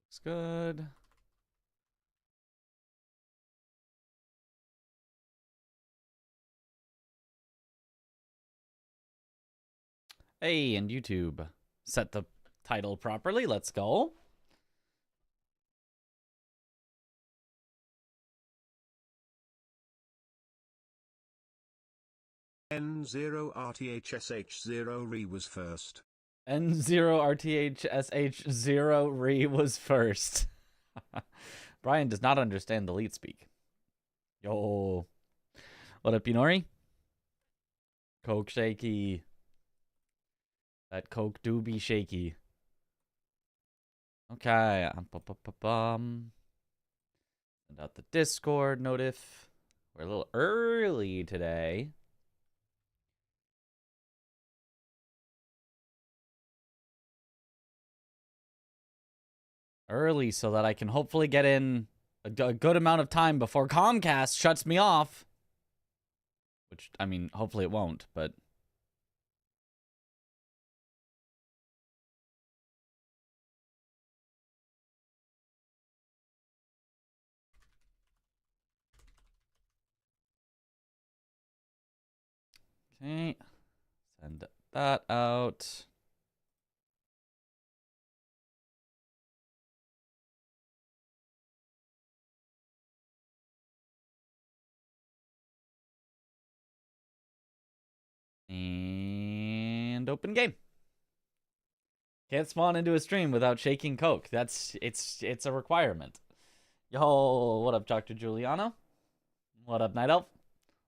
Looks good. Hey, and YouTube. Set the title properly. Let's go. N0RTHSH0 re was first. N0RTHSH0 re was first. Brian does not understand the lead speak. Yo. What up, Pinori? Coke shaky. That Coke do be shaky. Okay. Send out the Discord notif. We're a little early today. Early so that I can hopefully get in a good amount of time before Comcast shuts me off. Which, I mean, hopefully it won't, but... Okay. Send that out. And open game. Can't spawn into a stream without shaking Coke. It's a requirement. Yo, what up, Dr. Giuliano? What up, Night Elf?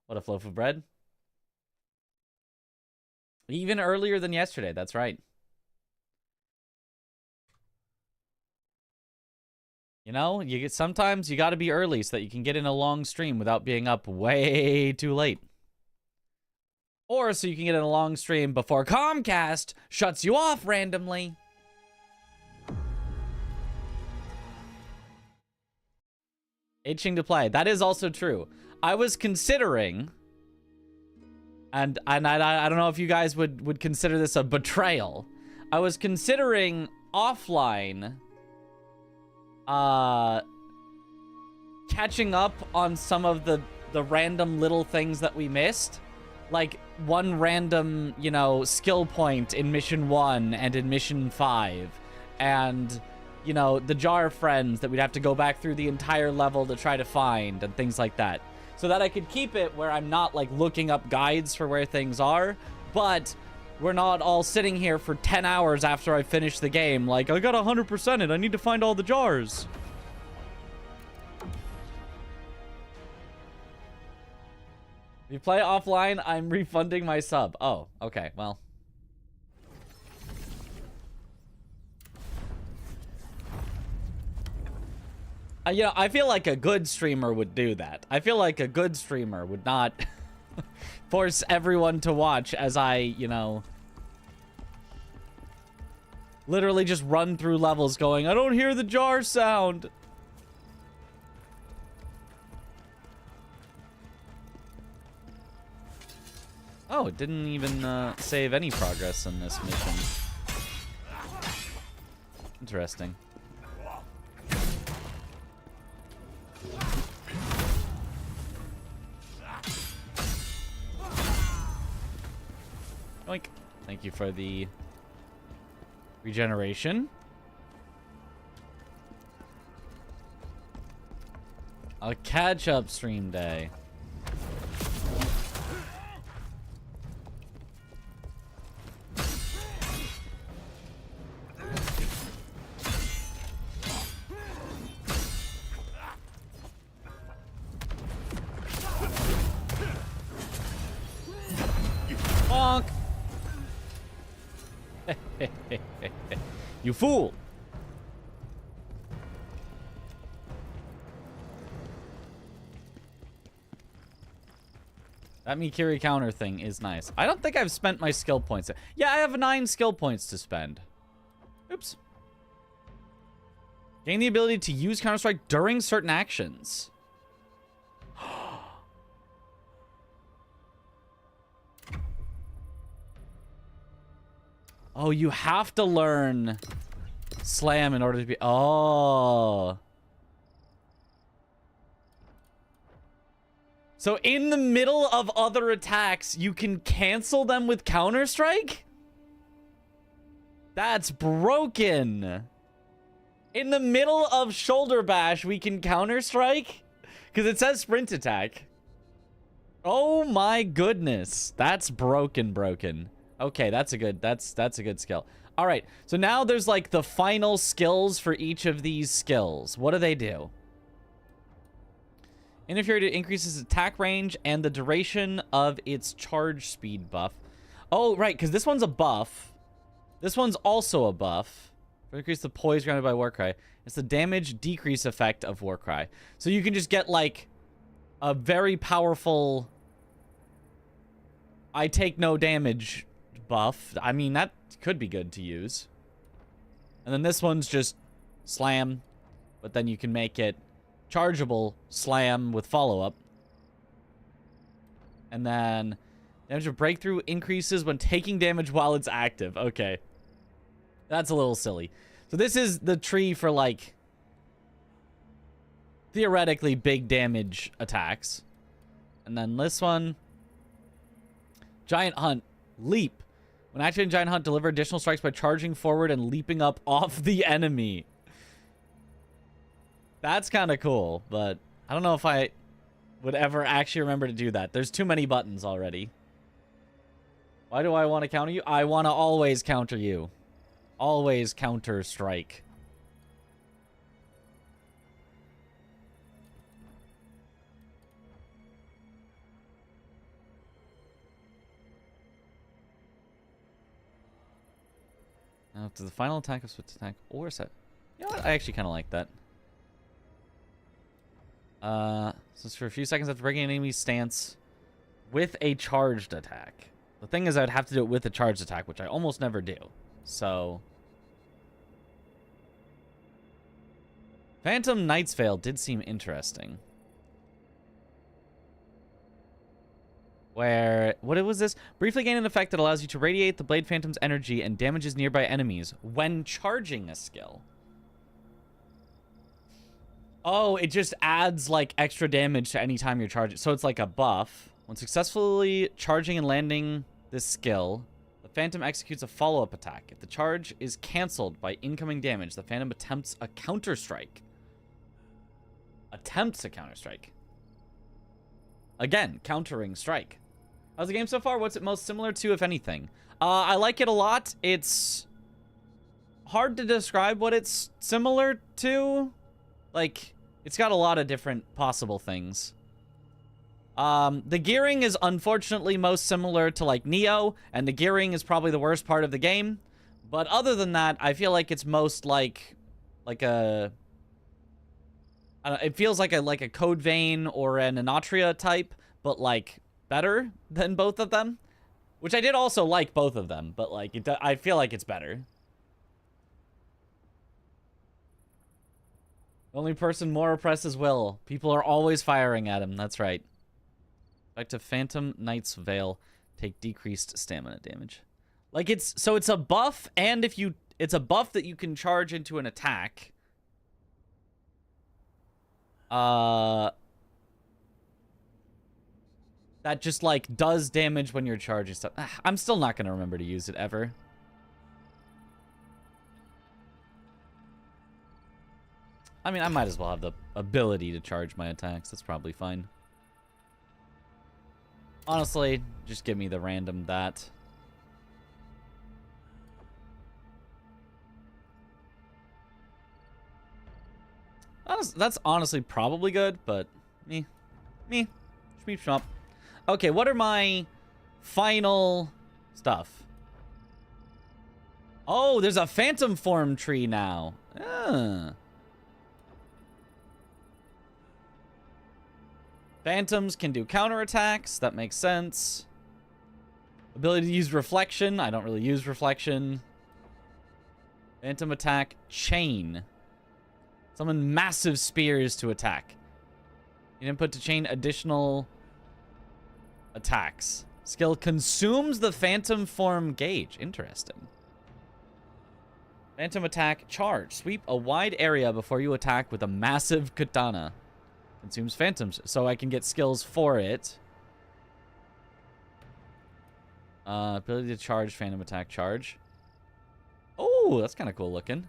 What up, Loaf of Bread? Even earlier than yesterday, that's right. You know, sometimes you got to be early so that you can get in a long stream without being up way too late. Or so you can get in a long stream before Comcast shuts you off randomly. Itching to play. That is also true. I was considering, and I don't know if you guys would consider this a betrayal. I was considering offline catching up on some of the random little things that we missed. Like one random, you know, skill point in mission 1 and in mission 5. And, you know, the jar friends that we'd have to go back through the entire level to try to find and things like that. So that I could keep it where I'm not, like, looking up guides for where things are, but we're not all sitting here for 10 hours after I finish the game like, I got 100% it, I need to find all the jars. If you play offline, I'm refunding my sub. Oh, okay, well. You know, I feel like a good streamer would do that. I feel like a good streamer would not force everyone to watch as I, you know, literally just run through levels going, I don't hear the jar sound. Oh, it didn't even save any progress in this mission. Interesting. Oink. Thank you for the regeneration. A catch-up stream day. Bonk! You fool! That Mikiri counter thing is nice. I don't think I've spent my skill points. Yeah, I have 9 skill points to spend. Oops. Gain the ability to use Counter-Strike during certain actions. Oh, you have to learn slam in order to be... Oh. So in the middle of other attacks, you can cancel them with Counter-Strike? That's broken. In the middle of Shoulder Bash, we can Counter-Strike? Because it says Sprint Attack. Oh my goodness. That's broken. Okay, that's a good skill. All right, so now there's like the final skills for each of these skills. What do they do? Interfere to increases attack range and the duration of its charge speed buff. Oh, right, because this one's a buff. This one's also a buff. Increase the poise granted by Warcry. It's the damage decrease effect of Warcry. So you can just get like a very powerful I take no damage buff. I mean, that could be good to use. And then this one's just slam, but then you can make it chargeable slam with follow-up. And then damage of breakthrough increases when taking damage while it's active. Okay. That's a little silly. So this is the tree for, like, theoretically big damage attacks. And then this one, Giant Hunt, leap. When activating Giant Hunt, deliver additional strikes by charging forward and leaping up off the enemy. That's kind of cool, but I don't know if I would ever actually remember to do that. There's too many buttons already. Why do I want to counter you? I want to always counter you. Always counter strike. Now, to the final attack of switch attack or set. You know what? I actually kind of like that. So it's for a few seconds after breaking an enemy's stance with a charged attack. The thing is, I'd have to do it with a charged attack, which I almost never do. So, Phantom Knight's Veil did seem interesting. Where, what was this? Briefly gain an effect that allows you to radiate the Blade Phantom's energy and damages nearby enemies when charging a skill. Oh, it just adds, like, extra damage to any time you're charging. So it's like a buff. When successfully charging and landing this skill, the Phantom executes a follow-up attack. If the charge is canceled by incoming damage, the Phantom attempts a counter-strike. Attempts a counter-strike. Again, countering strike. How's the game so far? What's it most similar to, if anything? I like it a lot. It's hard to describe what it's similar to. Like, it's got a lot of different possible things. The gearing is unfortunately most similar to, like, Neo, and the gearing is probably the worst part of the game. But other than that, I feel like it's most like a... it feels like a Code Vein or an Anatria type, but, like, better than both of them. Which I did also like both of them, but, like, I feel like it's better. The only person more oppressed is Will. People are always firing at him. That's right. Effective Phantom Knight's Veil. Take decreased stamina damage. Like, it's a buff, and it's a buff that you can charge into an attack. That just, like, does damage when you're charging stuff. I'm still not going to remember to use it ever. I mean, I might as well have the ability to charge my attacks. That's probably fine. Honestly, just give me the random that. That's honestly probably good, but me. Shmeep shmup. Okay, what are my final stuff? Oh, there's a phantom form tree now. Phantoms can do counterattacks. That makes sense. Ability to use reflection. I don't really use reflection. Phantom attack. Chain. Summon massive spears to attack. You can input to chain additional attacks. Skill consumes the phantom form gauge. Interesting. Phantom attack charge. Sweep a wide area before you attack with a massive katana. Consumes phantoms, so I can get skills for it. Ability to charge, phantom attack charge. Oh, that's kind of cool looking.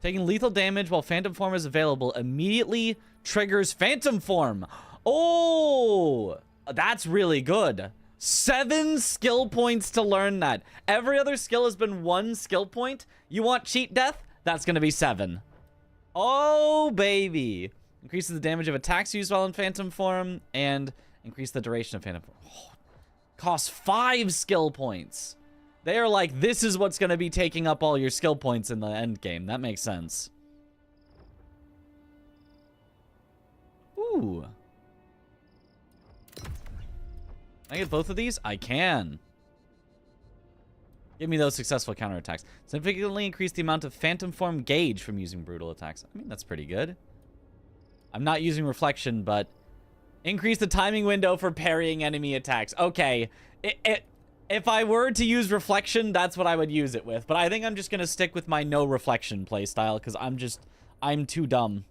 Taking lethal damage while phantom form is available immediately triggers phantom form. Oh, that's really good. 7 skill points to learn that. Every other skill has been 1 skill point. You want cheat death? That's going to be 7. Oh, baby. Increases the damage of attacks used while in phantom form and increase the duration of phantom form. Oh, costs 5 skill points. They are like, this is what's going to be taking up all your skill points in the end game. That makes sense. Ooh. Can I get both of these? I can. Give me those successful counterattacks. Significantly increase the amount of phantom form gauge from using brutal attacks. I mean, that's pretty good. I'm not using reflection, but increase the timing window for parrying enemy attacks. Okay. If I were to use reflection, that's what I would use it with. But I think I'm just going to stick with my no reflection playstyle because I'm too dumb.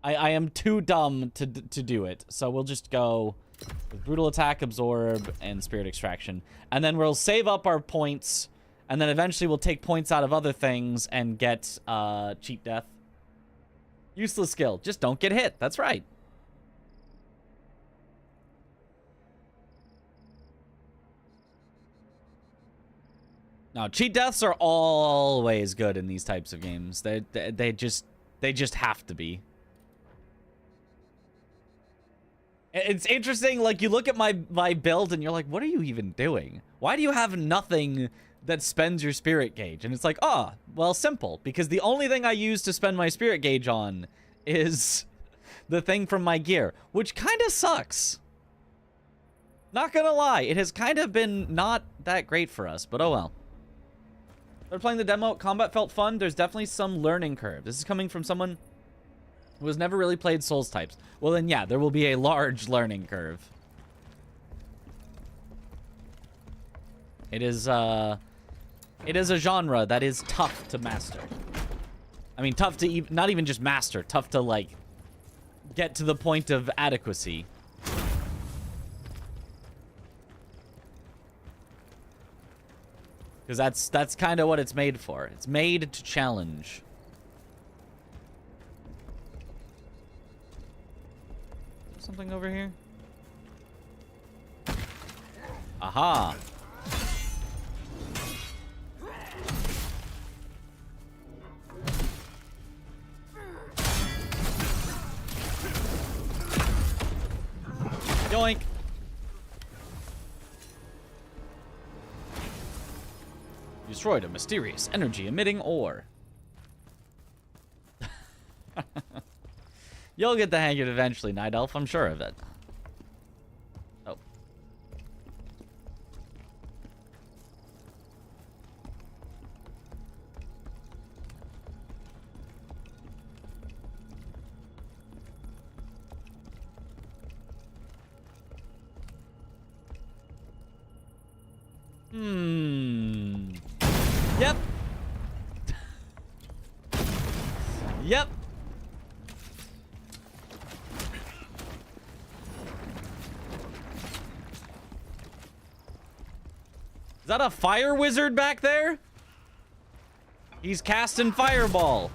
I am too dumb to do it. So we'll just go with brutal attack, absorb, and spirit extraction. And then we'll save up our points. And then eventually we'll take points out of other things and get cheat death. Useless skill. Just don't get hit. That's right. No, cheat deaths are always good in these types of games. They just have to be. It's interesting, like, you look at my build and you're like, what are you even doing? Why do you have nothing that spends your spirit gauge? And it's like, oh, well, simple. Because the only thing I use to spend my spirit gauge on is the thing from my gear, which kind of sucks. Not gonna lie, it has kind of been not that great for us, but oh well. They're playing the demo. Combat felt fun. There's definitely some learning curve. This is coming from someone who has never really played Souls types. Well, then, yeah, there will be a large learning curve. It is a genre that is tough to master. I mean, tough to not even just master, tough to, like, get to the point of adequacy. Because that's kind of what it's made for. It's made to challenge. Something over here? Aha! Yoink! Destroyed a mysterious energy-emitting ore. You'll get the hang of it eventually, Night Elf. I'm sure of it. Oh. Yep. Yep. Is that a fire wizard back there? He's casting fireball.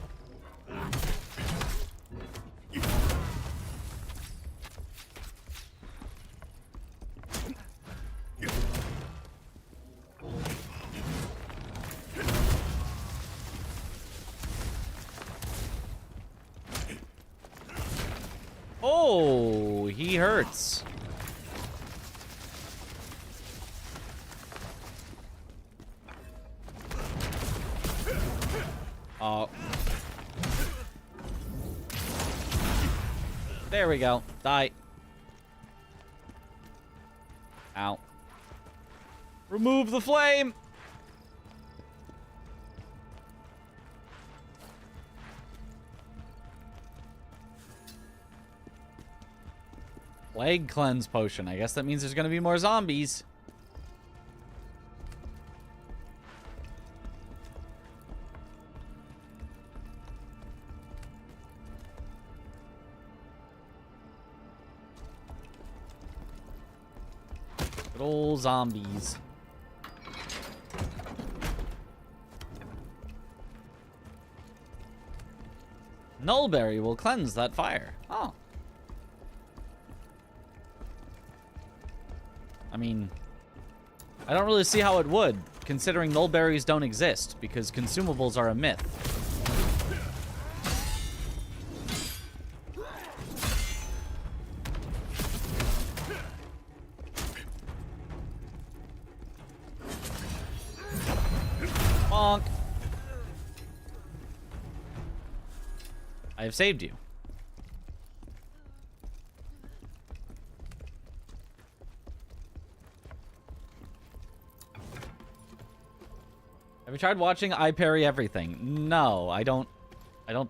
Oh, he hurts. Oh. There we go. Die. Ow. Remove the flame! Plague cleanse potion. I guess that means there's gonna be more zombies. Good old zombies. Nullberry will cleanse that fire. Oh. I mean, I don't really see how it would, considering nullberries don't exist, because consumables are a myth. Bonk. I have saved you. Have you tried watching I Parry Everything? No, I don't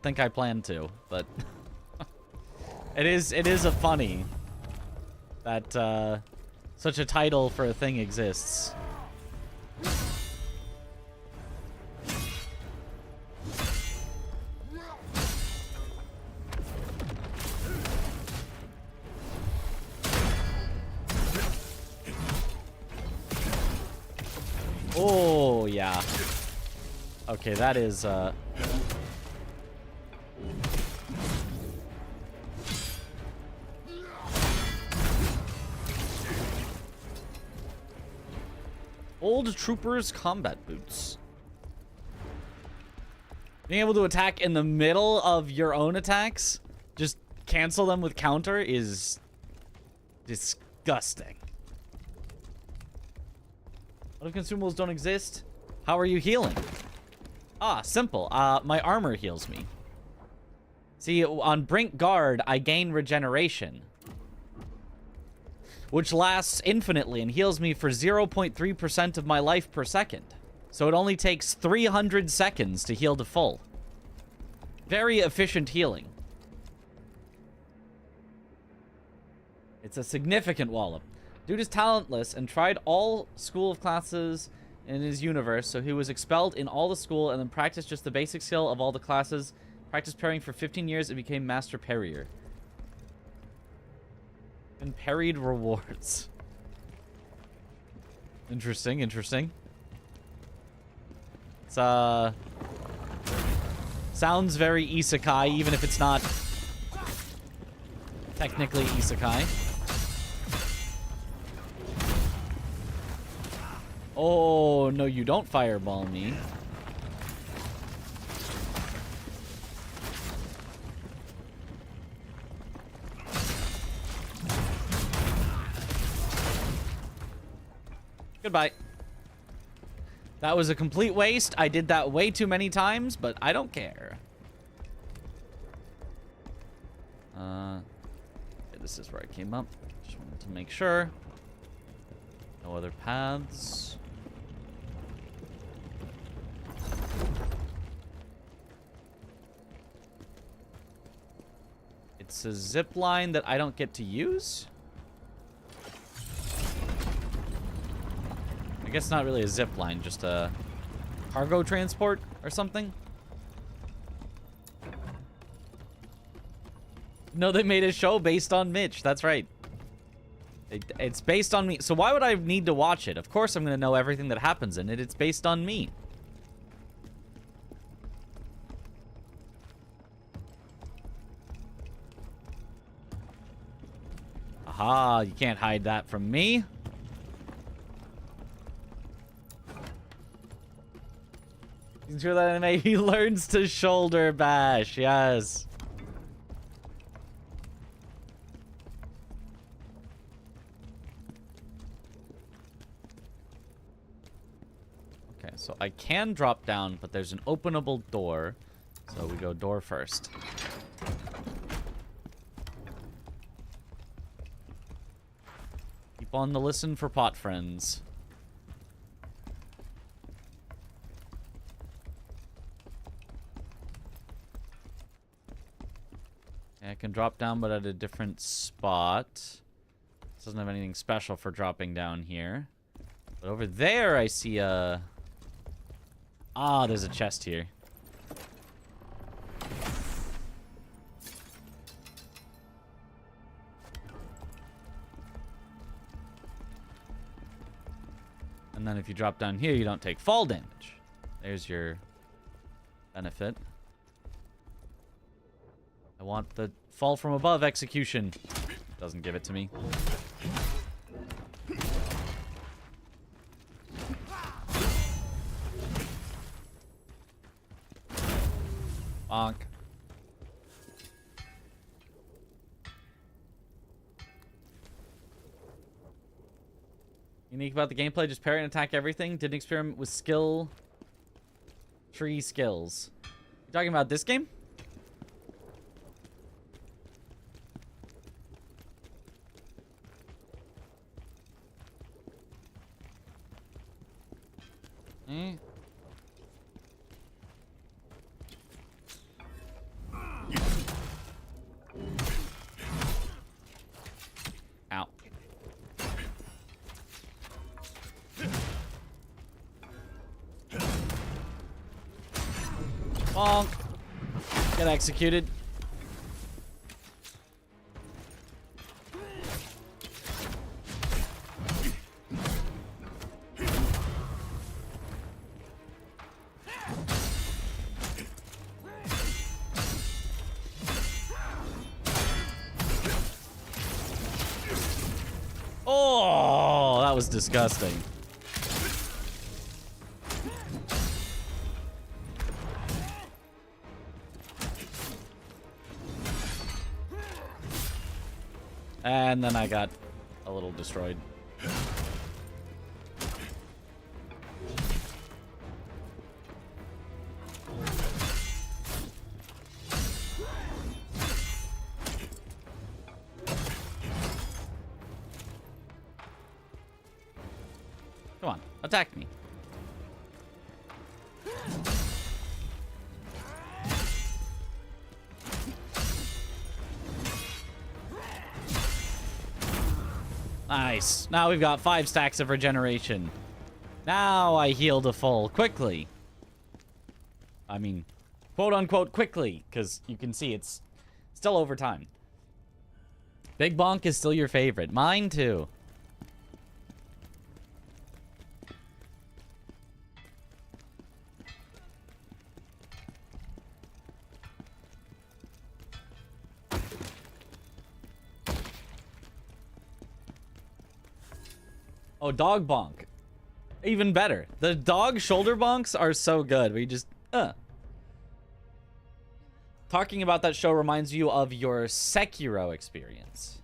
think I plan to, but it is a funny that such a title for a thing exists. Oh, yeah. Okay, that is, Old Troopers combat boots. Being able to attack in the middle of your own attacks, just cancel them with counter, is disgusting. What if consumables don't exist? How are you healing? Ah, simple. My armor heals me. See, on Brink Guard, I gain regeneration, which lasts infinitely and heals me for 0.3% of my life per second. So it only takes 300 seconds to heal to full. Very efficient healing. It's a significant wallop. Dude is talentless and tried all school of classes in his universe, so he was expelled in all the school and then practiced just the basic skill of all the classes. Practiced parrying for 15 years and became master parrier. And parried rewards. Interesting, interesting. It's, sounds very isekai, even if it's not technically isekai. Oh, no, you don't fireball me. Goodbye. That was a complete waste. I did that way too many times, but I don't care. Okay, this is where I came up. Just wanted to make sure. No other paths. It's a zip line that I don't get to use. I guess not really a zip line, just a cargo transport or something. No, they made a show based on Mitch. That's right. It's based on me. So why would I need to watch it? Of course I'm going to know everything that happens in it. It's based on me. Aha, you can't hide that from me. You hear that anime? He learns to shoulder bash. Yes. Okay, so I can drop down, but there's an openable door. So we go door first. Keep on the listen for pot friends. I can drop down, but at a different spot. This doesn't have anything special for dropping down here. But over there, I see a... Ah, there's a chest here. And then if you drop down here, you don't take fall damage. There's your benefit. I want the fall from above execution. Doesn't give it to me. Bonk. Unique about the gameplay, just parry and attack everything. Didn't experiment with skill tree skills. You talking about this game? Eh? Ow. Bonk. Get executed. Oh, that was disgusting. And then I got a little destroyed. Come on, attack me. Nice. Now we've got 5 stacks of regeneration. Now I heal to full quickly. I mean, quote unquote quickly, because you can see it's still over time. Big Bonk is still your favorite. Mine too. Oh, dog bonk. Even better. The dog shoulder bonks are so good. We just, Talking about that show reminds you of your Sekiro experience.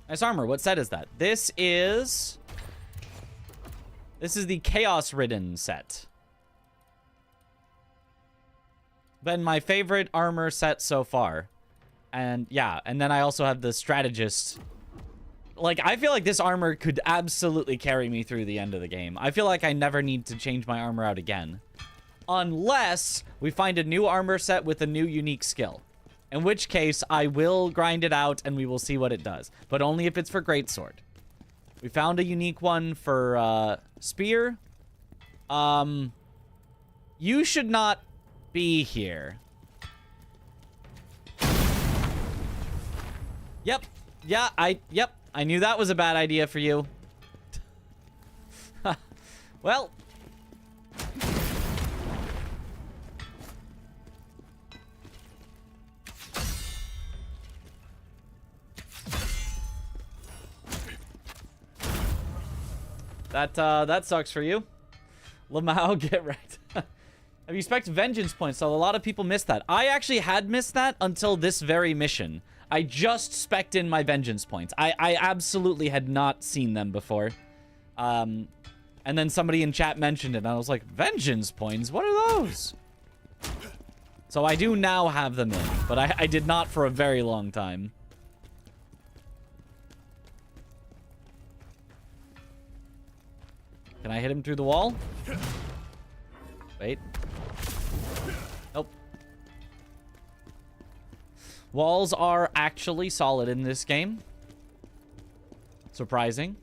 Nice armor. What set is that? This is the Chaos Ridden set. Been my favorite armor set so far. And yeah, and then I also have the Strategist. Like, I feel like this armor could absolutely carry me through the end of the game. I feel like I never need to change my armor out again. Unless we find a new armor set with a new unique skill. In which case, I will grind it out and we will see what it does. But only if it's for Greatsword. We found a unique one for Spear. You should not be here. Yep. Yeah, yep. I knew that was a bad idea for you. Well. That sucks for you. Lamau, get right. Have you spec'd vengeance points? So a lot of people missed that. I actually had missed that until this very mission. I just spec'd in my vengeance points. I absolutely had not seen them before. And then somebody in chat mentioned it, and I was like, vengeance points? What are those? So I do now have them in, but I did not for a very long time. Can I hit him through the wall? Wait. Nope. Walls are actually solid in this game. Surprising.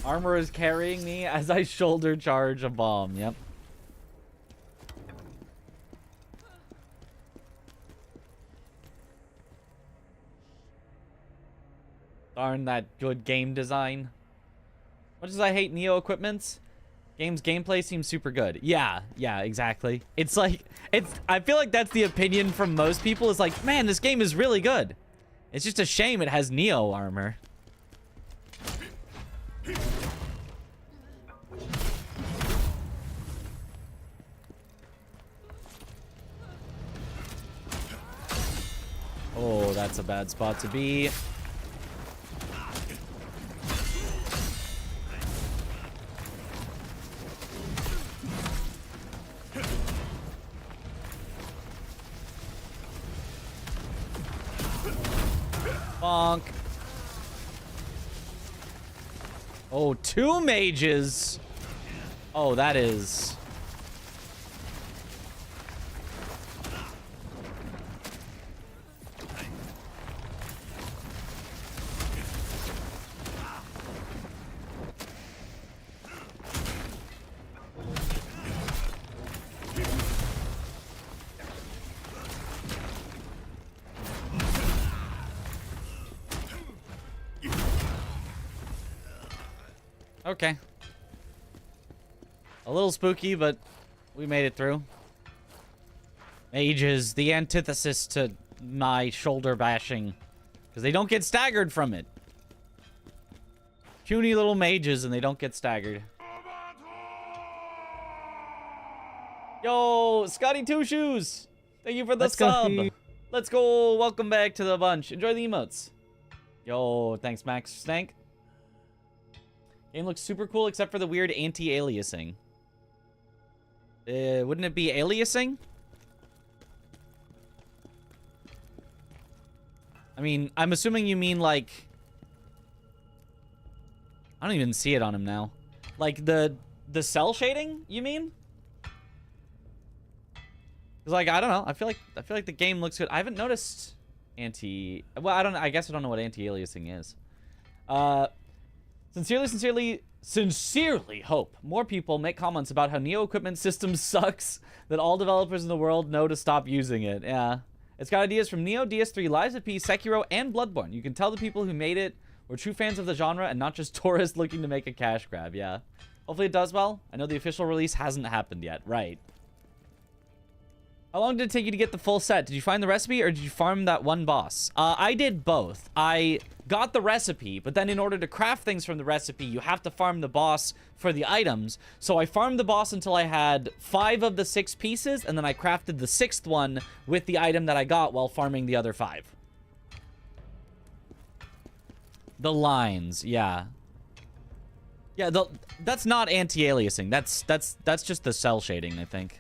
Armor is carrying me as I shoulder charge a bomb. Yep. Darn that good game design. Much as I hate Neo equipments, game's gameplay seems super good. Yeah, exactly. It's like, I feel like that's the opinion from most people, is like, man, this game is really good. It's just a shame it has Neo armor. Oh, that's a bad spot to be. Bonk. Oh, 2 mages. Oh, that is... Okay. A little spooky, but we made it through. Mages, the antithesis to my shoulder bashing. Because they don't get staggered from it. Puny little mages and they don't get staggered. Yo, Scotty Two Shoes! Thank you for the sub! Let's go! Welcome back to the bunch. Enjoy the emotes. Yo, thanks Max Stank. Game looks super cool except for the weird anti-aliasing. Wouldn't it be aliasing? I mean, I'm assuming you mean like... I don't even see it on him now. Like the cell shading, you mean? Cause like, I don't know. I feel like the game looks good. I haven't noticed well, I guess I don't know what anti-aliasing is. Sincerely hope more people make comments about how Neo equipment system sucks, that all developers in the world know to stop using it. Yeah. It's got ideas from Neo, DS3, Lies of P, Sekiro, and Bloodborne. You can tell the people who made it were true fans of the genre and not just tourists looking to make a cash grab. Yeah. Hopefully it does well. I know the official release hasn't happened yet. Right. How long did it take you to get the full set? Did you find the recipe or did you farm that one boss? I did both. I got the recipe, but then in order to craft things from the recipe, you have to farm the boss for the items. So I farmed the boss until I had 5 of the 6 pieces, and then I crafted the 6th one with the item that I got while farming the other 5. The lines, yeah. Yeah, that's not anti-aliasing. That's just the cell shading, I think.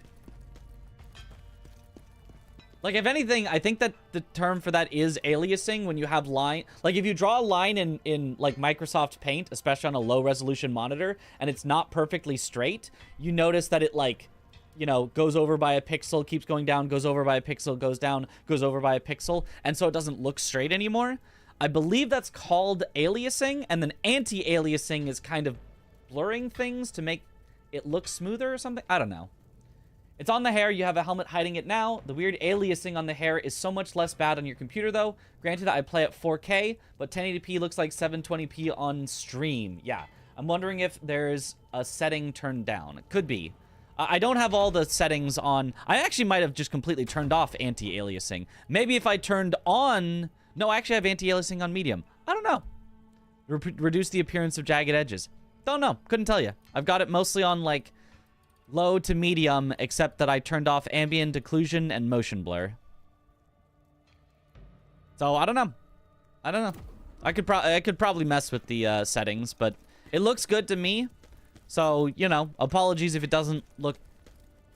Like, if anything, I think that the term for that is aliasing when you have line... Like, if you draw a line in like, Microsoft Paint, especially on a low-resolution monitor, and it's not perfectly straight, you notice that it, like, you know, goes over by a pixel, keeps going down, goes over by a pixel, goes down, goes over by a pixel, and so it doesn't look straight anymore. I believe that's called aliasing, and then anti-aliasing is kind of blurring things to make it look smoother or something. I don't know. It's on the hair. You have a helmet hiding it now. The weird aliasing on the hair is so much less bad on your computer, though. Granted, I play at 4K, but 1080p looks like 720p on stream. Yeah, I'm wondering if there's a setting turned down. It could be. I don't have all the settings on. I actually might have just completely turned off anti-aliasing. Maybe if I turned on... No, I actually have anti-aliasing on medium. I don't know. Reduce the appearance of jagged edges. Don't know. Couldn't tell you. I've got it mostly on, like... low to medium, except that I turned off ambient occlusion and motion blur. So I don't know. I could probably mess with the settings, but it looks good to me. So, you know, apologies if it doesn't look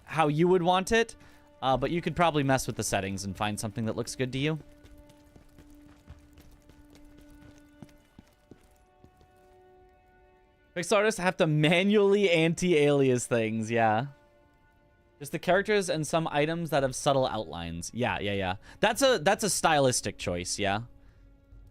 how you would want it, but you could probably mess with the settings and find something that looks good to you. Fixed artists have to manually anti-alias things, yeah. Just the characters and some items that have subtle outlines. Yeah. That's a stylistic choice, yeah.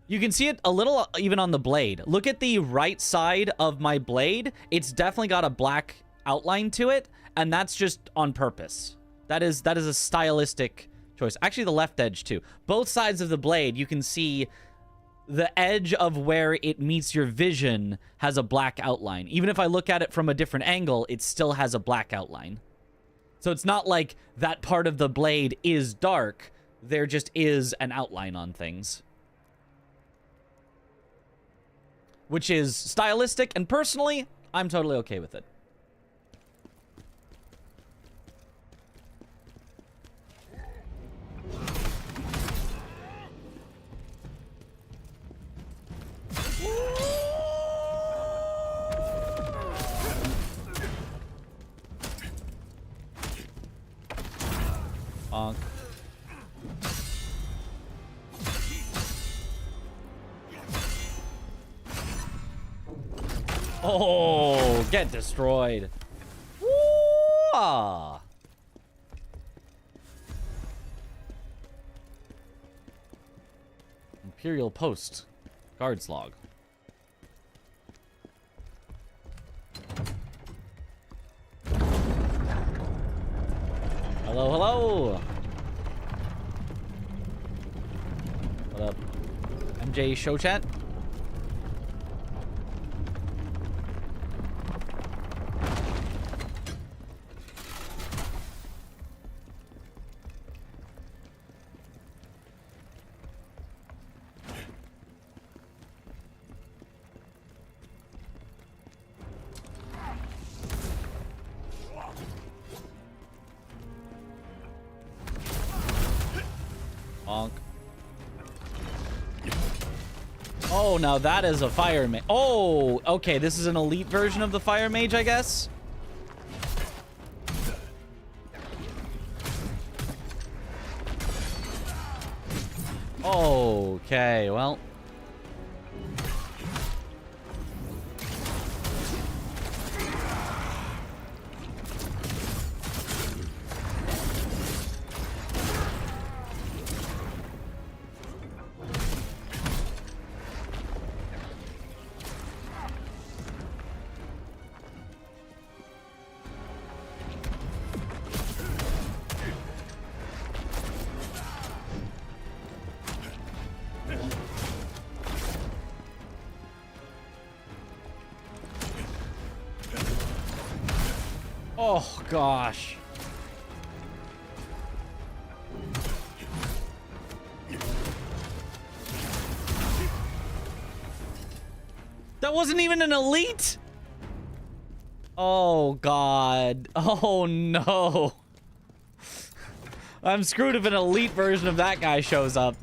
You can see it a little even on the blade. Look at the right side of my blade. It's definitely got a black outline to it, and that's just on purpose. That is a stylistic choice. Actually, the left edge, too. Both sides of the blade, you can see the edge of where it meets your vision has a black outline. Even if I look at it from a different angle, it still has a black outline. So it's not like that part of the blade is dark. There just is an outline on things. Which is stylistic, and personally, I'm totally okay with it. Bonk. Oh, get destroyed. Woo-ah. Imperial Post. Guards log. Hello, hello. What up? MJ Show Chat? Bonk. Oh, now that is a fire mage. Oh, okay. This is an elite version of the fire mage, I guess. Okay, well. Oh, gosh. That wasn't even an elite? Oh, God. Oh, no. I'm screwed if an elite version of that guy shows up.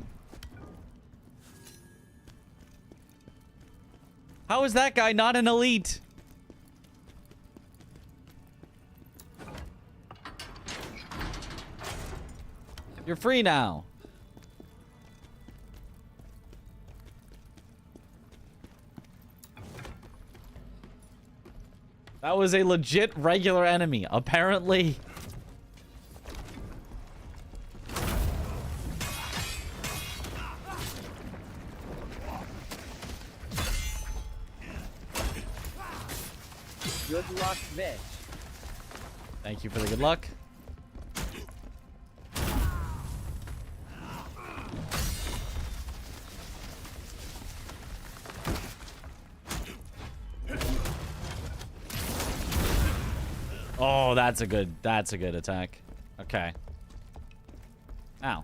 How is that guy not an elite? You're free now. That was a legit regular enemy, apparently. Good luck, bitch. Thank you for the good luck. Oh, that's a good attack. Okay. Ow.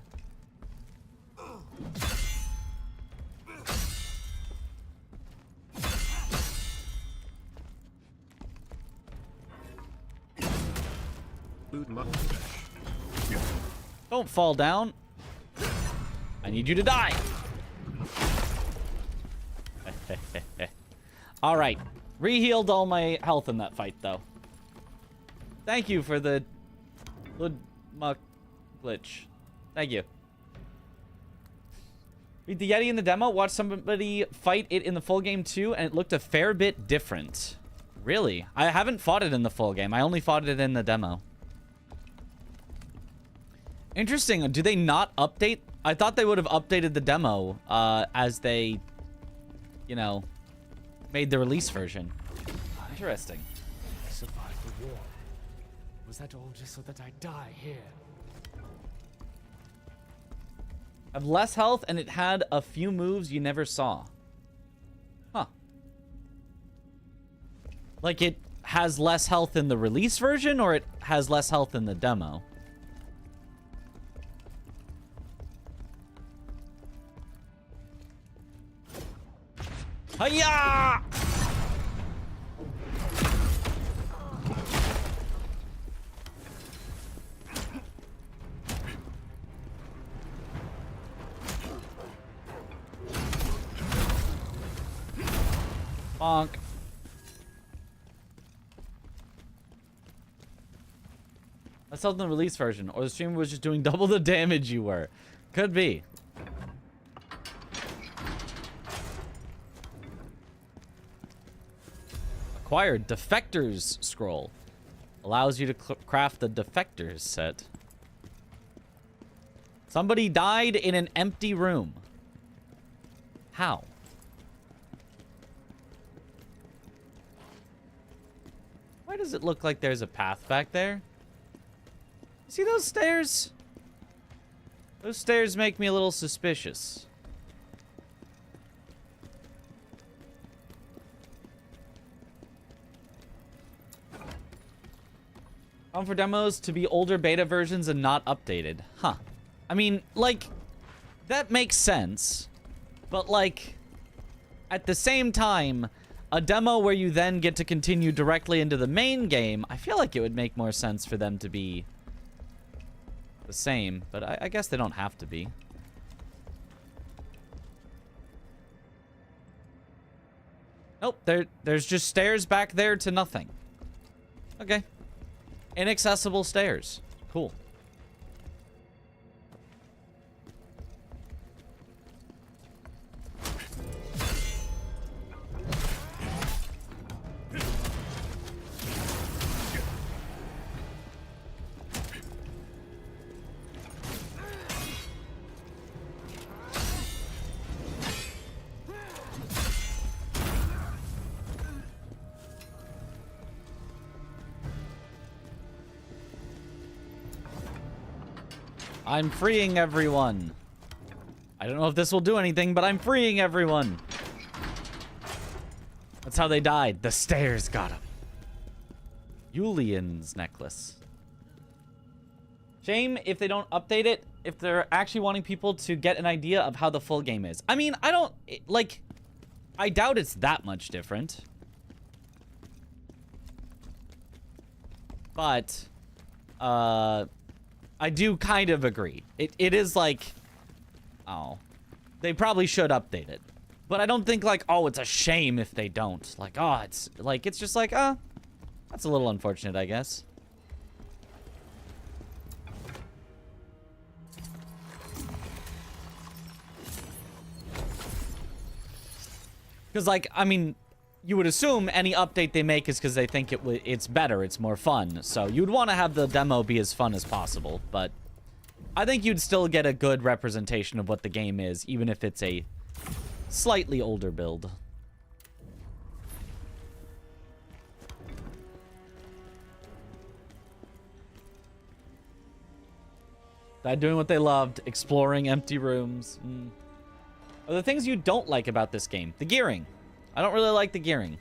Don't fall down. I need you to die. All right. Rehealed all my health in that fight, though. Thank you for the Ludmuck glitch. Thank you. Beat the Yeti in the demo. Watched somebody fight it in the full game too, and it looked a fair bit different. Really? I haven't fought it in the full game. I only fought it in the demo. Interesting. Do they not update? I thought they would have updated the demo as they, you know, made the release version. Interesting. I survived the war. Was that all just so that I die here? Have less health, and it had a few moves you never saw. Huh. Like it has less health in the release version, or it has less health in the demo? Hiya! Bonk. That's not the release version, or the streamer was just doing double the damage you were. Could be. Acquired Defector's Scroll. Allows you to craft the Defector's set. Somebody died in an empty room. How? Why does it look like there's a path back there? See those stairs? Those stairs make me a little suspicious. For demos to be older beta versions and not updated. Huh. I mean, like, that makes sense. But, like, at the same time, a demo where you then get to continue directly into the main game, I feel like it would make more sense for them to be the same. But I guess they don't have to be. Nope, there's just stairs back there to nothing. Okay. Inaccessible stairs. Cool. I'm freeing everyone. I don't know if this will do anything, but I'm freeing everyone. That's how they died. The stairs got him. Julian's necklace. Shame if they don't update it, if they're actually wanting people to get an idea of how the full game is. I mean, I don't, like, I doubt it's that much different. But, I do kind of agree. It is like, oh, they probably should update it. But I don't think like, oh, it's a shame if they don't. Like, oh, it's just like, that's a little unfortunate, I guess. Because like, I mean, you would assume any update they make is because they think it's better, it's more fun. So you'd want to have the demo be as fun as possible, but I think you'd still get a good representation of what the game is, even if it's a slightly older build. They're doing what they loved, exploring empty rooms. Are the things you don't like about this game? The gearing. I don't really like the gearing.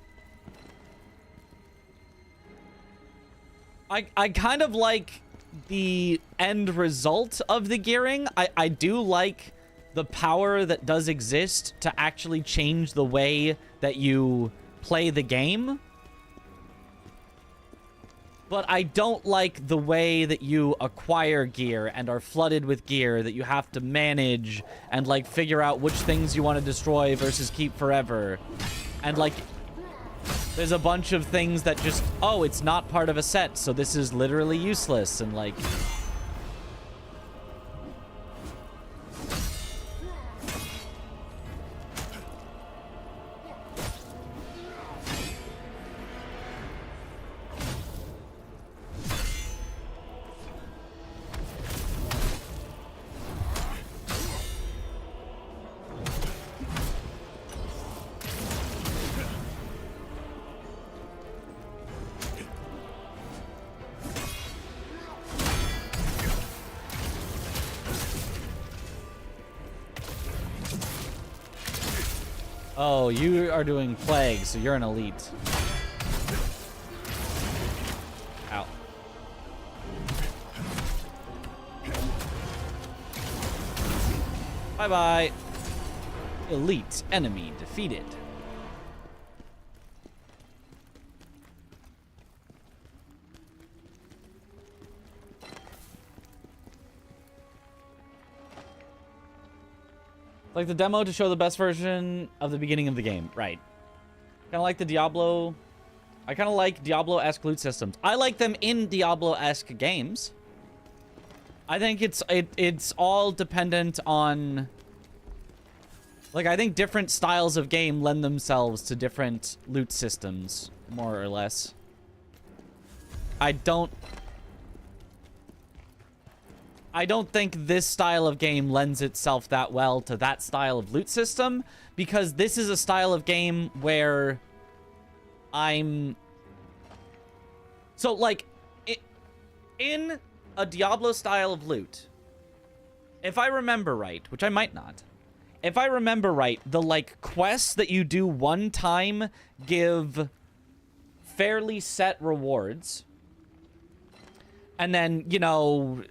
I kind of like the end result of the gearing. I do like the power that does exist to actually change the way that you play the game. But I don't like the way that you acquire gear and are flooded with gear that you have to manage and, like, figure out which things you want to destroy versus keep forever. And, like, there's a bunch of things that just, oh, it's not part of a set, so this is literally useless. And, like, Oh, you are doing plague, so you're an elite. Ow. Bye-bye. Elite enemy defeated. Like the demo to show the best version of the beginning of the game. Right. Kind of like the Diablo. I kind of like Diablo-esque loot systems. I like them in Diablo-esque games. I think it's all dependent on... Like, I think different styles of game lend themselves to different loot systems, more or less. I don't think this style of game lends itself that well to that style of loot system, because this is a style of game where I'm... So, like, in a Diablo style of loot, if I remember right, which I might not, if I remember right, the, like, quests that you do one time give fairly set rewards. And then, you know...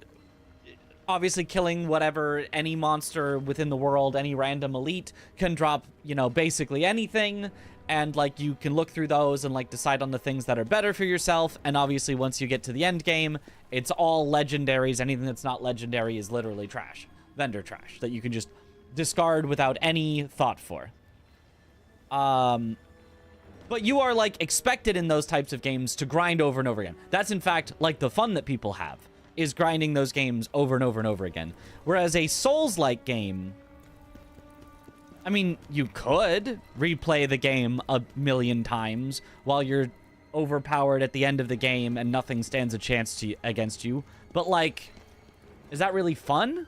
Obviously, killing whatever, any monster within the world, any random elite can drop, you know, basically anything. And, like, you can look through those and, like, decide on the things that are better for yourself. And obviously, once you get to the end game, it's all legendaries. Anything that's not legendary is literally trash. Vendor trash that you can just discard without any thought for. But you are, like, expected in those types of games to grind over and over again. That's, in fact, like, the fun that people have. Is grinding those games over and over and over again. Whereas a Souls-like game... I mean, you could replay the game a million times while you're overpowered at the end of the game and nothing stands a chance against you. But, like, is that really fun?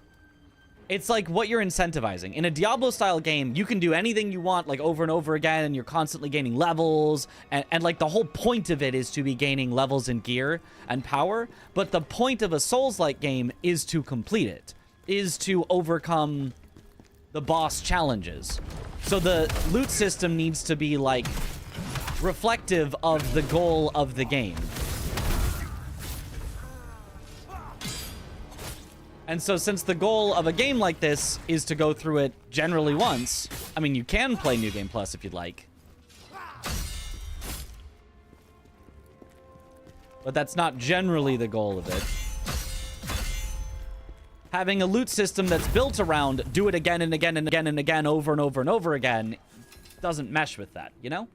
It's like what you're incentivizing. In a Diablo-style game, you can do anything you want, like, over and over again, and you're constantly gaining levels, and like, the whole point of it is to be gaining levels in gear and power, but the point of a Souls-like game is to complete it, is to overcome the boss challenges. So the loot system needs to be, like, reflective of the goal of the game. And so since the goal of a game like this is to go through it generally once, I mean, you can play New Game Plus if you'd like. But that's not generally the goal of it. Having a loot system that's built around do it again and again and again and again over and over and over again doesn't mesh with that, you know?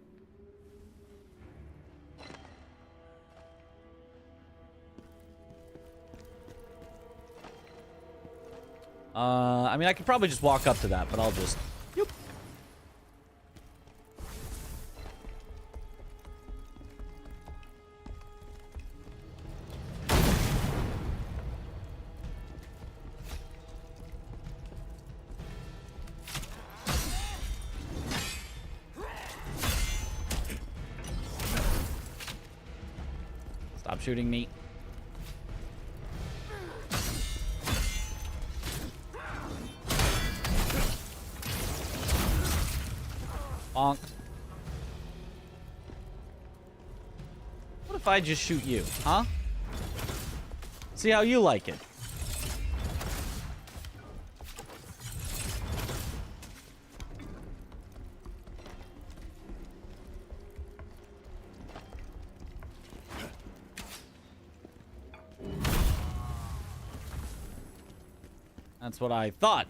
I mean, I could probably just walk up to that, but I'll just... Yoop. Stop shooting me. Bonk. What if I just shoot you, huh? See how you like it. That's what I thought.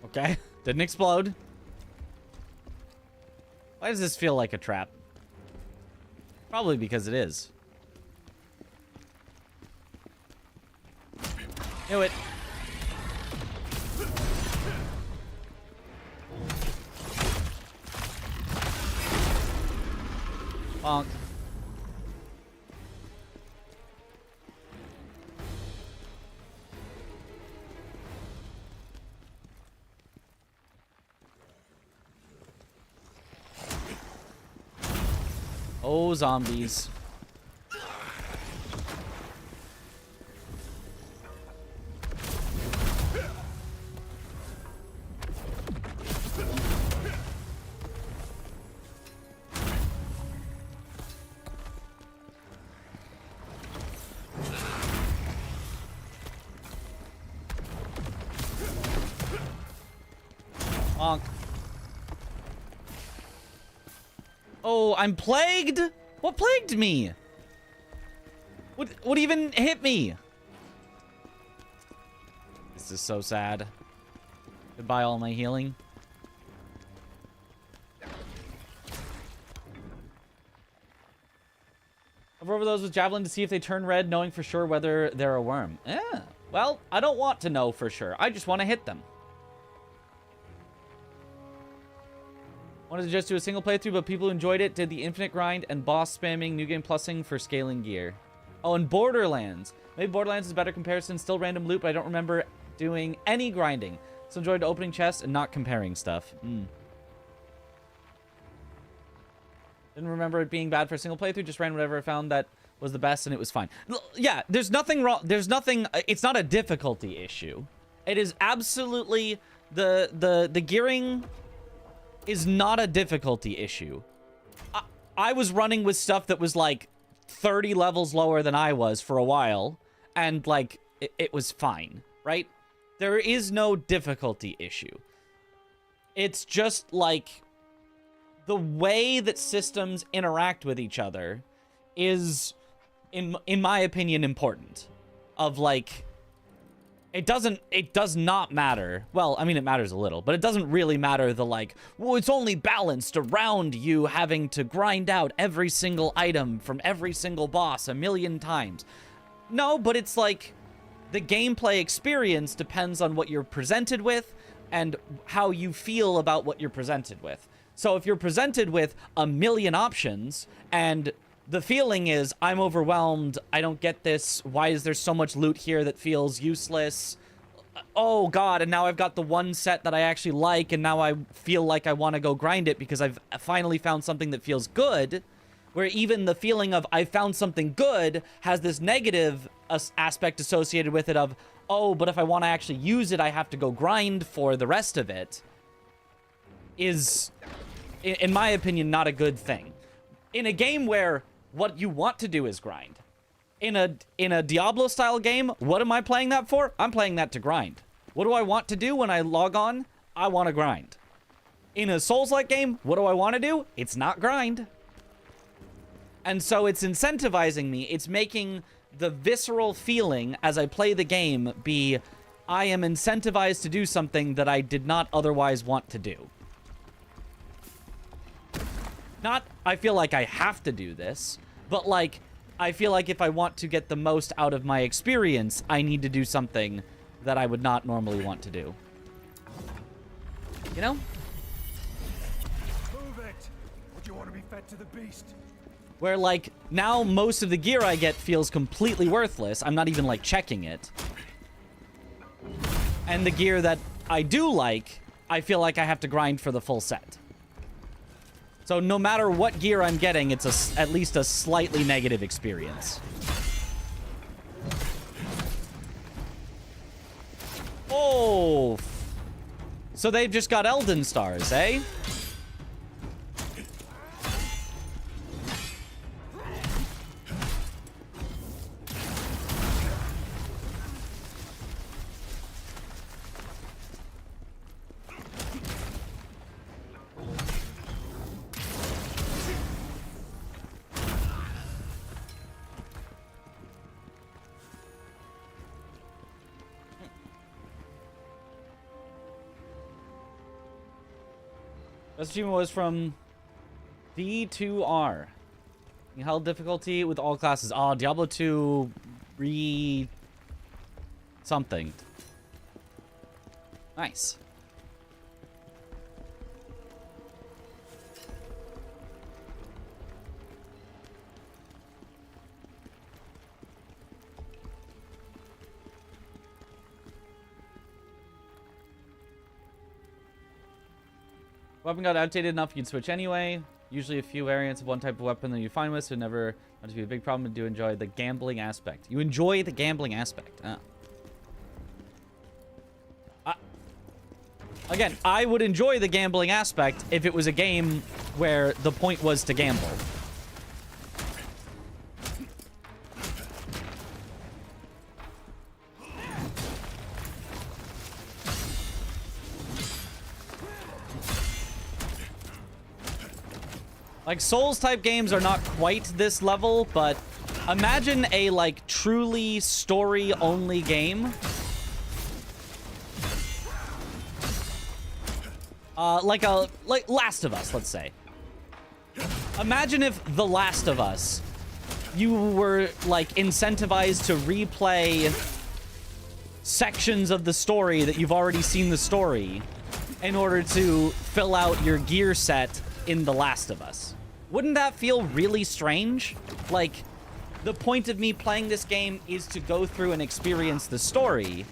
Okay, didn't explode. Why does this feel like a trap? Probably because it is. Knew it. Bonk. Oh, zombies. Bonk. Oh, I'm plagued? What plagued me? What even hit me? This is so sad. Goodbye, all my healing. Hover over those with javelin to see if they turn red, knowing for sure whether they're a worm. Yeah. Well, I don't want to know for sure. I just want to hit them. Wanted to just do a single playthrough, but people who enjoyed it did the infinite grind and boss spamming, new game plussing for scaling gear. Oh, and Borderlands. Maybe Borderlands is a better comparison. Still random loot, but I don't remember doing any grinding. So enjoyed opening chests and not comparing stuff. Didn't remember it being bad for a single playthrough. Just ran whatever I found that was the best, and it was fine. Yeah, there's nothing wrong. There's nothing. It's not a difficulty issue. It is absolutely the gearing is not a difficulty issue. I was running with stuff that was like 30 levels lower than I was for a while, and like it was fine, right? There is no difficulty issue. It's just like the way that systems interact with each other is, in my opinion, important. Of like, it does not matter. Well, I mean, it matters a little, but it doesn't really matter the like, well, it's only balanced around you having to grind out every single item from every single boss a million times. No, but it's like, the gameplay experience depends on what you're presented with and how you feel about what you're presented with. So if you're presented with a million options and the feeling is, I'm overwhelmed, I don't get this, why is there so much loot here that feels useless? Oh god, and now I've got the one set that I actually like, and now I feel like I want to go grind it because I've finally found something that feels good, where even the feeling of I found something good has this negative aspect associated with it of, oh, but if I want to actually use it, I have to go grind for the rest of it, is, in my opinion, not a good thing. In a game where what you want to do is grind. In a Diablo-style game, what am I playing that for? I'm playing that to grind. What do I want to do when I log on? I want to grind. In a Souls-like game, what do I want to do? It's not grind. And so it's incentivizing me. It's making the visceral feeling as I play the game be, I am incentivized to do something that I did not otherwise want to do. Not, I feel like I have to do this, but like, I feel like if I want to get the most out of my experience, I need to do something that I would not normally want to do. You know? Move it! Would you want to be fed to the beast? Where like, now most of the gear I get feels completely worthless. I'm not even like checking it. And the gear that I do like, I feel like I have to grind for the full set. So no matter what gear I'm getting, it's at least a slightly negative experience. Oh! So they've just got Elden Stars, eh? This achievement was from D2R. You held difficulty with all classes. Oh, Diablo 2 something. Nice. Weapon got outdated enough you can switch anyway. Usually a few variants of one type of weapon that you find with, so never not to be a big problem. I do enjoy the gambling aspect. You enjoy the gambling aspect. Again, I would enjoy the gambling aspect if it was a game where the point was to gamble. Like, Souls-type games are not quite this level, but imagine a, like, truly story-only game. Like Last of Us, let's say. Imagine if The Last of Us, you were, like, incentivized to replay sections of the story that you've already seen the story in order to fill out your gear set in The Last of Us. Wouldn't that feel really strange? Like, the point of me playing this game is to go through and experience the story.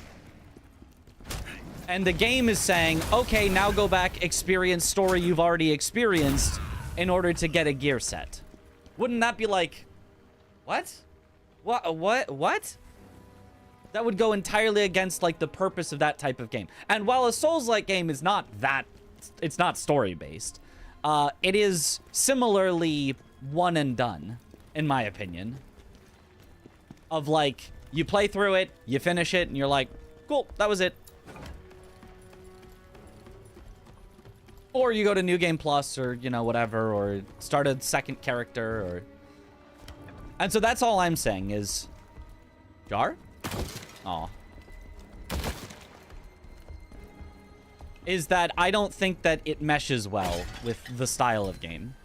And the game is saying, okay, now go back, experience story you've already experienced in order to get a gear set. Wouldn't that be like, what? What? That would go entirely against, like, the purpose of that type of game. And while a Souls-like game is not that, it's not story-based, it is similarly one and done, in my opinion. Of, like, you play through it, you finish it, and you're like, cool, that was it. Or you go to New Game Plus, or, you know, whatever, or start a second character, or... And so that's all I'm saying is... Jar? Aw. Is that I don't think that it meshes well with the style of game.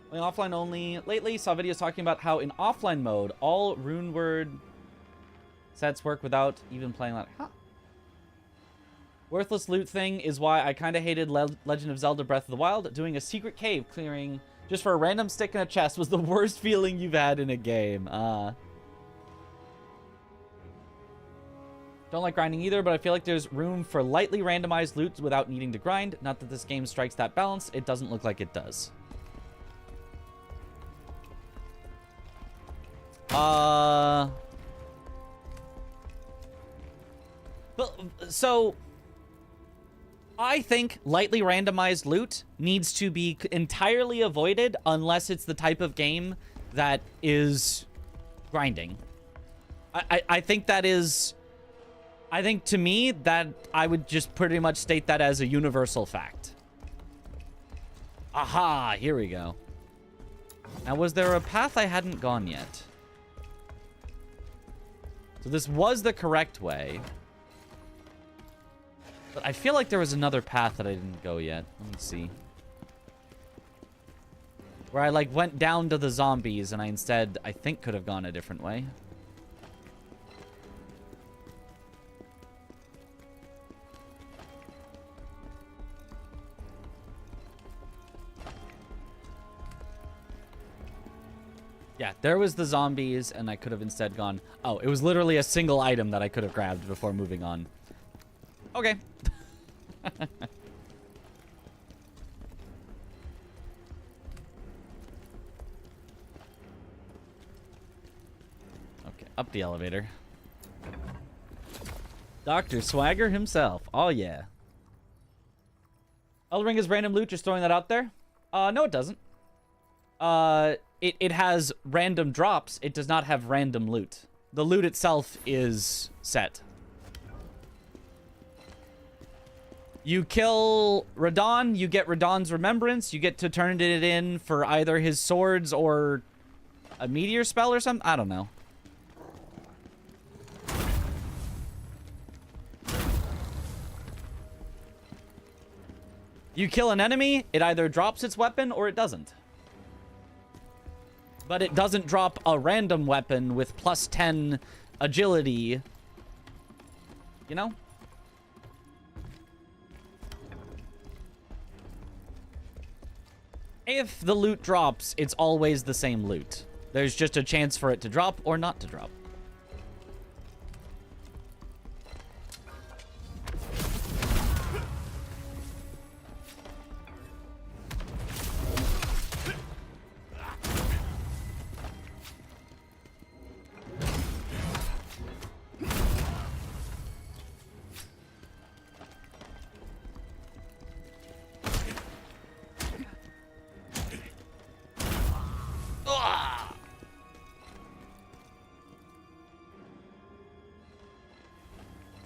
Playing offline only. Lately, saw videos talking about how in offline mode, all rune word sets work without even playing that. Huh. Worthless loot thing is why I kind of hated Legend of Zelda Breath of the Wild. Doing a secret cave clearing just for a random stick in a chest was the worst feeling you've had in a game. Don't like grinding either, but I feel like there's room for lightly randomized loot without needing to grind. Not that this game strikes that balance. It doesn't look like it does. But, so... I think lightly randomized loot needs to be entirely avoided unless it's the type of game that is grinding. I think that is... I think to me that I would just pretty much state that as a universal fact. Aha, here we go. Now, was there a path I hadn't gone yet? So this was the correct way. But I feel like there was another path that I didn't go yet. Let me see. Where I, like, went down to the zombies and I instead, I think, could have gone a different way. Yeah, there was the zombies, and I could have instead gone... Oh, it was literally a single item that I could have grabbed before moving on. Okay. Okay, up the elevator. Dr. Swagger himself. Oh, yeah. Elden Ring is random loot, just throwing that out there? No, it doesn't. It has random drops. It does not have random loot. The loot itself is set. You kill Radon, you get Radon's remembrance. You get to turn it in for either his swords or a meteor spell or something. I don't know. You kill an enemy, it either drops its weapon or it doesn't. But it doesn't drop a random weapon with plus 10 agility. You know? If the loot drops, it's always the same loot. There's just a chance for it to drop or not to drop.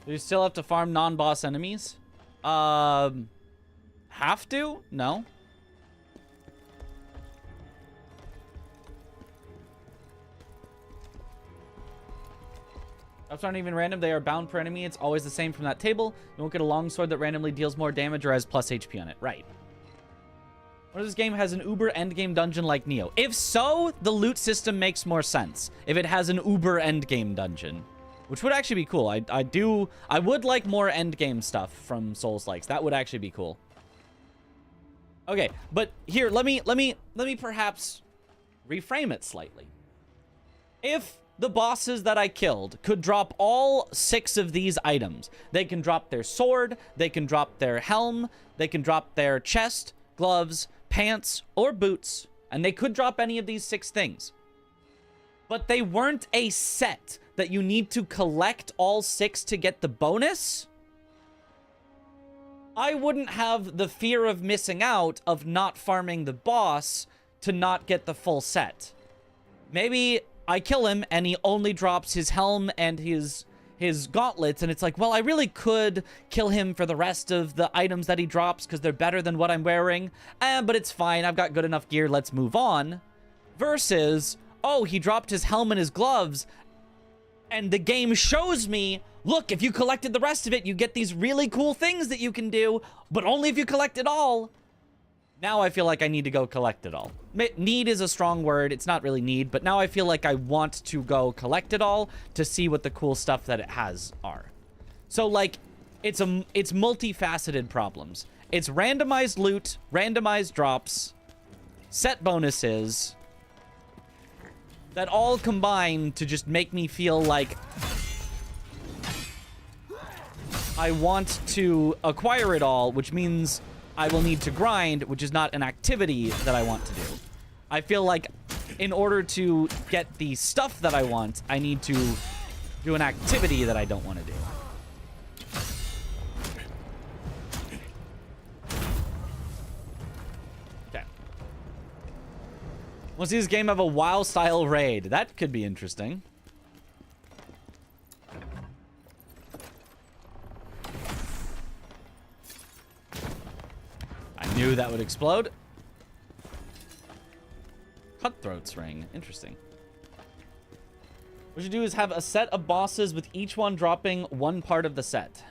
Do you still have to farm non-boss enemies? Have to? No. Drops aren't even random. They are bound per enemy. It's always the same from that table. You won't get a longsword that randomly deals more damage or has plus HP on it. Right. What if this game has an uber endgame dungeon like Neo? If so, the loot system makes more sense. If it has an uber endgame dungeon. Which would actually be cool. I would like more endgame stuff from Soulslikes. That would actually be cool. Okay, but here, let me perhaps reframe it slightly. If the bosses that I killed could drop all 6 of these items, they can drop their sword, they can drop their helm, they can drop their chest, gloves, pants, or boots, and they could drop any of these 6 things. But they weren't a set that you need to collect all 6 to get the bonus. I wouldn't have the fear of missing out of not farming the boss to not get the full set. Maybe I kill him and he only drops his helm and his gauntlets, and it's like, well, I really could kill him for the rest of the items that he drops because they're better than what I'm wearing. But it's fine. I've got good enough gear. Let's move on. Versus, oh, he dropped his helm and his gloves, and the game shows me, look, if you collected the rest of it, you get these really cool things that you can do, but only if you collect it all. Now I feel like I need to go collect it all. Need is a strong word. It's not really need, but now I feel like I want to go collect it all to see what the cool stuff that it has are. So, like, it's multifaceted problems. It's randomized loot, randomized drops, set bonuses that all combine to just make me feel like I want to acquire it all, which means I will need to grind, which is not an activity that I want to do. I feel like in order to get the stuff that I want, I need to do an activity that I don't want to do. Okay. We'll see this game have a WoW-style raid. That could be interesting. I knew that would explode. Cutthroat's ring. Interesting. What you do is have a set of bosses with each one dropping one part of the set.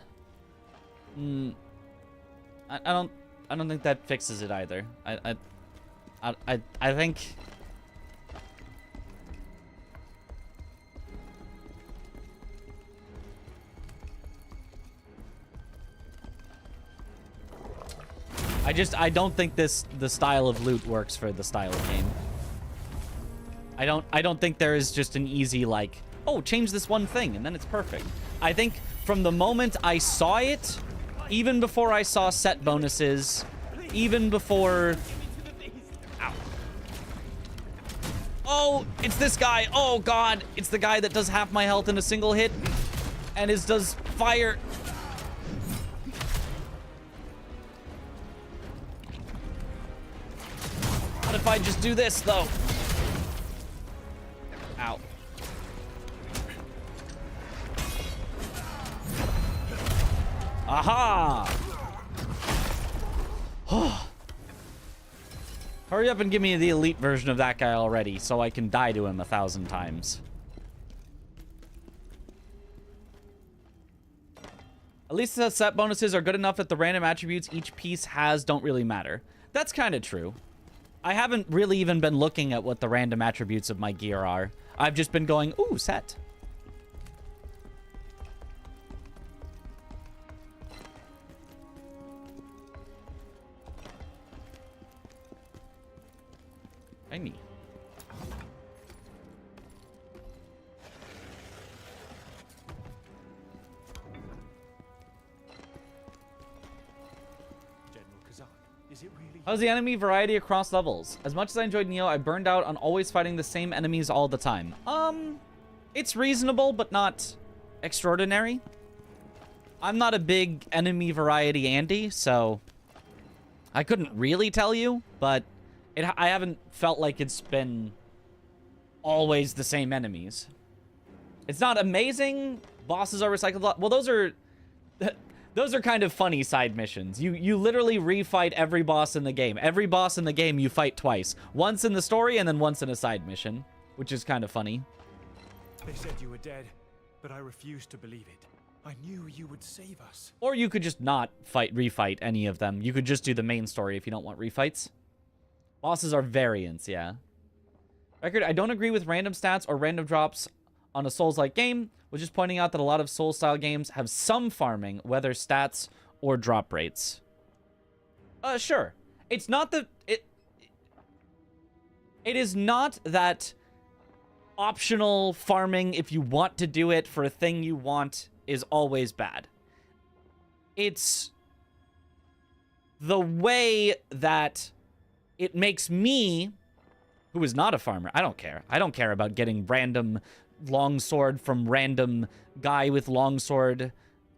I don't think that fixes it either. I think I don't think the style of loot works for the style of game. I don't think there is just an easy, like, oh, change this one thing and then it's perfect. I think from the moment I saw it, even before I saw set bonuses, even before... Ow. Oh, it's this guy. Oh, God. It's the guy that does half my health in a single hit and does fire. What if I just do this, though? Ow. Aha! Hurry up and give me the elite version of that guy already so I can die to him 1,000 times. At least the set bonuses are good enough that the random attributes each piece has don't really matter. That's kind of true. I haven't really even been looking at what the random attributes of my gear are. I've just been going, ooh, set. I me. General Khazan, is it really? How's the enemy variety across levels? As much as I enjoyed Neo, I burned out on always fighting the same enemies all the time. It's reasonable, but not extraordinary. I'm not a big enemy variety Andy, so I couldn't really tell you, but I haven't felt like it's been always the same enemies. It's not amazing. Bosses are recycled a lot. Well, those are those are kind of funny side missions. You literally refight every boss in the game. Every boss in the game you fight twice. Once in the story and then once in a side mission, which is kind of funny. They said you were dead, but I refused to believe it. I knew you would save us. Or you could just not refight any of them. You could just do the main story if you don't want refights. Bosses are variants, yeah. Record, I don't agree with random stats or random drops on a Souls-like game, was just pointing out that a lot of Souls-style games have some farming, whether stats or drop rates. Sure. It's not that... It is not that optional farming, if you want to do it for a thing you want, is always bad. It's the way that it makes me, who is not a farmer, I don't care. I don't care about getting random longsword from random guy with longsword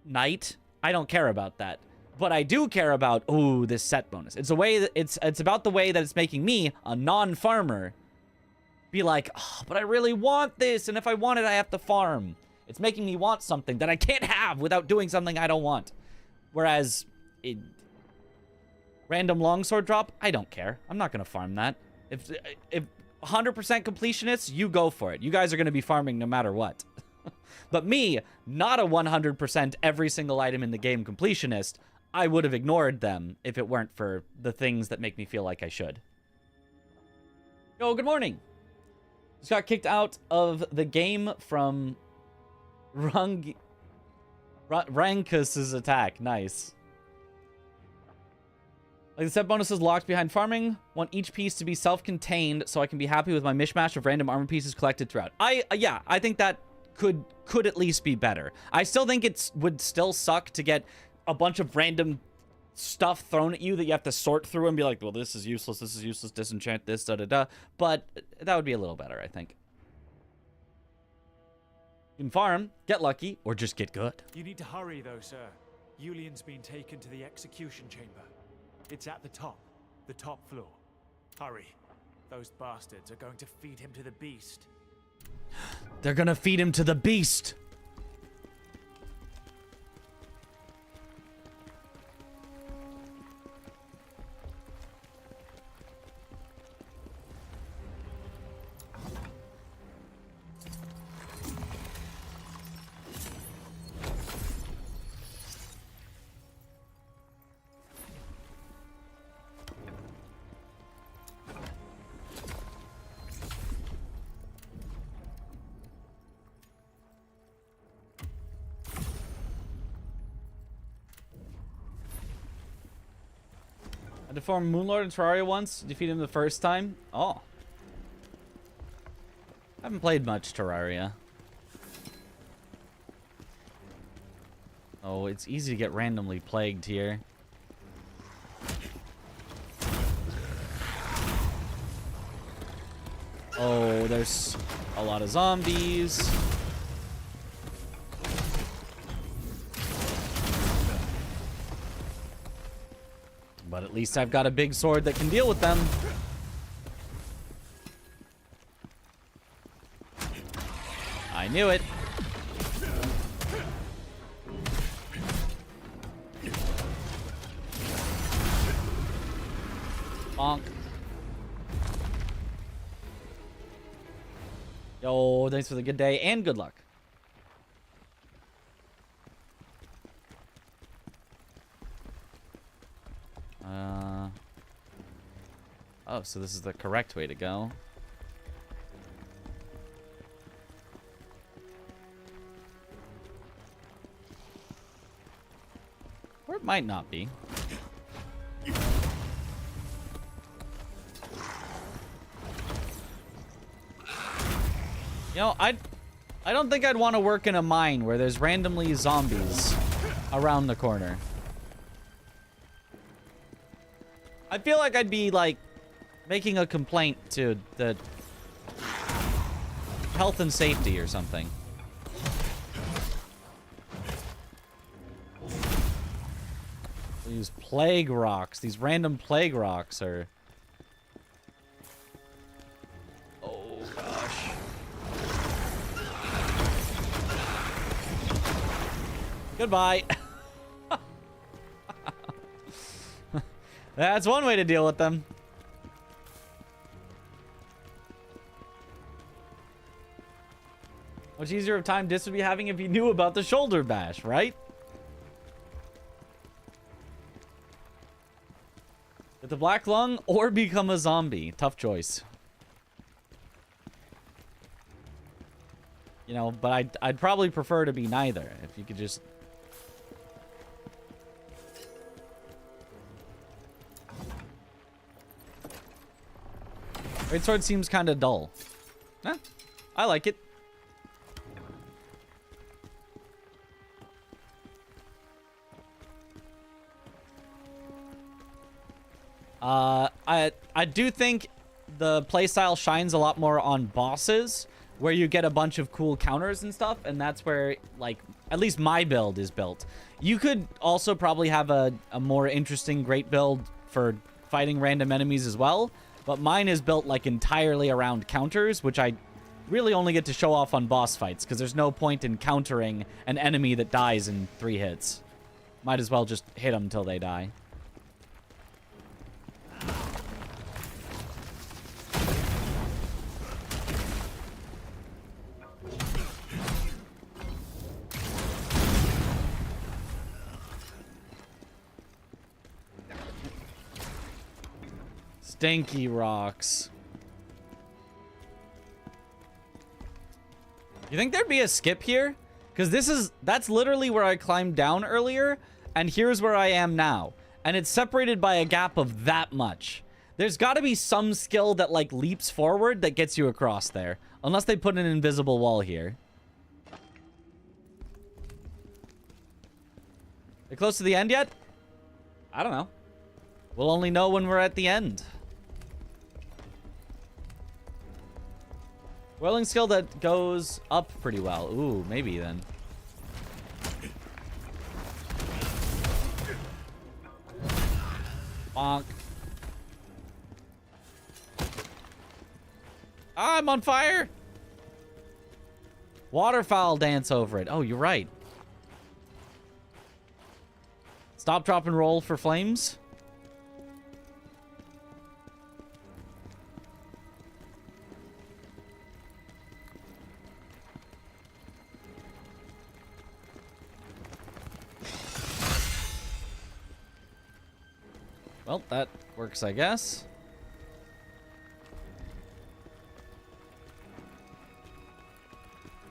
knight. I don't care about that. But I do care about, ooh, this set bonus. It's a way that it's about the way that it's making me, a non-farmer, be like, oh, but I really want this, and if I want it, I have to farm. It's making me want something that I can't have without doing something I don't want. Whereas, random longsword drop, I don't care. I'm not gonna farm that. If 100% completionists, you go for it. You guys are gonna be farming no matter what. But me, not a 100% every single item in the game completionist, I would have ignored them if it weren't for the things that make me feel like I should. Yo, good morning. Just got kicked out of the game from Rankus's attack. Nice. Like the set bonus is locked behind farming. Want each piece to be self-contained so I can be happy with my mishmash of random armor pieces collected throughout. Yeah, I think that could at least be better. I still think it would still suck to get a bunch of random stuff thrown at you that you have to sort through and be like, well, this is useless, disenchant this, da-da-da. But that would be a little better, I think. You can farm, get lucky, or just get good. You need to hurry, though, sir. Yulian's been taken to the execution chamber. It's at the top floor. Hurry. Those bastards are going to feed him to the beast. They're gonna feed him to the beast. I deformed Moonlord and Terraria once, defeated him the first time. Oh. I haven't played much Terraria. Oh, it's easy to get randomly plagued here. Oh, there's a lot of zombies. But at least I've got a big sword that can deal with them. I knew it. Bonk. Yo, thanks for the good day and good luck. Oh, so this is the correct way to go. Or it might not be. You know, I don't think I'd want to work in a mine where there's randomly zombies around the corner. I feel like I'd be, like, making a complaint to the health and safety or something. These plague rocks, these random plague rocks are... Oh, gosh. Goodbye. That's one way to deal with them. Much easier of time Dis would be having if he knew about the shoulder bash, right? Get the black lung or become a zombie. Tough choice. You know, but I'd probably prefer to be neither. If you could just... Greatsword seems kind of dull. Eh, I like it. I do think the playstyle shines a lot more on bosses, where you get a bunch of cool counters and stuff, and that's where, like, at least my build is built. You could also probably have a more interesting great build for fighting random enemies as well, but mine is built, like, entirely around counters, which I really only get to show off on boss fights, because there's no point in countering an enemy that dies in 3 hits. Might as well just hit them till they die. Stinky rocks. You think there'd be a skip here? Because that's literally where I climbed down earlier, and here's where I am now. And it's separated by a gap of that much. There's got to be some skill that, like, leaps forward that gets you across there. Unless they put an invisible wall here. Are close to the end yet? I don't know. We'll only know when we're at the end. Whirling skill that goes up pretty well. Ooh, maybe then. Bonk. Ah, I'm on fire! Waterfowl dance over it. Oh, you're right. Stop, drop, and roll for flames. Well, that works, I guess.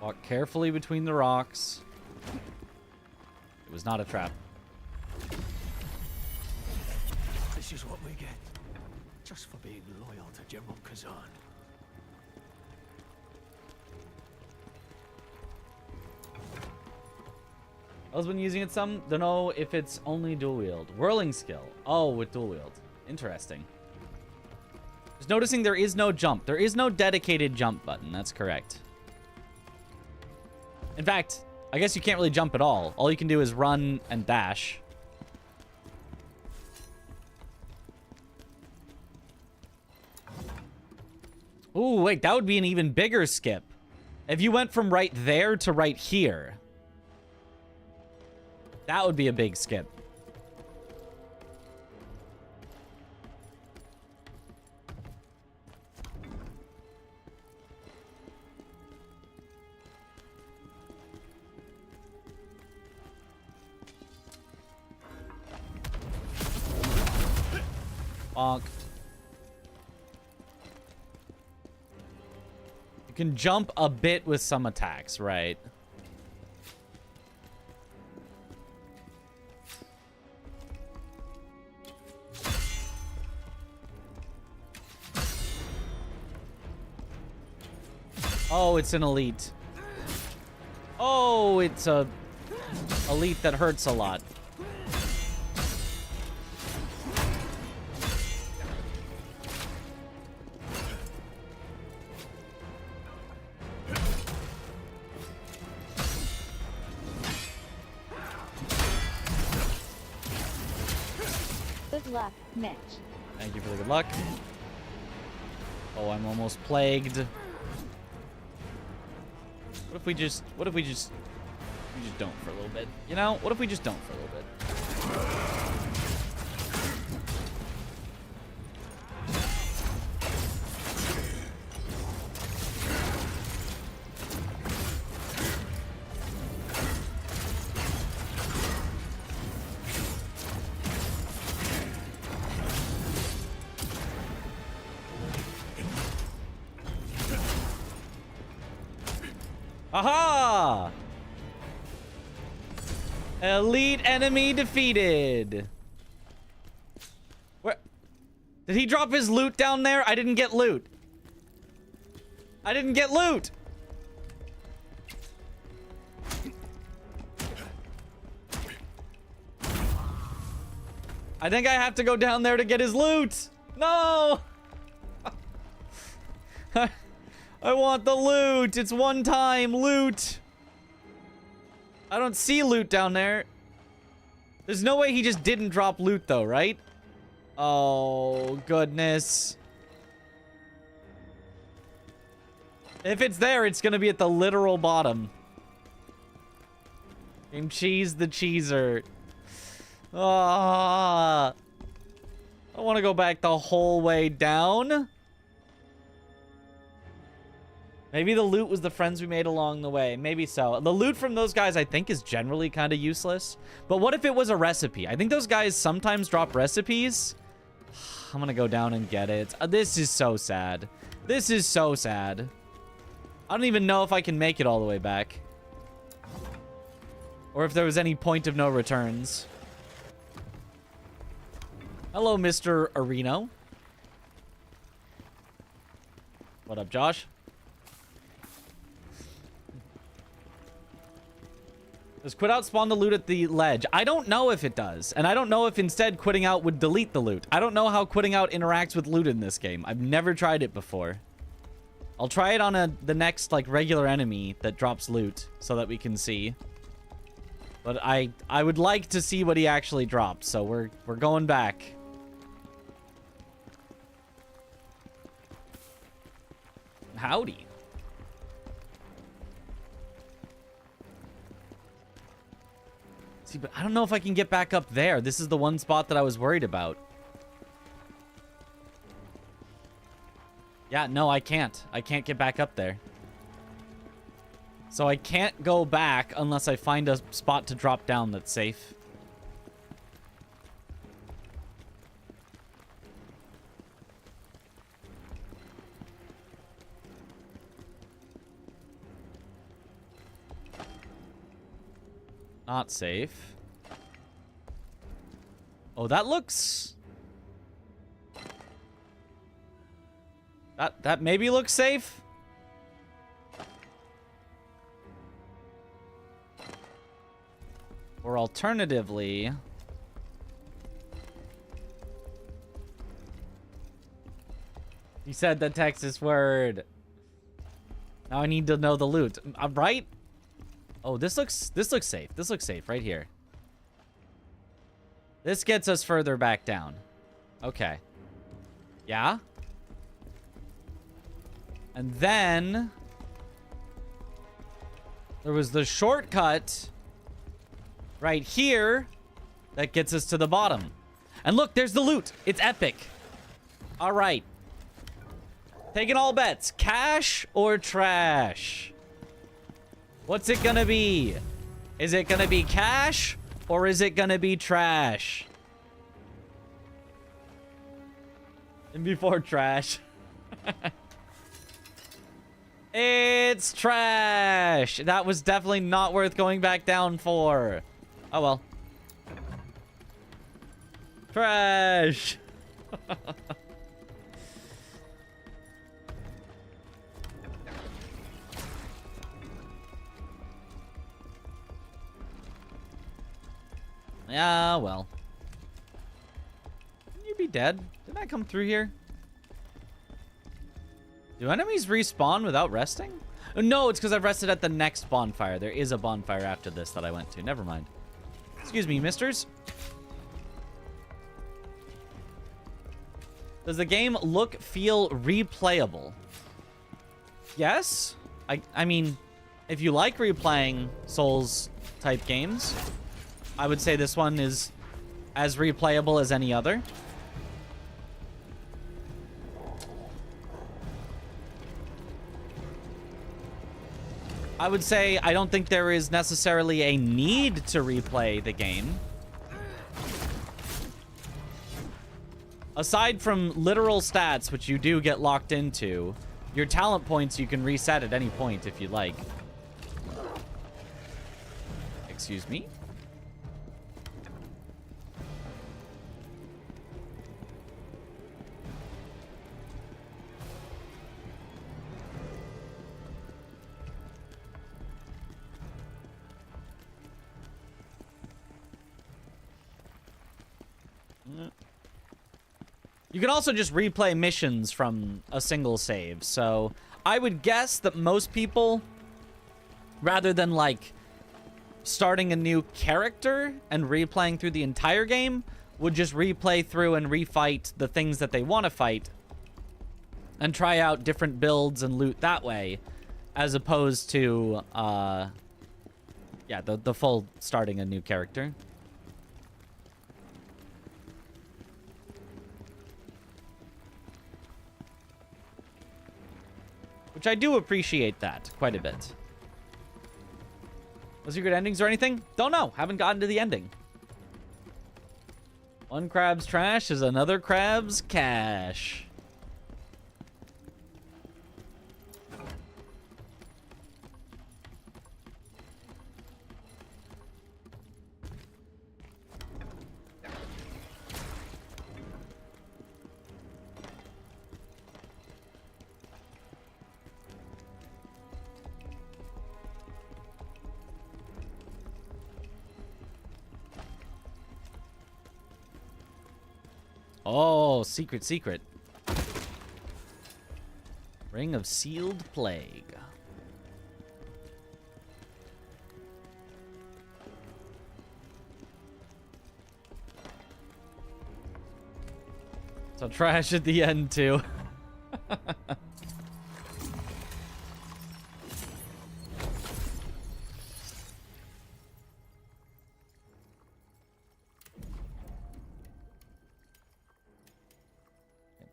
Walk carefully between the rocks. It was not a trap. This is what we get, just for being loyal to General Khazan. I've been using it some. Don't know if it's only dual wield. Whirling skill. Oh, with dual wield. Interesting. Just noticing there is no jump. There is no dedicated jump button. That's correct. In fact, I guess you can't really jump at all. All you can do is run and dash. Ooh, wait, that would be an even bigger skip. If you went from right there to right here. That would be a big skip. Bonk. You can jump a bit with some attacks, right? Oh, it's an elite. Oh, it's a elite that hurts a lot. Good luck, Mitch. Thank you for the good luck. Oh, I'm almost plagued. What if we just don't for a little bit? You know, what if we just don't for a little bit? Aha! Elite enemy defeated. Where? Did he drop his loot down there? I didn't get loot. I didn't get loot. I think I have to go down there to get his loot. No! I want the loot. It's one-time loot. I don't see loot down there. There's no way he just didn't drop loot, though, right? Oh, goodness. If it's there, it's gonna be at the literal bottom. Game cheese the cheeser. Ah, I want to go back the whole way down. Maybe the loot was the friends we made along the way. Maybe so. The loot from those guys, I think, is generally kind of useless. But what if it was a recipe? I think those guys sometimes drop recipes. I'm going to go down and get it. This is so sad. This is so sad. I don't even know if I can make it all the way back. Or if there was any point of no returns. Hello, Mr. Areno. What up, Josh? Does quit out spawn the loot at the ledge? I don't know if it does. And I don't know if instead quitting out would delete the loot. I don't know how quitting out interacts with loot in this game. I've never tried it before. I'll try it on the next, like, regular enemy that drops loot so that we can see. But I would like to see what he actually drops, so we're going back. Howdy. See, but I don't know if I can get back up there. This is the one spot that I was worried about. Yeah, no, I can't. I can't get back up there. So I can't go back unless I find a spot to drop down that's safe. Not safe. Oh, that looks... That maybe looks safe? Or alternatively... He said the Texas word. Now I need to know the loot. Right? Oh, this looks safe. This looks safe right here. This gets us further back down. Okay. Yeah? And then there was the shortcut right here that gets us to the bottom. And look, there's the loot. It's epic. All right. Taking all bets. Cash or trash? What's it gonna be? Is it gonna be cash or is it gonna be trash? And before trash. It's trash. That was definitely not worth going back down for. Oh well. Trash. Yeah, well. Can you be dead? Didn't I come through here? Do enemies respawn without resting? Oh, no, it's because I've rested at the next bonfire. There is a bonfire after this that I went to. Never mind. Excuse me, misters. Does the game look, feel replayable? Yes. I mean, if you like replaying Souls-type games, I would say this one is as replayable as any other. I would say I don't think there is necessarily a need to replay the game. Aside from literal stats, which you do get locked into, your talent points you can reset at any point if you like. Excuse me. You can also just replay missions from a single save. So I would guess that most people, rather than like starting a new character and replaying through the entire game, would just replay through and refight the things that they want to fight and try out different builds and loot that way, as opposed to yeah, the full starting a new character. Which I do appreciate that quite a bit. No secret endings or anything? Don't know. Haven't gotten to the ending. One crab's trash is another crab's cash. Oh, secret. Ring of Sealed Plague. So trash at the end, too.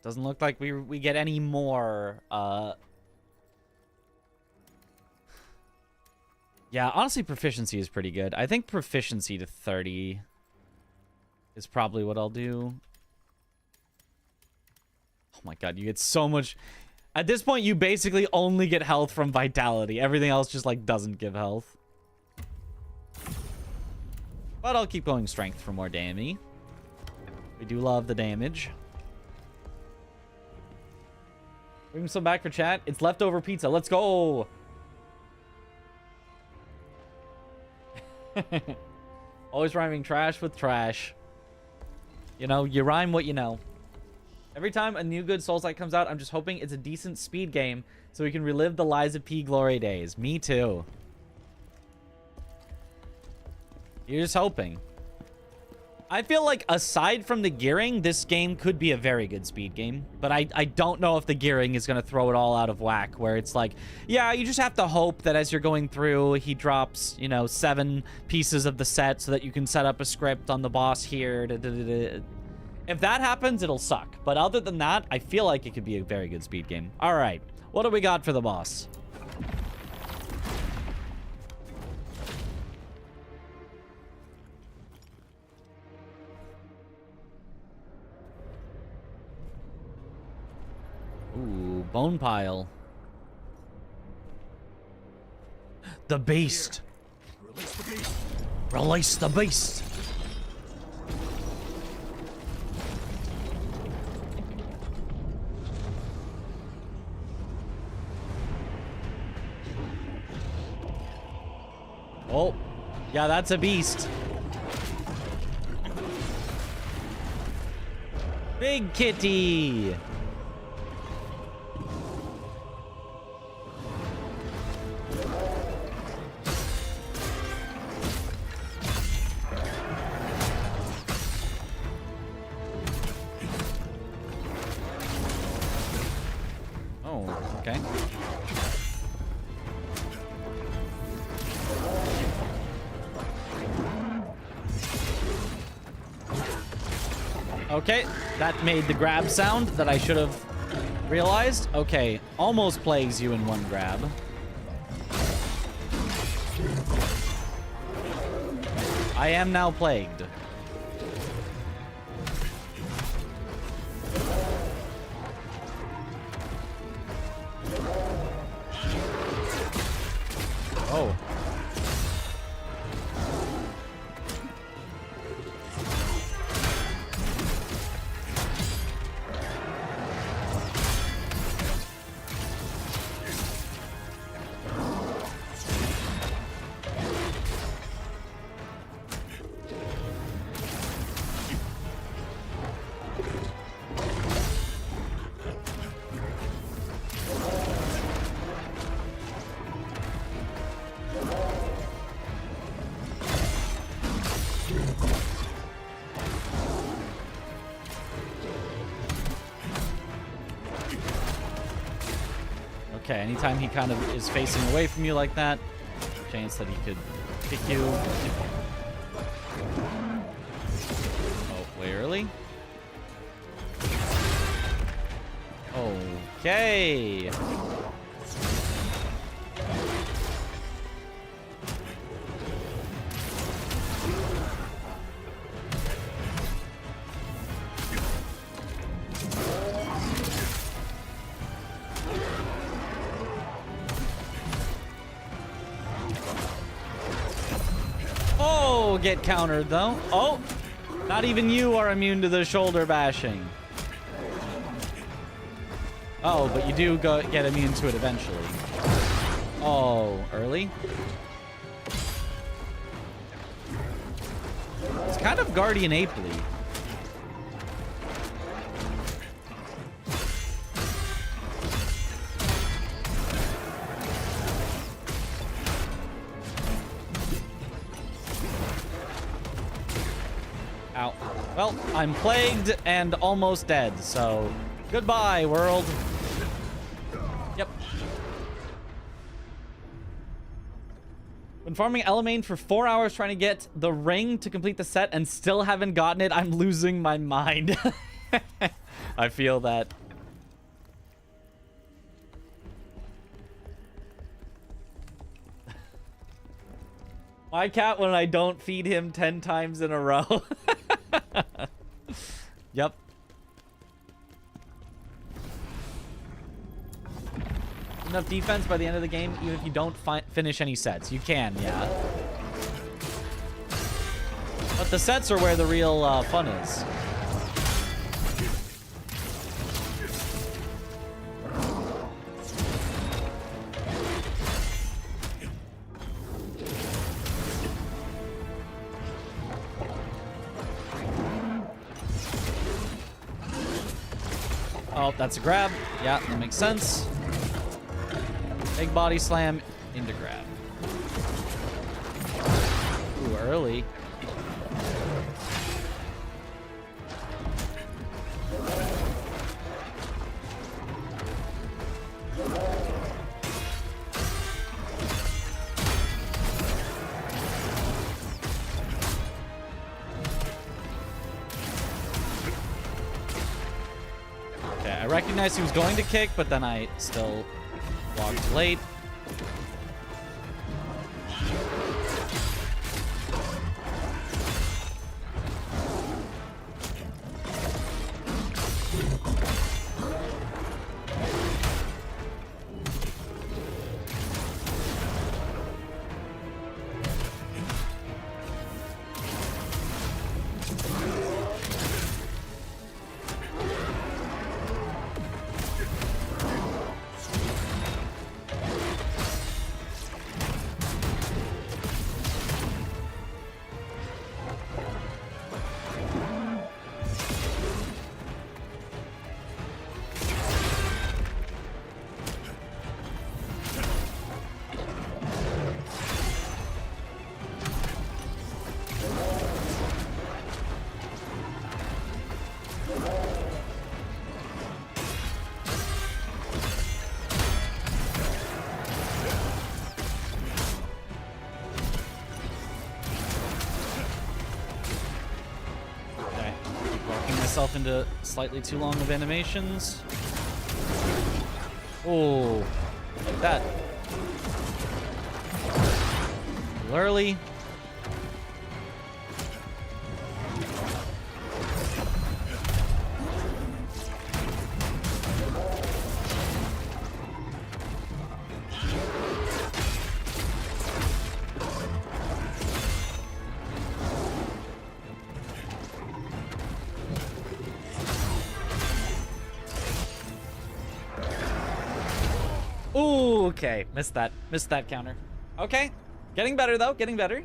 Doesn't look like we get any more, Yeah, honestly, proficiency is pretty good. I think proficiency to 30 is probably what I'll do. Oh my god, you get so much... At this point, you basically only get health from vitality. Everything else just, like, doesn't give health. But I'll keep going strength for more damage. We do love the damage. Bring some back for chat. It's leftover pizza. Let's go. Always rhyming trash with trash. You know, you rhyme what you know. Every time a new good Soulslike comes out, I'm just hoping it's a decent speed game so we can relive the Lies of P glory days. Me too. You're just hoping. I feel like aside from the gearing, this game could be a very good speed game. But I don't know if the gearing is going to throw it all out of whack, where it's like, yeah, you just have to hope that as you're going through, he drops, you know, 7 pieces of the set so that you can set up a script on the boss here. If that happens, it'll suck. But other than that, I feel like it could be a very good speed game. All right, what do we got for the boss? Ooh, bone pile. The beast. Release the beast. Release the beast. Oh, yeah, that's a beast. Big kitty. Okay. Okay, that made the grab sound that I should have realized. Okay, almost plagues you in one grab. I am now plagued. Oh. Okay, anytime he kind of is facing away from you like that, chance that he could kick you. Oh, way early. Okay. Oh, get countered though. Oh, not even you are immune to the shoulder bashing. Oh, but you do get immune to it eventually. Oh, early? It's kind of Guardian Apely. Ow. Well, I'm plagued and almost dead, so goodbye, world. Yep. Been farming Element for 4 hours trying to get the ring to complete the set and still haven't gotten it. I'm losing my mind. I feel that. My cat when I don't feed him 10 times in a row. Yep. Enough defense by the end of the game, even if you don't finish any sets. You can, yeah. But the sets are where the real fun is. Oh, that's a grab. Yeah, that makes sense. Big body slam into grab. Ooh, early. Okay, I recognized he was going to kick, but then I still walked late. Into slightly too long of animations. Oh, like that. Early. Ooh, okay. Missed that counter. Okay. Getting better, though. Getting better.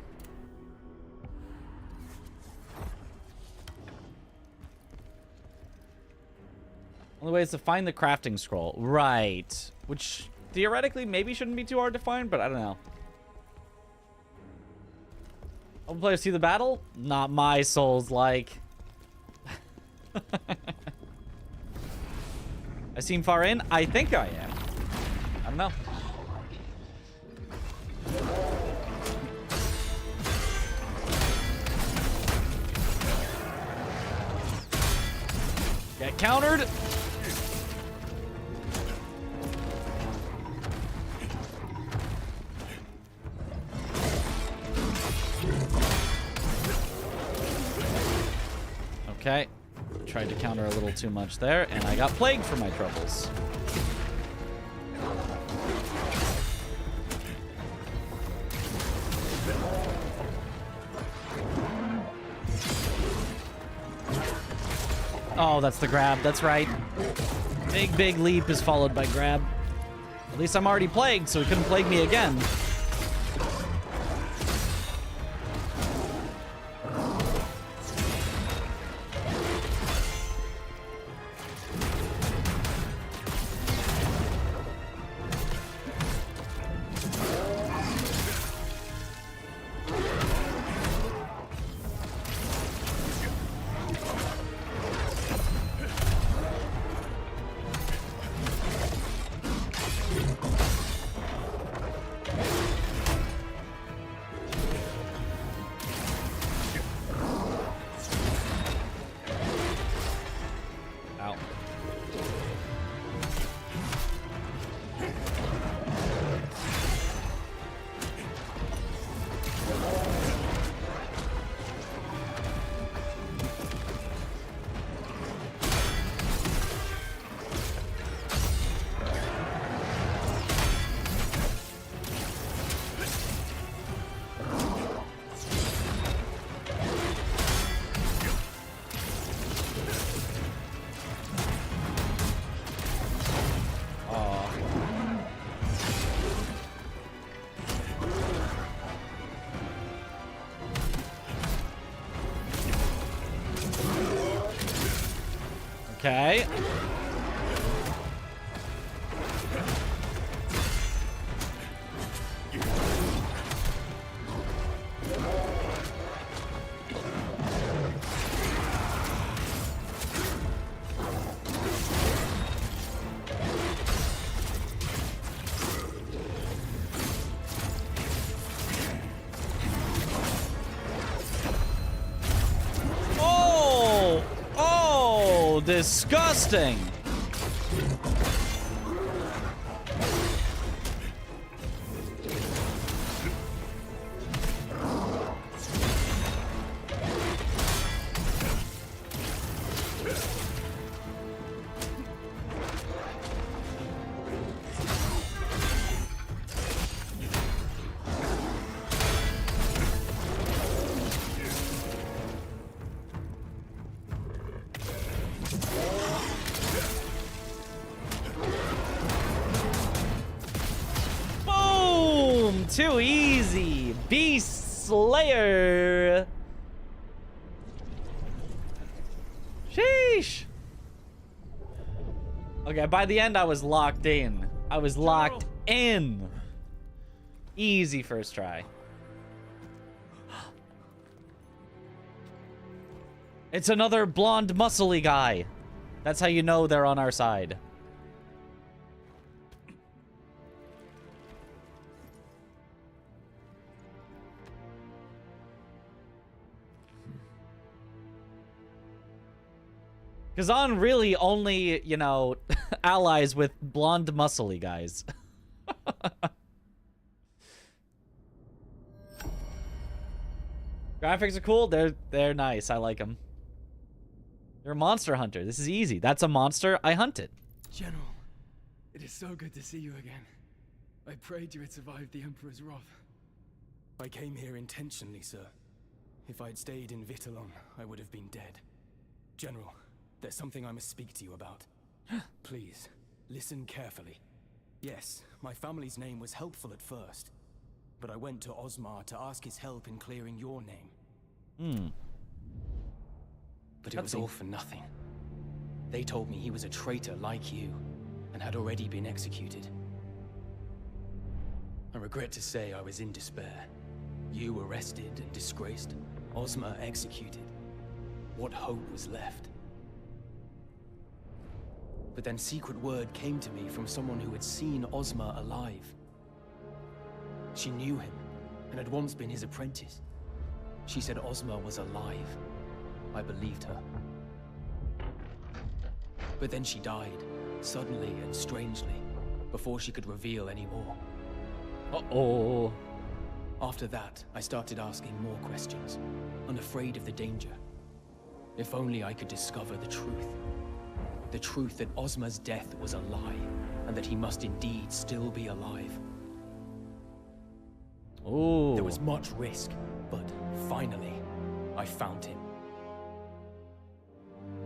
Only way is to find the crafting scroll. Right. Which, theoretically, maybe shouldn't be too hard to find, but I don't know. All players see the battle? Not my Soulslike. I seem far in? I think I am. I don't know. Get countered. Okay. Tried to counter a little too much there, and I got plagued for my troubles. Oh, that's the grab. That's right. Big leap is followed by grab. At least I'm already plagued, so he couldn't plague me again. Okay. Disgusting. Too easy. Beast Slayer. Sheesh. Okay, by the end I was locked in. I was locked in. Easy first try. It's another blonde muscly guy. That's how you know they're on our side. Khazan really only, you know, allies with blonde muscly guys. Graphics are cool. They're nice. I like them. You're a monster hunter. This is easy. That's a monster. I hunted. General, it is so good to see you again. I prayed you had survived the Emperor's wrath. I came here intentionally, sir. If I'd stayed in Vitellon, I would have been dead. General, there's something I must speak to you about. Please, listen carefully. Yes, my family's name was helpful at first, but I went to Osmar to ask his help in clearing your name. But it was all for nothing. They told me he was a traitor like you, and had already been executed. I regret to say I was in despair. You arrested and disgraced, Osmar executed. What hope was left? But then secret word came to me from someone who had seen Ozma alive. She knew him, and had once been his apprentice. She said Ozma was alive. I believed her. But then she died, suddenly and strangely, before she could reveal any more. Uh-oh. After that, I started asking more questions, unafraid of the danger. If only I could discover the truth. The truth that Ozma's death was a lie, and that he must indeed still be alive. Ooh. There was much risk, but finally, I found him.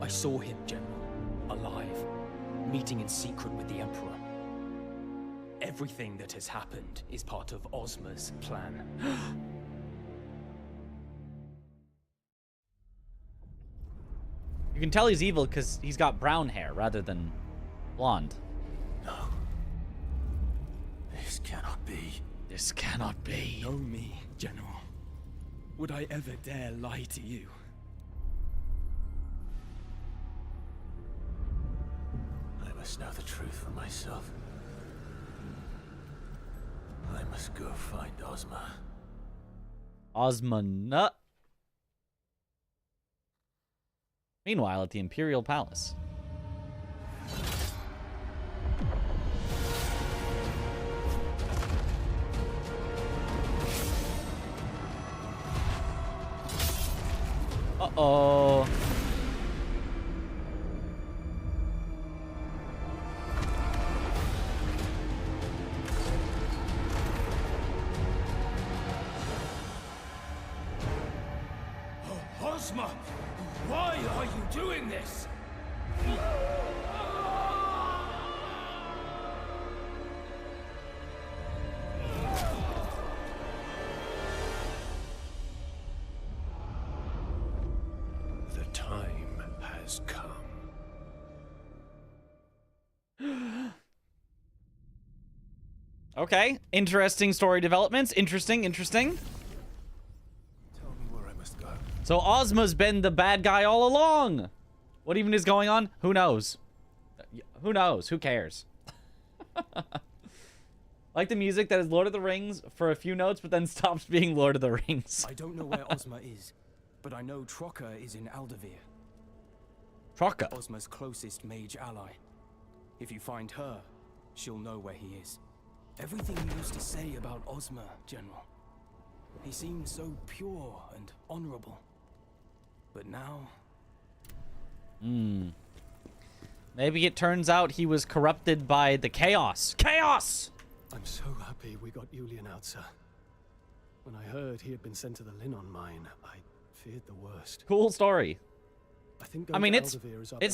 I saw him, General, alive, meeting in secret with the Emperor. Everything that has happened is part of Ozma's plan. You can tell he's evil because he's got brown hair rather than blonde. No. This cannot be. This cannot be. Know me, General. Would I ever dare lie to you? I must know the truth for myself. I must go find Ozma. Ozma nut. Meanwhile, at the Imperial Palace. Uh-oh. Ozma! Why are you doing this? The time has come. Okay, interesting story developments. Interesting. Tell me where I must go. So Ozma's been the bad guy all along. What even is going on? Who knows? Who knows? Who cares? Like the music that is Lord of the Rings for a few notes, but then stops being Lord of the Rings. I don't know where Ozma is, but I know Trocker is in Aldavir, Trocker. Ozma's closest mage ally. If you find her, she'll know where he is. Everything you used to say about Ozma, General. He seemed so pure and honorable. But now... Maybe it turns out he was corrupted by the chaos. Chaos! I'm so happy we got Julian out, sir. When I heard he had been sent to the Linon mine, I feared the worst. Cool story. I think I mean, it's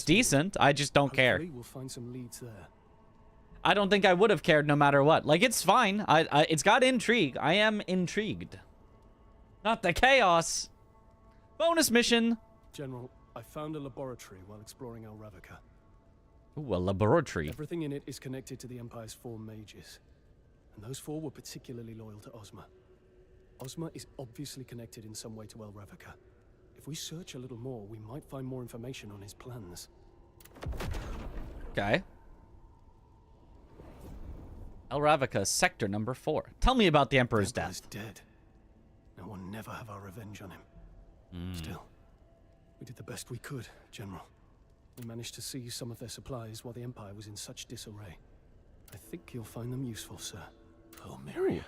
decent. I just don't care. Hopefully we'll find some leads there. I don't think I would have cared no matter what. Like, it's fine. It's got intrigue. I am intrigued. Not the chaos. Bonus mission. General, I found a laboratory while exploring El Ravaka. Ooh, a laboratory. Everything in it is connected to the Empire's 4 mages. And those 4 were particularly loyal to Ozma. Ozma is obviously connected in some way to El Ravaka. If we search a little more, we might find more information on his plans. Okay. El Ravaka, sector number 4. Tell me about the Emperor's The Emperor's death. dead. Now we'll never have our revenge on him. Still, we did the best we could, General. We managed to seize some of their supplies while the Empire was in such disarray. I think you'll find them useful, sir. Oh, Mary,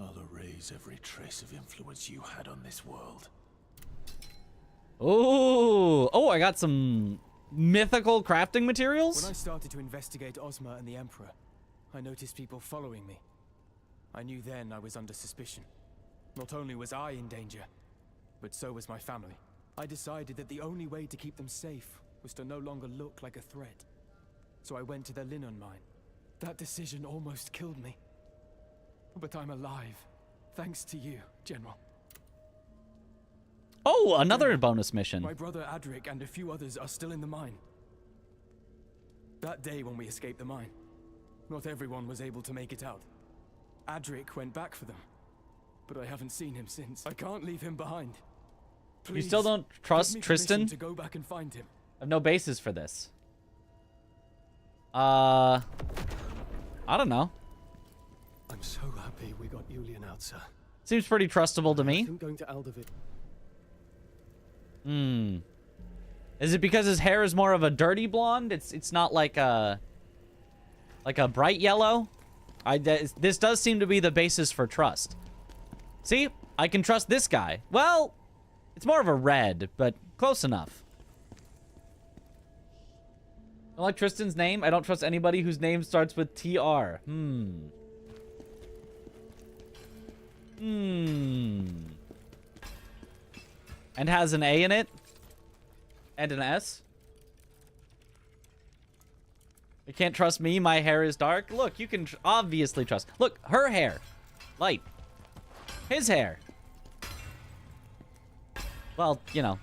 I'll erase every trace of influence you had on this world. Oh, I got some mythical crafting materials. When I started to investigate Ozma and the Emperor, I noticed people following me. I knew then I was under suspicion. Not only was I in danger, but so was my family. I decided that the only way to keep them safe was to no longer look like a threat. So I went to the Linon mine. That decision almost killed me. But I'm alive, thanks to you, General. Oh, another bonus mission. My brother Adric and a few others are still in the mine. That day when we escaped the mine, not everyone was able to make it out. Adric went back for them, but I haven't seen him since. I can't leave him behind. Please, You still don't trust give me Tristan? permission to go back and find him. I have no basis for this. I don't know. I'm so happy we got Julian out, sir. Seems pretty trustable to I me. think going to Aldovit. Is it because his hair is more of a dirty blonde? It's not like a bright yellow. This does seem to be the basis for trust. See, I can trust this guy. Well, it's more of a red, but close enough. I like Tristan's name. I don't trust anybody whose name starts with TR. And has an A in it. And an S. You can't trust me. My hair is dark. Look, you can obviously trust. Look, her hair. Light. His hair. Well, you know.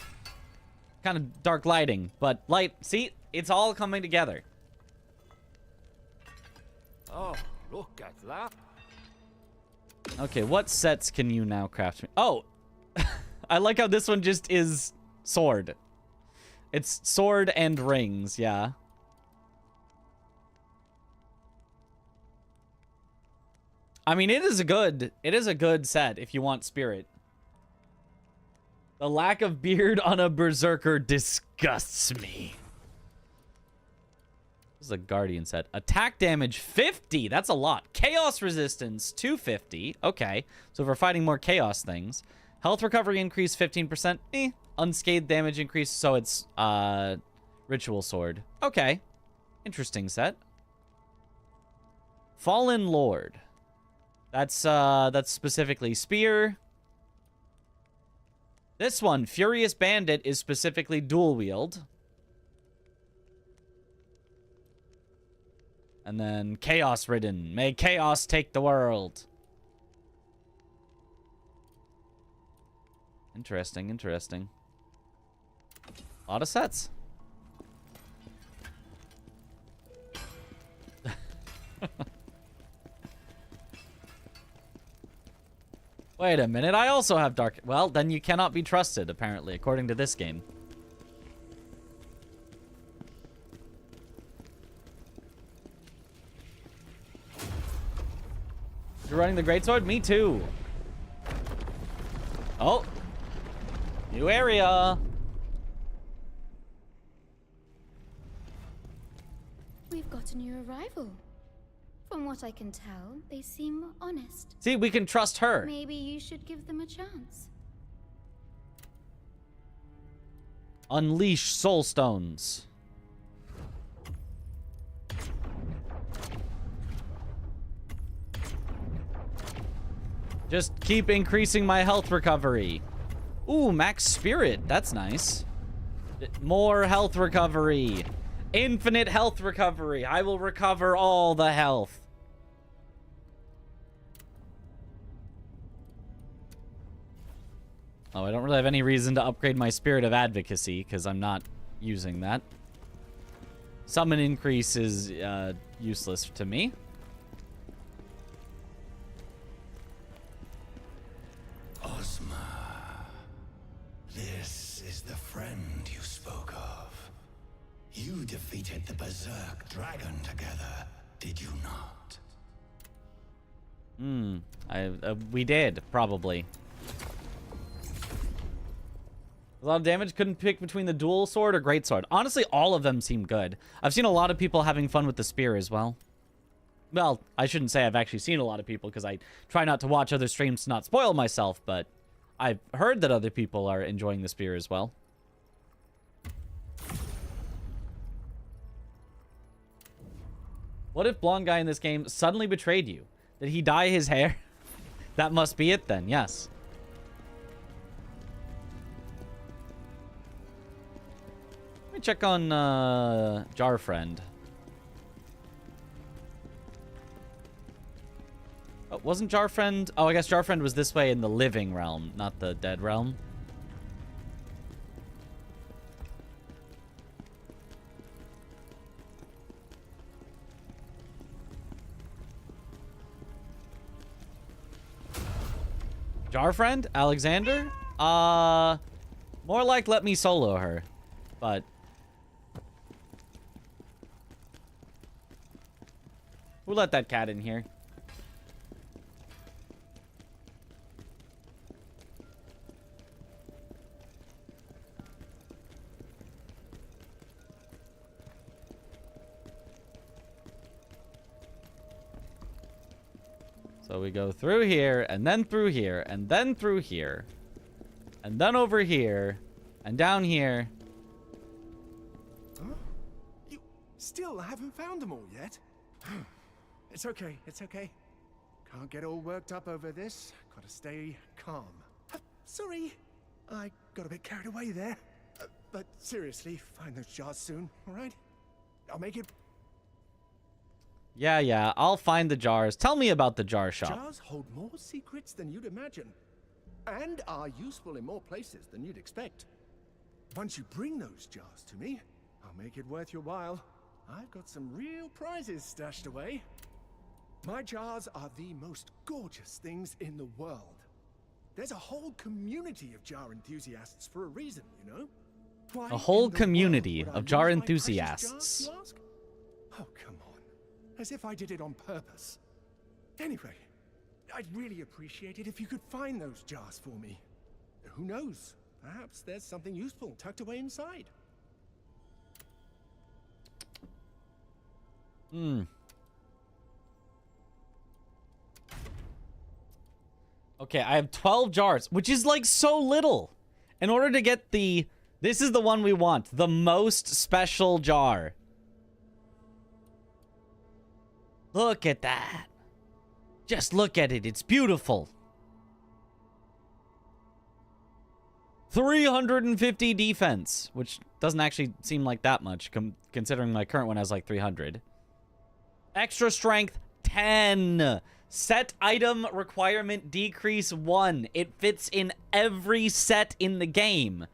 Kind of dark lighting, but light. See? It's all coming together. Oh, look at that. Okay, what sets can you now craft me? Oh! I like how this one just is sword. It's sword and rings, yeah. I mean, it is a good set if you want spirit. The lack of beard on a berserker disgusts me. This is a guardian set. Attack damage 50. That's a lot. Chaos resistance 250. Okay. So if we're fighting more chaos things. Health recovery increase 15%. Unscathed damage increase. So it's ritual sword. Okay. Interesting set. Fallen Lord. That's specifically spear. This one, Furious Bandit, is specifically dual wield. And then Chaos Ridden. May chaos take the world. Interesting, interesting. A lot of sets. Wait a minute, I also have dark... Well, then you cannot be trusted, apparently, according to this game. You're running the greatsword? Me too. Oh. New area. We've got a new arrival. From what I can tell, they seem honest. See, we can trust her. Maybe you should give them a chance. Unleash soul stones. Just keep increasing my health recovery. Ooh, max spirit. That's nice. More health recovery. Infinite health recovery. I will recover all the health. Oh, I don't really have any reason to upgrade my Spirit of Advocacy because I'm not using that. Summon increase is useless to me. Ozma, this is the friend you spoke of. You defeated the Berserk dragon together, did you not? We did, probably. A lot of damage. Couldn't pick between the dual sword or greatsword. Honestly, all of them seem good. I've seen a lot of people having fun with the spear as well. Well, I shouldn't say I've actually seen a lot of people because I try not to watch other streams to not spoil myself, but I've heard that other people are enjoying the spear as well. What if blonde guy in this game suddenly betrayed you? Did he dye his hair? That must be it then, yes. Let me check on Jar Friend. Oh, wasn't Jar Friend? Oh, I guess Jar Friend was this way in the living realm, not the dead realm. Jar Friend? Alexander? More like let me solo her. But Who let that cat in here? So we go through here, and then through here, and then through here. And then over here, and down here. Huh? You still haven't found them all yet? It's okay, it's okay. Can't get all worked up over this. Gotta stay calm. Sorry, I got a bit carried away there. But seriously, find those jars soon, alright? I'll make it... Yeah, I'll find the jars. Tell me about the jar shop. Jars hold more secrets than you'd imagine. And are useful in more places than you'd expect. Once you bring those jars to me, I'll make it worth your while. I've got some real prizes stashed away. My jars are the most gorgeous things in the world. There's a whole community of jar enthusiasts for a reason, you know? Why A whole in the community world would I of jar lose my precious enthusiasts. jars, you ask? Oh, come on. As if I did it on purpose. Anyway, I'd really appreciate it if you could find those jars for me. Who knows? Perhaps there's something useful tucked away inside. Okay, I have 12 jars, which is like so little. In order to get the... This is the one we want. The most special jar. Look at that. Just look at it. It's beautiful. 350 defense, which doesn't actually seem like that much, considering my current one has like 300. Extra strength, 10. Set item requirement decrease 1. It fits in every set in the game.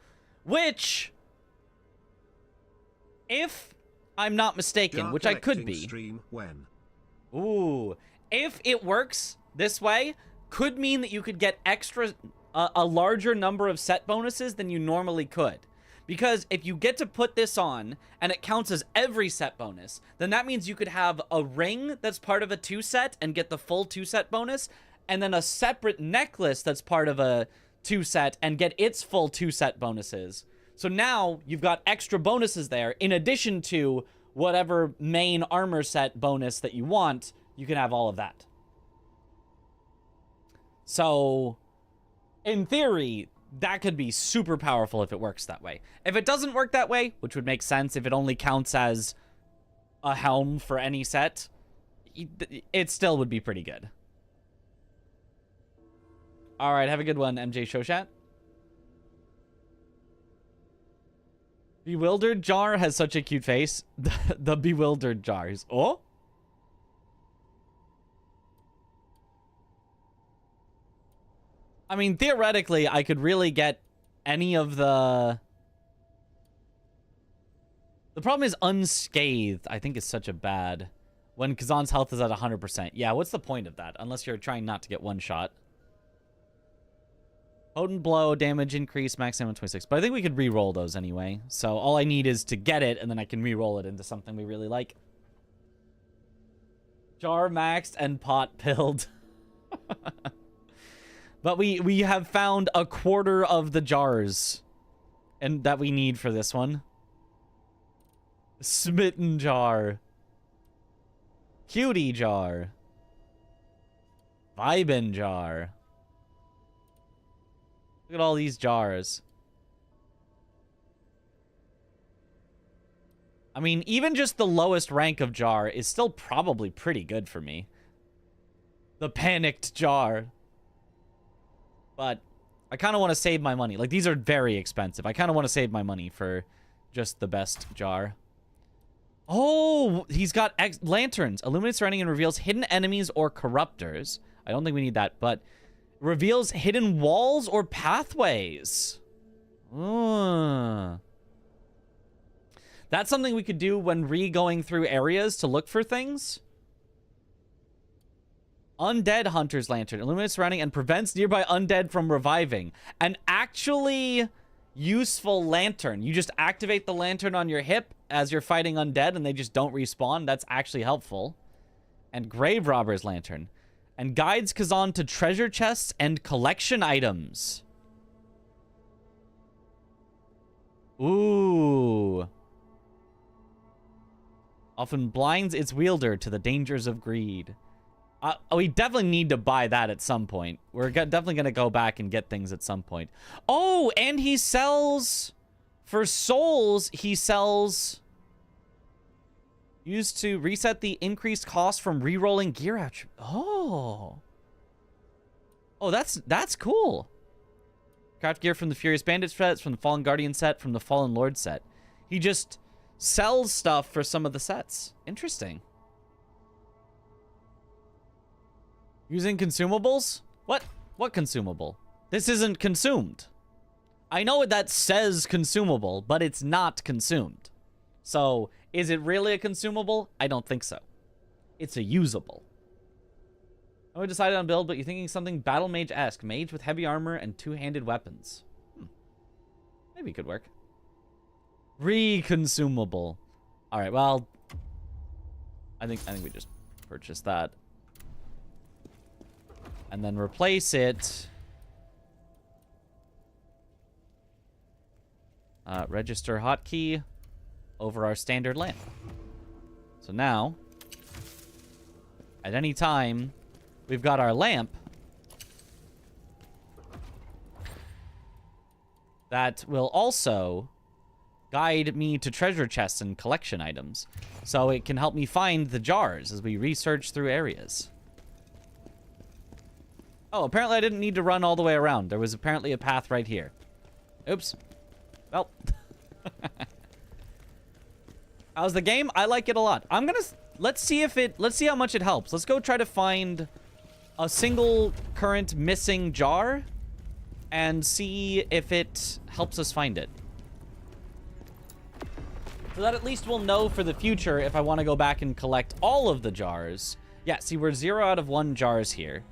Which, if I'm not mistaken, which I could be. Stream when? Ooh. If it works this way, could mean that you could get a larger number of set bonuses than you normally could. Because if you get to put this on, and it counts as every set bonus, then that means you could have a ring that's part of a 2-set and get the full 2-set bonus, and then a separate necklace that's part of a 2-set and get its full 2-set bonuses. So now you've got extra bonuses there, in addition to whatever main armor set bonus that you want, you can have all of that. So, in theory, that could be super powerful if it works that way. If it doesn't work that way, which would make sense if it only counts as a helm for any set, it still would be pretty good. Alright, have a good one, MJ Showchat. Bewildered Jar has such a cute face. The Bewildered Jars. Oh? I mean, theoretically, I could really get any of the... The problem is unscathed, I think is such a bad... When Khazan's health is at 100%. Yeah, what's the point of that? Unless you're trying not to get one shot. Potent blow, damage increase, max damage 26. But I think we could re-roll those anyway. So all I need is to get it, and then I can re-roll it into something we really like. Jar maxed and pot pilled. But we have found a quarter of the jars and that we need for this one. Smitten Jar. Cutie Jar. Vibin Jar. Look at all these jars. I mean, even just the lowest rank of jar is still probably pretty good for me. The Panicked Jar. But I kind of want to save my money. Like, these are very expensive. I kind of want to save my money for just the best jar. Oh, he's got lanterns. Illuminates surrounding and reveals hidden enemies or corruptors. I don't think we need that, but reveals hidden walls or pathways. That's something we could do when re-going through areas to look for things. Undead Hunter's Lantern. Illuminates surrounding and prevents nearby undead from reviving. An actually useful lantern. You just activate the lantern on your hip as you're fighting undead and they just don't respawn. That's actually helpful. and grave robber's lantern, and guides Khazan to treasure chests and collection items. Ooh. Often blinds its wielder to the dangers of greed. We definitely need to buy that at some point. We're definitely going to go back and get things at some point. Oh, and he sells... For souls, he sells... Used to reset the increased cost from re-rolling gear attributes. Oh. Oh, that's cool. Craft gear from the Furious Bandit set, from the Fallen Guardian set, from the Fallen Lord set. He just sells stuff for some of the sets. Interesting. Using consumables? What? What consumable? This isn't consumed. I know that says consumable, but it's not consumed. So, is it really a consumable? I don't think so. It's a usable. I would decided on build, but you're thinking something battle mage-esque. Mage with heavy armor and two-handed weapons. Maybe it could work. Re-consumable. Alright, well... I think we just purchase that. And then replace it. Register hotkey over our standard lamp. So now, at any time, we've got our lamp that will also guide me to treasure chests and collection items. So it can help me find the jars as we research through areas. Oh, apparently I didn't need to run all the way around. There was apparently a path right here. Oops. Well. How's the game? I like it a lot. I'm gonna... Let's see how much it helps. Let's go try to find a single current missing jar and see if it helps us find it. So that at least we'll know for the future if I want to go back and collect all of the jars. Yeah, see, we're 0 out of 1 jars here.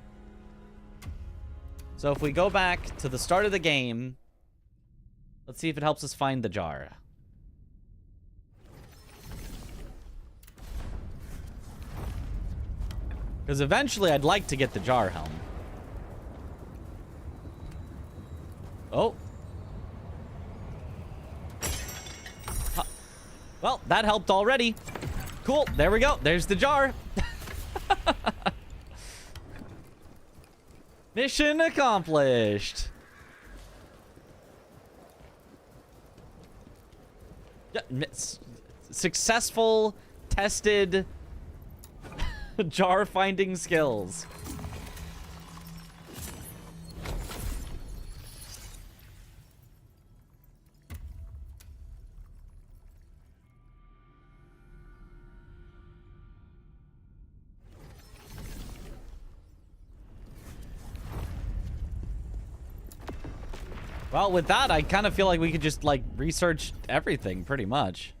So if we go back to the start of the game, let's see if it helps us find the jar. Because eventually I'd like to get the jar helm. Oh. Well, that helped already. Cool, there we go. There's the jar. Mission accomplished. Yeah, successful, tested jar finding skills. Well, with that, I kind of feel like we could just, like, research everything, pretty much.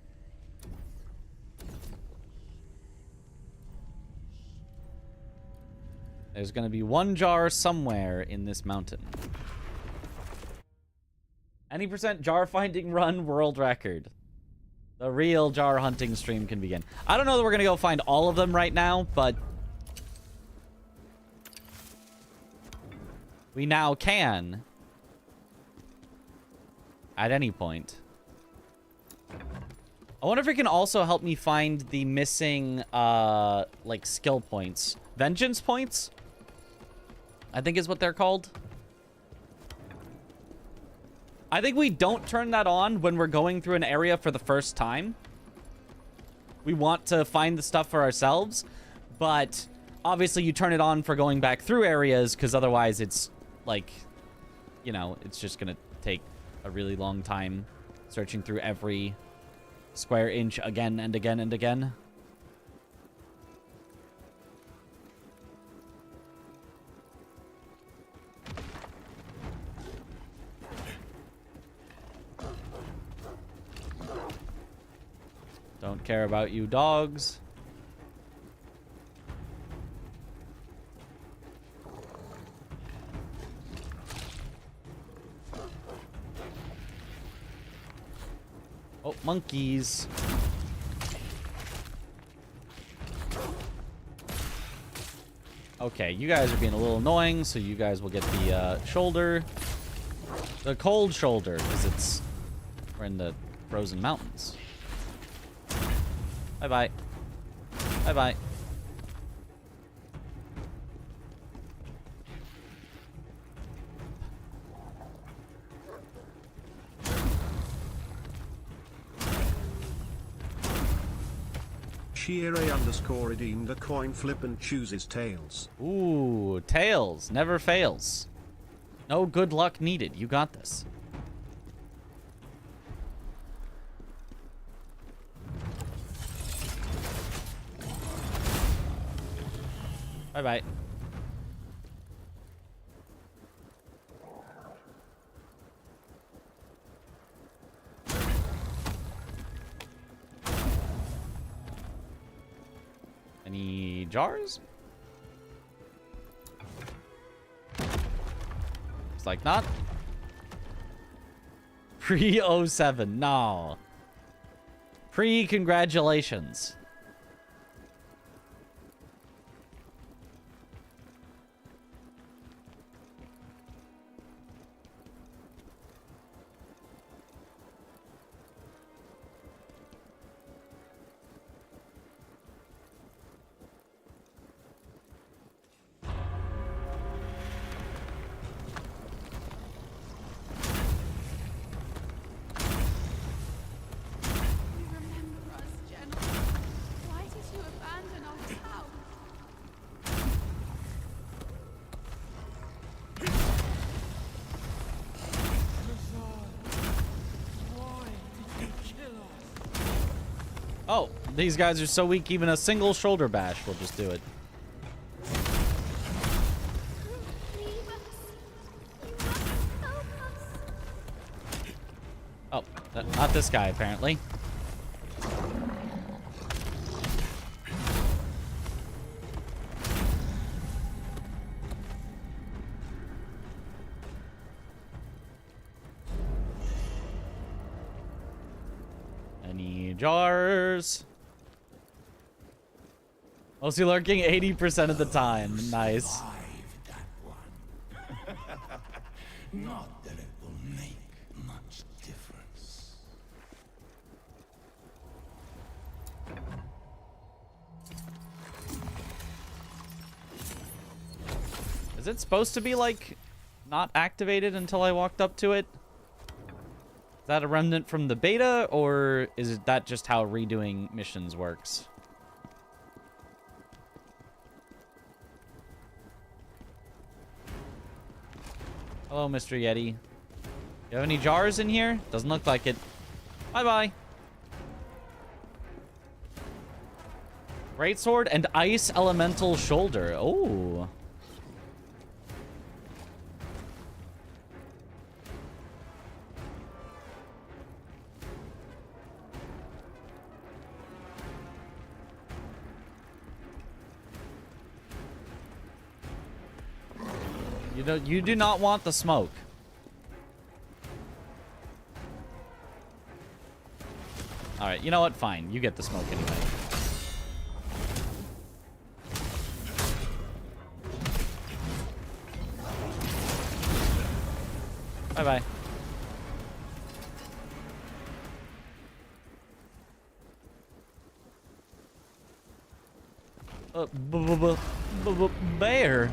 There's going to be one jar somewhere in this mountain. Any % jar finding run world record. The real jar hunting stream can begin. I don't know that we're going to go find all of them right now, but we now can. At any point. I wonder if it can also help me find the missing, like, skill points. Vengeance points? I think is what they're called. I think we don't turn that on when we're going through an area for the first time. We want to find the stuff for ourselves. But, obviously, you turn it on for going back through areas, because otherwise it's, like, you know, it's just going to take a really long time searching through every square inch again and again and again. Don't care about you dogs. Oh, monkeys. Okay, you guys are being a little annoying, so you guys will get the shoulder. The cold shoulder, because we're in the frozen mountains. Bye-bye. Bye-bye. Shire__ redeemed a coin flip and chooses tails. Ooh, tails. Never fails. No good luck needed. You got this. Bye-bye. Any jars? Looks like not. Pre-07. No. Pre-congratulations. Oh, these guys are so weak, even a single shoulder bash will just do it. Oh, not this guy, apparently. Any jars? Mostly lurking 80% of the time. Nice. That one. Not that it will make much difference. Is it supposed to be, like, not activated until I walked up to it? Is that a remnant from the beta, or is that just how redoing missions works? Hello, Mr. Yeti. You have any jars in here? Doesn't look like it. Bye-bye. Greatsword and Ice Elemental Shoulder. Oh. You do not want the smoke. All right, you know what? Fine. You get the smoke anyway. Bye-bye. Bear.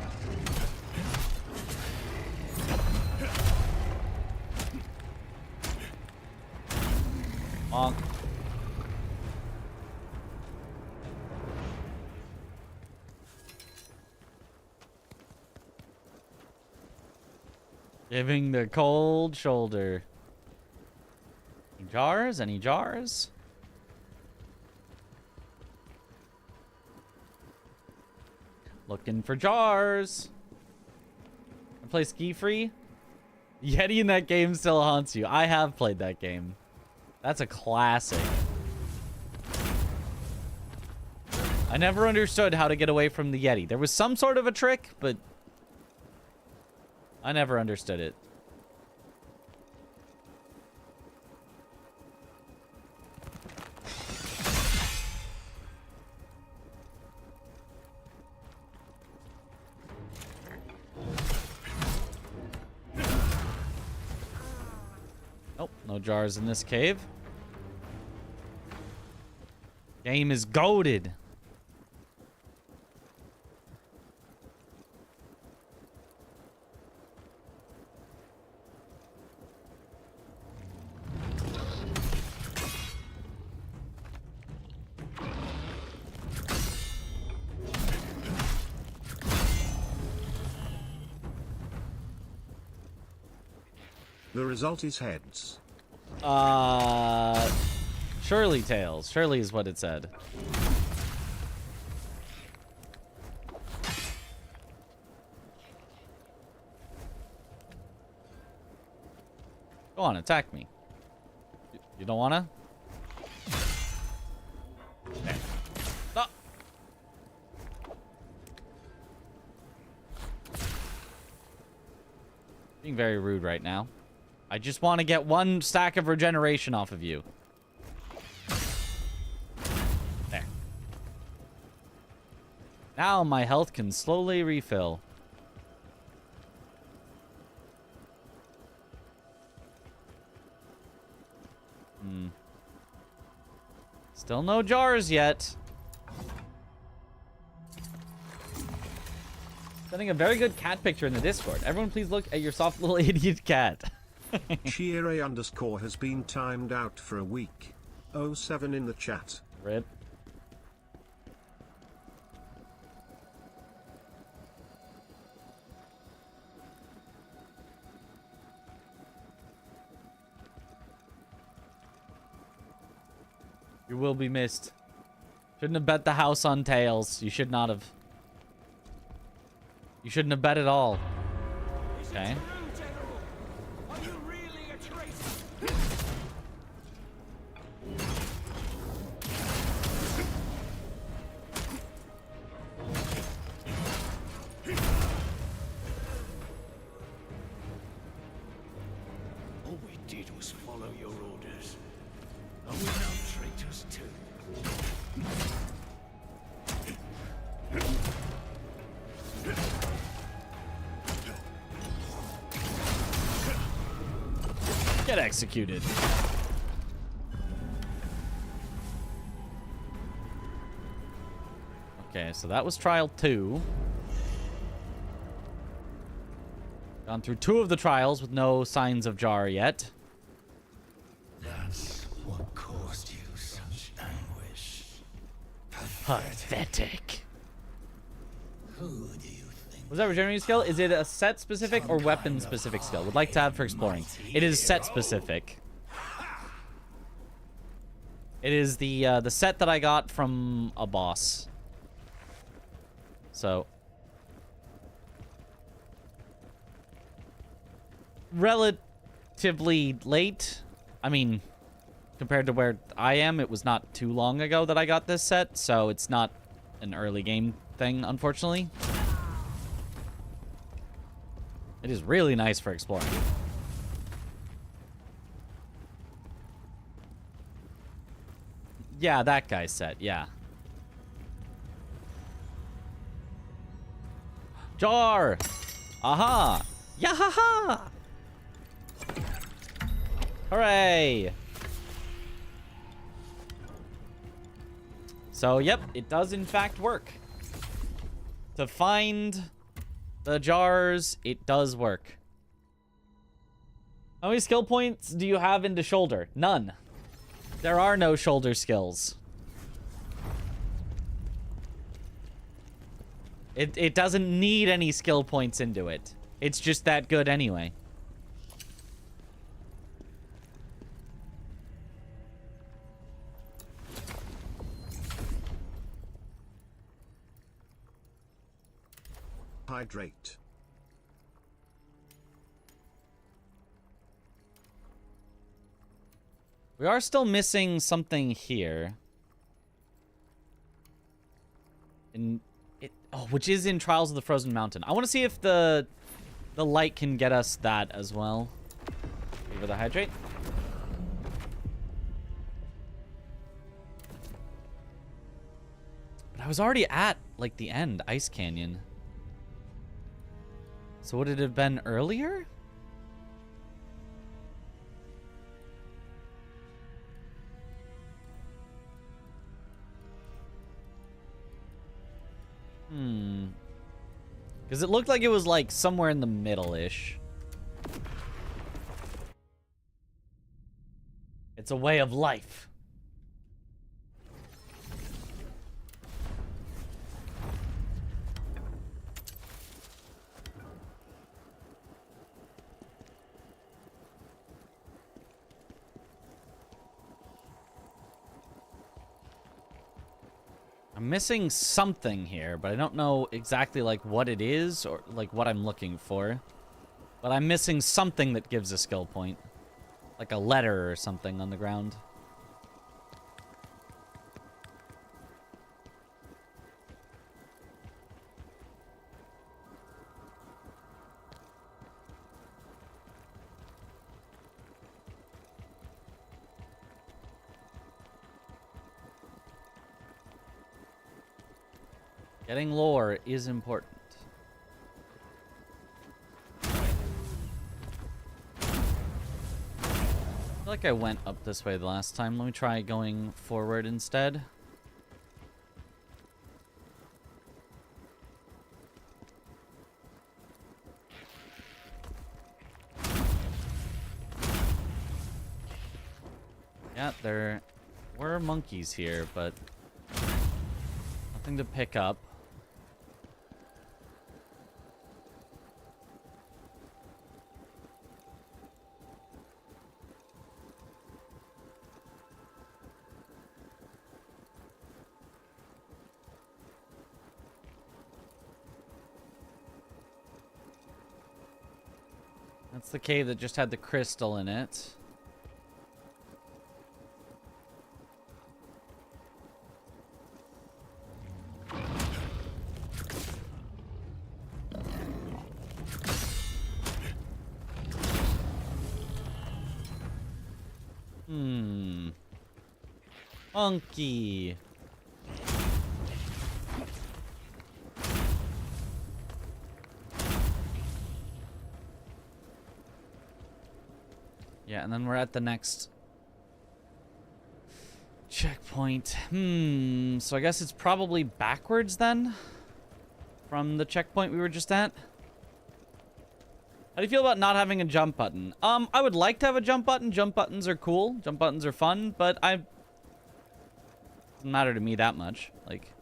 Bonk. Giving the cold shoulder. Any jars? Any jars? Looking for jars. I play Ski Free. Yeti in that game still haunts you. I have played that game. That's a classic. I never understood how to get away from the Yeti. There was some sort of a trick, but I never understood it. No jars in this cave. Game is goated. The result is heads. Surely tails. Surely is what it said. Go on, attack me. You don't wanna? There. No. Being very rude right now. I just want to get one stack of regeneration off of you. There. Now my health can slowly refill. Still no jars yet. Sending a very good cat picture in the Discord. Everyone please look at your soft little idiot cat. Chiere_ has been timed out for a week. 07 in the chat. Rip. You will be missed. Shouldn't have bet the house on tails. You should not have. You shouldn't have bet at all. Okay. All we did was follow your orders. Are we now traitors too? Get executed. Okay, so that was trial 2. Gone through 2 of the trials with no signs of jar yet. That's what caused you such anguish. Pathetic. Who do you think? Was that regenerating skill? Is it a set specific or weapon specific skill? Would like to have for exploring. It is set specific. It is the set that I got from a boss. So relatively late. I mean, compared to where I am, it was not too long ago that I got this set, so it's not an early game thing, unfortunately. It is really nice for exploring. Yeah, that guy's set, yeah. Jar! Aha! Yahaha! Hooray! So, yep, it does in fact work. To find the jars, it does work. How many skill points do you have into shoulder? None. There are no shoulder skills. It doesn't need any skill points into it. It's just that good anyway. Hydrate. We are still missing something here. Which is in Trials of the Frozen Mountain. I want to see if the light can get us that as well. Give her the hydrate. But I was already at, like, the end, Ice Canyon. So would it have been earlier? Because it looked like it was like somewhere in the middle-ish. It's a way of life. I'm missing something here, but I don't know exactly like what it is or like what I'm looking for. But I'm missing something that gives a skill point. Like a letter or something on the ground. Getting lore is important. I feel like I went up this way the last time. Let me try going forward instead. Yeah, there were monkeys here, but nothing to pick up. That's the cave that just had the crystal in it. Monkey. Yeah, and then we're at the next checkpoint. So I guess it's probably backwards then from the checkpoint we were just at. How do you feel about not having a jump button? I would like to have a jump button. Jump buttons are cool. Jump buttons are fun, but doesn't matter to me that much. Like,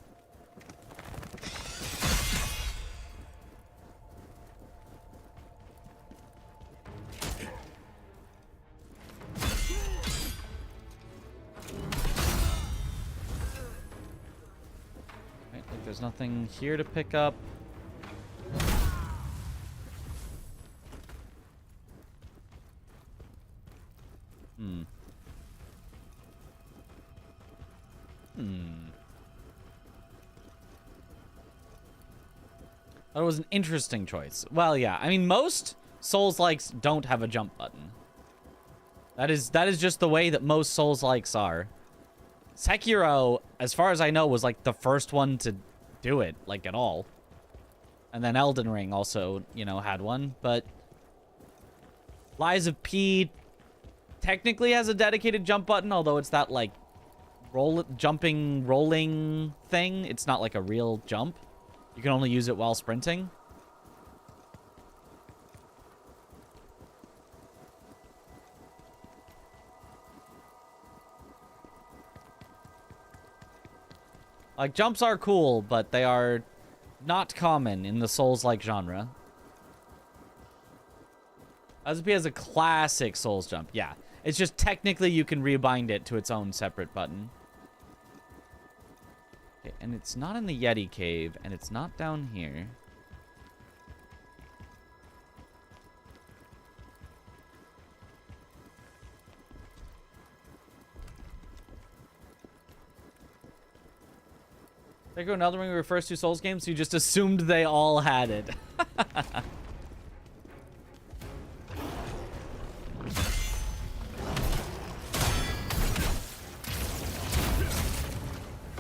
there's nothing here to pick up. That was an interesting choice. Well, yeah. I mean, most Souls-likes don't have a jump button. That is just the way that most Souls-likes are. Sekiro, as far as I know, was like the first one to do it, like, at all. And then Elden Ring also, you know, had one, but Lies of P technically has a dedicated jump button, although it's that, like, rolling thing. It's not like a real jump. You can only use it while sprinting. Like, jumps are cool, but they are not common in the Souls-like genre. Azp has a classic Souls jump. Yeah. It's just technically you can rebind it to its own separate button. Okay, and it's not in the Yeti cave, and it's not down here. Sekiro and Elden Ring were your first two Souls games, so you just assumed they all had it.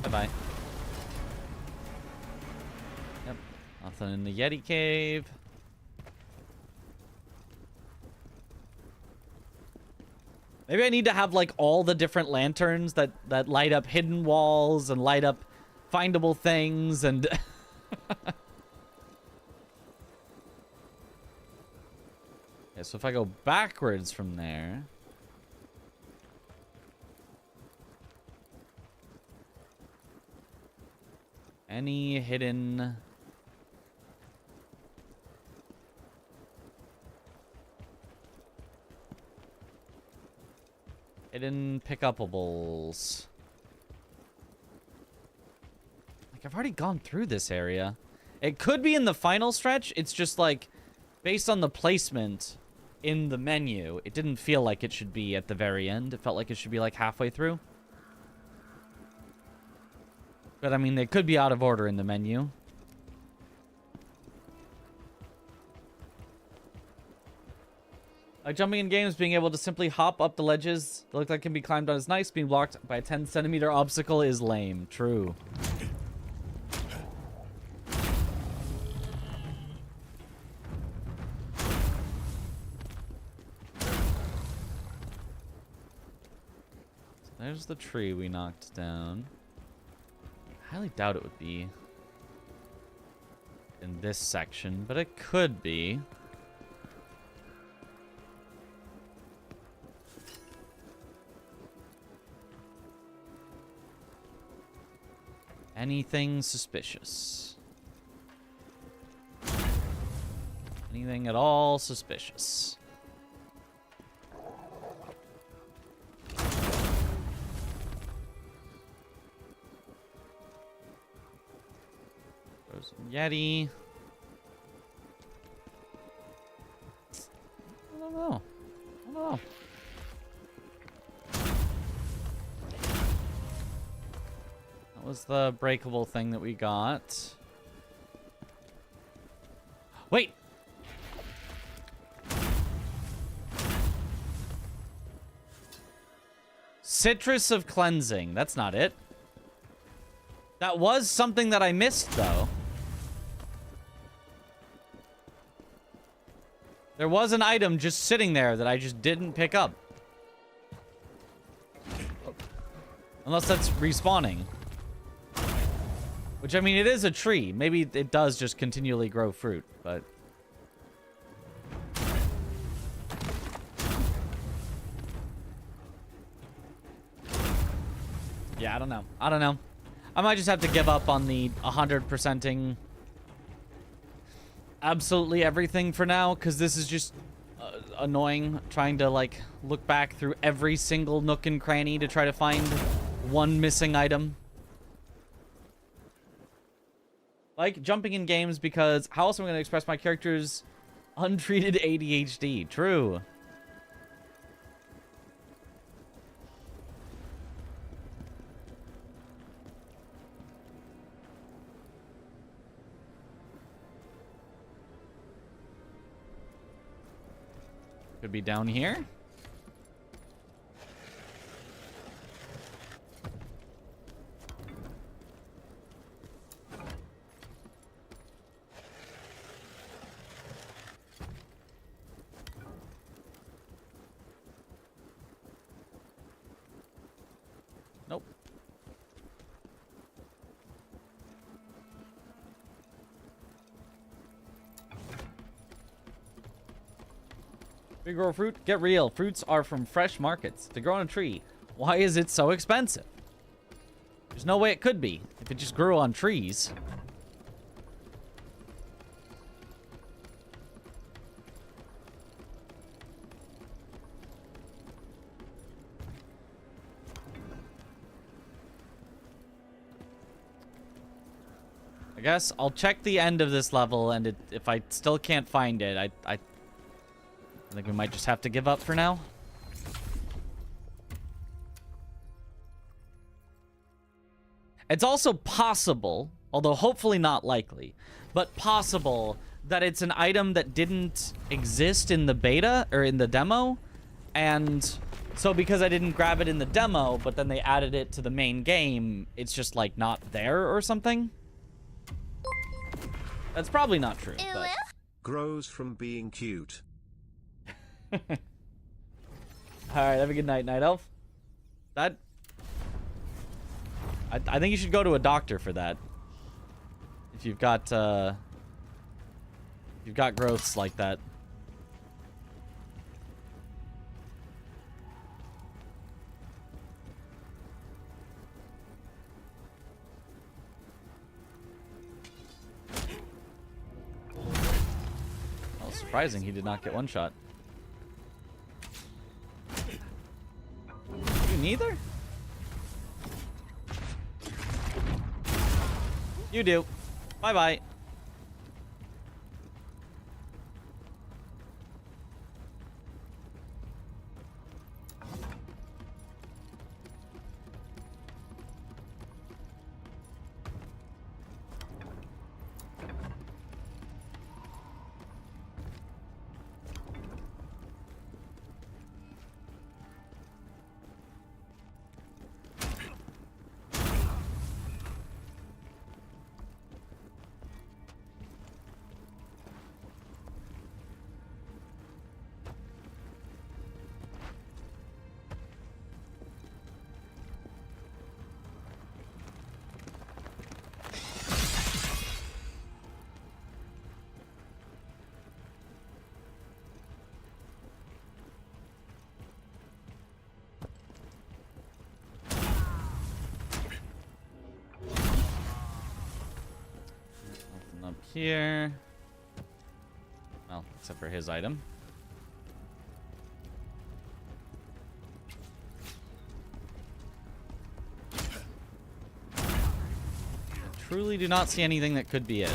Bye-bye. Yep. Nothing in the Yeti cave. Maybe I need to have, like, all the different lanterns that light up hidden walls and light up findable things and... Okay, so if I go backwards from there... Any hidden... Hidden pickupables. Like, I've already gone through this area. It could be in the final stretch. It's just like, based on the placement in the menu, it didn't feel like it should be at the very end. It felt like it should be like halfway through. But I mean, they could be out of order in the menu. Like jumping in games, being able to simply hop up the ledges that look like can be climbed on is nice. Being blocked by a 10-centimeter obstacle is lame. True. So there's the tree we knocked down. I highly doubt it would be in this section, but it could be. Anything suspicious? Anything at all suspicious? There's some Yeti. I don't know. I don't know. That was the breakable thing that we got. Wait! Citrus of cleansing. That's not it. That was something that I missed, though. There was an item just sitting there that I just didn't pick up. Unless that's respawning. Which, I mean, it is a tree. Maybe it does just continually grow fruit, but... yeah, I don't know. I don't know. I might just have to give up on the 100%ing absolutely everything for now, because this is just annoying, trying to, like, look back through every single nook and cranny to try to find one missing item. Like jumping in games because how else am I going to express my character's untreated ADHD? True. Could be down here. Nope. Big grow fruit? Get real. Fruits are from fresh markets. To grow on a tree. Why is it so expensive? There's no way it could be if it just grew on trees. I guess I'll check the end of this level, and if I still can't find it, I think we might just have to give up for now. It's also possible, although hopefully not likely, but possible that it's an item that didn't exist in the beta or in the demo, and so because I didn't grab it in the demo, but then they added it to the main game, it's just like not there or something. That's probably not true, but... Grows from being cute. Alright, have a good night, Night Elf. That... I think you should go to a doctor for that. If you've got growths like that. Surprising he did not get one shot. You neither? You do. Bye-bye. Up here. Well, except for his item. Truly do not see anything that could be it.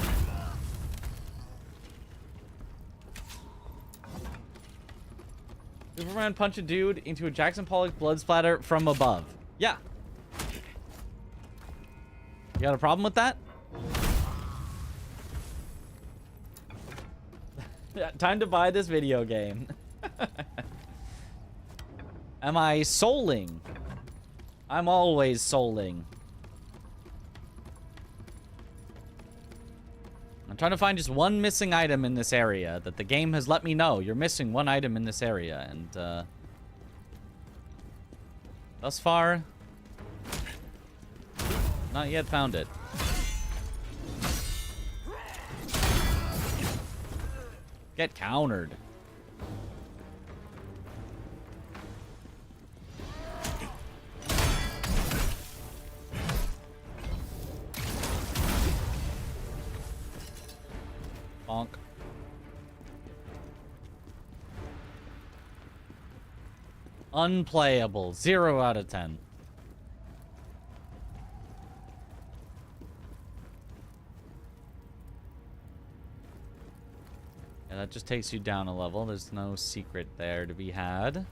Superman punch a dude into a Jackson Pollock blood splatter from above. Yeah. You got a problem with that? Yeah, time to buy this video game. Am I souling? I'm always souling. I'm trying to find just one missing item in this area that the game has let me know. You're missing one item in this area, and thus far, not yet found it. Get countered. Bonk. Unplayable. 0 out of 10. Yeah, that just takes you down a level. There's no secret there to be had.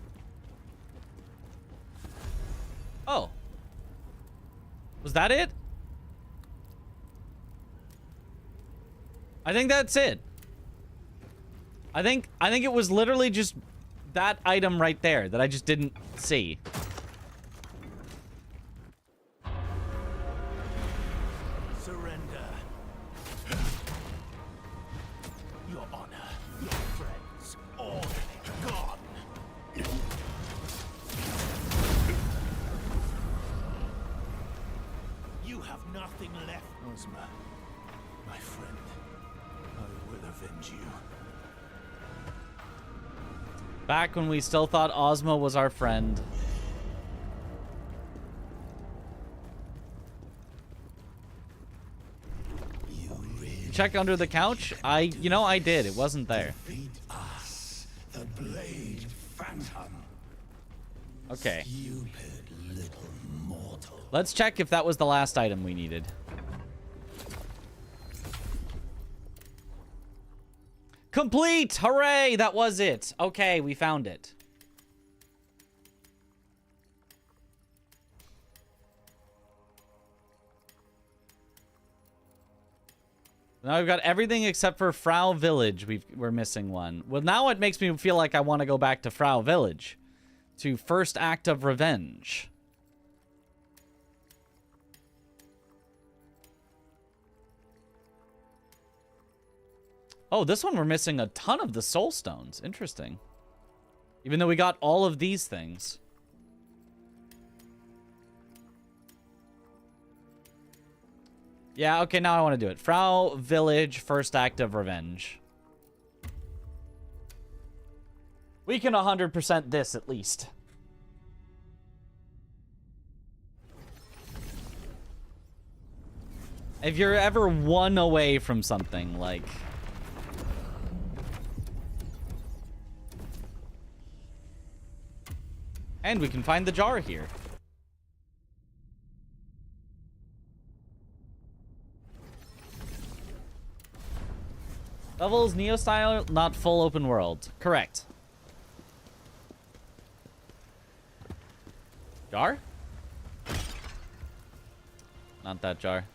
Oh. Was that it? I think that's it. I think it was literally just that item right there that I just didn't see. Surrender. Your honor, your friends, all gone. You have nothing left. Ozma, my friend, I will avenge you. Back when we still thought Ozma was our friend. Check under the couch. I did. It wasn't there. Defeat us, the Blade Phantom. Okay. Stupid little mortal. Let's check if that was the last item we needed. Complete! Hooray! That was it. Okay, we found it. Now we've got everything except for Frau Village. We're missing one. Well, now it makes me feel like I want to go back to Frau Village. To First Act of Revenge. Oh, this one we're missing a ton of the soul stones. Interesting. Even though we got all of these things. Yeah, okay, now I want to do it. Frau Village, First Act of Revenge. We can 100% this, at least. If you're ever one away from something, like... And we can find the jar here. Levels, Neo style, not full open world. Correct. Jar? Not that jar.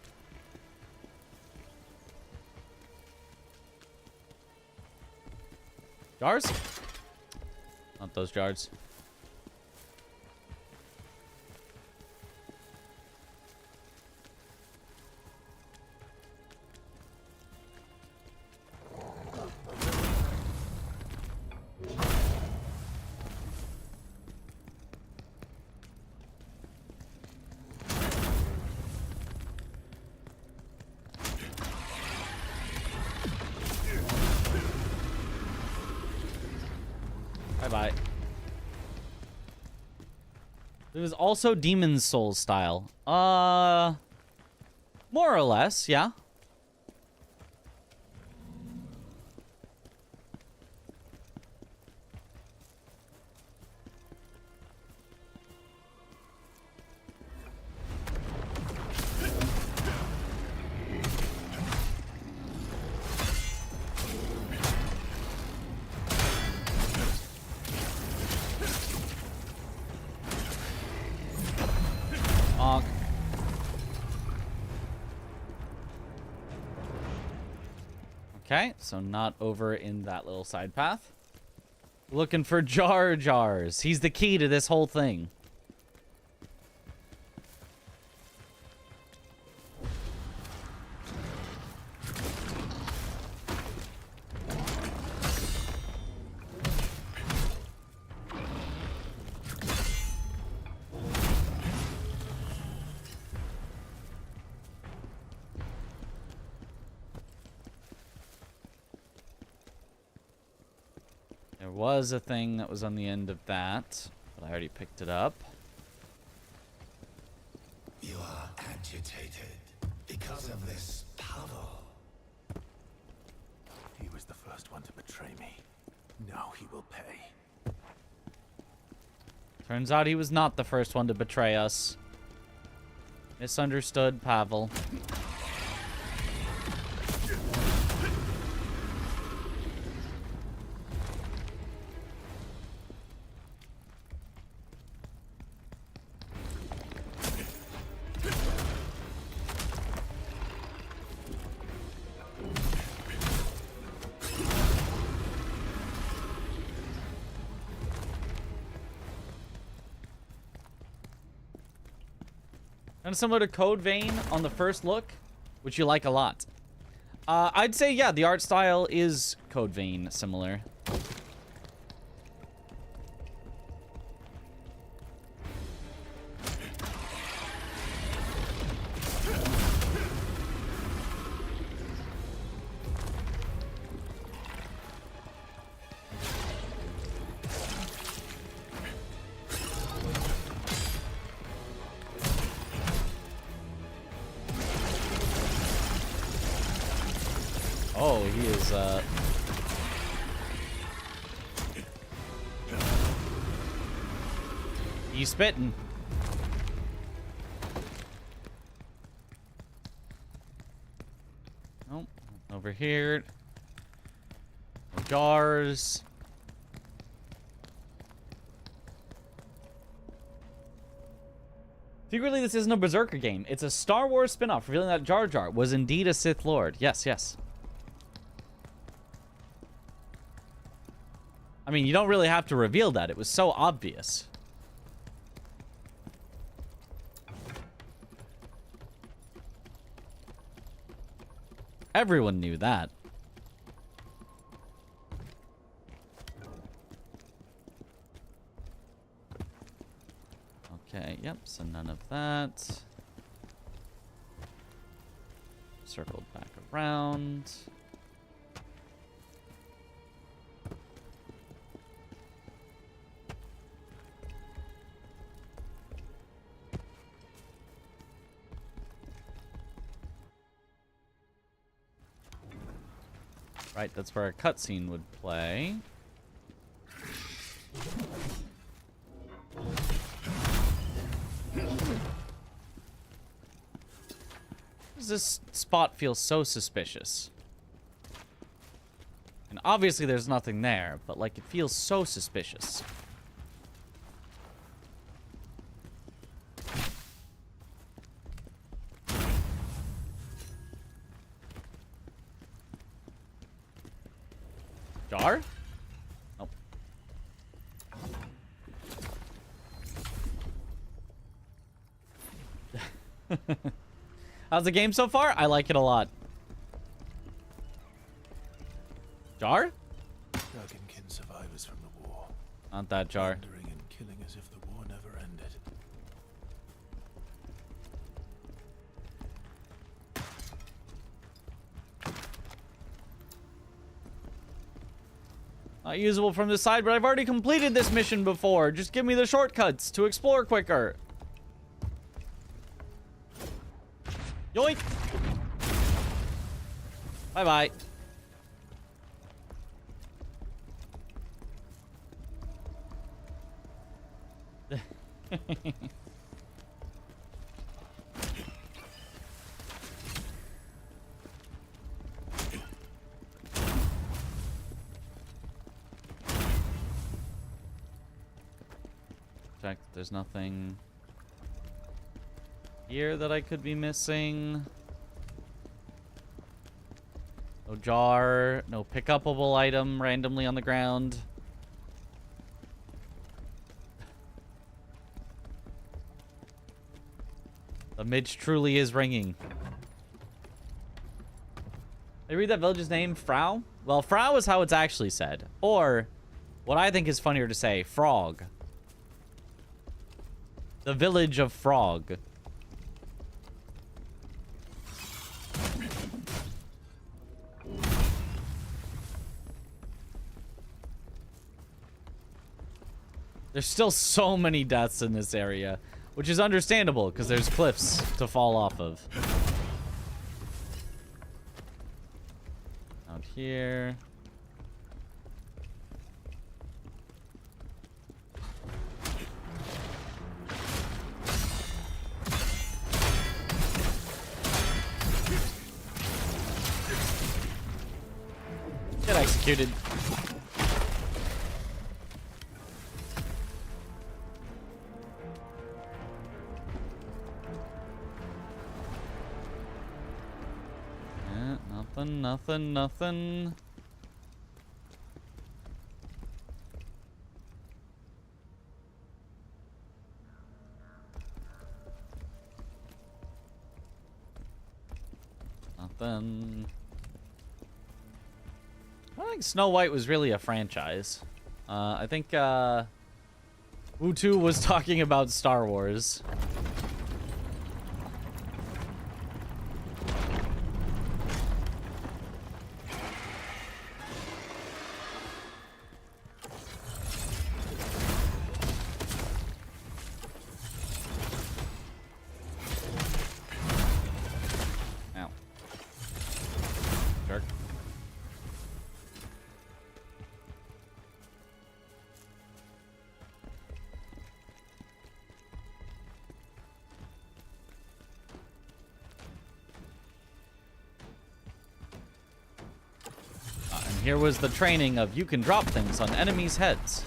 Jars? Not those jars. Bye-bye. It was also Demon's Souls style. More or less, yeah. Okay, so not over in that little side path. Looking for Jar Jars. He's the key to this whole thing. Was a thing that was on the end of that, but I already picked it up. You are agitated because of this Pavel. He was the first one to betray me. Now he will pay. Turns out he was not the first one to betray us. Misunderstood Pavel. Kind of similar to Code Vein on the first look, which you like a lot. I'd say, yeah, the art style is Code Vein similar. Oh, he is, he's spitting. Oh, over here. Jars. Secretly, this isn't a Berserker game. It's a Star Wars spin-off revealing that Jar Jar was indeed a Sith Lord. Yes, yes. I mean, you don't really have to reveal that. It was so obvious. Everyone knew that. Okay, yep, so none of that. Circled back around. Right, that's where a cutscene would play. does this spot feel so suspicious? And obviously there's nothing there, but like it feels so suspicious. Jar? Oh. How's the game so far? I like it a lot. Jar? Dragonkin survivors from the war. Not that Jar. Wandering and killing as if the war never ended. Not usable from this side, but I've already completed this mission before. Just give me the shortcuts to explore quicker. Yoink! Bye-bye. Check, there's nothing here that I could be missing. No jar, no pick-upable item randomly on the ground. The midge truly is ringing. They read that village's name, Frau? Well, Frau is how it's actually said. Or, what I think is funnier to say, Frog. The village of Frog. There's still so many deaths in this area, which is understandable because there's cliffs to fall off of. Out here. Get executed. Nothing. I don't think Snow White was really a franchise. I think Wu2 was talking about Star Wars. Here was the training of you can drop things on enemies' heads.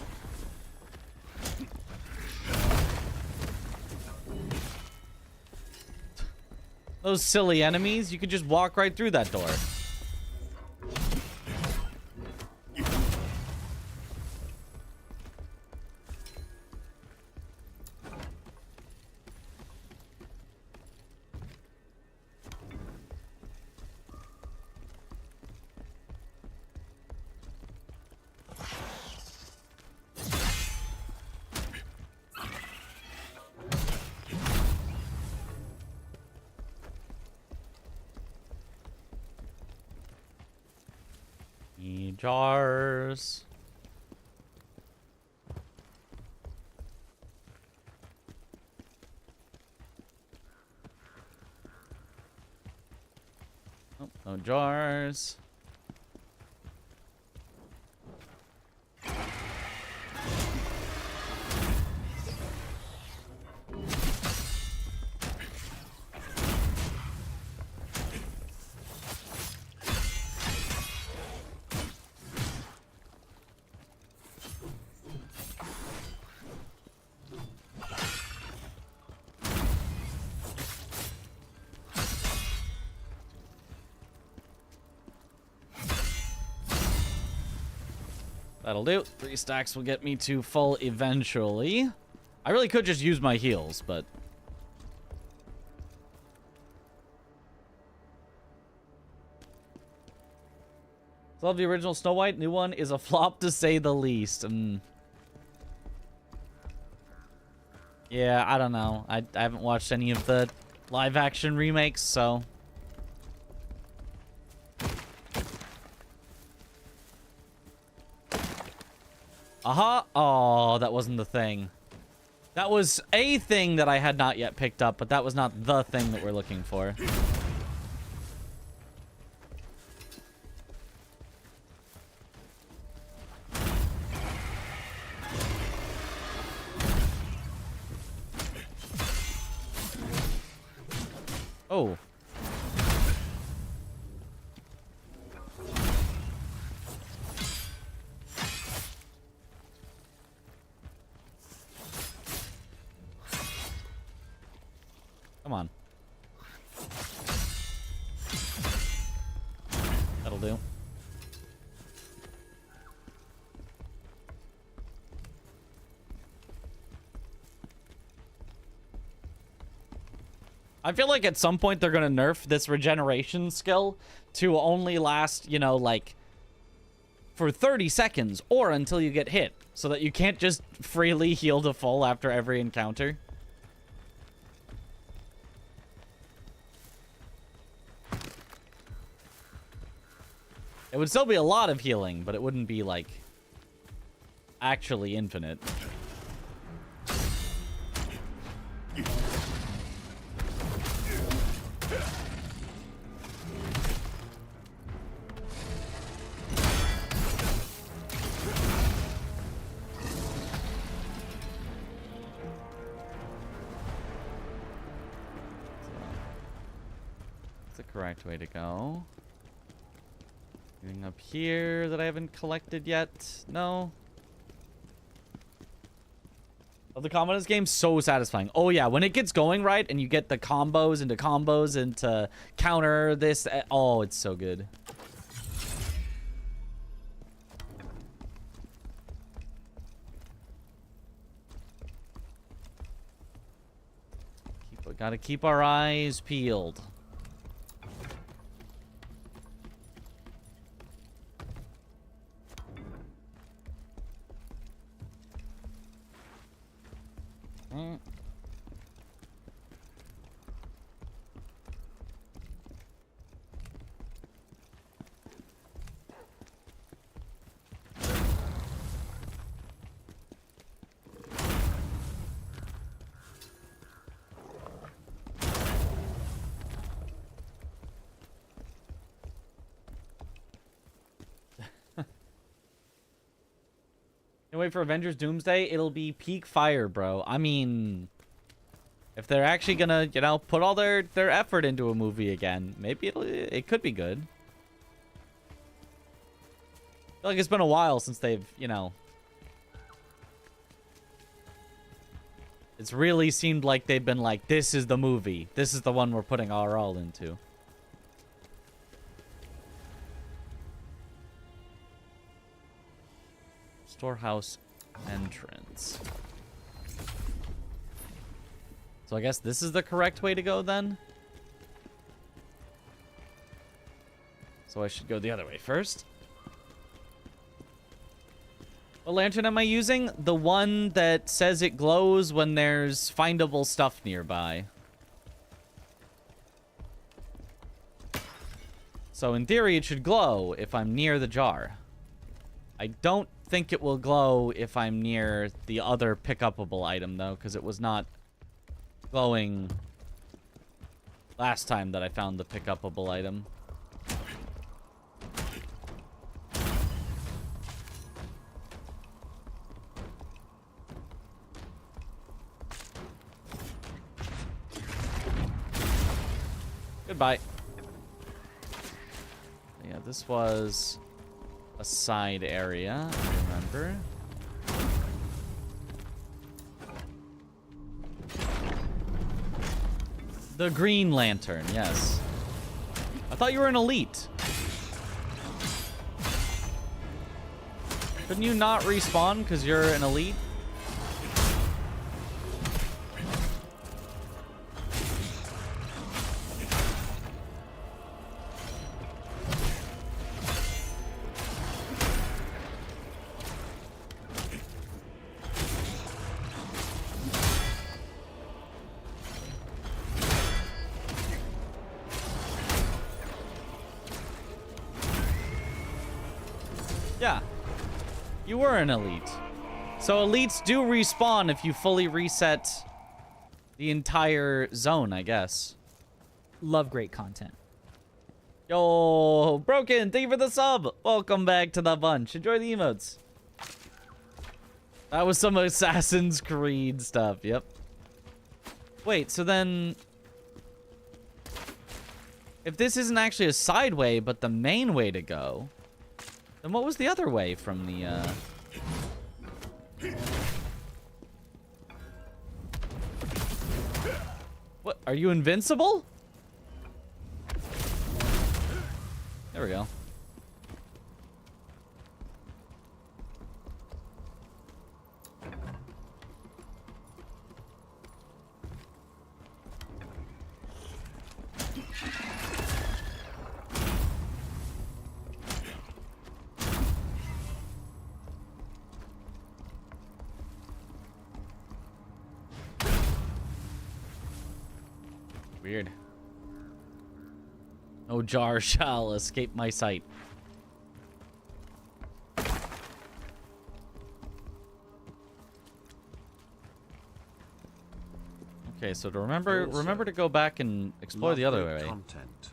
Those silly enemies, you could just walk right through that door. Jars. Oh, no jars. That'll do. 3 stacks will get me to full eventually. I really could just use my heals, but... Love the original Snow White. New one is a flop to say the least. Yeah, I don't know. I haven't watched any of the live action remakes, so... Aha! Oh, that wasn't the thing. That was a thing that I had not yet picked up, but that was not the thing that we're looking for. Oh. Come on. That'll do. I feel like at some point they're going to nerf this regeneration skill to only last, you know, like for 30 seconds or until you get hit, so that you can't just freely heal to full after every encounter. It would still be a lot of healing, but it wouldn't be like actually infinite. Correct way to go. Anything up here that I haven't collected yet? No. Oh, the combo in this game so satisfying. Oh yeah, when it gets going right and you get the combos and to counter this. Oh, it's so good. Gotta keep our eyes peeled. Wait for Avengers Doomsday, it'll be peak fire, bro. I mean, if they're actually gonna, you know, put all their effort into a movie again, maybe it could be good. I feel like it's been a while since they've, you know, it's really seemed like they've been like, this is the movie. This is the one we're putting our all into. Storehouse entrance. So I guess this is the correct way to go then. So I should go the other way first. What lantern am I using? The one that says it glows when there's findable stuff nearby. So in theory it should glow if I'm near the jar. I don't think it will glow if I'm near the other pick-upable item, though, because it was not glowing last time that I found the pick-upable item. Goodbye. Yeah, this was a side area, I remember. The Green Lantern, yes. I thought you were an elite. Couldn't you not respawn because you're an elite? Yeah. You were an elite. So elites do respawn if you fully reset the entire zone, I guess. Love great content. Yo, Broken, thank you for the sub. Welcome back to the bunch. Enjoy the emotes. That was some Assassin's Creed stuff, yep. Wait, so then... if this isn't actually a side way, but the main way to go, then what was the other way from the, What? Are you invincible? There we go. Weird. No jar shall escape my sight. Okay, so to remember to go back and explore the other way. Content.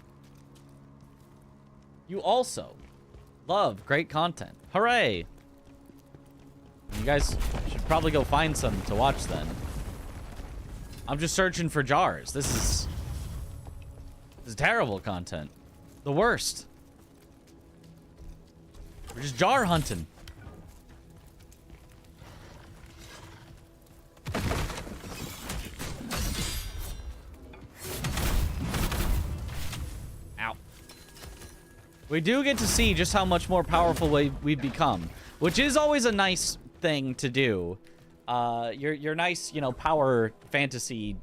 You also love great content. Hooray! You guys should probably go find some to watch then. I'm just searching for jars. This is terrible content. The worst. We're just jar hunting. Ow. We do get to see just how much more powerful we've become, which is always a nice thing to do. Your nice, you know, power fantasy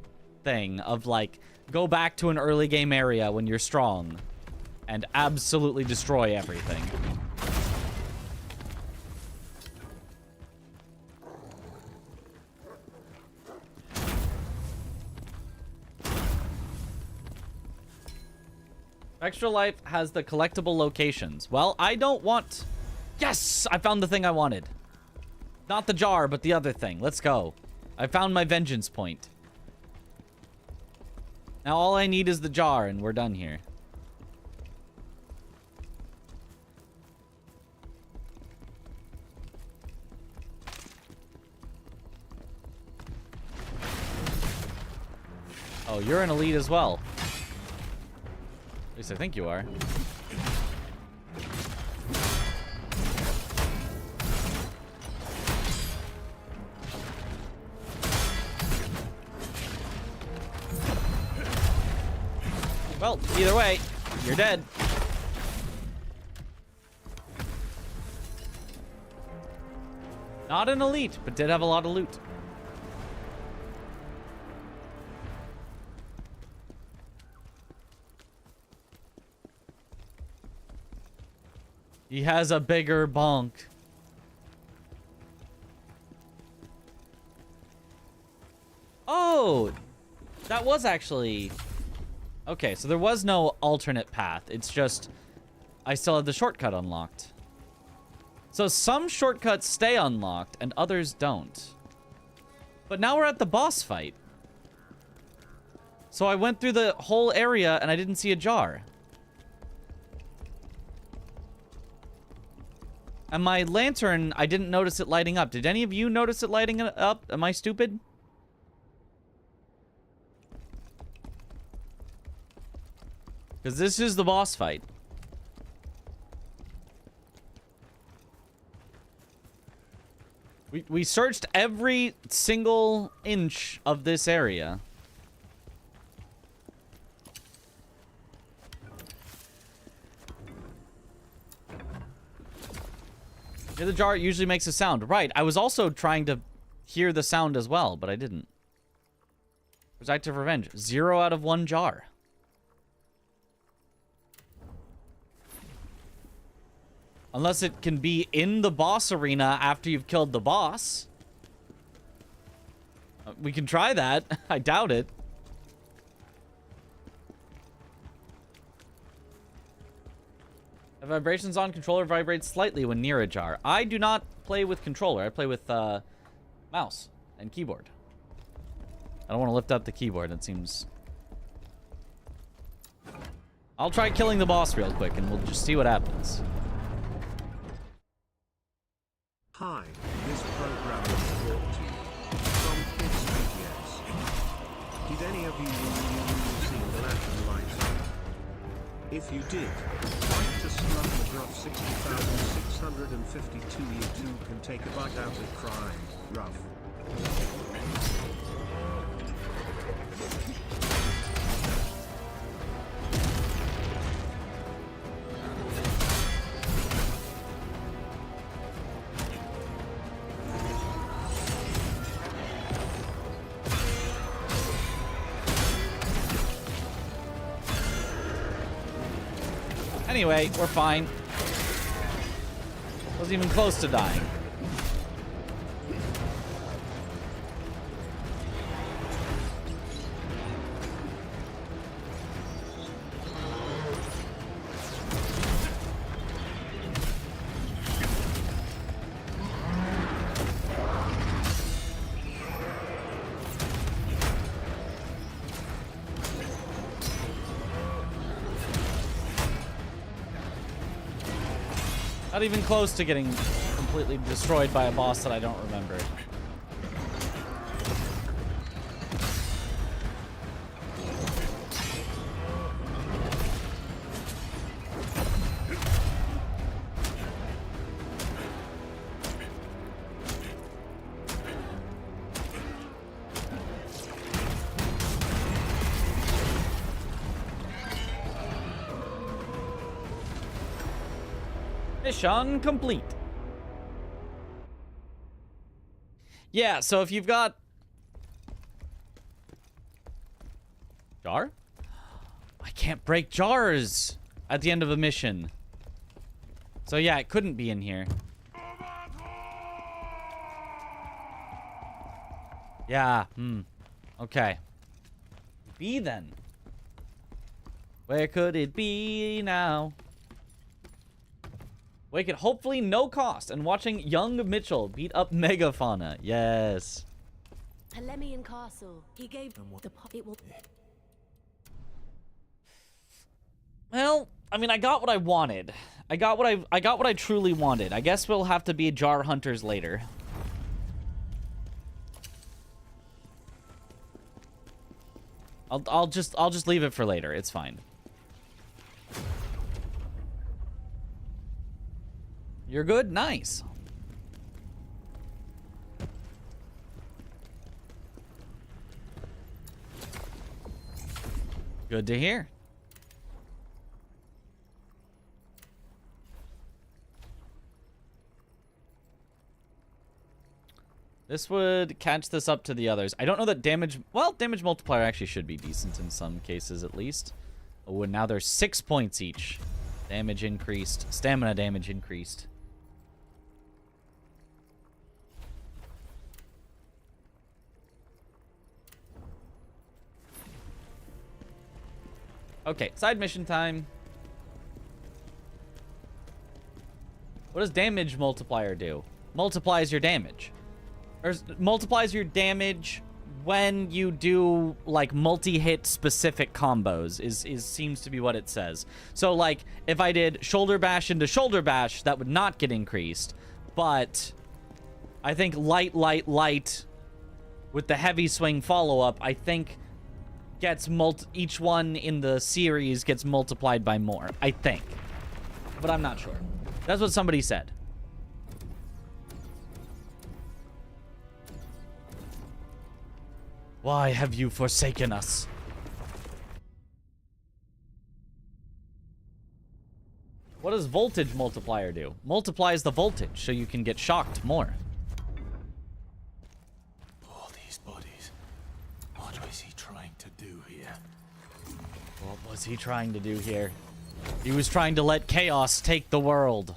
thing of like, go back to an early game area when you're strong and absolutely destroy everything. Extra Life has the collectible locations. Well, I don't want... Yes! I found the thing I wanted. Not the jar, but the other thing. Let's go. I found my vengeance point. Now all I need is the jar, and we're done here. Oh, you're an elite as well. At least I think you are. Well, either way, you're dead. Not an elite, but did have a lot of loot. He has a bigger bonk. Oh, that was actually... Okay, so there was no alternate path. It's just I still have the shortcut unlocked. So some shortcuts stay unlocked and others don't. But now we're at the boss fight. So I went through the whole area and I didn't see a jar. And my lantern, I didn't notice it lighting up. Did any of you notice it lighting up? Am I stupid? Because this is the boss fight. We searched every single inch of this area. Near the jar, it usually makes a sound. Right, I was also trying to hear the sound as well, but I didn't. Where's Active Revenge? 0 out of 1 jar. Unless it can be in the boss arena after you've killed the boss. We can try that. I doubt it. The vibrations on controller vibrates slightly when near a jar. I do not play with controller. I play with mouse and keyboard. I don't want to lift up the keyboard. It seems... I'll try killing the boss real quick and we'll just see what happens. Hi, this program is brought to you from Kids Studios. Did any of you see the Latin light? If you did, like to Scrum McGruff 60,652 YouTube can take a bite out of crime, rough. Anyway, we're fine. Wasn't even close to dying. Not even close to getting completely destroyed by a boss that I don't remember. Mission complete. Yeah, so if you've got... Jar? I can't break jars at the end of a mission. So yeah, it couldn't be in here. Yeah, okay. B then. Where could it be now? Wake it, hopefully no cost, and watching young Mitchell beat up Megafauna. Yes. Polemian Castle. He gave the it will. Well, I mean, I got what I wanted. I got what I truly wanted. I guess we'll have to be jar hunters later. I'll just leave it for later. It's fine. You're good? Nice. Good to hear. This would catch this up to the others. I don't know that damage... Well, damage multiplier actually should be decent in some cases at least. Oh, and now there's 6 points each. Damage increased. Stamina damage increased. Okay, side mission time. What does damage multiplier do? Multiplies your damage. Or multiplies your damage when you do like multi-hit specific combos seems to be what it says. So like if I did shoulder bash into shoulder bash, that would not get increased. But I think light with the heavy swing follow-up, I think gets each one in the series gets multiplied by more, I think. But I'm not sure. That's what somebody said. Why have you forsaken us? What does voltage multiplier do? Multiplies the voltage so you can get shocked more. All these bodies. What was he trying to do here? What was he trying to do here? He was trying to let chaos take the world.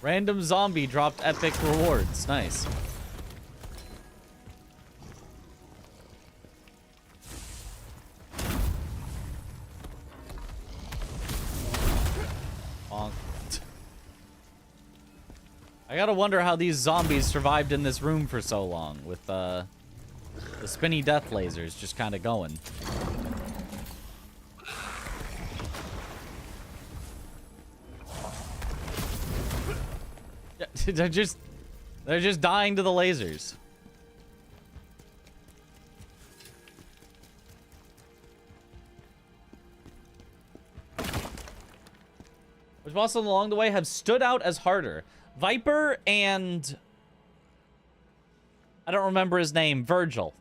Random zombie dropped epic rewards. Nice. Bonk. I gotta wonder how these zombies survived in this room for so long with the spinny death lasers just kind of going. They're just dying to the lasers. Which bosses along the way have stood out as harder? Viper and I don't remember his name. Virgil.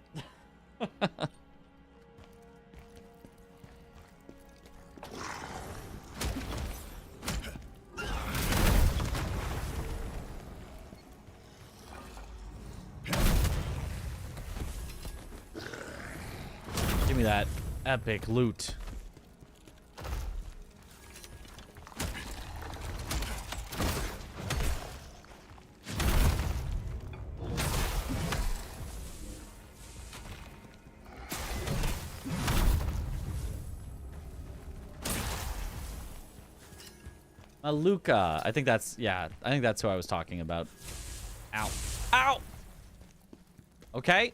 Give me that epic loot. Maluka. I think that's, yeah, I think that's who I was talking about. Ow. Ow! Okay.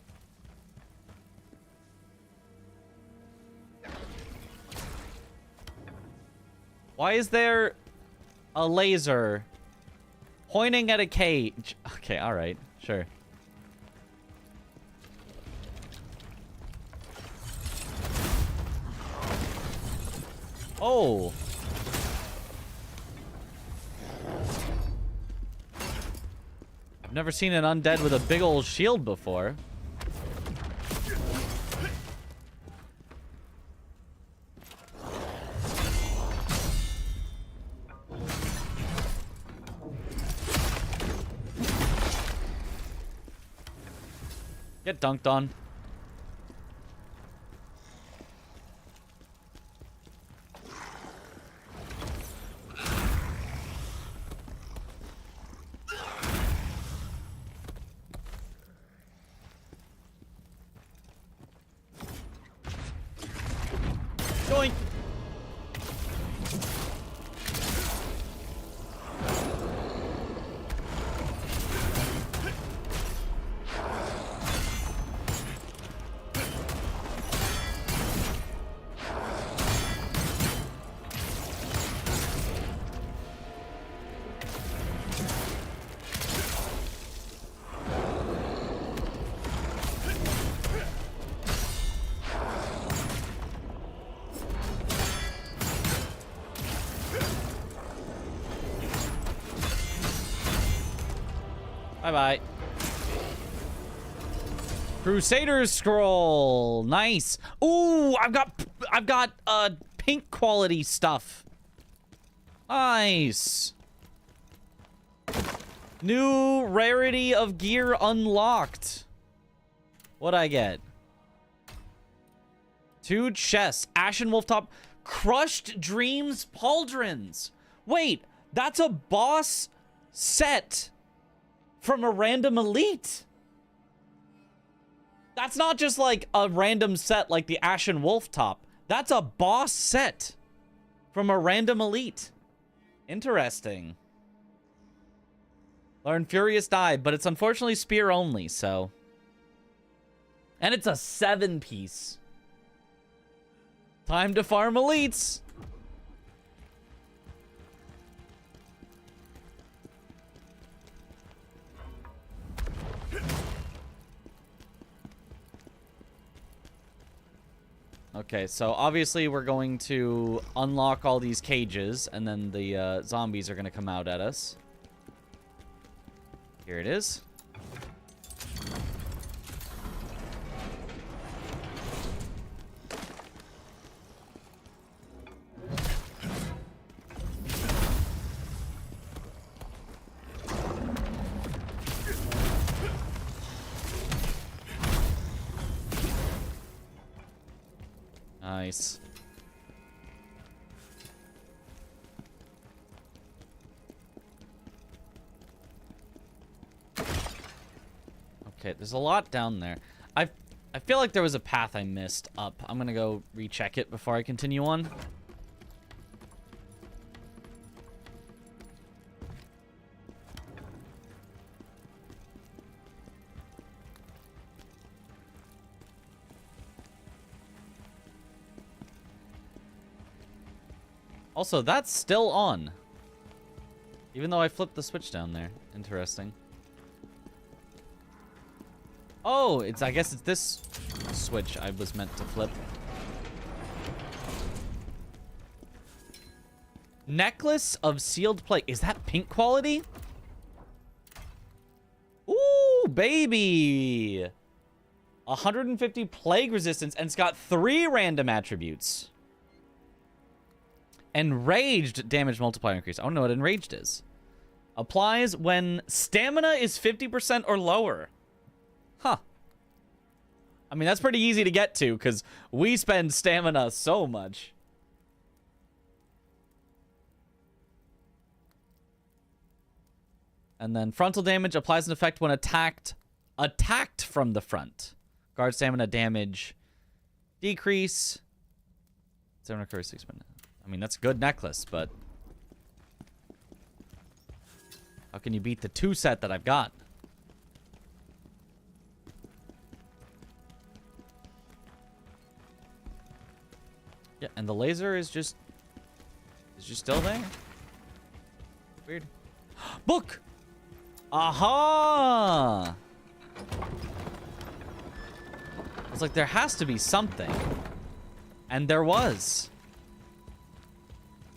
Why is there a laser pointing at a cage? Okay, alright, sure. Oh. I've never seen an undead with a big old shield before. Get dunked on. Joink. Bye-bye. Crusader's Scroll. Nice. Ooh, I've got pink quality stuff. Nice. New rarity of gear unlocked. What'd I get? 2 chests. Ashen Wolf Top. Crushed Dreams Pauldrons. Wait, that's a boss set from a random elite. That's not just like a random set like the Ashen Wolf Top. That's a boss set from a random elite. Interesting. Learn Furious Dive, but it's unfortunately spear only, so. And it's a 7-piece. Time to farm elites. Okay, so obviously we're going to unlock all these cages, and then the zombies are going to come out at us. Here it is. Nice. Okay, there's a lot down there. I feel like there was a path I missed up. I'm gonna go recheck it before I continue on. Also, that's still on. Even though I flipped the switch down there. Interesting. Oh, I guess it's this switch I was meant to flip. Necklace of sealed plate. Is that pink quality? Ooh, baby. 150 plague resistance, and it's got 3 random attributes. Enraged damage multiplier increase. I don't know what enraged is. Applies when stamina is 50% or lower. Huh. I mean, that's pretty easy to get to, because we spend stamina so much. And then frontal damage applies an effect when attacked from the front. Guard stamina damage decrease. Stamina occurs 6 minutes. I mean, that's a good necklace, but how can you beat the 2 set that I've got? Yeah, and the laser is just still there. Weird. Book. Aha! I was like, there has to be something, and there was.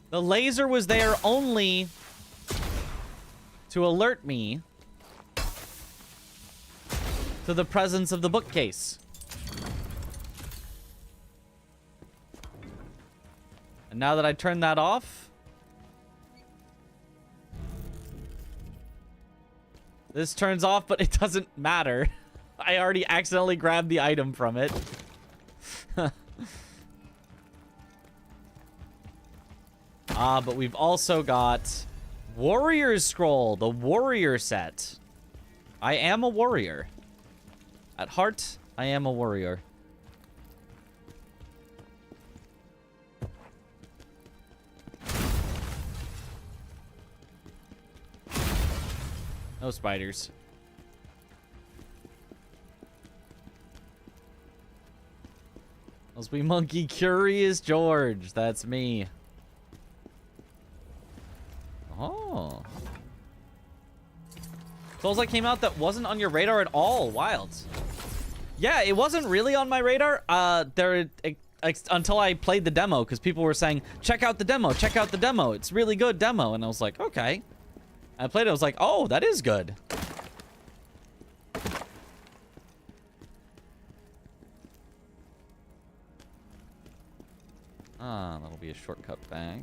The laser was there only to alert me to the presence of the bookcase. And now that I turned that off, this turns off, but it doesn't matter. I already accidentally grabbed the item from it. But we've also got Warrior's Scroll, the warrior set. I am a warrior. At heart, I am a warrior. No spiders. Must be Monkey Curious George. That's me. Oh. Soulslike came out that wasn't on your radar at all. Wild. Yeah, it wasn't really on my radar. Until I played the demo, because people were saying, check out the demo, check out the demo. It's a really good demo. And I was like, okay. I played it, I was like, oh, that is good. Ah, that'll be a shortcut back.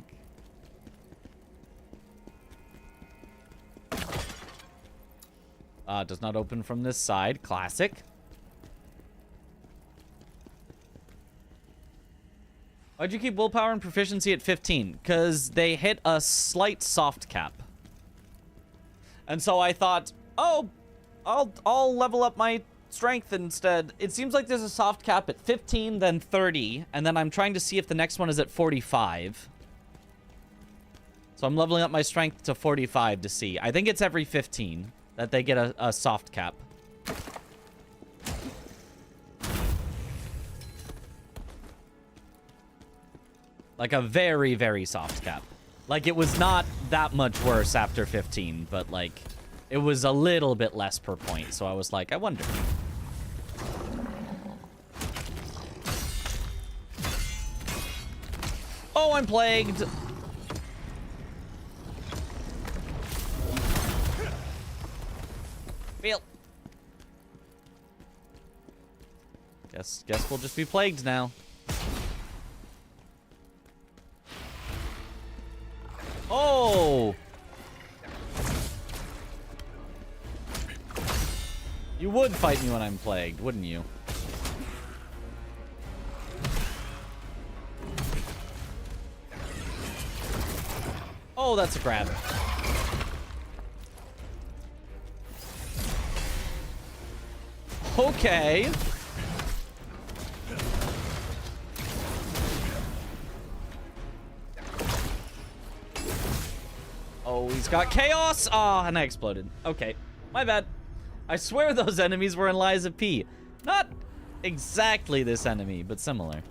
Does not open from this side. Classic. Why'd you keep willpower and proficiency at 15? Because they hit a slight soft cap. And so I thought, oh, I'll level up my strength instead. It seems like there's a soft cap at 15, then 30, and then I'm trying to see if the next one is at 45. So I'm leveling up my strength to 45 to see. I think it's every 15 that they get a soft cap. Like a very, very soft cap. Like, it was not that much worse after 15, but, like, it was a little bit less per point. So I was like, I wonder. Oh, I'm plagued. Feel. Guess we'll just be plagued now. Oh! You would fight me when I'm plagued, wouldn't you? Oh, that's a grab. Okay. Oh, he's got chaos. Ah, and I exploded. Okay, my bad. I swear those enemies were in Liza P. Not exactly this enemy, but similar.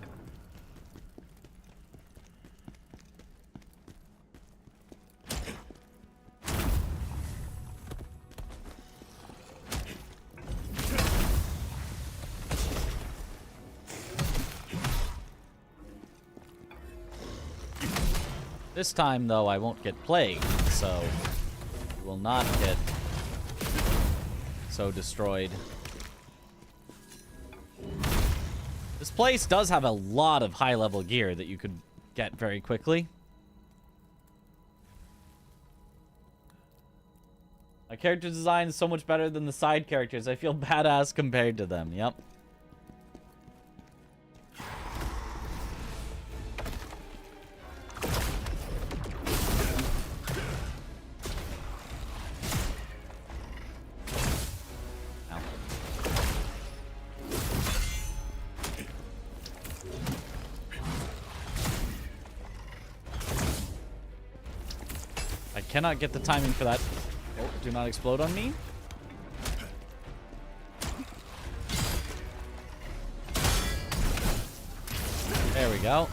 This time, though, I won't get plagued, so you will not get so destroyed. This place does have a lot of high-level gear that you could get very quickly. My character design is so much better than the side characters. I feel badass compared to them. Yep. Cannot get the timing for that. Oh, do not explode on me. There we go.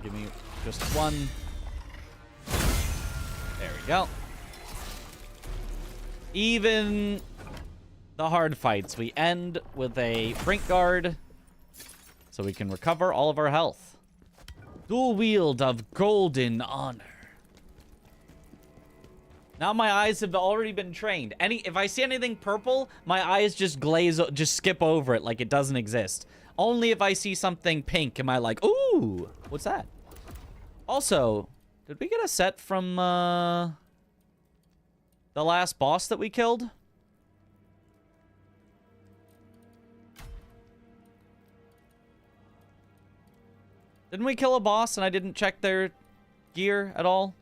Give me just one. There we go. Even the hard fights, we end with a Brink Guard so we can recover all of our health. Dual wield of golden honor. Now my eyes have already been trained. If I see anything purple, my eyes just just skip over it like it doesn't exist. Only if I see something pink am I like, ooh, what's that? Also, did we get a set from the last boss that we killed? Didn't we kill a boss and I didn't check their gear at all?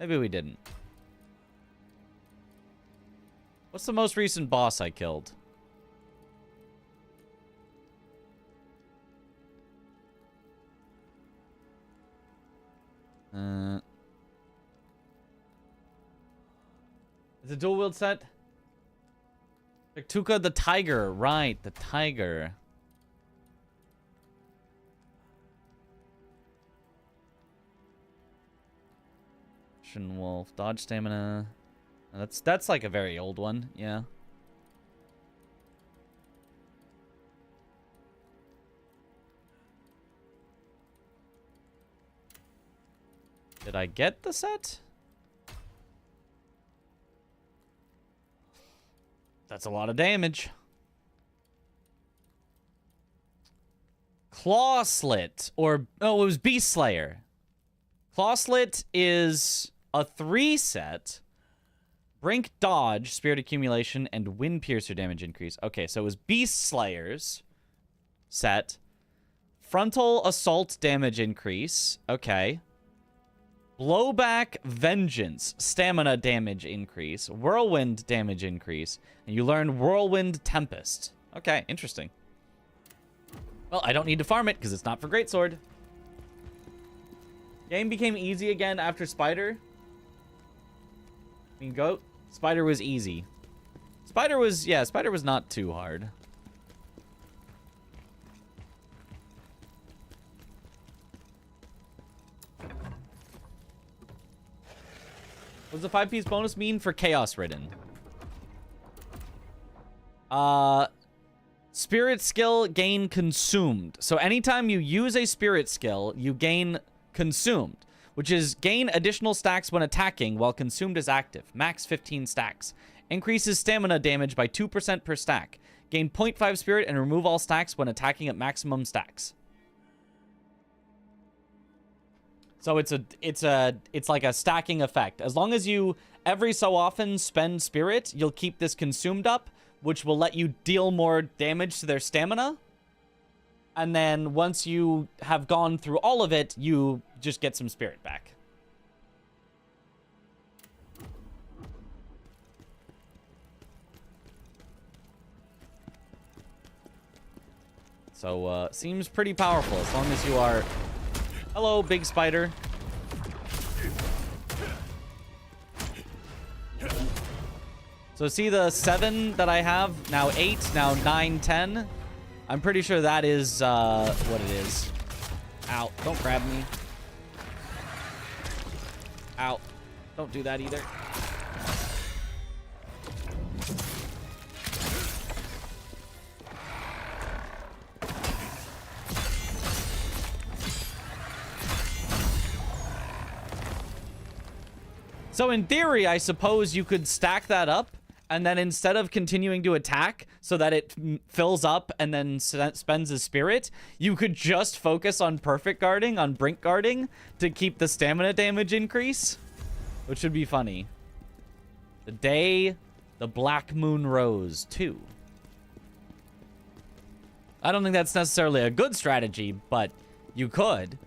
Maybe we didn't. What's the most recent boss I killed? It's a dual wield set. Tuka the tiger, right? The tiger. Russian wolf, dodge stamina. That's like a very old one, yeah. Did I get the set? That's a lot of damage. Claw Slit, or oh, it was Beast Slayer. Claw Slit is a 3 set. Brink Dodge, Spirit Accumulation, and Wind Piercer damage increase. Okay, so it was Beast Slayer's set. Frontal Assault damage increase. Okay. Blowback Vengeance, stamina damage increase, whirlwind damage increase, and you learn Whirlwind Tempest. Okay, interesting. Well, I don't need to farm it because it's not for Greatsword. Game became easy again after Spider. I mean, Goat. Spider was easy. Spider was, yeah, Spider was not too hard. What does the 5-piece bonus mean for Chaos Ridden? Spirit skill gain consumed. So anytime you use a spirit skill, you gain consumed, which is gain additional stacks when attacking while consumed is active. Max 15 stacks. Increases stamina damage by 2% per stack. Gain 0.5 spirit and remove all stacks when attacking at maximum stacks. So it's like a stacking effect. As long as you every so often spend spirit, you'll keep this consumed up, which will let you deal more damage to their stamina. And then once you have gone through all of it, you just get some spirit back. So, seems pretty powerful as long as you are... Hello, big spider. So see the 7 that I have? Now 8, now 9, 10. I'm pretty sure that is what it is. Ow, don't grab me. Ow, don't do that either. So in theory, I suppose you could stack that up, and then instead of continuing to attack so that it fills up and then spends a spirit, you could just focus on perfect guarding, on brink guarding, to keep the stamina damage increase, which would be funny. The day the Black Moon rose, 2. I don't think that's necessarily a good strategy, but you could.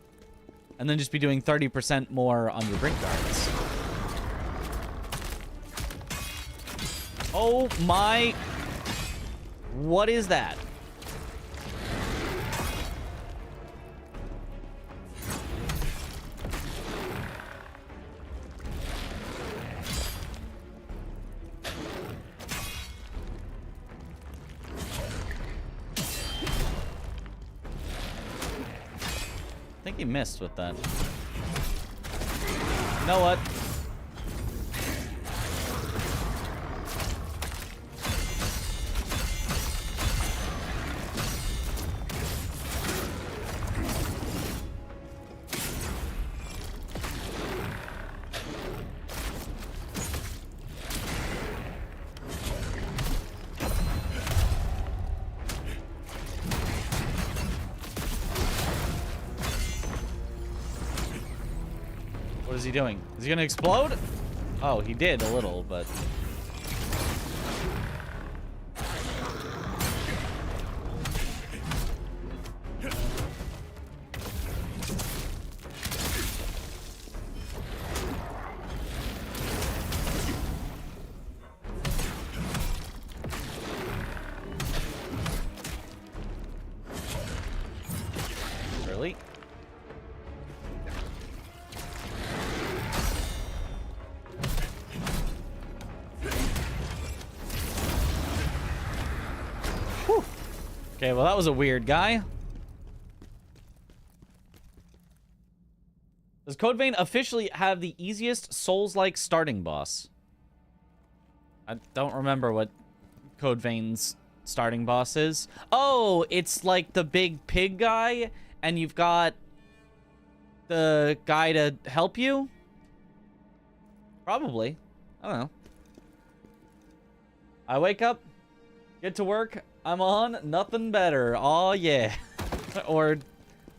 And then just be doing 30% more on your brink guards. Oh my... What is that? I think he missed with that. You know what? What is he doing? Is he gonna explode? Oh, he did a little, but... Really? Okay, well, that was a weird guy. Does Code Vein officially have the easiest Souls-like starting boss? I don't remember what Code Vein's starting boss is. Oh, it's like the big pig guy, and you've got the guy to help you? Probably. I don't know. I wake up, get to work, I'm on nothing better. Oh yeah. Or,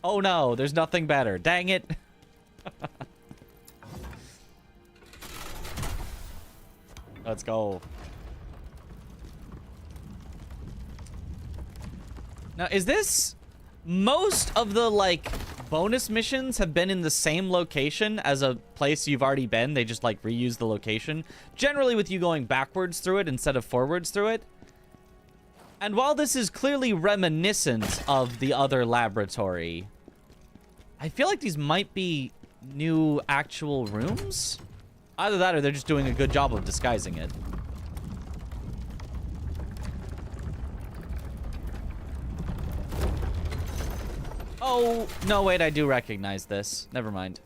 oh no, there's nothing better. Dang it. Let's go. Now, is this... Most of the, like, bonus missions have been in the same location as a place you've already been. They just, like, reuse the location. Generally with you going backwards through it instead of forwards through it. And while this is clearly reminiscent of the other laboratory, I feel like these might be new actual rooms? Either that or they're just doing a good job of disguising it. Oh, no, wait, I do recognize this. Never mind.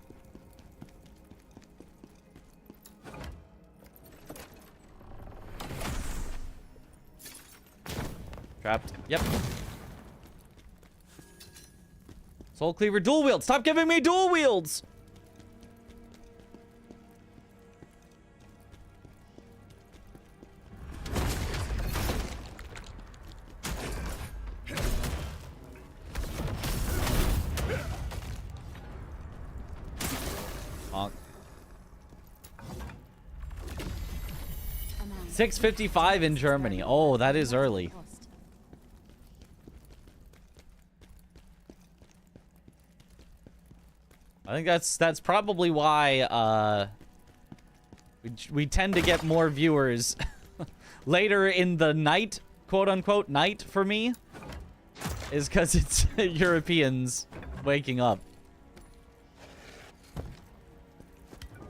Trapped. Yep. Soul Cleaver dual wield. Stop giving me dual wields! Honk. 6:55 in Germany. Oh, that is early. I think that's probably why we tend to get more viewers later in the night, quote unquote night for me, is because it's Europeans waking up.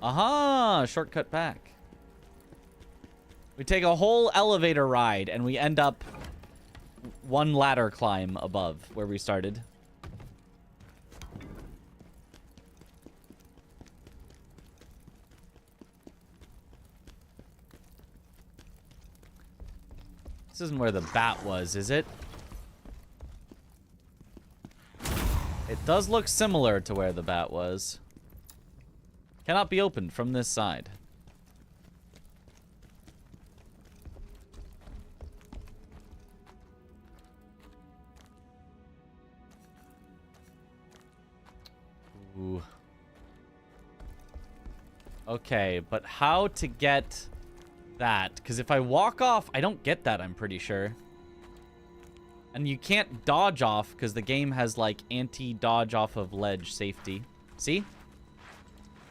Aha! Shortcut back. We take a whole elevator ride and we end up one ladder climb above where we started. This isn't where the bat was, is it? It does look similar to where the bat was. Cannot be opened from this side. Ooh. Okay, but how to get that? Because if I walk off, I don't get that, I'm pretty sure. And you can't dodge off because the game has like anti-dodge off of ledge safety. See?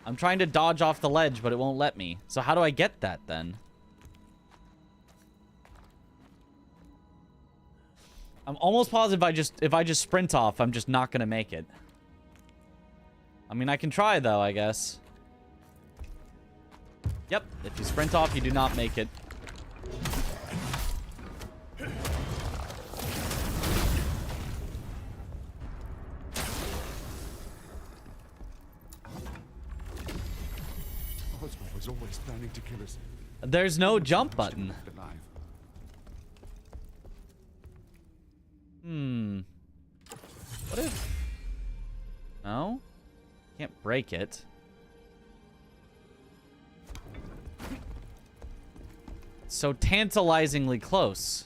I'm trying to dodge off the ledge, but it won't let me. So how do I get that then? I'm almost positive if I just sprint off, I'm just not gonna make it. I mean, I can try though, I guess. Yep, if you sprint off, you do not make it. Oswald was always planning to kill us. There's no jump button. What if... No? Can't break it. So tantalizingly close.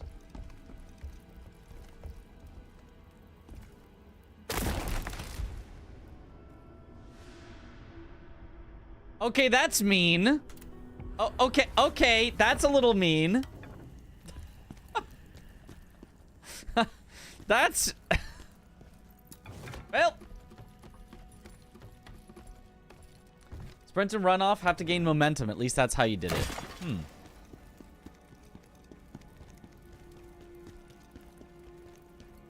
Okay, that's mean. Oh, okay, that's a little mean. That's... Well... Sprint and run off have to gain momentum. At least that's how you did it.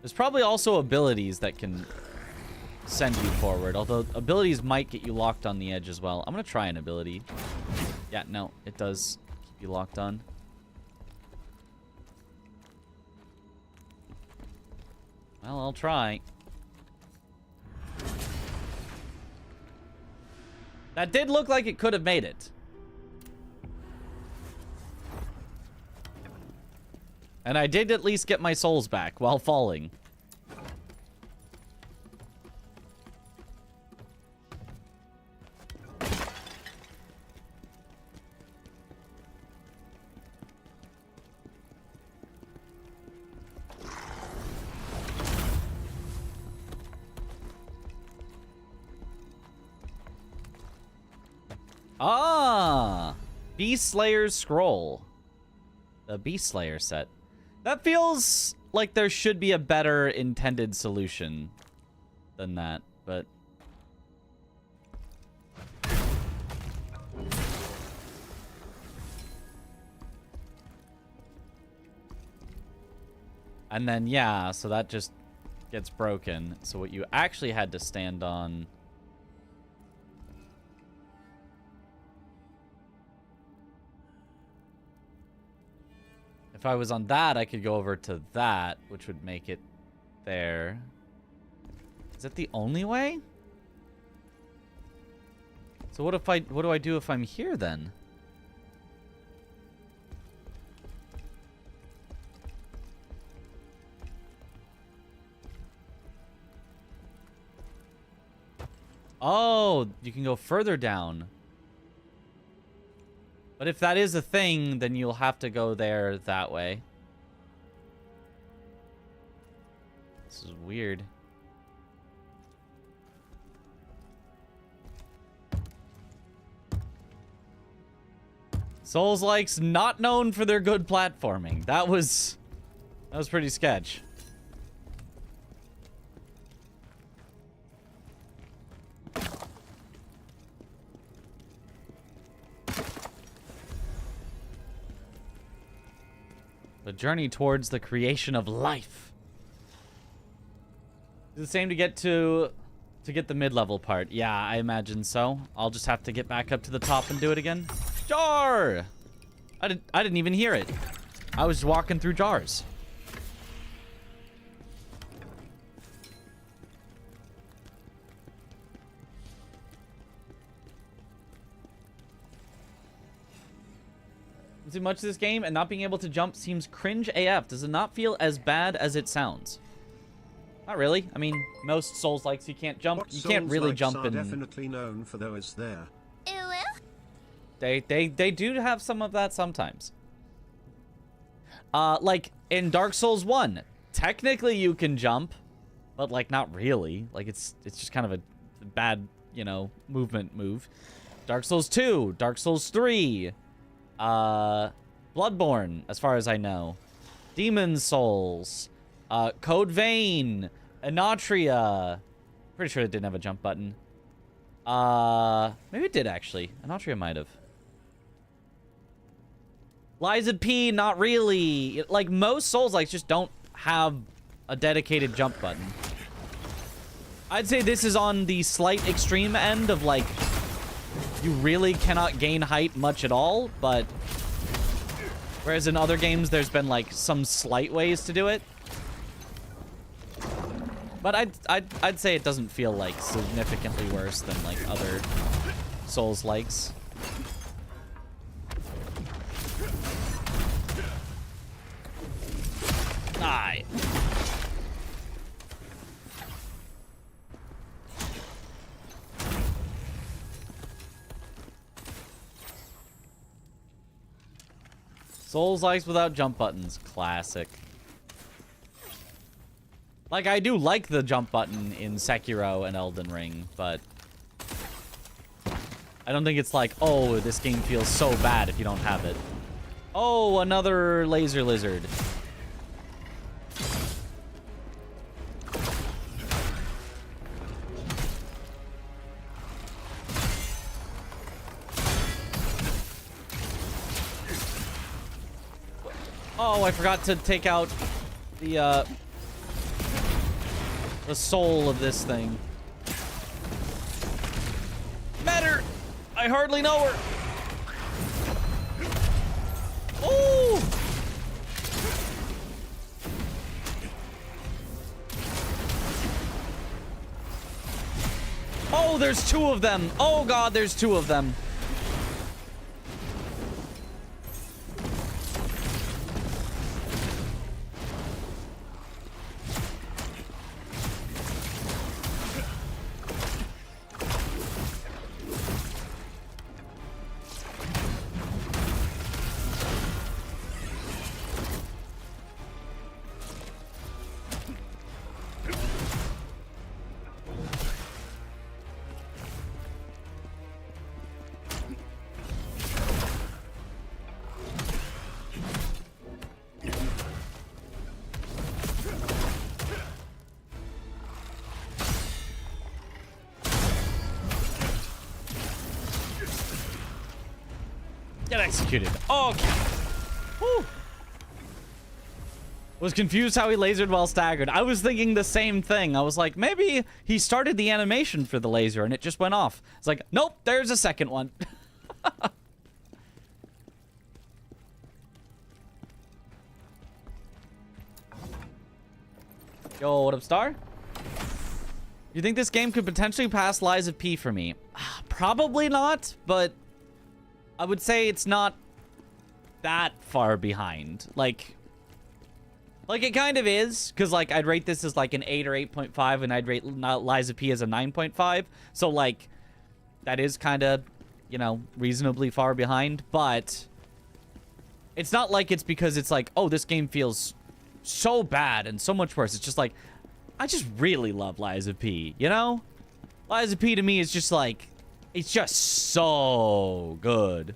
There's probably also abilities that can send you forward. Although abilities might get you locked on the edge as well. I'm going to try an ability. Yeah, no, it does keep you locked on. Well, I'll try. That did look like it could have made it. And I did at least get my souls back while falling. Ah! Beast Slayer's Scroll. The Beast Slayer set. That feels like there should be a better intended solution than that, but... And then, yeah, so that just gets broken. So what you actually had to stand on... If I was on that, I could go over to that, which would make it there. Is it the only way? So what do I do if I'm here then? Oh, you can go further down. But if that is a thing, then you'll have to go there that way. This is weird. Soulslike's not known for their good platforming. That was pretty sketch. The journey towards the creation of life. Is it the same to get the mid-level part? Yeah, I imagine so. I'll just have to get back up to the top and do it again. Jar! I didn't even hear it. I was walking through jars. Too much of this game, and not being able to jump seems cringe AF. Does it not feel as bad as it sounds? Not really. I mean, most Souls-likes you can't jump. You can't really jump in. Definitely known for those there. They do have some of that sometimes. Like in Dark Souls 1, technically you can jump, but like not really. Like it's just kind of a bad, you know, movement move. Dark Souls 2, Dark Souls 3, Bloodborne, as far as I know. Demon Souls, Code Vein, Anatria. Pretty sure it didn't have a jump button. Maybe it did actually. Anatria might have. Liza P, not really. Like most Souls-likes just don't have a dedicated jump button. I'd say this is on the slight extreme end of like you really cannot gain height much at all, but whereas in other games there's been like some slight ways to do it. But I'd say it doesn't feel like significantly worse than like other Souls-likes. Die. Souls-likes without jump buttons. Classic. Like, I do like the jump button in Sekiro and Elden Ring, but I don't think it's like, oh, this game feels so bad if you don't have it. Oh, another laser lizard. Oh, I forgot to take out the soul of this thing. Met her! I hardly know her. Oh! Oh, there's two of them. Oh god, there's two of them. Get executed. Okay. Whew. Was confused how he lasered while staggered. I was thinking the same thing. I was like, maybe he started the animation for the laser and it just went off. It's like, nope, there's a second one. Yo, what up, Star? You think this game could potentially pass Lies of P for me? Probably not, but I would say it's not that far behind. Like it kind of is, because, like, I'd rate this as, like, an 8 or 8.5, and I'd rate Lies of P as a 9.5. So, like, that is kind of, you know, reasonably far behind, but it's not like it's because it's like, oh, this game feels so bad and so much worse. It's just like, I just really love Lies of P, you know? Lies of P to me is just like, it's just so good.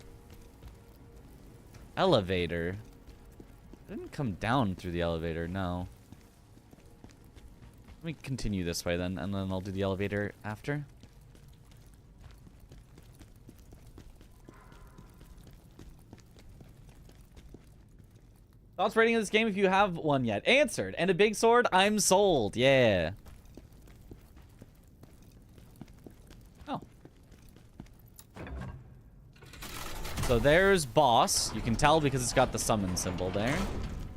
Elevator. I didn't come down through the elevator, no. Let me continue this way then, and then I'll do the elevator after. Thoughts rating of this game if you have one yet? Answered. And a big sword? I'm sold. Yeah. Oh. So there's boss. You can tell because it's got the summon symbol there.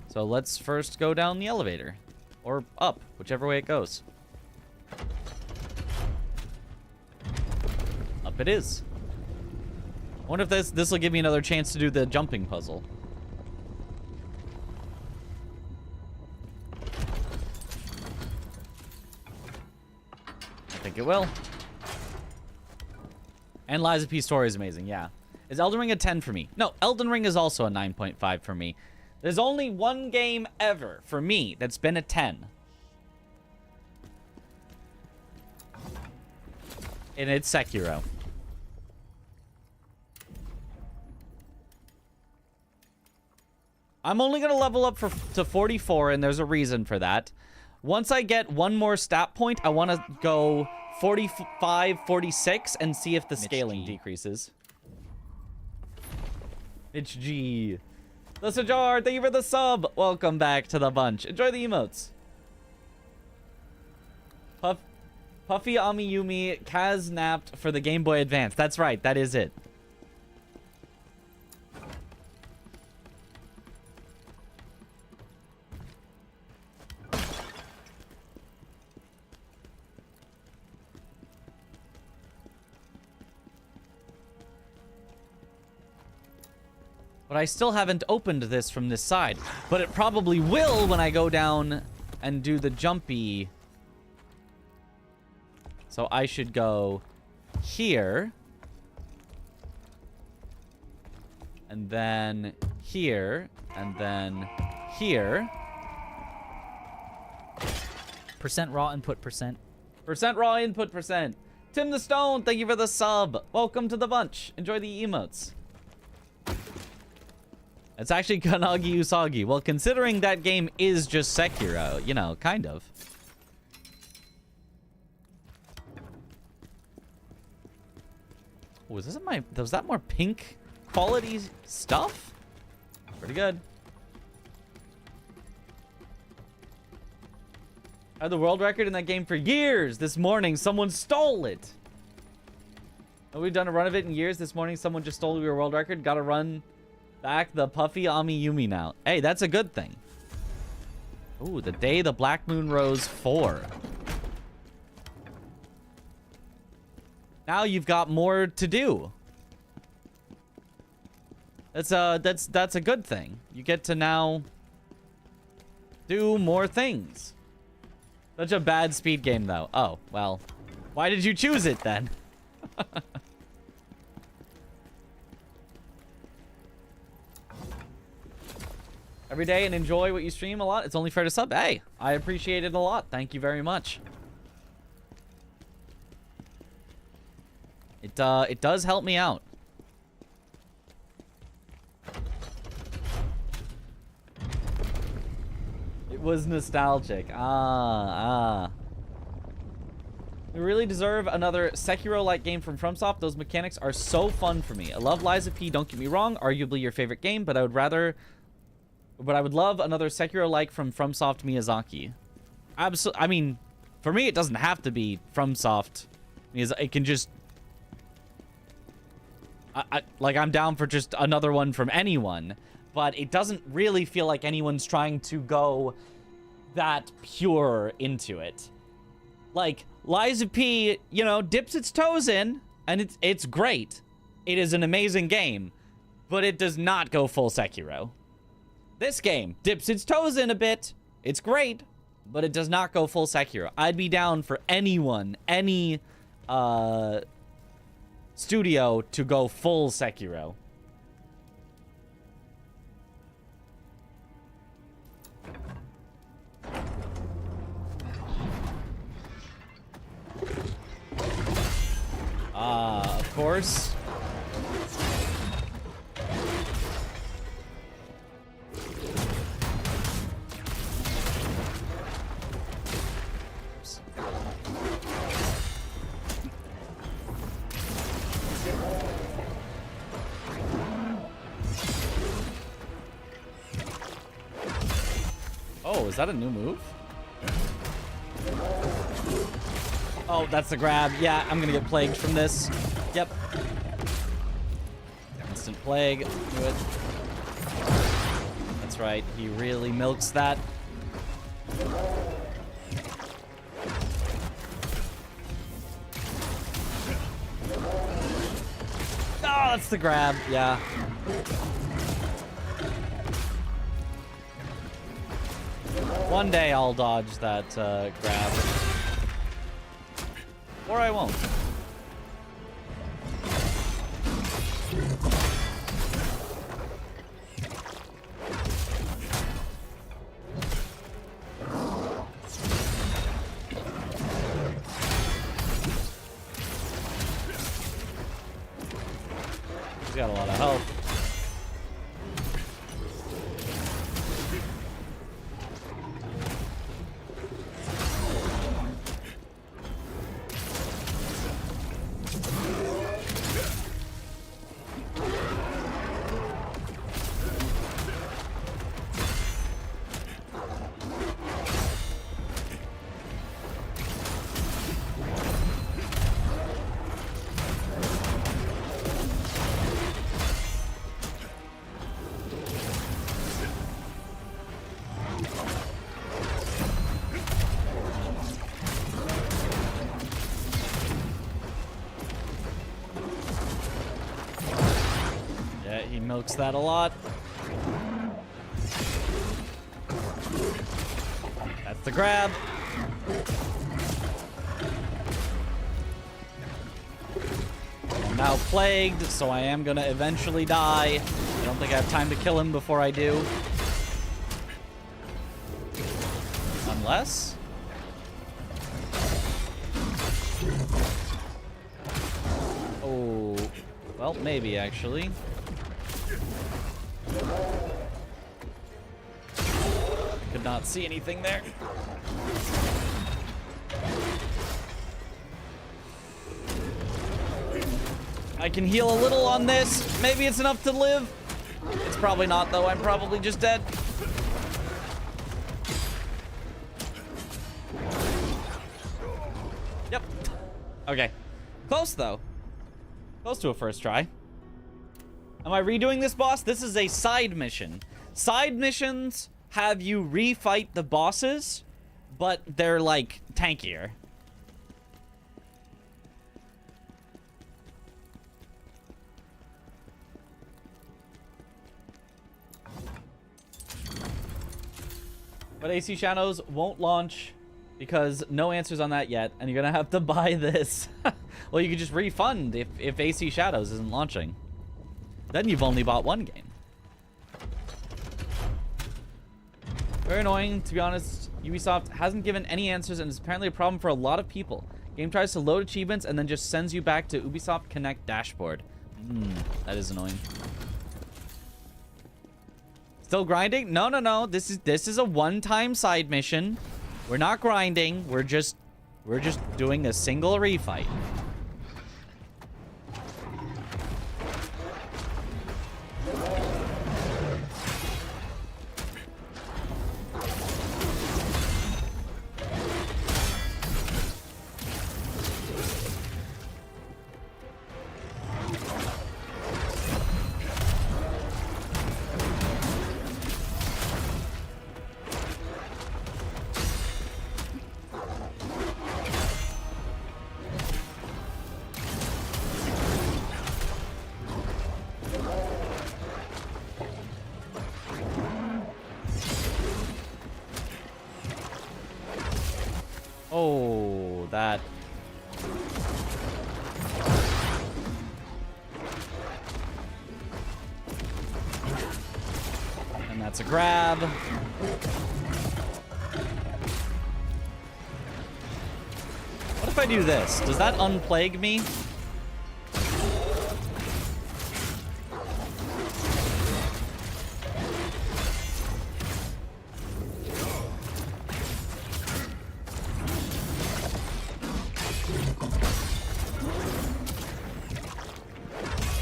So let's first go down the elevator. Or up, whichever way it goes. Up it is. I wonder if this will give me another chance to do the jumping puzzle. I think it will. And Lies of P story is amazing, yeah. Is Elden Ring a 10 for me? No, Elden Ring is also a 9.5 for me. There's only one game ever, for me, that's been a 10. And it's Sekiro. I'm only going to level up to 44, and there's a reason for that. Once I get one more stat point, I want to go 45, 46, and see if the scaling decreases. Mitch G. Listen, Jar, thank you for the sub. Welcome back to the bunch. Enjoy the emotes. Puffy Amiyumi Kaz napped for the Game Boy Advance. That's right, that is it. But I still haven't opened this from this side. But it probably will when I go down and do the jumpy. So I should go here. And then here. And then here. Percent raw input percent. Percent raw input percent. Tim the Stone, thank you for the sub. Welcome to the bunch. Enjoy the emotes. It's actually Kanagi Usagi. Well, considering that game is just Sekiro, you know, kind of. Oh, was that more pink quality stuff? Pretty good. I had the world record in that game for years. This morning, someone stole it. Oh, we've done a run of it in years. This morning, someone just stole your world record. Got to run back the Puffy Amiyumi now. Hey, that's a good thing. Ooh, the day the Black Moon rose 4. Now you've got more to do. That's a good thing. You get to now do more things. Such a bad speed game though. Oh, well. Why did you choose it then? Every day and enjoy what you stream a lot. It's only fair to sub. Hey, I appreciate it a lot. Thank you very much. It does help me out. It was nostalgic. We really deserve another Sekiro-like game from FromSoft. Those mechanics are so fun for me. I love Lies of P, don't get me wrong. Arguably your favorite game, but I would love another Sekiro-like from FromSoft Miyazaki. I mean, for me, it doesn't have to be FromSoft. It can just... I'm down for just another one from anyone, but it doesn't really feel like anyone's trying to go that pure into it. Like, Lies of P, you know, dips its toes in, and it's great. It is an amazing game, but it does not go full Sekiro. This game dips its toes in a bit. It's great, but it does not go full Sekiro. I'd be down for anyone, any studio to go full Sekiro. Of course. Oh, is that a new move? Oh, that's the grab. Yeah, I'm gonna get plagued from this. Yep. Instant plague. Do it. That's right. He really milks that. Oh, that's the grab. Yeah. One day I'll dodge that grab. Or I won't. He's got a lot of health. Milks that a lot. That's the grab. I'm now plagued, so I am gonna eventually die. I don't think I have time to kill him before I do. Unless... Oh... Well, maybe, actually. Could not see anything there. I can heal a little on this. Maybe it's enough to live. It's probably not, though. I'm probably just dead. Yep. Okay. Close, though. Close to a first try. Am I redoing this boss? This is a side mission. Side missions have you refight the bosses, but they're, like, tankier. But AC Shadows won't launch because no answers on that yet, and you're gonna have to buy this. Well, you could just refund if AC Shadows isn't launching. Then you've only bought one game. Very annoying, to be honest. Ubisoft hasn't given any answers and is apparently a problem for a lot of people. Game tries to load achievements and then just sends you back to Ubisoft Connect dashboard. That is annoying. Still grinding? No, no, no. This is a one-time side mission. We're not grinding. We're just doing a single refight. Oh, that. And that's a grab. What if I do this? Does that unplague me?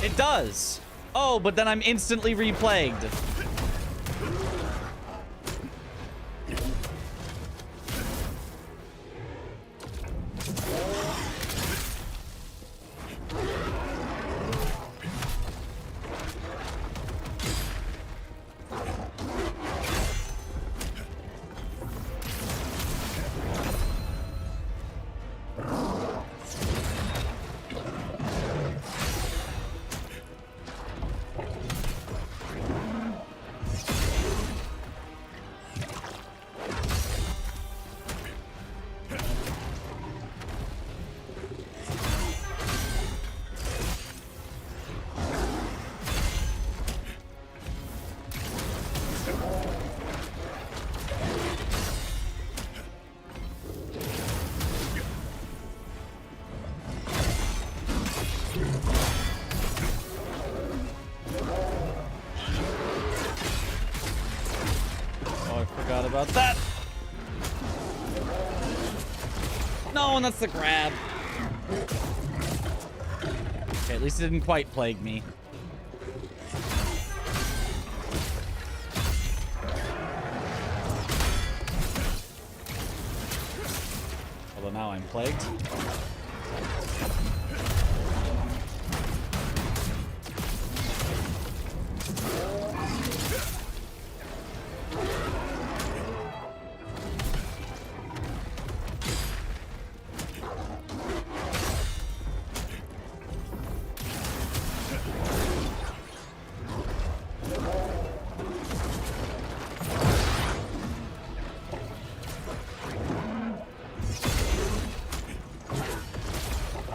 It does. Oh, but then I'm instantly replagued. About that. No, and that's the grab. Okay, at least it didn't quite plague me. Although now I'm plagued.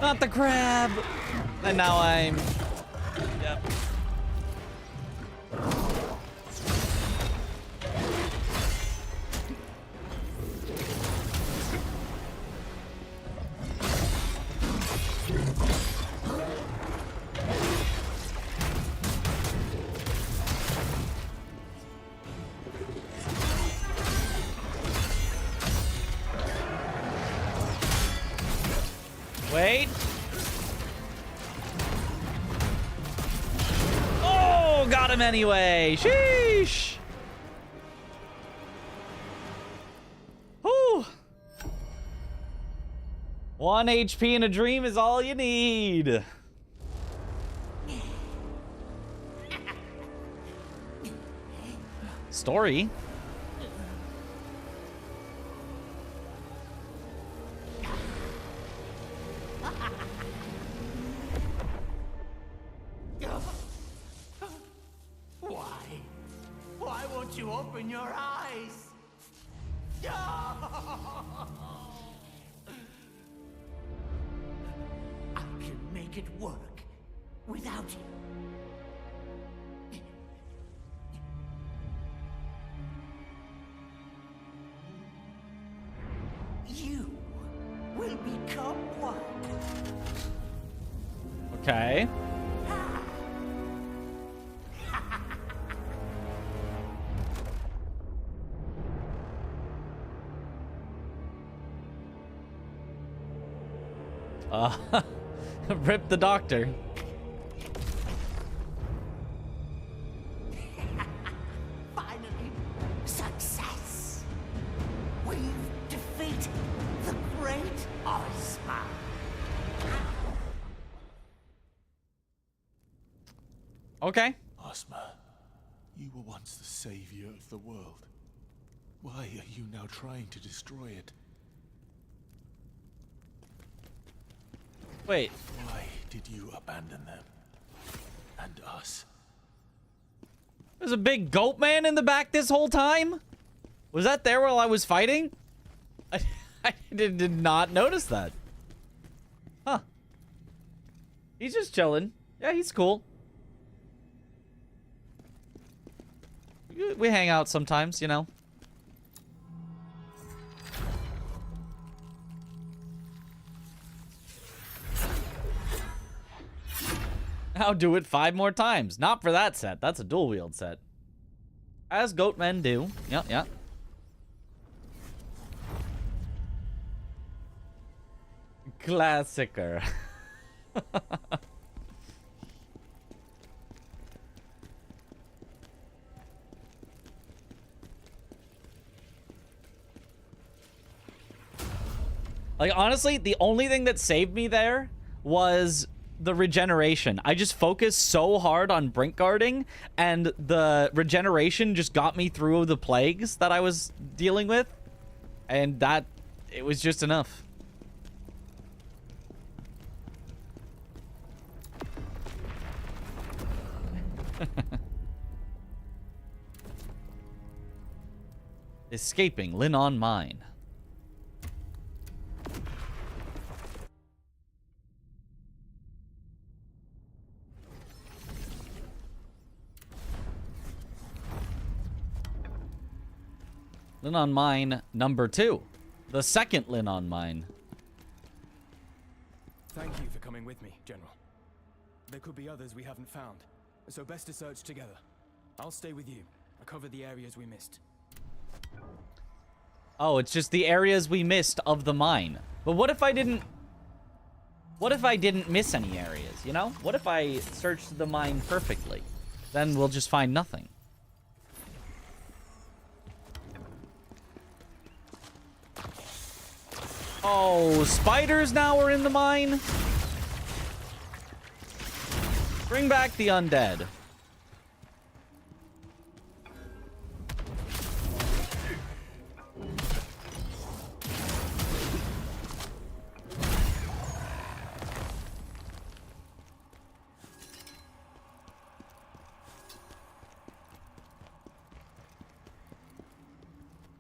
Not the crab! And now I'm... Yep. Wait. Oh, got him anyway. Sheesh. Whew. 1 HP in a dream is all you need. Story. Why won't you open your eyes? I can make it work without you. You will become one. Okay. Rip the doctor. Finally, success. We've defeated the great Ozma. Okay. Ozma, you were once the savior of the world. Why are you now trying to destroy it? Wait. Why did you abandon them? And us? There's a big goat man in the back this whole time? Was that there while I was fighting? I did not notice that. Huh. He's just chilling. Yeah, he's cool. We hang out sometimes, you know. I'll do it 5 more times. Not for that set. That's a dual wield set. As goat men do. Yep, yep. Classicer. Like, honestly, the only thing that saved me there was the regeneration. I just focused so hard on brink guarding, and the regeneration just got me through the plagues that I was dealing with, and that, it was just enough. Escaping Linon Mine. Linon Mine number 2. The second Linon Mine. Thank you for coming with me, General. There could be others we haven't found, so best to search together. I'll stay with you. I'll cover the areas we missed. Oh, it's just the areas we missed of the mine. But what if I didn't... What if I didn't miss any areas, you know? What if I searched the mine perfectly? Then we'll just find nothing. Oh, spiders now are in the mine? Bring back the undead.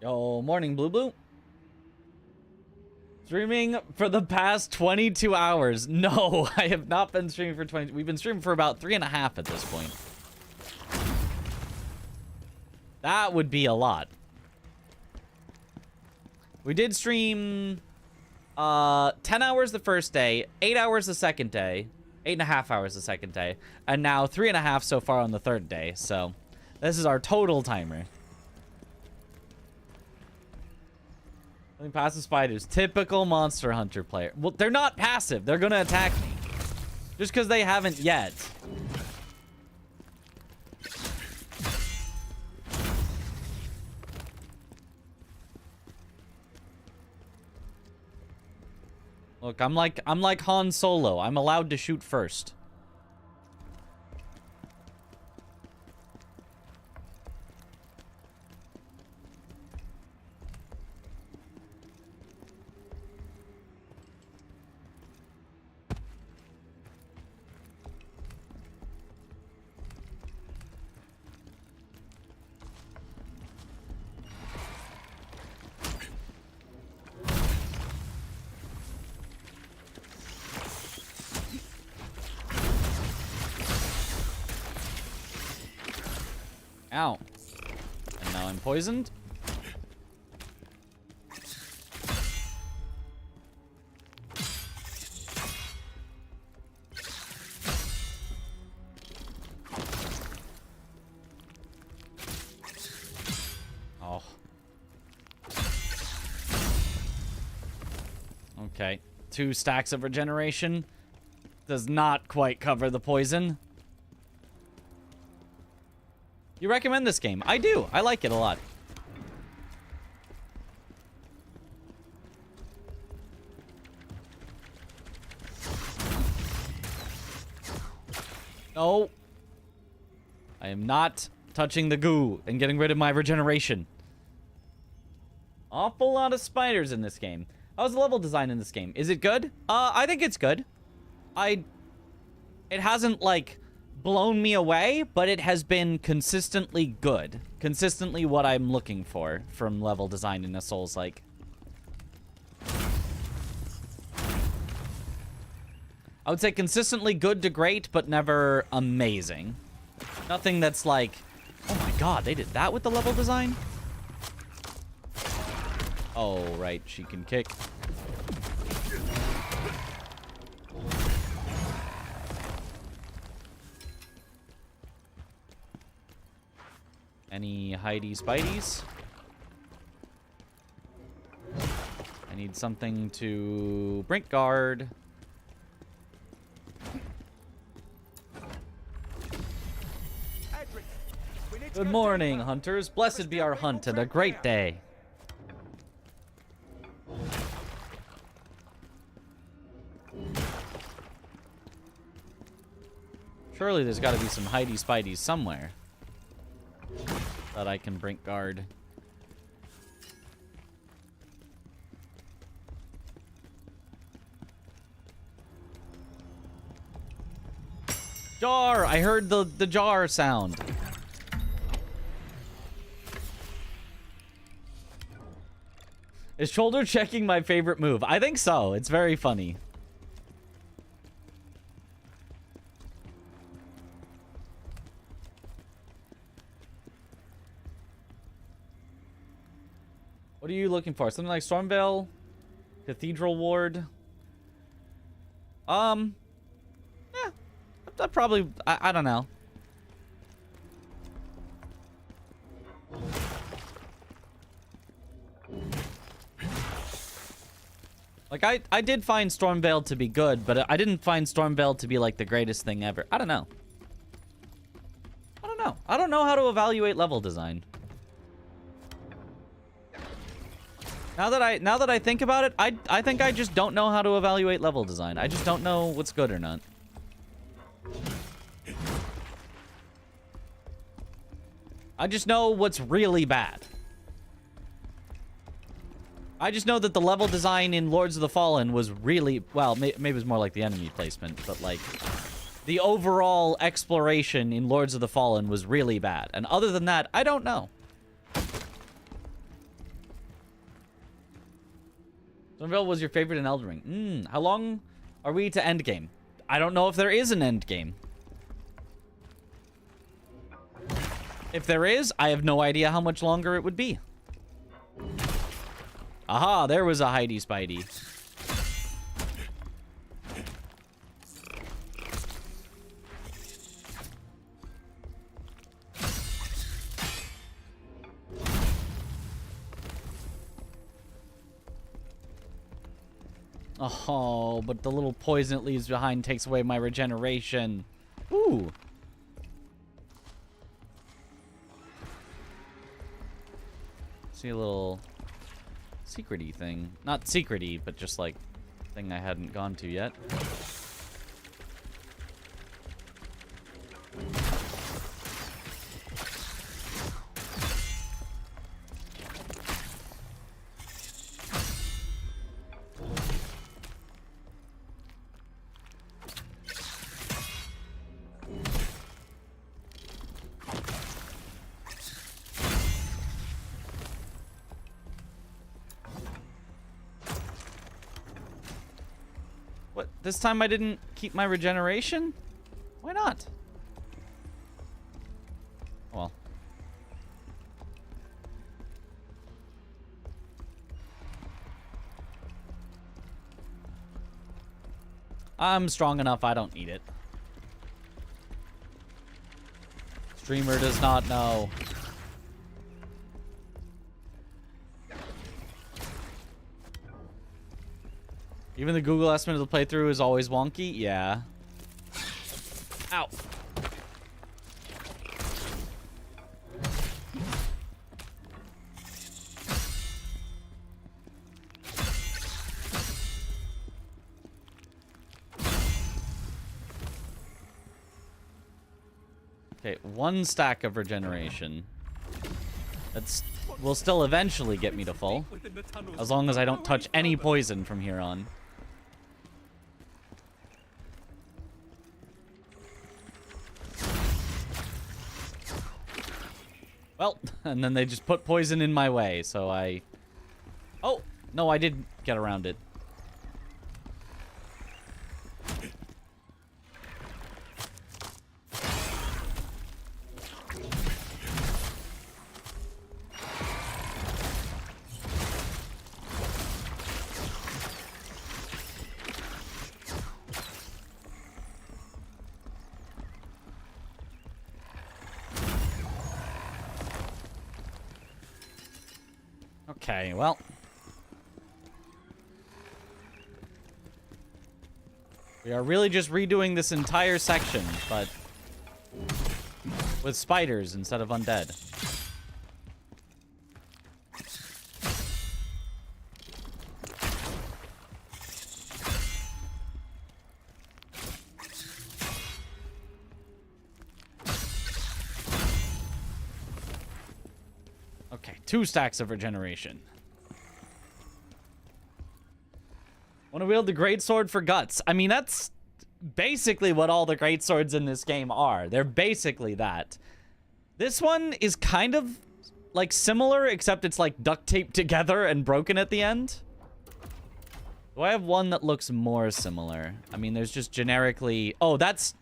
Yo, morning, Blue Blue. Streaming for the past 22 hours. No, I have not been streaming for 20. We've been streaming for about 3.5 at this point. That would be a lot. We did stream 10 hours the first day, 8 hours the second day, 8.5 hours the second day, and now 3.5 so far on the third day. So this is our total timer. Passive spiders. Typical Monster Hunter player. Well, they're not passive. They're gonna attack me. Just because they haven't yet. Look, I'm like Han Solo. I'm allowed to shoot first. Ow. And now I'm poisoned. Oh. Okay. 2 stacks of regeneration. Does not quite cover the poison. You recommend this game? I do. I like it a lot. No. I am not touching the goo and getting rid of my regeneration. Awful lot of spiders in this game. How's the level design in this game? Is it good? I think it's good. It hasn't, like, blown me away, but it has been consistently good. Consistently what I'm looking for from level design in a Souls-like. I would say consistently good to great, but never amazing. Nothing that's like, oh my god, they did that with the level design? Oh, right, she can kick. Any Heidi Spideys? I need something to brink guard. Good morning, hunters. Blessed be our hunt and a great day. Surely there's got to be some Heidi Spideys somewhere that I can brink guard. Jar! I heard the jar sound. Is shoulder checking my favorite move? I think so. It's very funny. What are you looking for? Something like Stormvale? Cathedral Ward? Yeah. That probably... I don't know. Like, I did find Stormvale to be good, but I didn't find Stormvale to be, like, the greatest thing ever. I don't know. I don't know. I don't know how to evaluate level design. Now that I think about it, I think I just don't know how to evaluate level design. I just don't know what's good or not. I just know what's really bad. I just know that the level design in Lords of the Fallen was really... Well, maybe it was more like the enemy placement, but like... The overall exploration in Lords of the Fallen was really bad. And other than that, I don't know. Stormvale was your favorite in Elden Ring. How long are we to endgame? I don't know if there is an endgame. If there is, I have no idea how much longer it would be. Aha, there was a Heidi Spidey. Oh, but the little poison it leaves behind takes away my regeneration. Ooh. See a little secret-y thing. Not secret-y, but just like thing I hadn't gone to yet. This time I didn't keep my regeneration? Why not? Well. I'm strong enough, I don't need it. Streamer does not know. Even the Google estimate of the playthrough is always wonky? Yeah. Ow. Okay, 1 stack of regeneration. That's will still eventually get me to full. As long as I don't touch any poison from here on. Well, and then they just put poison in my way, so I... Oh! No, I did get around it. Okay, well. We are really just redoing this entire section, but with spiders instead of undead. Okay, 2 stacks of regeneration. Want to wield the greatsword for guts. I mean, that's basically what all the greatswords in this game are. They're basically that. This one is kind of like similar, except it's like duct taped together and broken at the end. Do I have one that looks more similar? I mean, there's just generically... Oh, that's...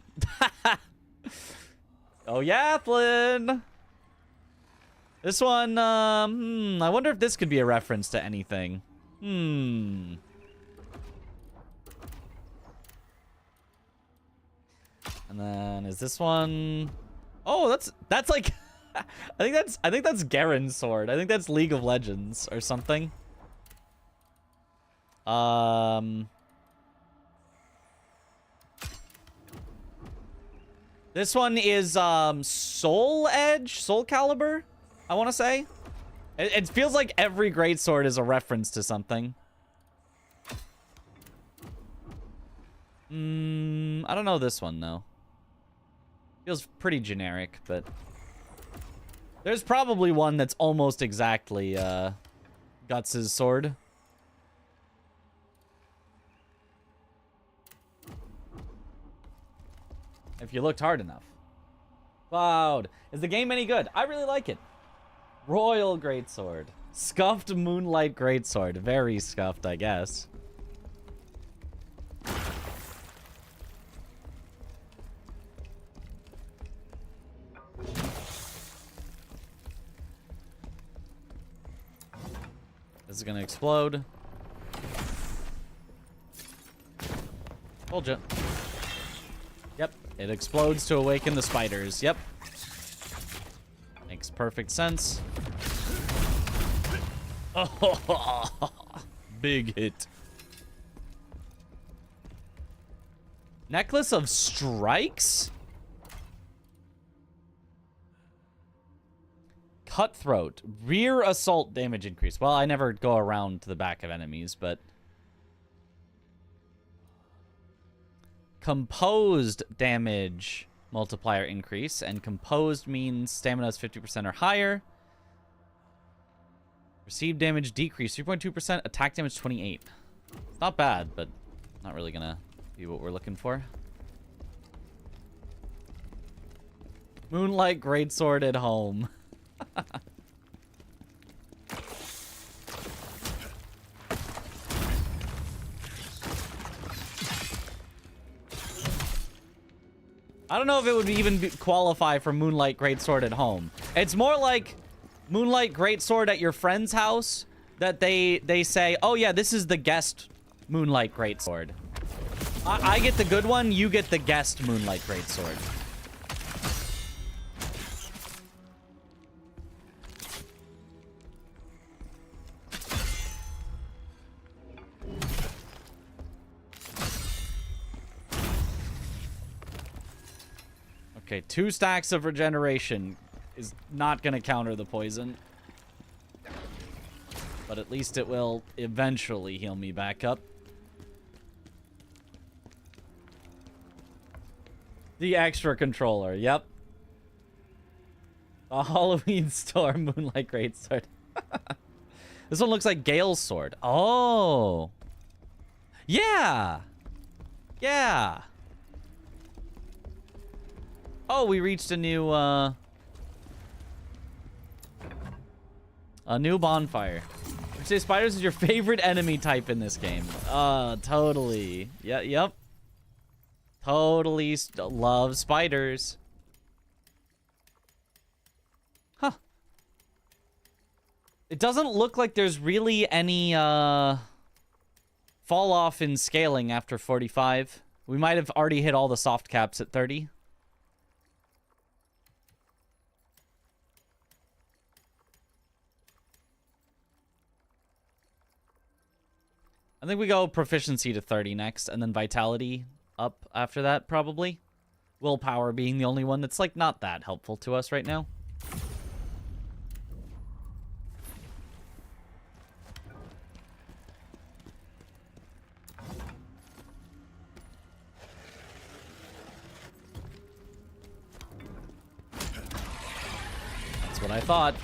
Oh, yeah, Flynn. This one, I wonder if this could be a reference to anything. And then is this one? Oh, that's like I think that's Garen's sword. I think that's League of Legends or something. This one is Soul Edge, Soul Calibur, I want to say. It feels like every greatsword is a reference to something. I don't know this one though. Feels pretty generic, but there's probably one that's almost exactly Guts' sword. If you looked hard enough. Cloud. Is the game any good? I really like it. Royal Greatsword. Scuffed Moonlight Greatsword. Very scuffed, I guess. This is gonna explode. Told ya. Yep, it explodes to awaken the spiders. Yep. Makes perfect sense. Oh, big hit. Necklace of Strikes? Cutthroat. Rear assault damage increase. Well, I never go around to the back of enemies, but... Composed damage multiplier increase. And composed means stamina is 50% or higher. Received damage decrease 3.2%. Attack damage 28. It's not bad, but not really gonna be what we're looking for. Moonlight Greatsword at home. I don't know if it would even qualify for Moonlight Greatsword at home. It's more like Moonlight Greatsword at your friend's house that they say, oh yeah, this is the guest Moonlight Greatsword. I get the good one, you get the guest Moonlight Greatsword. Okay, 2 stacks of regeneration is not going to counter the poison. But at least it will eventually heal me back up. The extra controller, yep. A Halloween store Moonlight Greatsword. This one looks like Gale's sword. Oh. Yeah. Yeah. Oh, we reached a new bonfire. Would you say spiders is your favorite enemy type in this game? Totally. Yeah, yep. Totally love spiders. Huh. It doesn't look like there's really any fall off in scaling after 45. We might have already hit all the soft caps at 30. think we go proficiency to 30 next, and then vitality up after that, probably. Willpower being the only one that's, like, not that helpful to us right now. That's what I thought.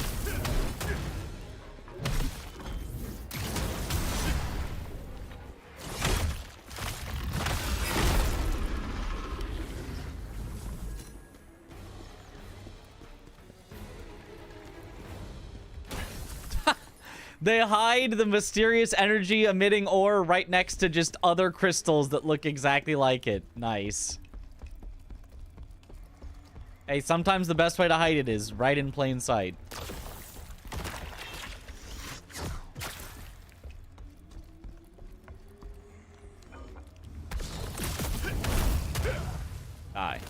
They hide the mysterious energy emitting ore right next to just other crystals that look exactly like it. Nice. Hey, sometimes the best way to hide it is right in plain sight. Die.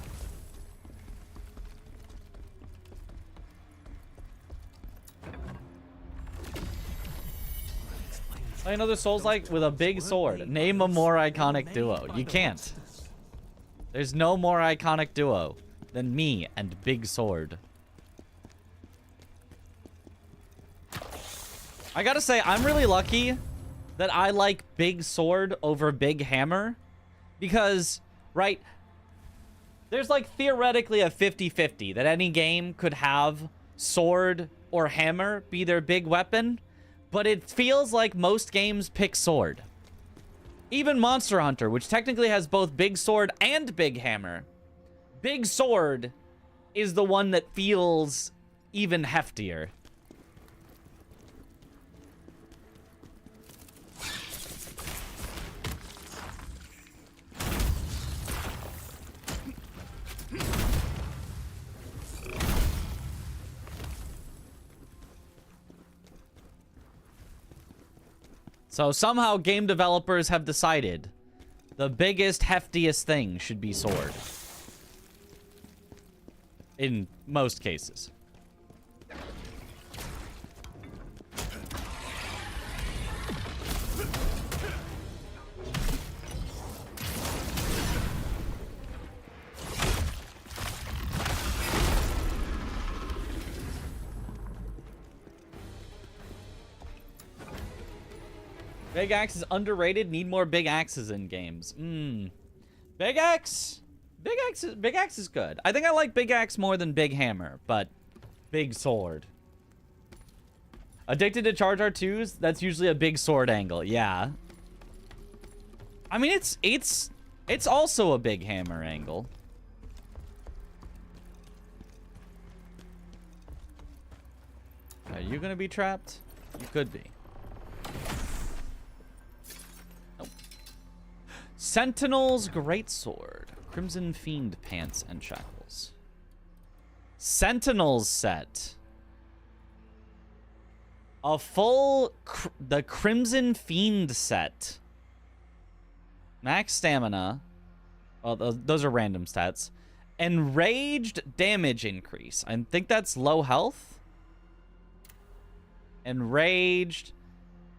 Play another Soulslike with a big sword. Name a more iconic duo. You can't. There's no more iconic duo than me and big sword. I gotta say, I'm really lucky that I like big sword over big hammer. Because, right, there's like theoretically a 50-50 that any game could have sword or hammer be their big weapon. But it feels like most games pick sword. Even Monster Hunter, which technically has both big sword and big hammer. Big sword is the one that feels even heftier. So somehow game developers have decided the biggest, heftiest thing should be sword. In most cases. Big axe is underrated. Need more big axes in games. Big axe. Big axe is good. I think I like big axe more than big hammer, but big sword. Addicted to charge R2s? That's usually a big sword angle. Yeah. I mean, it's also a big hammer angle. Are you gonna be trapped? You could be. Nope. Sentinel's Greatsword. Crimson Fiend Pants and Shackles. Sentinels set. A full... the Crimson Fiend set. Max stamina. Well, those are random stats. Enraged damage increase. I think that's low health. Enraged.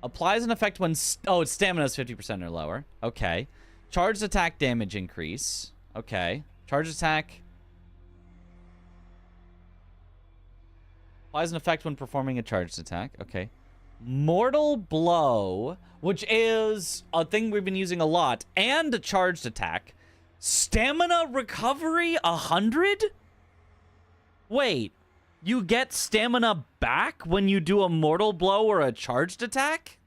Applies an effect when... oh, its stamina is 50% or lower. Okay. Charged attack damage increase. Okay. Charged attack. Applies an effect when performing a charged attack. Okay. Mortal Blow, which is a thing we've been using a lot, and a charged attack. Stamina recovery 100? Wait. You get stamina back when you do a mortal blow or a charged attack?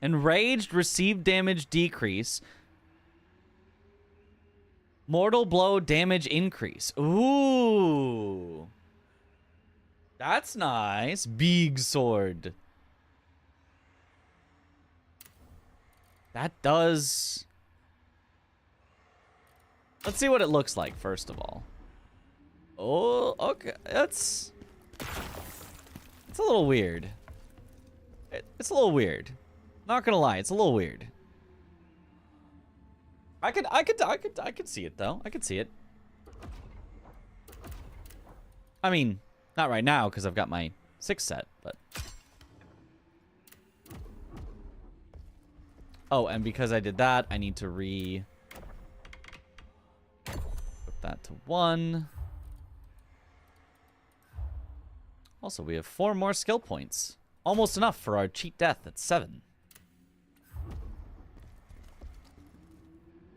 Enraged, received damage decrease. Mortal blow damage increase. Ooh. That's nice. Big sword. That does... let's see what it looks like, first of all. Oh, okay. It's a little weird. It's a little weird. Not gonna lie, it's a little weird. I could see it though. I could see it. I mean, not right now because I've got my 6 set, but Oh, and because I did that, I need to put that to 1. Also, we have 4 more skill points. Almost enough for our cheat death at 7.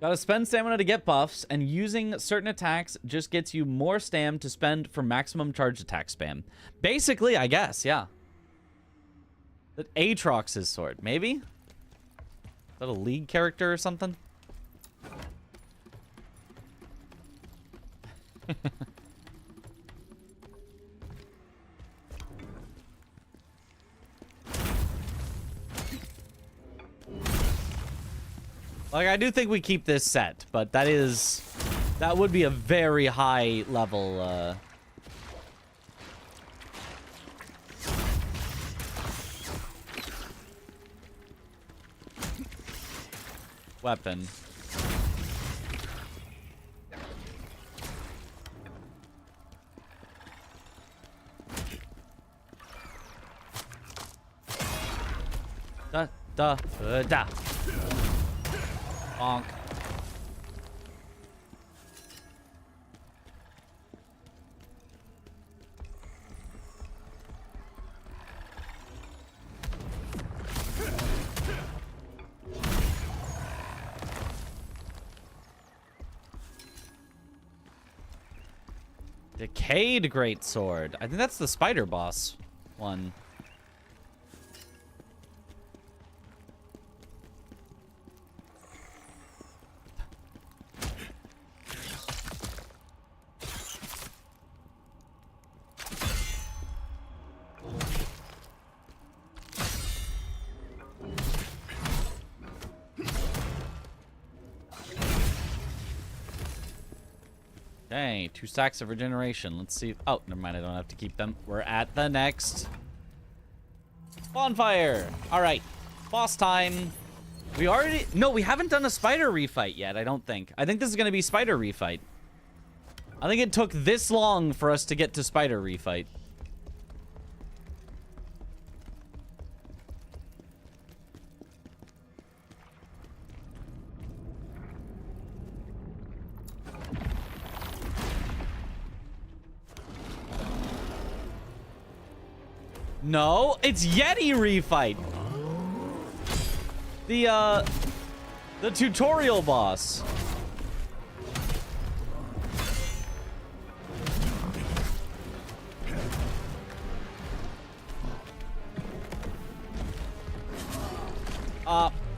Gotta spend stamina to get buffs, and using certain attacks just gets you more stam to spend for maximum charge attack spam. Basically, I guess, yeah. That Aatrox's sword, maybe? Is that a League character or something? Like, I do think we keep this set, but that would be a very high level, weapon. Da. Bonk. Decayed Greatsword. I think that's the spider boss one. Dang, 2 stacks of regeneration. Let's see. Oh, never mind. I don't have to keep them. We're at the next bonfire. All right, boss time. We already... No, we haven't done a spider refight yet, I don't think. I think this is going to be spider refight. I think it took this long for us to get to spider refight. No, it's Yeti refight. The tutorial boss.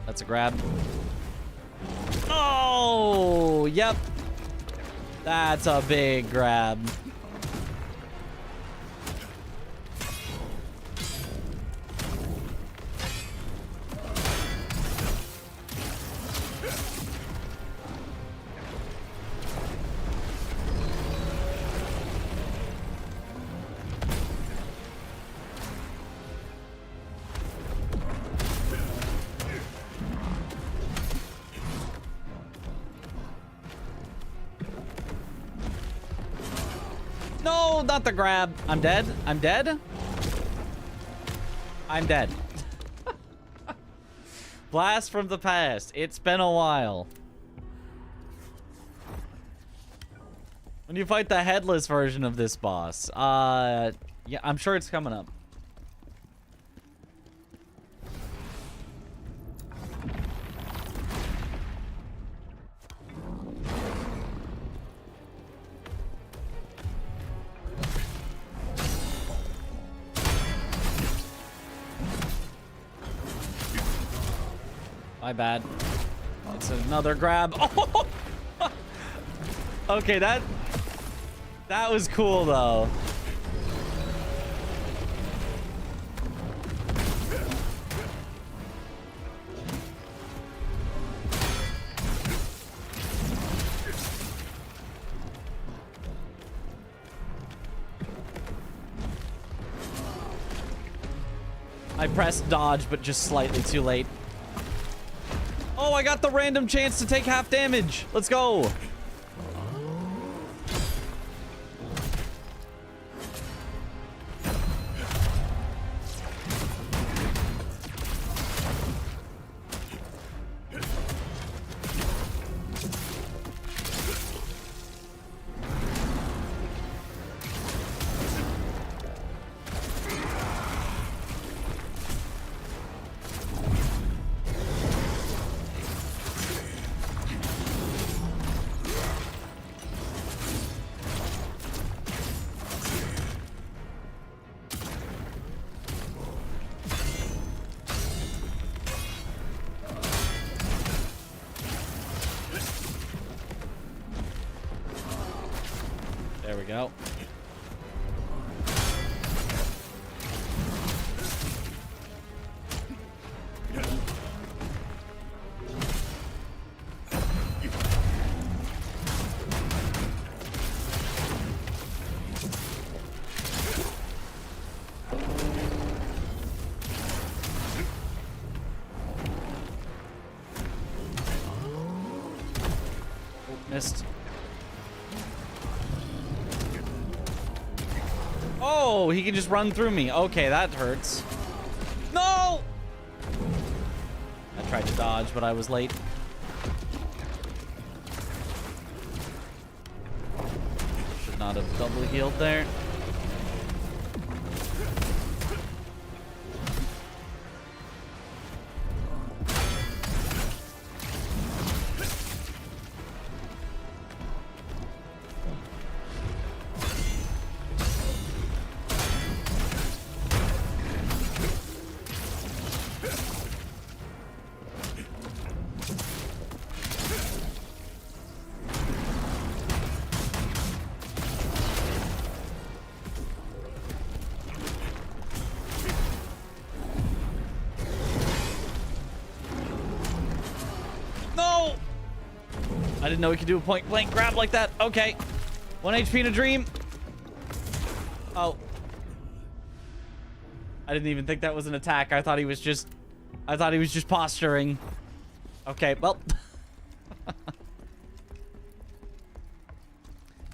That's a grab. Oh, yep. That's a big grab. No, not the grab. I'm dead. I'm dead. I'm dead. Blast from the past. It's been a while. When you fight the headless version of this boss, yeah, I'm sure it's coming up. My bad. It's another grab. Oh! Okay, that was cool though. I pressed dodge, but just slightly too late. Oh, I got the random chance to take half damage. Let's go. There we go. Missed. Oh, he can just run through me. Okay, that hurts. No! I tried to dodge, but I was late. Should not have double healed there. I didn't know he could do a point blank grab like that. Okay. 1 HP in a dream. Oh. I didn't even think that was an attack. I thought he was just posturing. Okay, well.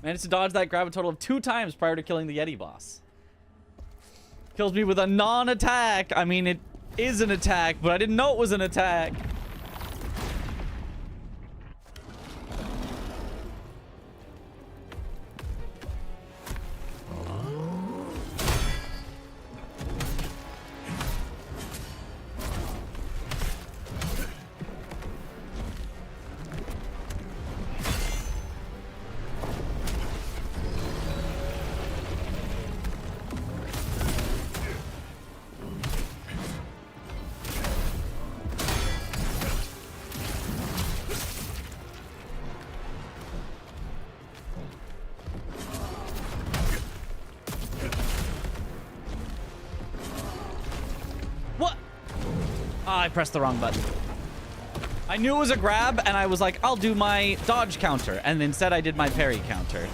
Managed to dodge that grab a total of 2 times prior to killing the Yeti boss. Kills me with a non-attack. I mean, it is an attack, but I didn't know it was an attack. I pressed the wrong button. I knew it was a grab, and I was like, I'll do my dodge counter. And instead, I did my parry counter.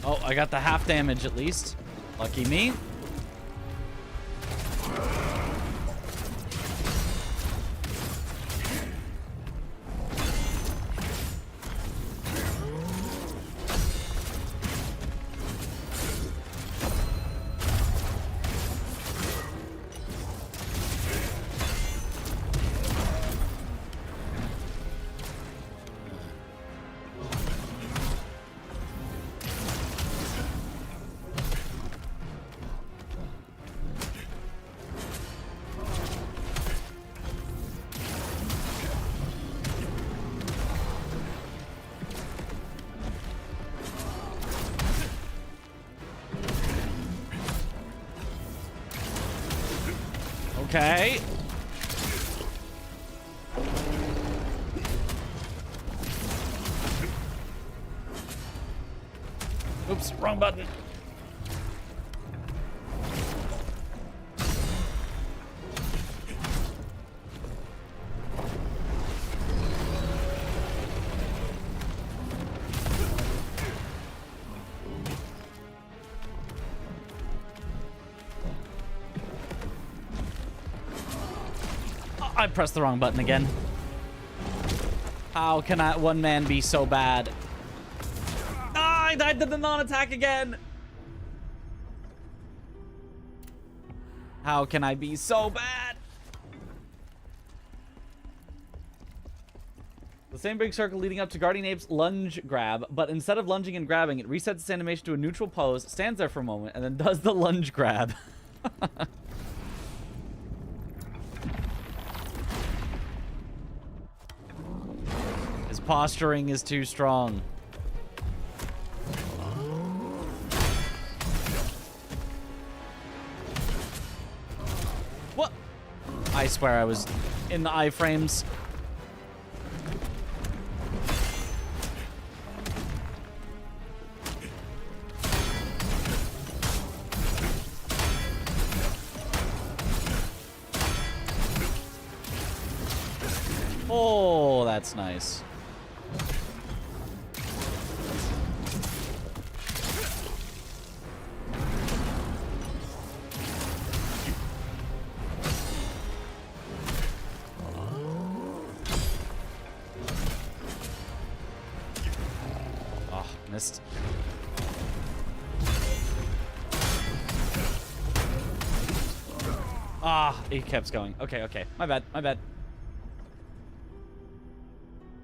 Oh, I got the half damage at least. Lucky me. Okay. Oops, wrong button. I pressed the wrong button again. How can one man be so bad? Ah, I died to the non-attack again. How can I be so bad? The same big circle leading up to Guardian Ape's lunge grab, but instead of lunging and grabbing, it resets its animation to a neutral pose, stands there for a moment, and then does the lunge grab. His posturing is too strong. What? I swear I was in the iframes. Oh, that's nice. Oh, missed. Ah, he kept going. Okay, okay. My bad, my bad.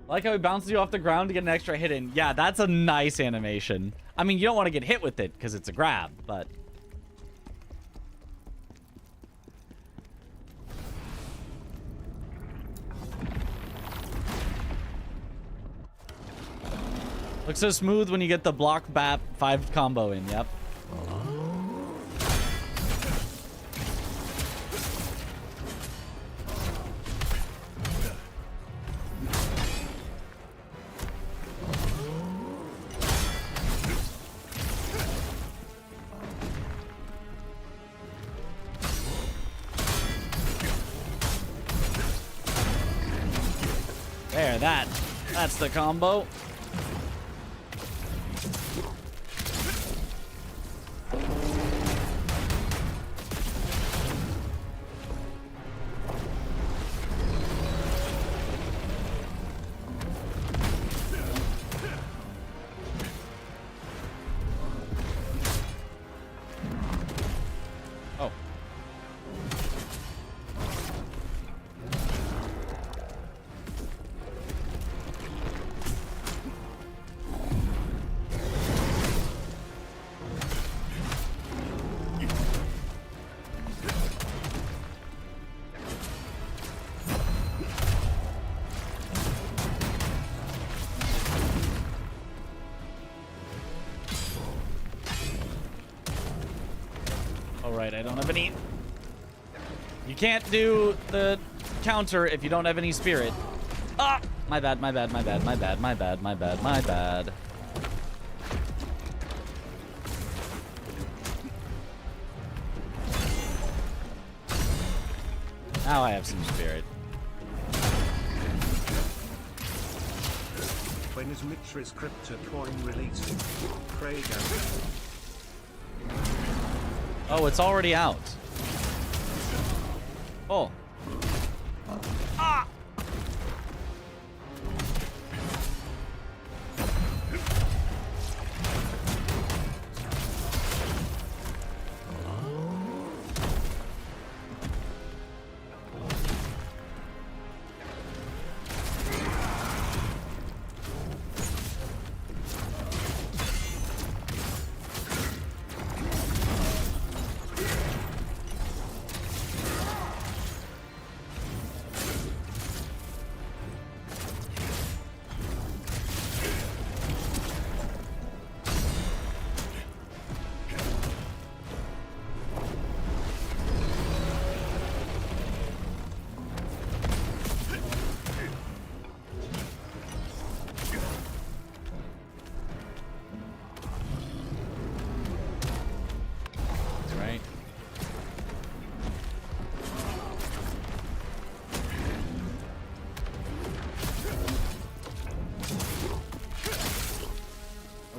I like how he bounces you off the ground to get an extra hit in. Yeah, that's a nice animation. I mean, you don't want to get hit with it because it's a grab, but... Looks so smooth when you get the block bap 5 combo in, yep. There, that's the combo. Alright, I don't have any... You can't do the counter if you don't have any spirit. Ah! My bad, my bad, my bad, my bad, my bad, my bad, my bad. Now I have some spirit. When is Mitra's crypto coin releasing? Craig out. Oh, it's already out. Oh. Ah!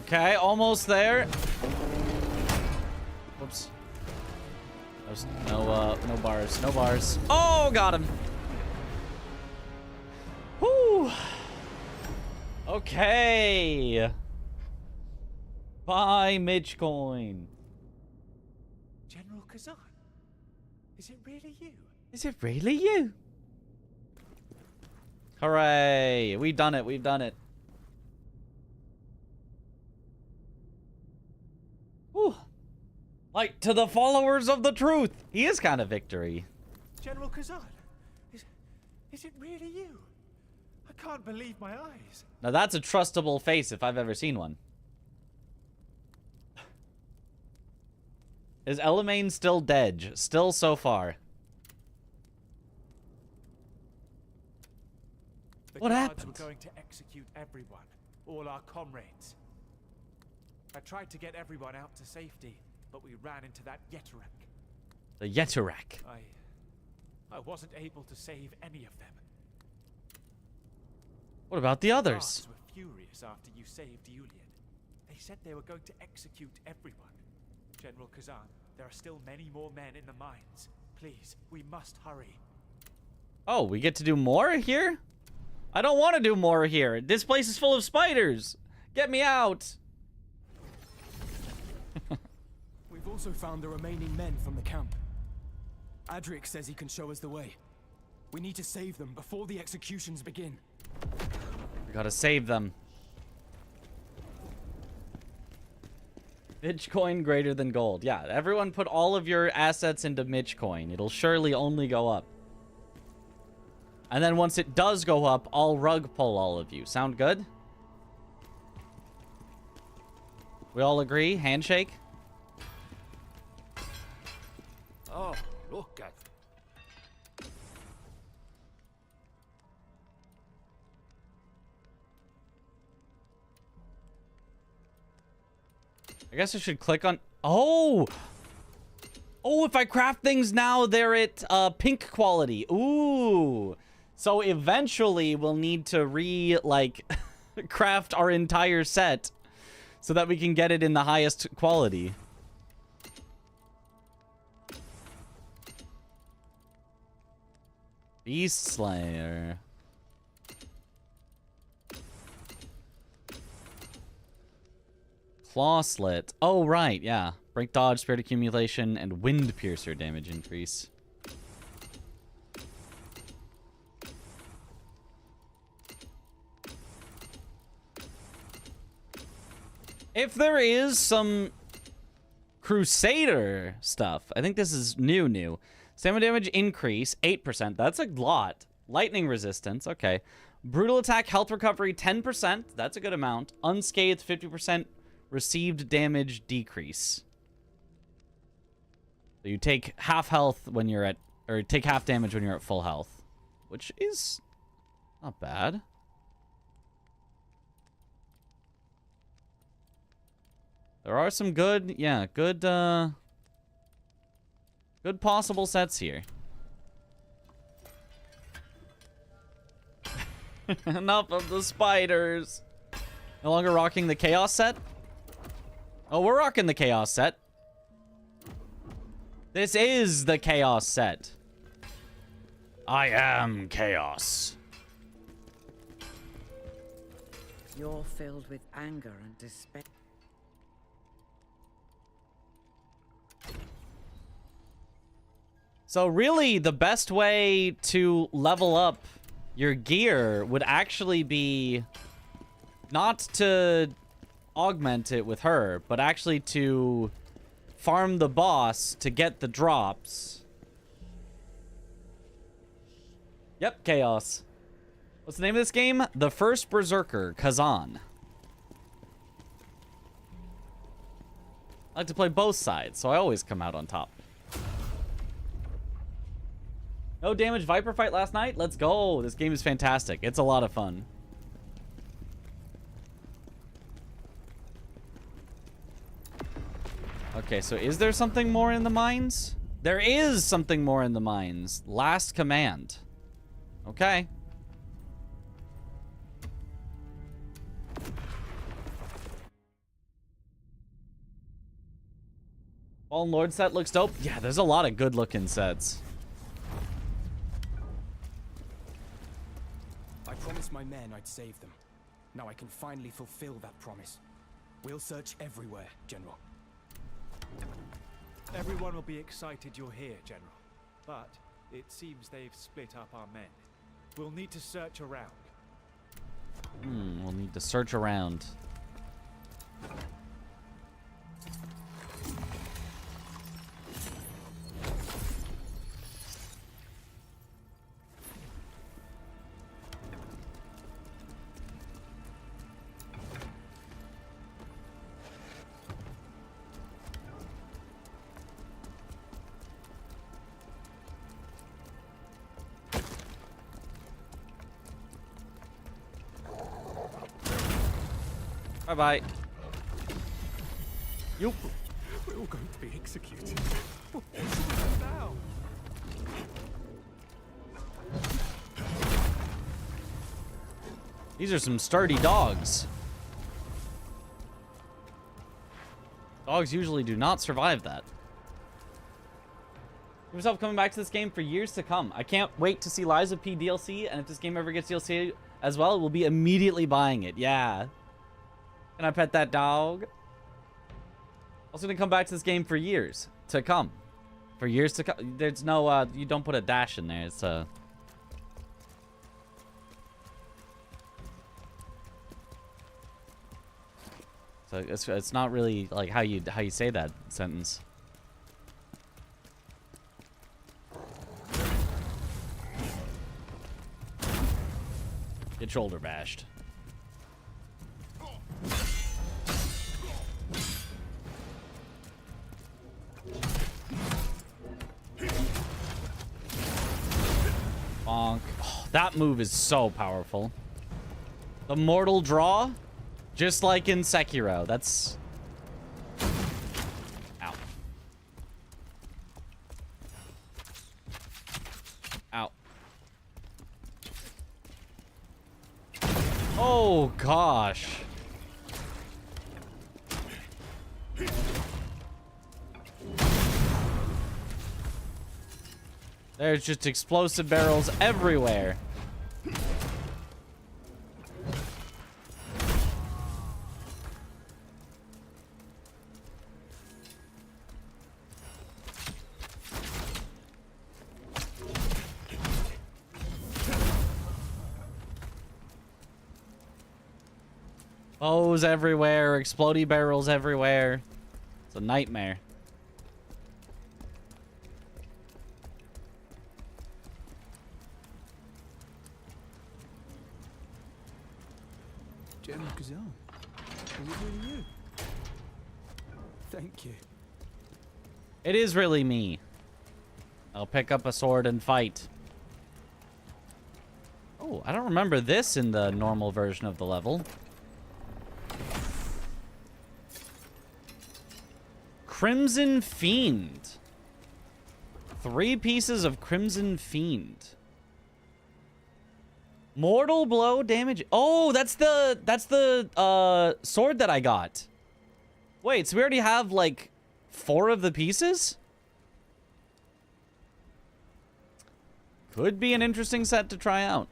Okay, almost there. Whoops. There's no bars. No bars. Oh, got him. Okay. Buy Mitch coin. General Khazan, is it really you? Is it really you? Hooray. We've done it. We've done it. Whew. Like, to the followers of the truth. He is kind of victory. General Khazan, is it really you? I can't believe my eyes. Now that's a trustable face if I've ever seen one. Is Elamaine still dead? Still so far. What happened? The guards were going to execute everyone, all our comrades. I tried to get everyone out to safety, but we ran into that Yetarak. The Yetarak. I wasn't able to save any of them. What about the others? Guards were furious after you saved Julian. They said they were going to execute everyone. General Khazan, there are still many more men in the mines. Please, we must hurry. Oh, we get to do more here? I don't want to do more here. This place is full of spiders. Get me out. We've also found the remaining men from the camp. Adric says he can show us the way. We need to save them before the executions begin. We gotta save them. Mitch coin greater than gold. Yeah, everyone put all of your assets into Mitch coin. It'll surely only go up. And then once it does go up, I'll rug pull all of you. Sound good? We all agree? Handshake? Oh, look at... I guess I should click on... Oh! Oh, if I craft things now, they're at pink quality. Ooh. So eventually we'll need to craft our entire set so that we can get it in the highest quality. Beast Slayer. Claw Slit. Oh, right, yeah. Break dodge, spirit accumulation, and wind piercer damage increase. If there is some Crusader stuff, I think this is new. Stamina damage increase, 8%. That's a lot. Lightning resistance, okay. Brutal attack, health recovery, 10%. That's a good amount. Unscathed, 50%. Received damage decrease. So you take half health when you're at, or take half damage when you're at full health, which is not bad. There are some good, good possible sets here. Enough of the spiders. No longer rocking the chaos set? Oh, we're rocking the chaos set. This is the chaos set. I am chaos. You're filled with anger and despair. So really, the best way to level up your gear would actually be not to augment it with her, but actually to farm the boss to get the drops. Yep, chaos. What's the name of this game? The First Berserker, Khazan. I like to play both sides, so I always come out on top. No damage Viper fight last night? Let's go. This game is fantastic. It's a lot of fun. Okay, so is there something more in the mines? There is something more in the mines. Last command. Okay. Fallen Lord set looks dope. Yeah, there's a lot of good looking sets. I promised my men I'd save them. Now I can finally fulfill that promise. We'll search everywhere, General. Everyone will be excited you're here, General. But it seems they've split up our men. We'll need to search around. We'll need to search around. Bye-bye. Yup. We're all going to be executed. What now? These are some sturdy dogs. Dogs usually do not survive that. Give yourself coming back to this game for years to come. I can't wait to see Lies of P DLC, and if this game ever gets DLC as well, we'll be immediately buying it. Yeah. Can I pet that dog? Also gonna come back to this game for years to come. For years to come. There's no, you don't put a dash in there. It's, So it's not really like how you say that sentence. Get shoulder bashed. Bonk. Oh, that move is so powerful. The mortal draw, just like in Sekiro. That's... Ow. Ow. Oh, gosh. There's just explosive barrels everywhere. Bows everywhere, explodey barrels everywhere. It's a nightmare. General Khazan, is it really you? Thank you. It is really me. I'll pick up a sword and fight. Oh, I don't remember this in the normal version of the level. Crimson Fiend. 3 pieces of Crimson Fiend. Mortal blow damage. Oh, that's the sword that I got. Wait, so we already have like 4 of the pieces? Could be an interesting set to try out.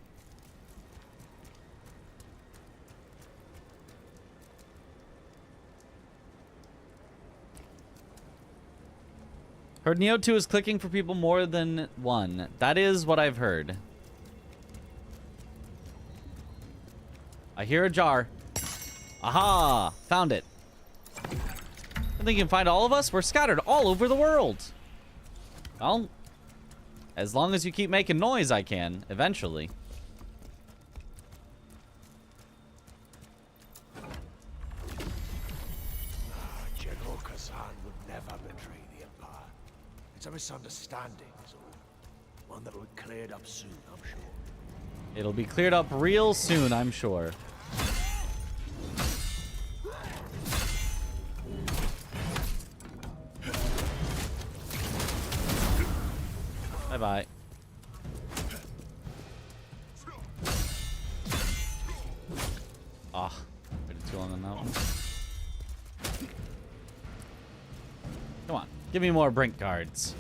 Heard Neo 2 is clicking for people more than one. That is what I've heard. I hear a jar. Aha! Found it. I think you can find all of us. We're scattered all over the world. Well, as long as you keep making noise, I can, eventually. General Khazan would never betray the Empire. It's a misunderstanding, is all. One that will be cleared up soon, I'm sure. It'll be cleared up real soon, I'm sure. Bye-bye. Ah, waited too long on that one. Come on, give me more brink cards.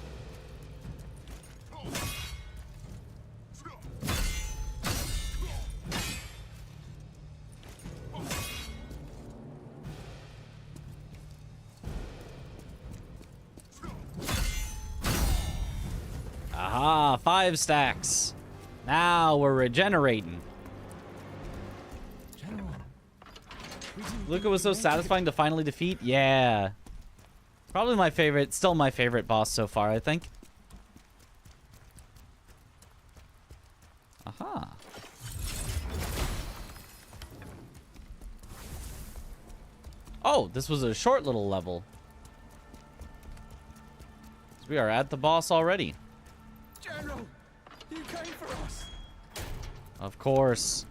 Ah, 5 stacks. Now we're regenerating. Look, it was so satisfying to finally defeat. Yeah. Probably my favorite, still my favorite boss so far, I think. Aha. Oh, this was a short little level. So we are at the boss already. General, you came for us. Of course.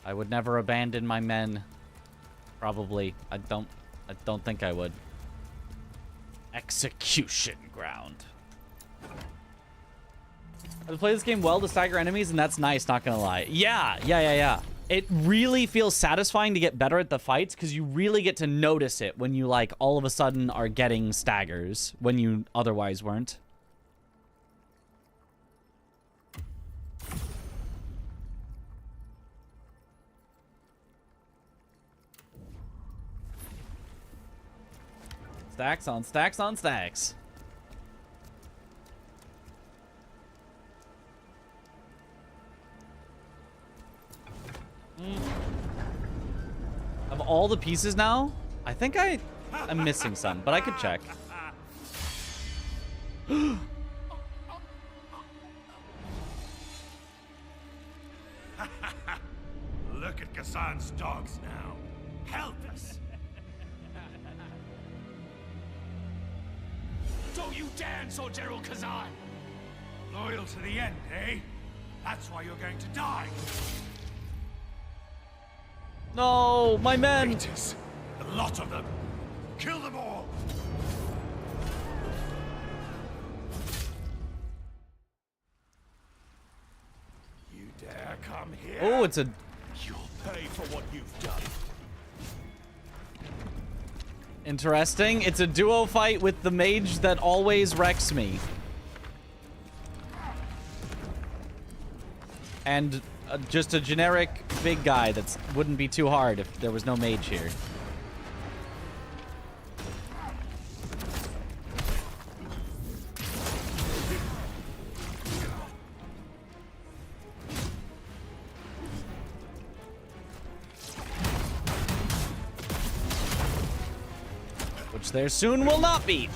I would never abandon my men. Probably. I don't think I would. Execution ground. I play this game well to stagger enemies, and that's nice, not gonna lie. Yeah. It really feels satisfying to get better at the fights, because you really get to notice it when you, like, all of a sudden are getting staggers when you otherwise weren't. Stacks on stacks on stacks. Of all the pieces now, I think I'm missing some, but I could check. Look at Khazan's dogs now. Helpless. Don't you dare insult General Khazan! Loyal to the end, eh? That's why you're going to die. No, my men! Traitors. A lot of them. Kill them all! You dare come here? Oh, it's a... You'll pay for what you've done. Interesting. It's a duo fight with the mage that always wrecks me. And just a generic big guy that wouldn't be too hard if there was no mage here. Which there soon will not be.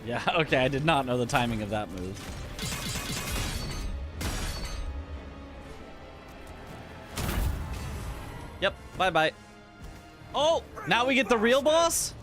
Yeah, okay, I did not know the timing of that move. Yep, bye-bye. Oh, now we get the real boss?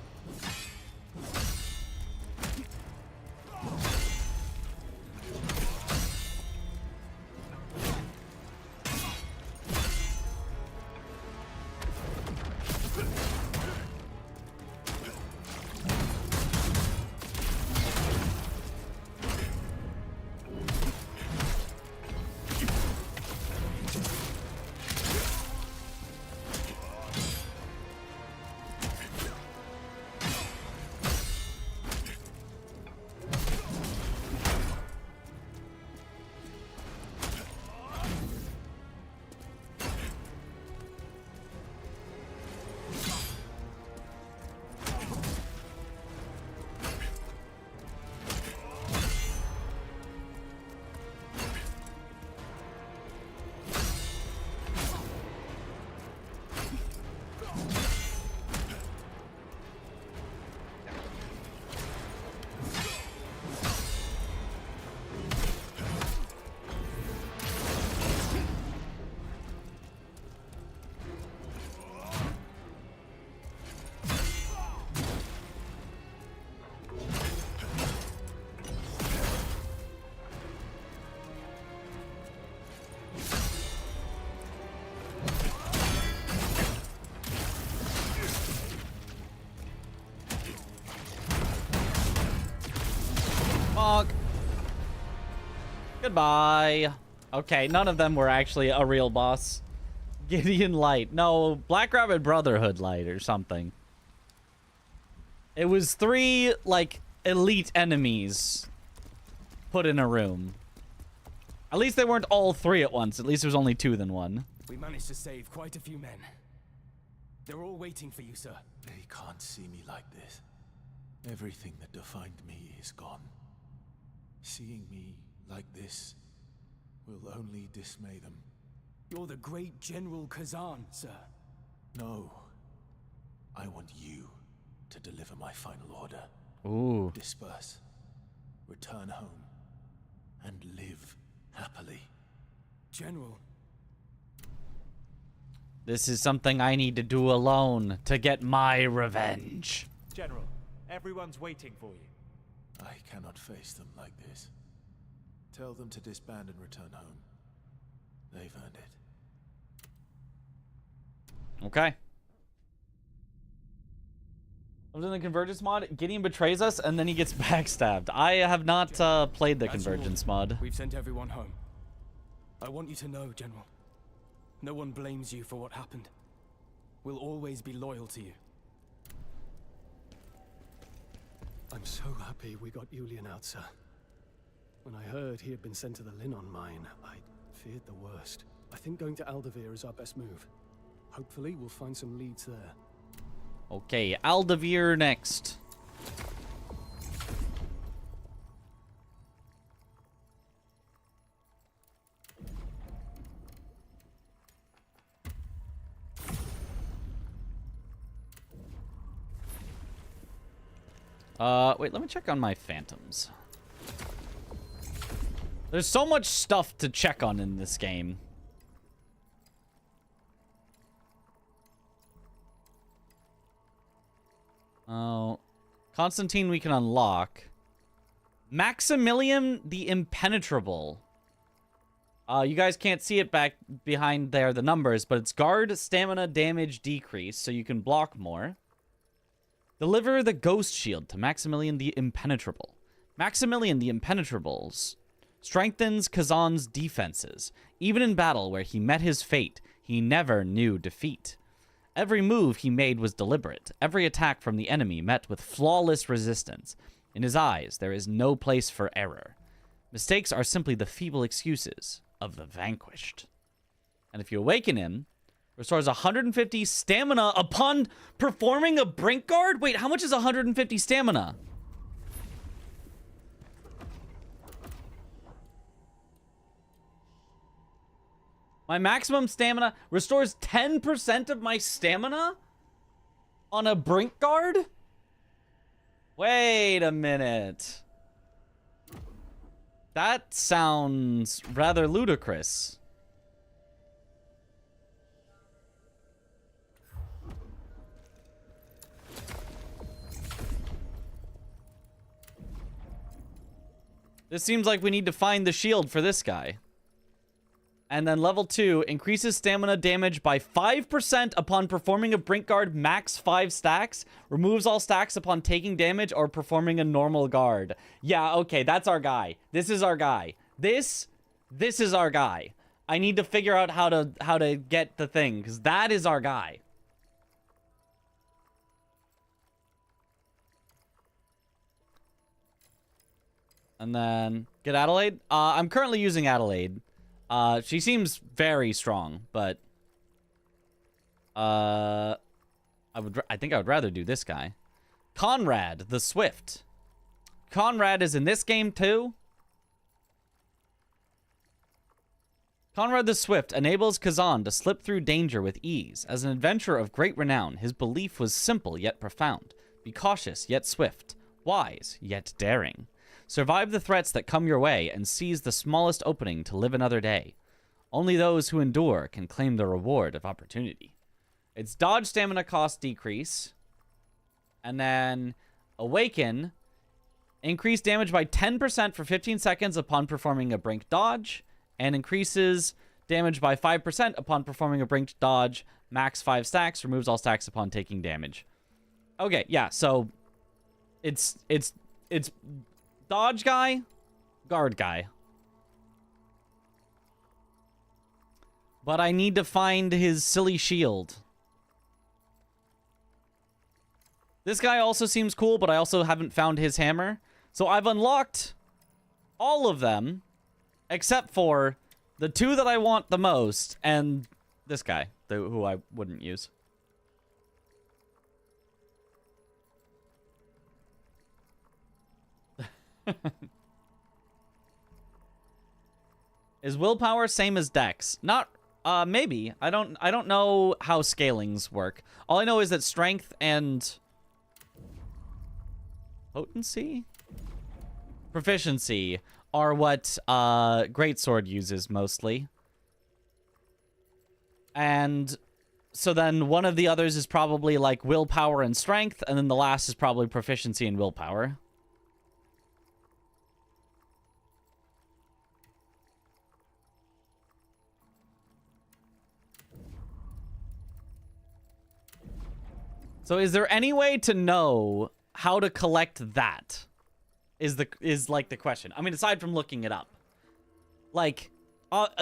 Fuck. Goodbye. Okay, none of them were actually a real boss. Gideon Light. No, Black Rabbit Brotherhood Light or something. It was 3, like, elite enemies put in a room. At least they weren't all 3 at once. At least there was only 2 than 1. We managed to save quite a few men. They're all waiting for you, sir. They can't see me like this. Everything that defined me is gone. Seeing me like this will only dismay them. You're the great General Khazan, sir. No. I want you to deliver my final order. Ooh. Disperse. Return home. And live happily. General. This is something I need to do alone to get my revenge. General, everyone's waiting for you. I cannot face them like this. Tell them to disband and return home. They've earned it. Okay. I was in the Convergence mod. Gideon betrays us, and then he gets backstabbed. I have not played the Convergence mod. We've sent everyone home. I want you to know, General. No one blames you for what happened. We'll always be loyal to you. I'm so happy we got Julian out, sir. When I heard he had been sent to the Linon mine, I feared the worst. I think going to Aldavir is our best move. Hopefully, we'll find some leads there. Okay, Aldavir next. Wait, let me check on my phantoms. There's so much stuff to check on in this game. Oh, Constantine we can unlock. Maximilian the Impenetrable. You guys can't see it back behind there, the numbers, but it's guard, stamina, damage, decrease, so you can block more. Deliver the Ghost Shield to Maximilian the Impenetrable. Maximilian the Impenetrables strengthens Khazan's defenses. Even in battle where he met his fate, he never knew defeat. Every move he made was deliberate. Every attack from the enemy met with flawless resistance. In his eyes, there is no place for error. Mistakes are simply the feeble excuses of the vanquished. And if you awaken him, restores 150 stamina upon performing a brink guard? Wait, how much is 150 stamina? My maximum stamina restores 10% of my stamina on a brink guard? Wait a minute. That sounds rather ludicrous. This seems like we need to find the shield for this guy. And then level 2, increases stamina damage by 5% upon performing a brink guard max 5 stacks. Removes all stacks upon taking damage or performing a normal guard. Yeah, okay, that's our guy. This is our guy. This is our guy. I need to figure out how to get the thing, because that is our guy. And then get Adelaide. I'm currently using Adelaide. She seems very strong, but I think I would rather do this guy. Conrad the Swift. Conrad is in this game too. Conrad the Swift enables Khazan to slip through danger with ease. As an adventurer of great renown, his belief was simple yet profound. Be cautious yet swift. Wise yet daring. Survive the threats that come your way and seize the smallest opening to live another day. Only those who endure can claim the reward of opportunity. It's dodge stamina cost decrease. And then awaken. Increase damage by 10% for 15 seconds upon performing a brink dodge. And increases damage by 5% upon performing a brink dodge. Max 5 stacks. Removes all stacks upon taking damage. Okay, yeah, so it's dodge guy, guard guy. But I need to find his silly shield. This guy also seems cool, but I also haven't found his hammer. So I've unlocked all of them, except for the two that I want the most, and this guy, who I wouldn't use. Is willpower same as dex? Not maybe. I don't know how scalings work. All I know is that strength and potency, proficiency are what greatsword uses mostly. And so then one of the others is probably like willpower and strength, and then the last is probably proficiency and willpower. So is there any way to know how to collect that? Is like the question. I mean, aside from looking it up. Like,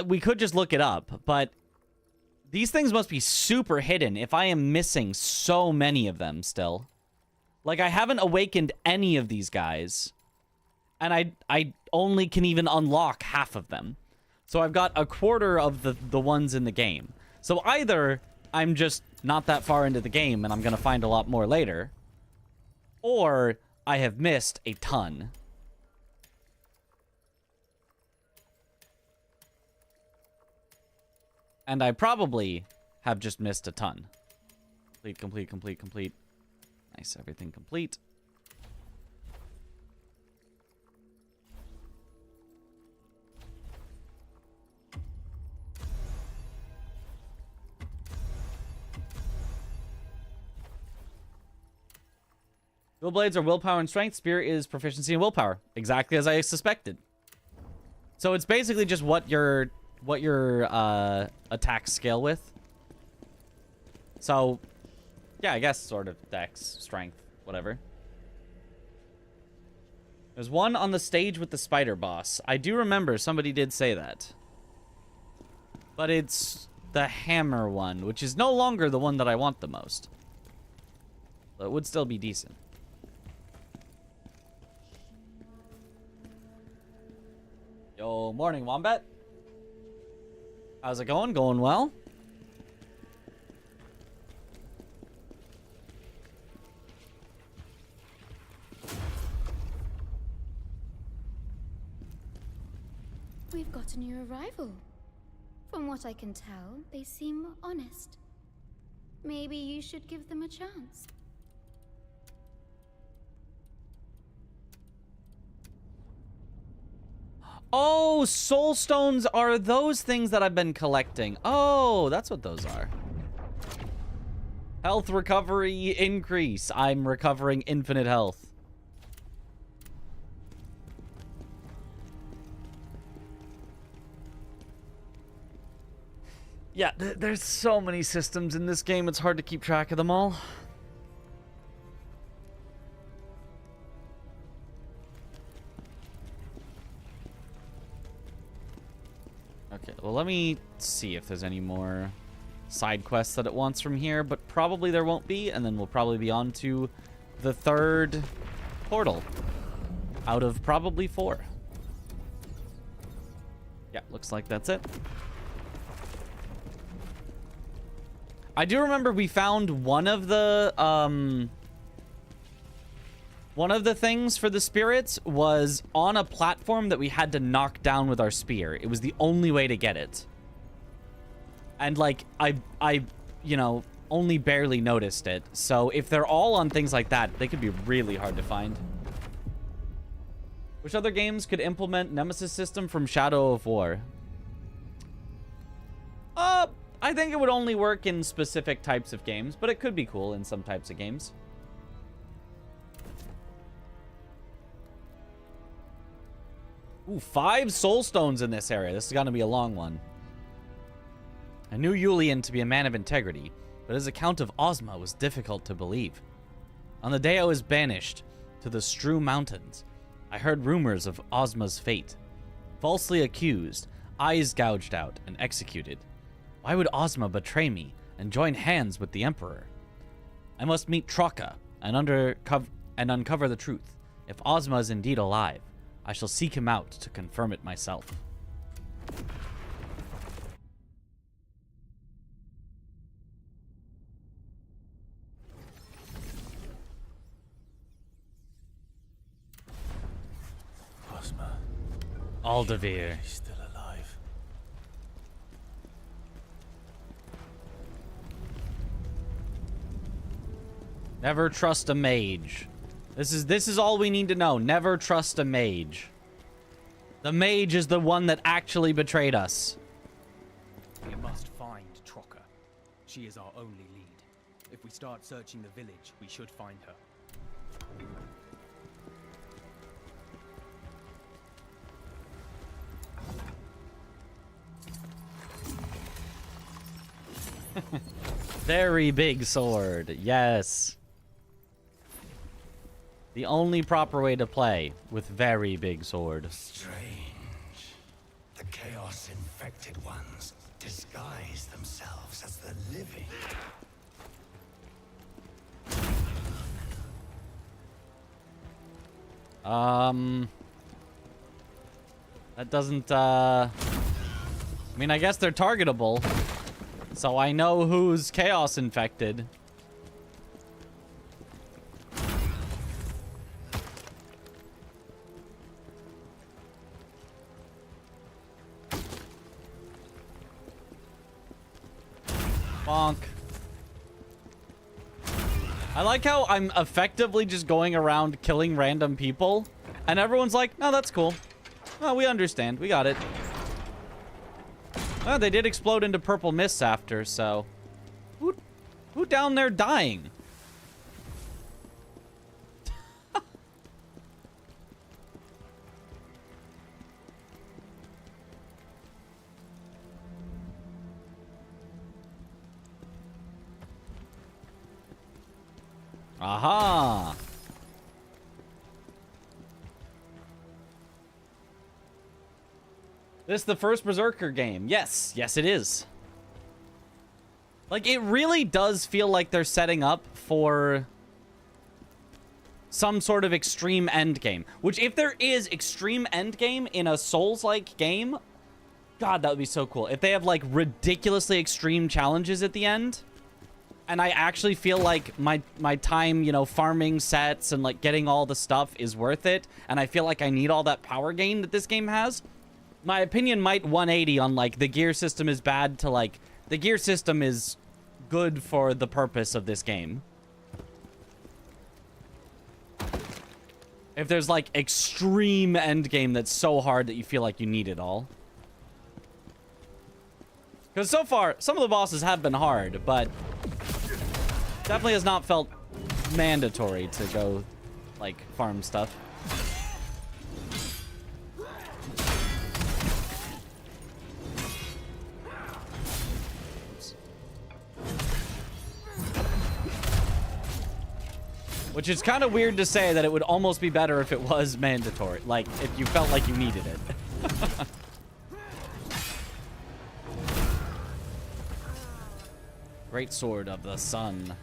we could just look it up, but these things must be super hidden if I am missing so many of them still. Like, I haven't awakened any of these guys, and I only can even unlock half of them. So I've got a quarter of the ones in the game. So either I'm just not that far into the game and I'm going to find a lot more later, or I have missed a ton. And I probably have just missed a ton. Complete. Nice, everything complete. Dual blades are willpower and strength. Spear is proficiency and willpower. Exactly as I suspected. So it's basically just what your attacks scale with. So, yeah, I guess sort of dex, strength, whatever. There's one on the stage with the spider boss. I do remember somebody did say that. But it's the hammer one, which is no longer the one that I want the most. But it would still be decent. Yo, morning, Wombat. How's it going? Going well? We've got a new arrival. From what I can tell, they seem honest. Maybe you should give them a chance. Oh, soul stones are those things that I've been collecting. Oh, that's what those are. Health recovery increase. I'm recovering infinite health. Yeah, there's so many systems in this game, it's hard to keep track of them all. Okay, well, let me see if there's any more side quests that it wants from here, but probably there won't be, and then we'll probably be on to the third portal out of probably 4. Yeah, looks like that's it. I do remember we found one of the things for the spirits was on a platform that we had to knock down with our spear. It was the only way to get it. And like I you know, only barely noticed it. So if they're all on things like that, they could be really hard to find. Which other games could implement Nemesis system from Shadow of War? I think it would only work in specific types of games, but it could be cool in some types of games. Ooh, 5 soul stones in this area. This is going to be a long one. I knew Yulian to be a man of integrity, but his account of Ozma was difficult to believe. On the day I was banished to the Strew Mountains, I heard rumors of Ozma's fate. Falsely accused, eyes gouged out, and executed. Why would Ozma betray me and join hands with the Emperor? I must meet Trocka and uncover the truth. If Ozma is indeed alive, I shall seek him out to confirm it myself. Ozma. Aldavir. She's still alive. Never trust a mage. This is all we need to know. Never trust a mage. The mage is the one that actually betrayed us. We must find Trocka. She is our only lead. If we start searching the village, we should find her. Very big sword. Yes. The only proper way to play with very big sword. Strange. The chaos-infected ones disguise themselves as the living. That doesn't, I mean, I guess they're targetable. So I know who's chaos infected. Bonk. I like how I'm effectively just going around killing random people. And everyone's like, no, that's cool. Oh, we understand. We got it. Oh, they did explode into purple mists after, so... Who down there dying? Aha! This is the first Berserker game. Yes, yes it is. Like, it really does feel like they're setting up for some sort of extreme endgame. Which, if there is extreme endgame in a Souls-like game, God, that would be so cool. If they have, like, ridiculously extreme challenges at the end, and I actually feel like my time, you know, farming sets and, like, getting all the stuff is worth it, and I feel like I need all that power gain that this game has, my opinion might 180 on, like, the gear system is bad to, like, the gear system is good for the purpose of this game. If there's, like, extreme endgame that's so hard that you feel like you need it all. Because so far, some of the bosses have been hard, but definitely has not felt mandatory to go, like, farm stuff. Which is kind of weird to say that it would almost be better if it was mandatory. Like, if you felt like you needed it. Great Sword of the Sun.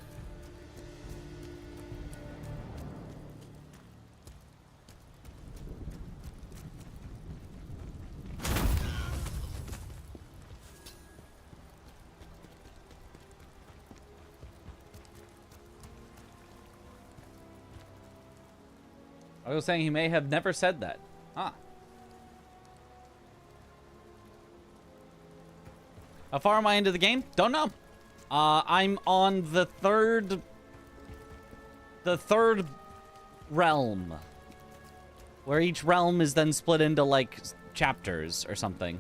I was saying he may have never said that. Ah. How far am I into the game? Don't know. I'm on the third realm, where each realm is then split into, like, chapters or something.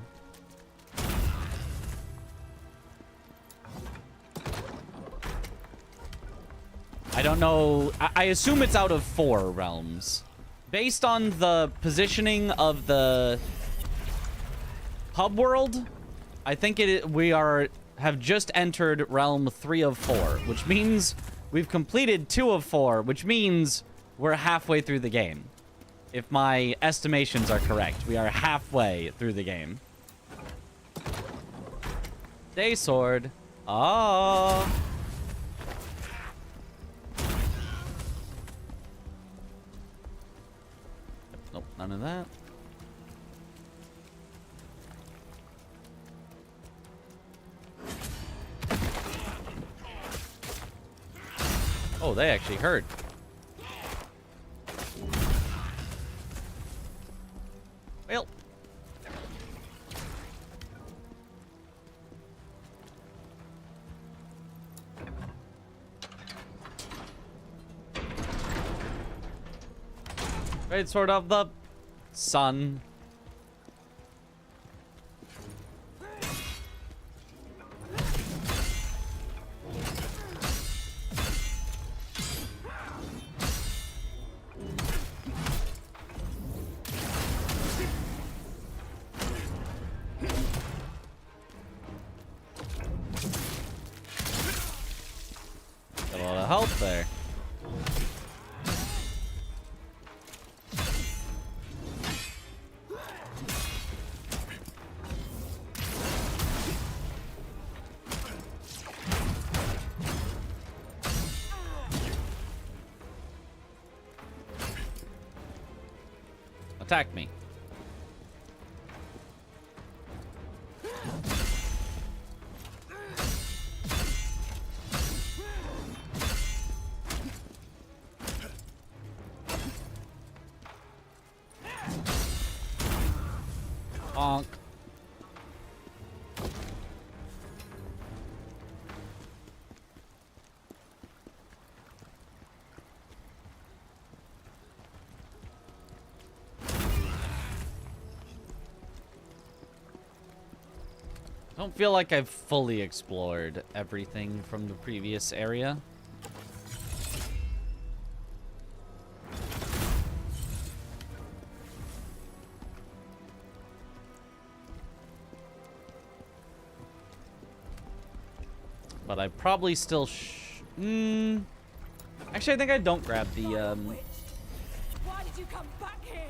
I don't know. I assume it's out of 4 realms. Based on the positioning of the hub world, I think we have just entered realm 3 of 4, which means we've completed 2 of 4, which means we're halfway through the game. If my estimations are correct, we are halfway through the game. Day sword. Oh. Nope, none of that. Oh, they actually hurt. Well. Great sword of the sun. Got a lot of health there. Attack me. Bonk. I don't feel like I've fully explored everything from the previous area. But I probably still actually, I think I don't grab the Why did you come back here?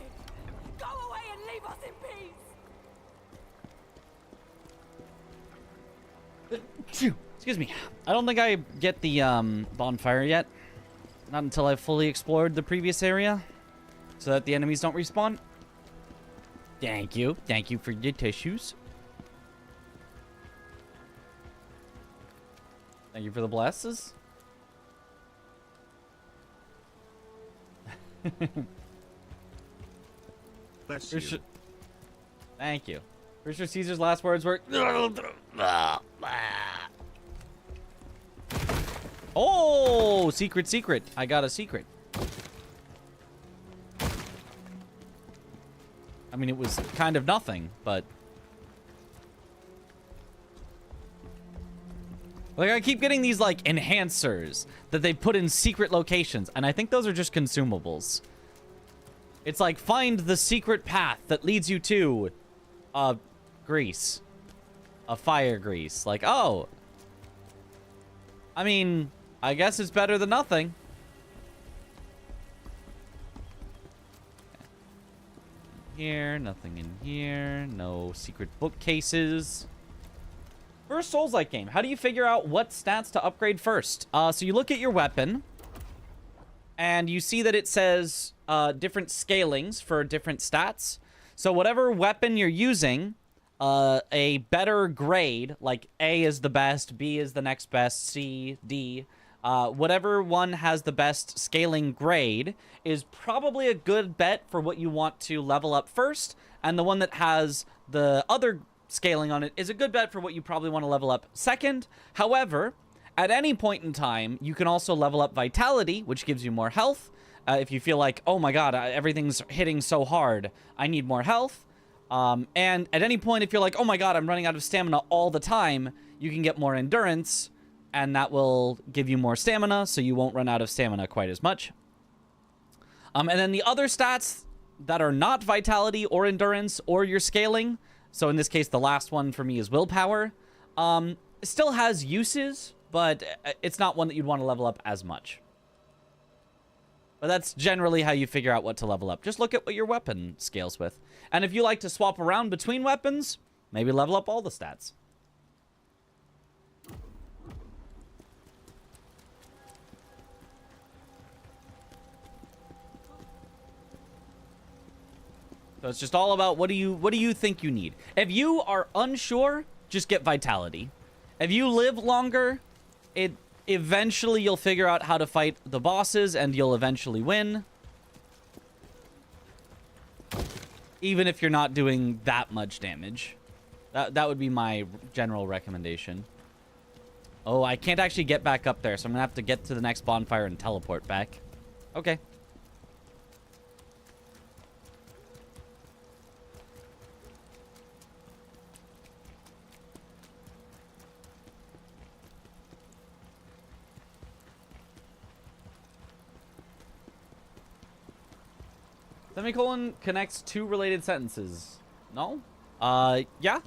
Go away and leave us in peace. Excuse me. I don't think I get the bonfire yet. Not until I've fully explored the previous area, so that the enemies don't respawn. Thank you. Thank you for your tissues. Thank you for the blesses. Bless you. Thank you. Pretty sure Caesar's last words were... Oh, secret. I got a secret. I mean, it was kind of nothing, but... Like, I keep getting these, like, enhancers that they put in secret locations, and I think those are just consumables. It's like, find the secret path that leads you to, grease. A fire grease. Like, oh. I mean, I guess it's better than nothing. Here, nothing in here. No secret bookcases. First Souls-like game. How do you figure out what stats to upgrade first? So you look at your weapon, and you see that it says different scalings for different stats. So whatever weapon you're using, a better grade, like A is the best, B is the next best, C, D, whatever one has the best scaling grade is probably a good bet for what you want to level up first, and the one that has the other scaling on it is a good bet for what you probably want to level up second. However, at any point in time, you can also level up Vitality, which gives you more health. If you feel like, oh my god, everything's hitting so hard, I need more health. And at any point, if you're like, oh my god, I'm running out of stamina all the time, you can get more endurance, and that will give you more stamina, so you won't run out of stamina quite as much. And then the other stats that are not Vitality or endurance or your scaling, so in this case, the last one for me is willpower. It still has uses, but it's not one that you'd want to level up as much. But that's generally how you figure out what to level up. Just look at what your weapon scales with. And if you like to swap around between weapons, maybe level up all the stats. So it's just all about what do you think you need. If you are unsure, just get vitality. If you live longer, eventually you'll figure out how to fight the bosses and you'll eventually win. Even if you're not doing that much damage. That would be my general recommendation. Oh, I can't actually get back up there, so I'm gonna have to get to the next bonfire and teleport back. Okay. Semicolon connects two related sentences. No? Yeah.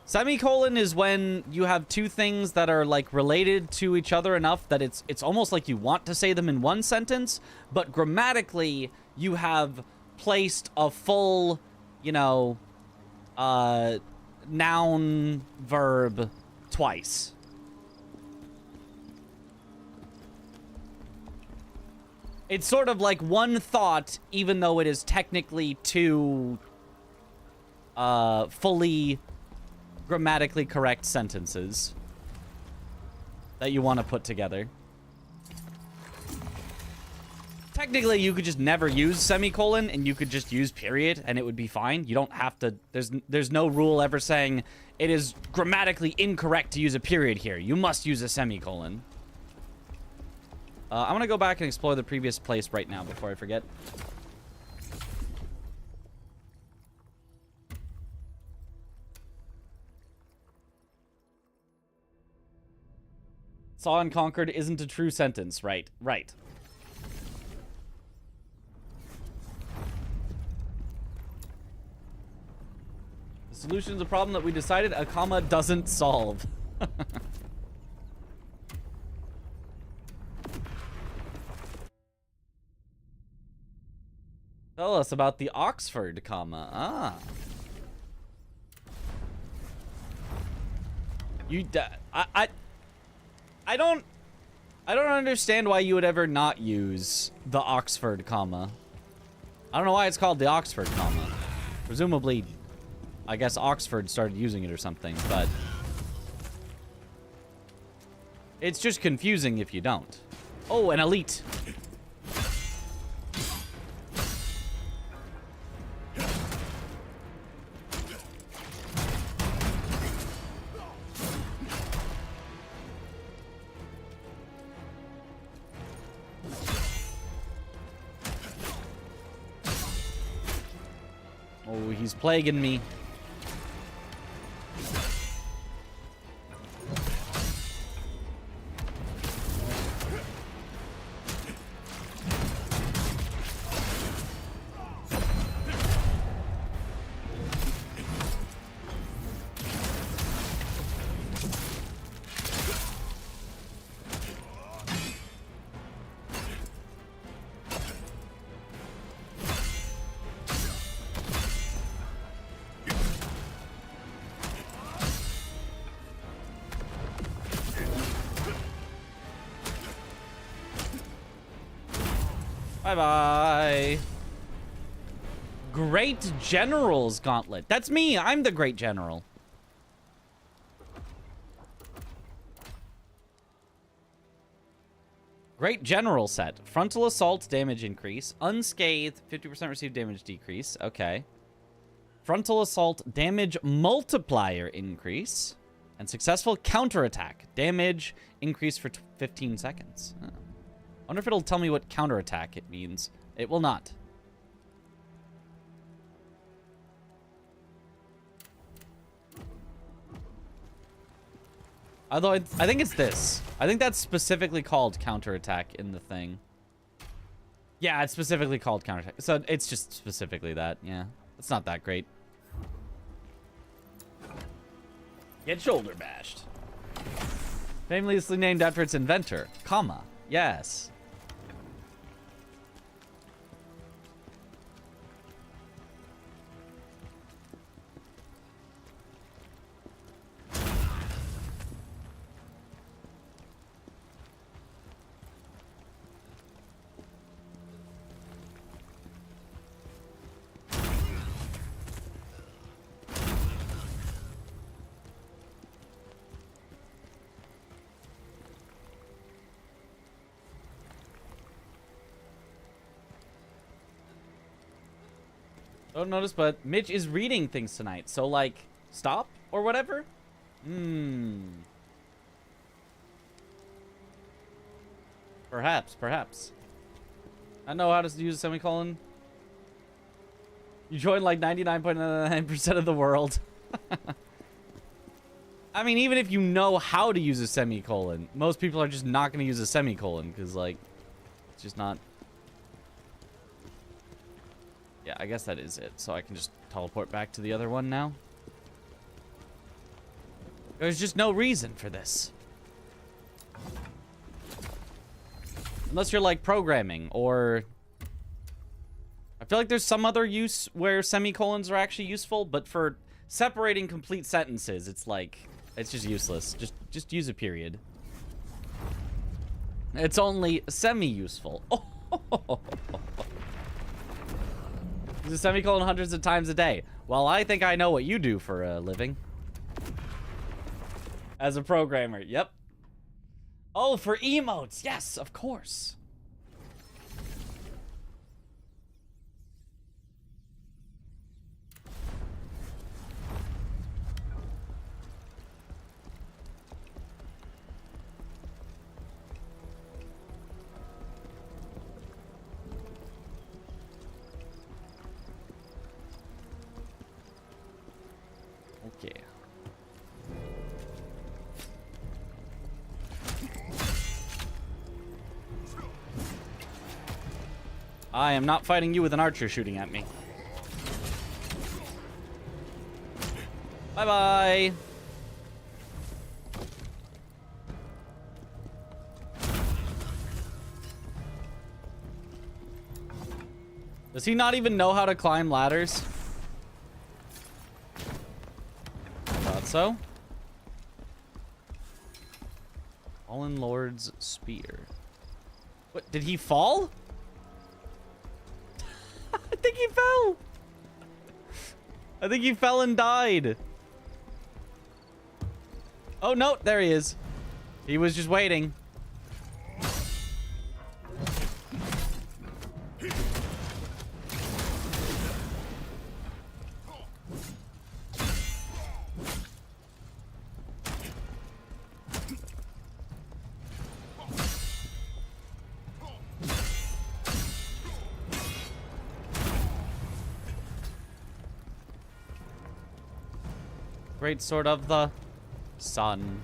Semicolon is when you have two things that are like related to each other enough that it's almost like you want to say them in one sentence, but grammatically you have placed a full, you know, noun verb twice. It's sort of like one thought, even though it is technically two fully grammatically correct sentences that you want to put together. Technically, you could just never use semicolon and you could just use period and it would be fine. You don't have to, there's no rule ever saying it is grammatically incorrect to use a period here. You must use a semicolon. I'm gonna go back and explore the previous place right now before I forget. Saw and conquered isn't a true sentence. Right, right. The solution is a problem that we decided a comma doesn't solve. Tell us about the Oxford comma. Ah. I don't understand why you would ever not use the Oxford comma. I don't know why it's called the Oxford comma. Presumably, I guess Oxford started using it or something, but it's just confusing if you don't. Oh, an elite. Oh, he's plaguing me. Bye-bye. Great General's Gauntlet. That's me. I'm the Great General. Great General set. Frontal assault damage increase. Unscathed. 50% received damage decrease. Okay. Frontal assault damage multiplier increase. And successful counterattack. Damage increase for 15 seconds. Oh. I wonder if it'll tell me what counterattack it means. It will not. Although I think it's this. I think that's specifically called counterattack in the thing. Yeah, it's specifically called counterattack. So it's just specifically that. Yeah, it's not that great. Get shoulder bashed. Famously named after its inventor, comma. Yes. Don't notice, but Mitch is reading things tonight. So, like, stop or whatever? Perhaps, perhaps. I know how to use a semicolon. You join like 99.99% of the world. I mean, even if you know how to use a semicolon, most people are just not going to use a semicolon because, like, it's just not... Yeah, I guess that is it. So I can just teleport back to the other one now. There's just no reason for this. Unless you're, like, programming or... I feel like there's some other use where semicolons are actually useful, but for separating complete sentences, it's like... It's just useless. Just use a period. It's only semi-useful. Use a semicolon hundreds of times a day. Well, I think I know what you do for a living. As a programmer, yep. Oh, for emotes. Yes, of course. Okay. I am not fighting you with an archer shooting at me. Bye-bye. Does he not even know how to climb ladders? Thought so. Fallen Lord's Spear. What, did he fall? I think he fell. I think he fell and died. Oh, no, there he is. He was just waiting. Great sword of the sun.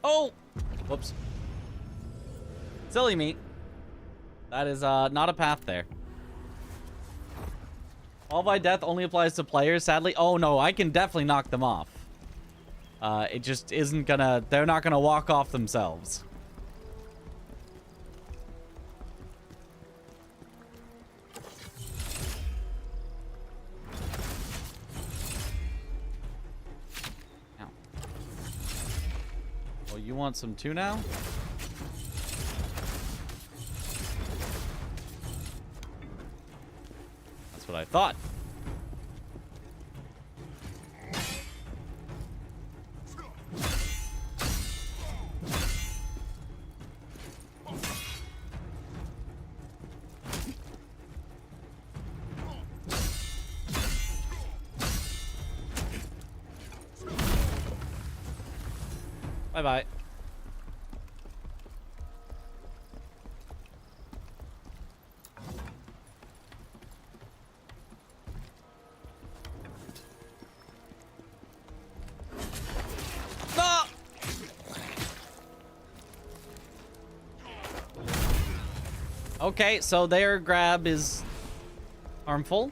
Oh! Whoops. Silly me. That is not a path there. Fall by death only applies to players, sadly. Oh no, I can definitely knock them off. It just isn't gonna... They're not gonna walk off themselves. Ow. Oh, you want some too now? That's what I thought. Bye-bye. Ah! Okay, so their grab is harmful.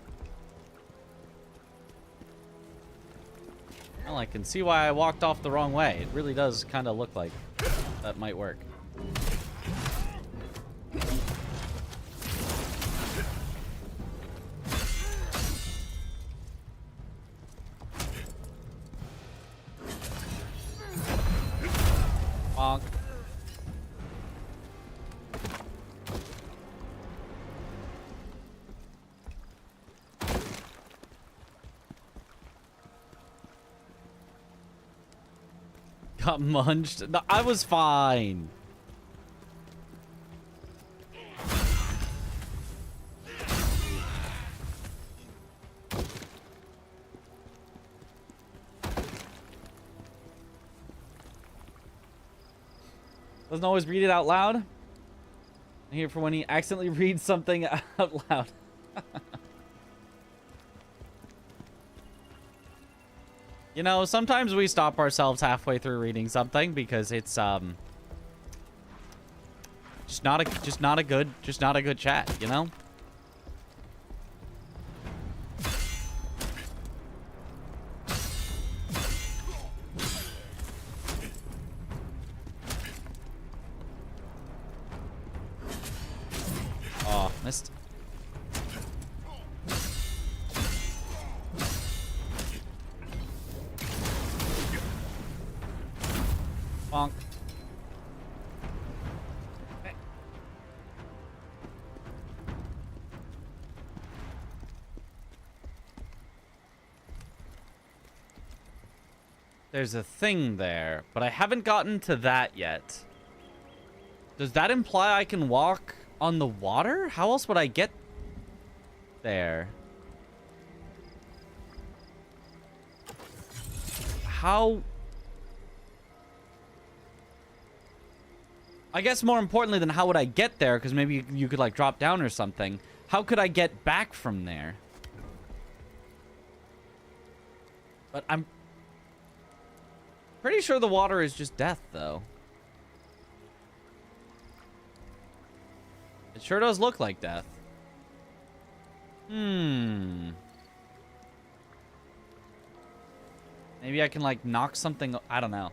Well, I can see why I walked off the wrong way. It really does kind of look like that might work. Bonk. Got munched. No, I was fine. Doesn't always read it out loud. I'm here for when he accidentally reads something out loud. You know, sometimes we stop ourselves halfway through reading something because it's just not a good chat, you know? Oh, missed. Bonk. There's a thing there, but I haven't gotten to that yet. Does that imply I can walk on the water? How else would I get there? How... I guess more importantly than how would I get there, because maybe you could like drop down or something. How could I get back from there? But I'm pretty sure the water is just death, though. It sure does look like death. Maybe I can like knock something. I don't know.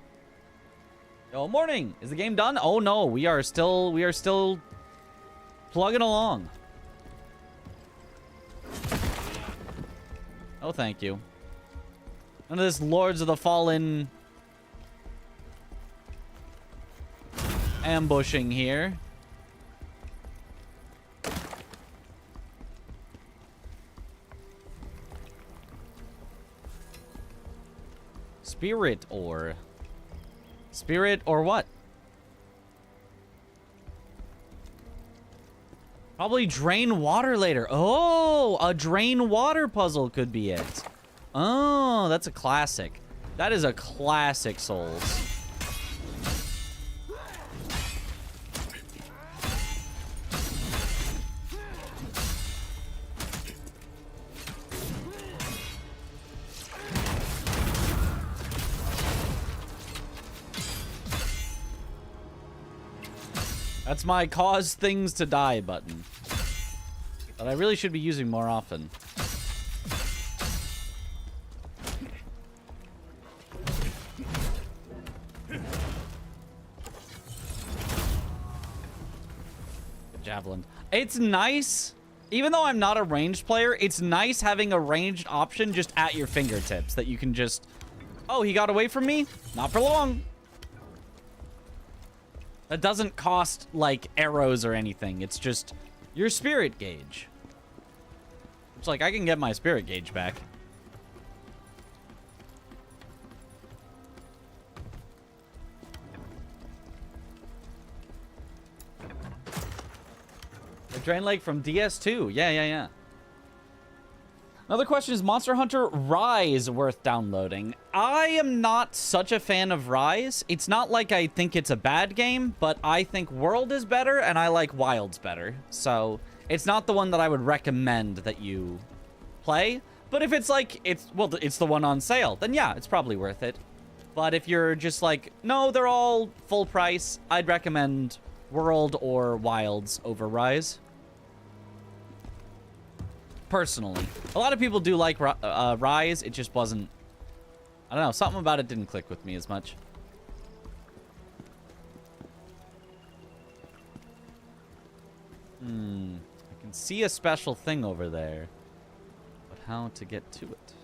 Yo, morning. Is the game done? Oh no, we are still plugging along. Oh, thank you. None of this Lords of the Fallen ambushing here. Spirit ore. Spirit or what? Probably drain water later. Oh, a drain water puzzle could be it. Oh, that's a classic. That is a classic Souls. That's my cause things to die button. That I really should be using more often. Javelin. It's nice. Even though I'm not a ranged player, it's nice having a ranged option just at your fingertips that you can just... Oh, he got away from me? Not for long. That doesn't cost, like, arrows or anything. It's just your spirit gauge. It's like, I can get my spirit gauge back. The Drain Lake from DS2. Yeah. Another question, is Monster Hunter Rise worth downloading? I am not such a fan of Rise. It's not like I think it's a bad game, but I think World is better and I like Wilds better. So it's not the one that I would recommend that you play. But if it's like, it's the one on sale, then yeah, it's probably worth it. But if you're just like, no, they're all full price, I'd recommend World or Wilds over Rise. Personally. A lot of people do like Rise. It just wasn't... I don't know. Something about it didn't click with me as much. I can see a special thing over there. But how to get to it?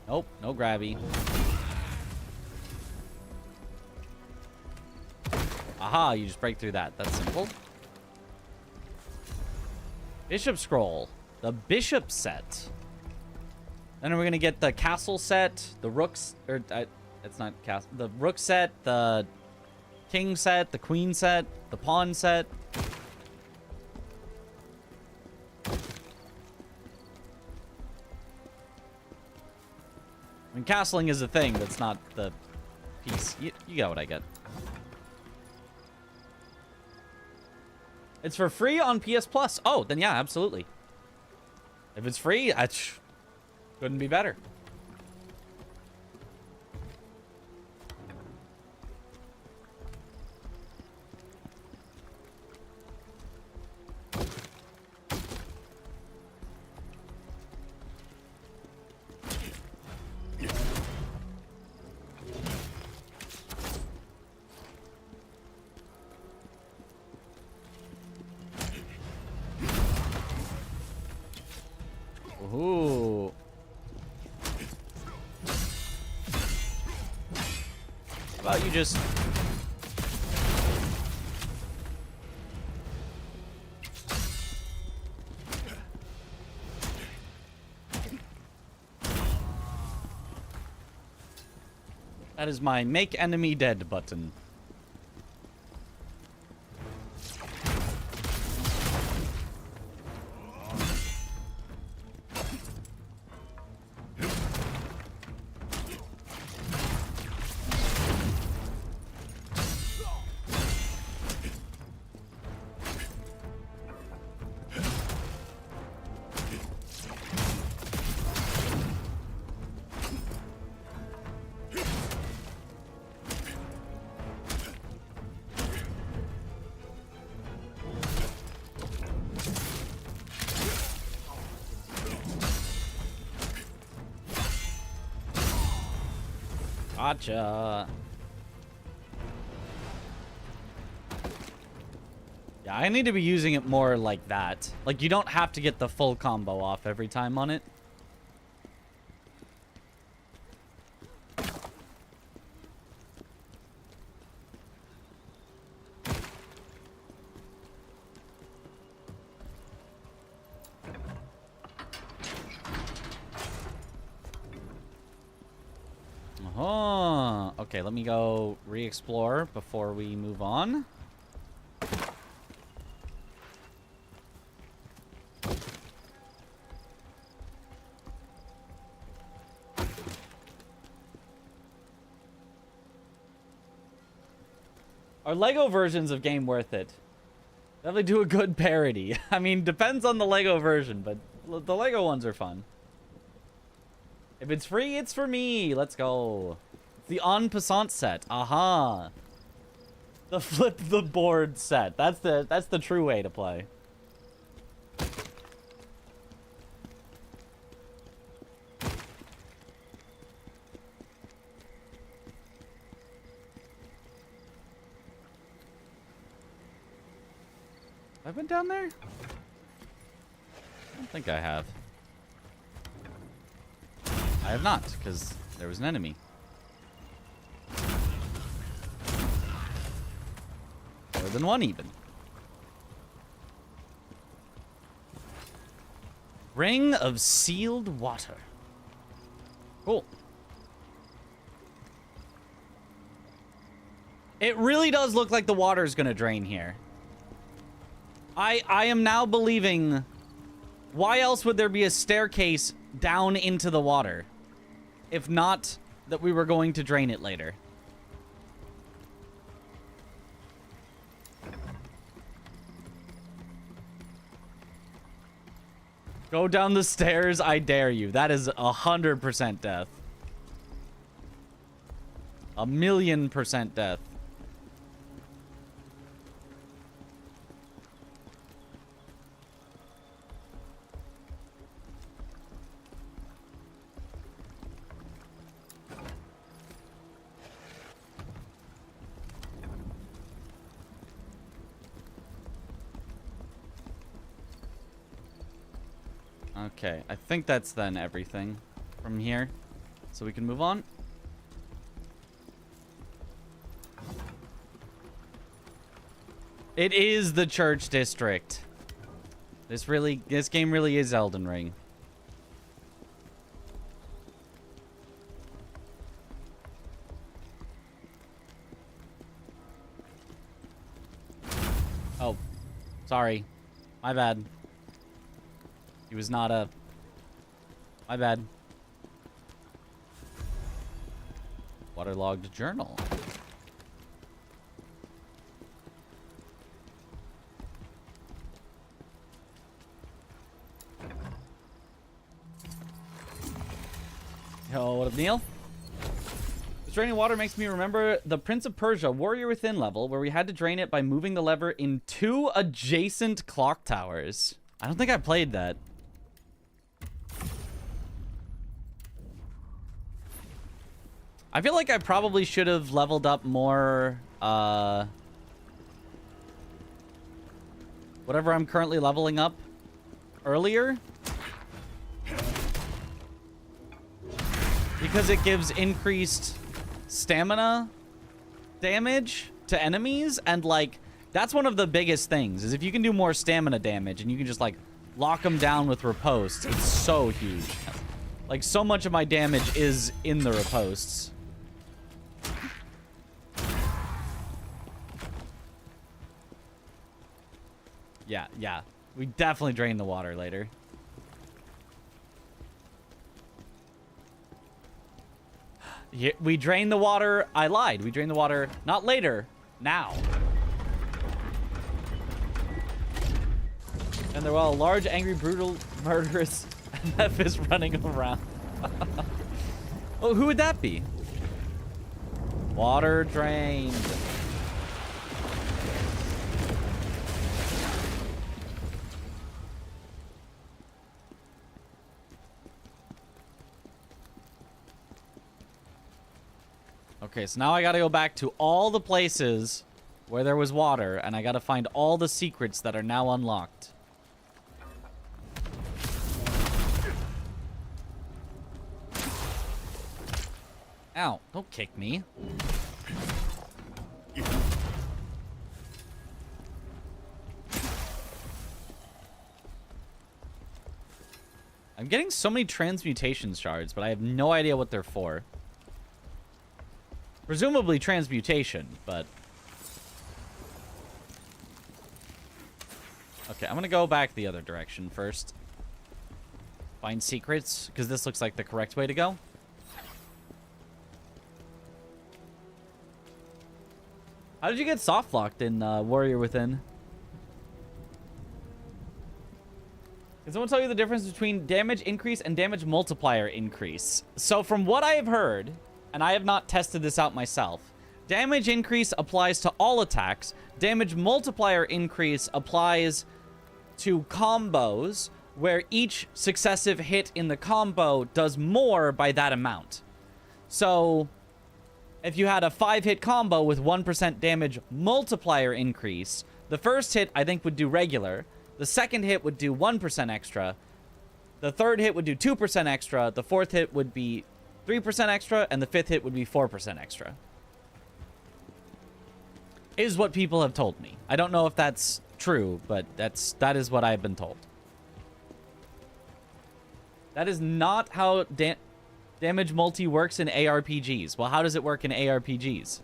Nope. No grabby. Aha, you just break through that. That's simple. Bishop Scroll. The Bishop set. Then we're going to get the Castle set, the Rooks, or it's not Castle, the Rook set, the King set, the Queen set, the Pawn set. I mean, castling is a thing, that's not the piece. You get what I get. It's for free on PS Plus. Oh, then yeah, absolutely. If it's free, couldn't be better. Ooh. How about you just... That is my make enemy dead button. Gotcha. Yeah, I need to be using it more like that. Like, you don't have to get the full combo off every time on it. Oh, okay, let me go re-explore before we move on. Are Lego versions of game worth it? Definitely do a good parody. I mean, depends on the Lego version, but the Lego ones are fun. If it's free, it's for me. Let's go. It's the en passant set. Aha. The flip the board set. That's the true way to play. I've been down there? I don't think I have. I have not, because there was an enemy. More than one, even. Ring of Sealed Water. Cool. It really does look like the water is going to drain here. I am now believing... Why else would there be a staircase down into the water? If not that we were going to drain it later. Go down the stairs, I dare you. That is 100% death. 1,000,000% death. Okay, I think that's then everything from here. So we can move on. It is the church district. This game really is Elden Ring. Oh, sorry. My bad. He was not a... My bad. Waterlogged journal. Yo, what up, Neil? This draining water makes me remember the Prince of Persia Warrior Within level, where we had to drain it by moving the lever in 2 adjacent clock towers. I don't think I played that. I feel like I probably should have leveled up more, whatever I'm currently leveling up earlier. Because it gives increased stamina damage to enemies, and like that's one of the biggest things is if you can do more stamina damage and you can just like lock them down with riposte, it's so huge. Like so much of my damage is in the ripostes. Yeah, we definitely drain the water later. We drain the water. I lied. We drain the water not later, now. And there were a large, angry, brutal, murderous MF is running around. Oh, who would that be? Water drained. Okay, so now I gotta go back to all the places where there was water, and I gotta find all the secrets that are now unlocked. Ow, don't kick me. I'm getting so many transmutation shards, but I have no idea what they're for. Presumably transmutation, but... Okay, I'm gonna go back the other direction first. Find secrets, because this looks like the correct way to go. How did you get soft locked in Warrior Within? Can someone tell you the difference between damage increase and damage multiplier increase? So from what I have heard... and I have not tested this out myself, damage increase applies to all attacks. Damage multiplier increase applies to combos, where each successive hit in the combo does more by that amount. So, if you had a 5-hit combo with 1% damage multiplier increase, the first hit, I think, would do regular. The second hit would do 1% extra. The third hit would do 2% extra. The fourth hit would be 3% extra, and the fifth hit would be 4% extra. Is what people have told me. I don't know if that's true, but that is what I've been told. That is not how damage multi works in ARPGs. Well, how does it work in ARPGs?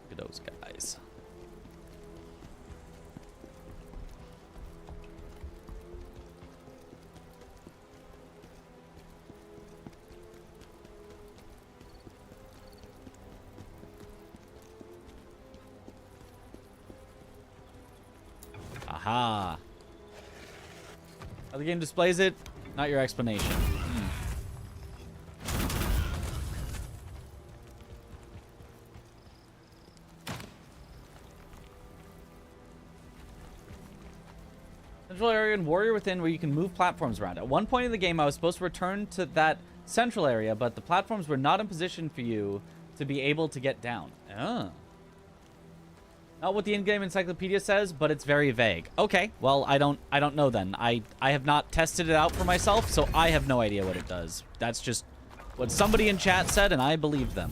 Look at those guys. Aha. How the game displays it, not your explanation. Central area in Warrior Within where you can move platforms around. At one point in the game, I was supposed to return to that central area, but the platforms were not in position for you to be able to get down. Oh. Not what the in-game encyclopedia says, but it's very vague. Okay, well, I don't know then. I have not tested it out for myself, so I have no idea what it does. That's just what somebody in chat said, and I believe them.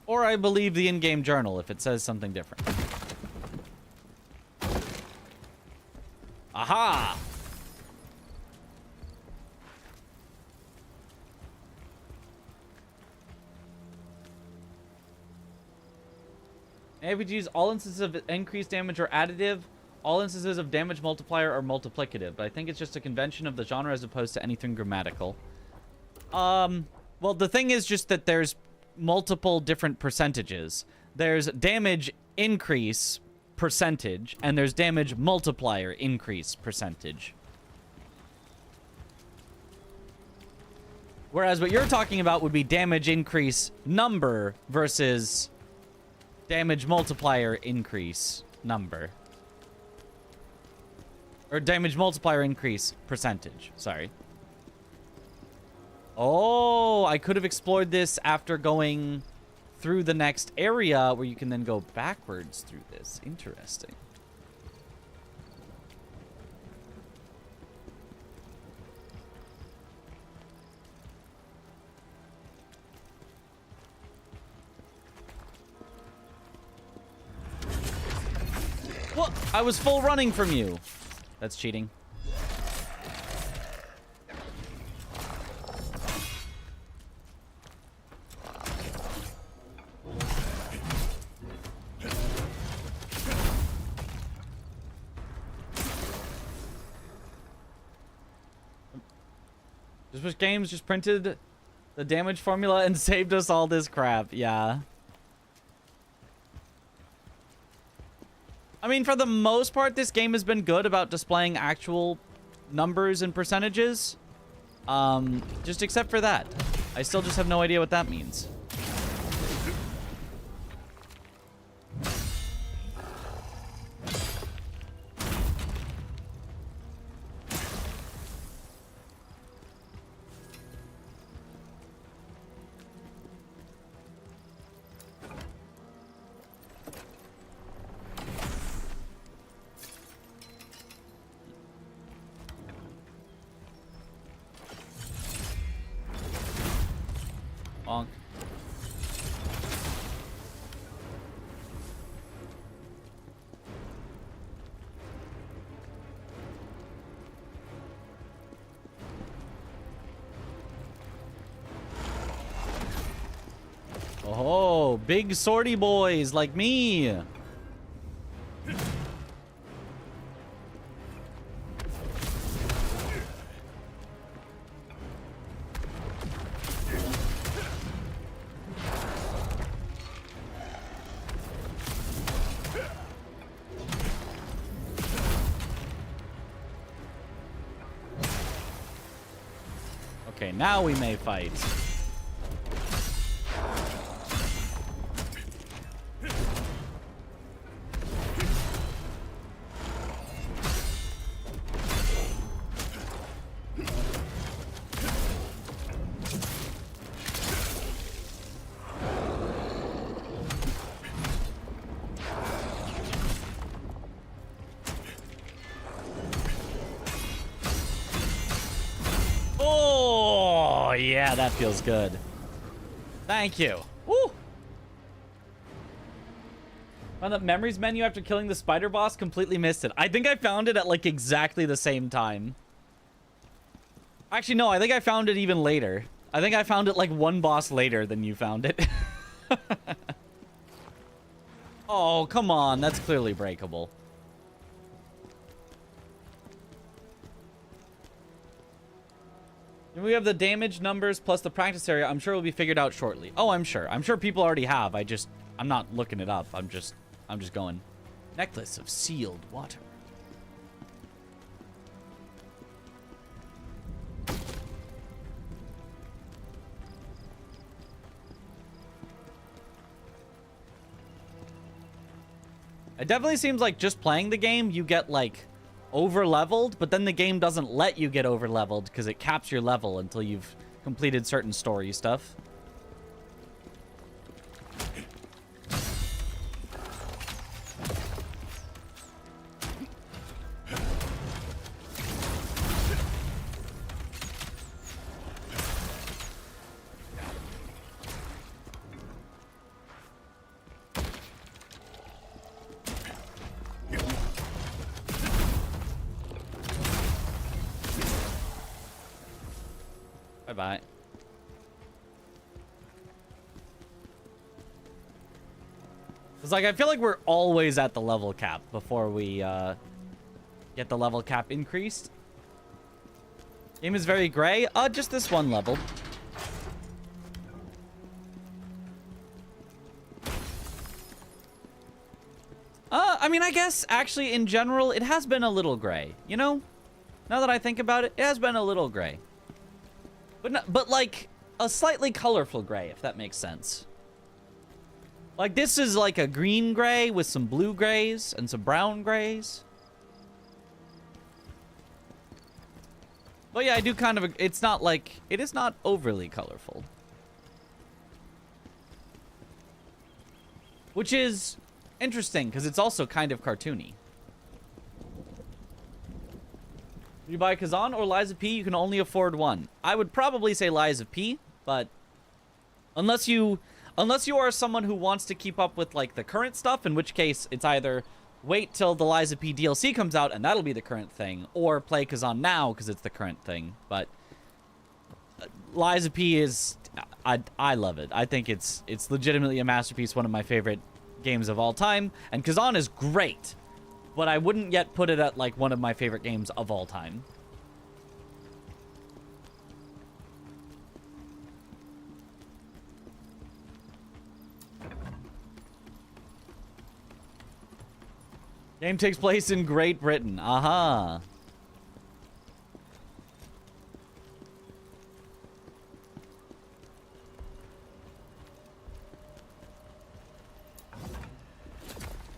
Or I believe the in-game journal if it says something different. Aha! APGs, all instances of increased damage are additive. All instances of damage multiplier are multiplicative. But I think it's just a convention of the genre as opposed to anything grammatical. Well, the thing is just that there's multiple different percentages. There's damage increase percentage, and there's damage multiplier increase percentage. Whereas what you're talking about would be damage increase number versus damage multiplier increase number. Or damage multiplier increase percentage. Sorry. Oh, I could have explored this after going through the next area where you can then go backwards through this. Interesting. What? I was full running from you. That's cheating. Just games just printed the damage formula and saved us all this crap. Yeah. I mean, for the most part, this game has been good about displaying actual numbers and percentages. Just except for that. I still just have no idea what that means. Bonk. Oh, big swordy boys like me. Okay, now we may fight. Oh, yeah, that feels good. Thank you. Woo! Found that memories menu after killing the spider boss, completely missed it. I think I found it at like exactly the same time. Actually, no, I think I found it even later. I think I found it like one boss later than you found it. Oh, come on. That's clearly breakable. And we have the damage numbers plus the practice area. I'm sure it will be figured out shortly. Oh, I'm sure. I'm sure people already have. I'm not looking it up. I'm just going. Necklace of sealed water. It definitely seems like just playing the game, you get like over leveled, but then the game doesn't let you get over leveled because it caps your level until you've completed certain story stuff. Bye-bye. It's like, I feel like we're always at the level cap before we get the level cap increased. Game is very gray. Just this one level. I mean, I guess, actually, in general, it has been a little gray. You know? Now that I think about it, it has been a little gray. But like, a slightly colorful gray, if that makes sense. Like, this is like a green gray with some blue grays and some brown grays. But yeah, I do kind of... It's not like... It is not overly colorful. Which is interesting, because it's also kind of cartoony. You buy Khazan or Lies of P, you can only afford one. I would probably say Lies of P, but... Unless you are someone who wants to keep up with, like, the current stuff, in which case it's either wait till the Lies of P DLC comes out and that'll be the current thing, or play Khazan now because it's the current thing. But Lies of P is... I love it. I think it's legitimately a masterpiece, one of my favorite games of all time. And Khazan is great, but I wouldn't yet put it at, like, one of my favorite games of all time. Game takes place in Great Britain. Aha.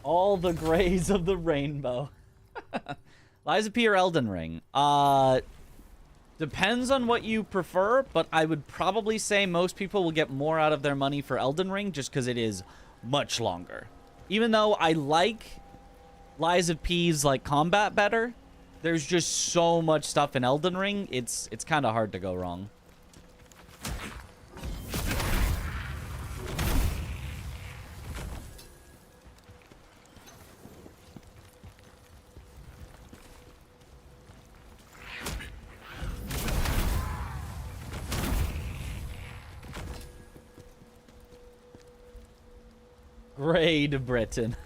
All the grays of the rainbow. Lies of P or Elden Ring? Depends on what you prefer, but I would probably say most people will get more out of their money for Elden Ring just because it is much longer. Even though I like Lies of P's like combat better, there's just so much stuff in Elden Ring, it's kind of hard to go wrong. Great Britain.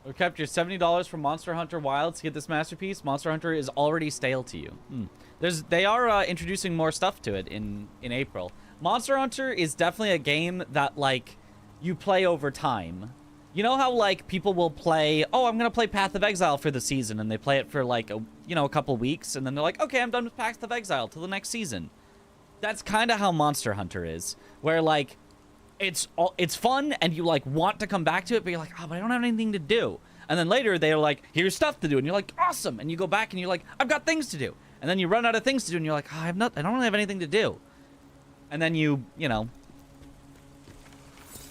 We kept your $70 from Monster Hunter Wilds to get this masterpiece. Monster Hunter is already stale to you. They are introducing more stuff to it in April. Monster Hunter is definitely a game that, like, you play over time. You know how, like, people will play, oh, I'm gonna play Path of Exile for the season, and they play it for, like, a couple weeks, and then they're like, okay, I'm done with Path of Exile till the next season. That's kind of how Monster Hunter is, where, like, it's fun, and you, like, want to come back to it, but you're like, oh, but I don't have anything to do. And then later, they're like, here's stuff to do, and you're like, awesome, and you go back, and you're like, I've got things to do. And then you run out of things to do, and you're like, oh, I don't really have anything to do. And then you know,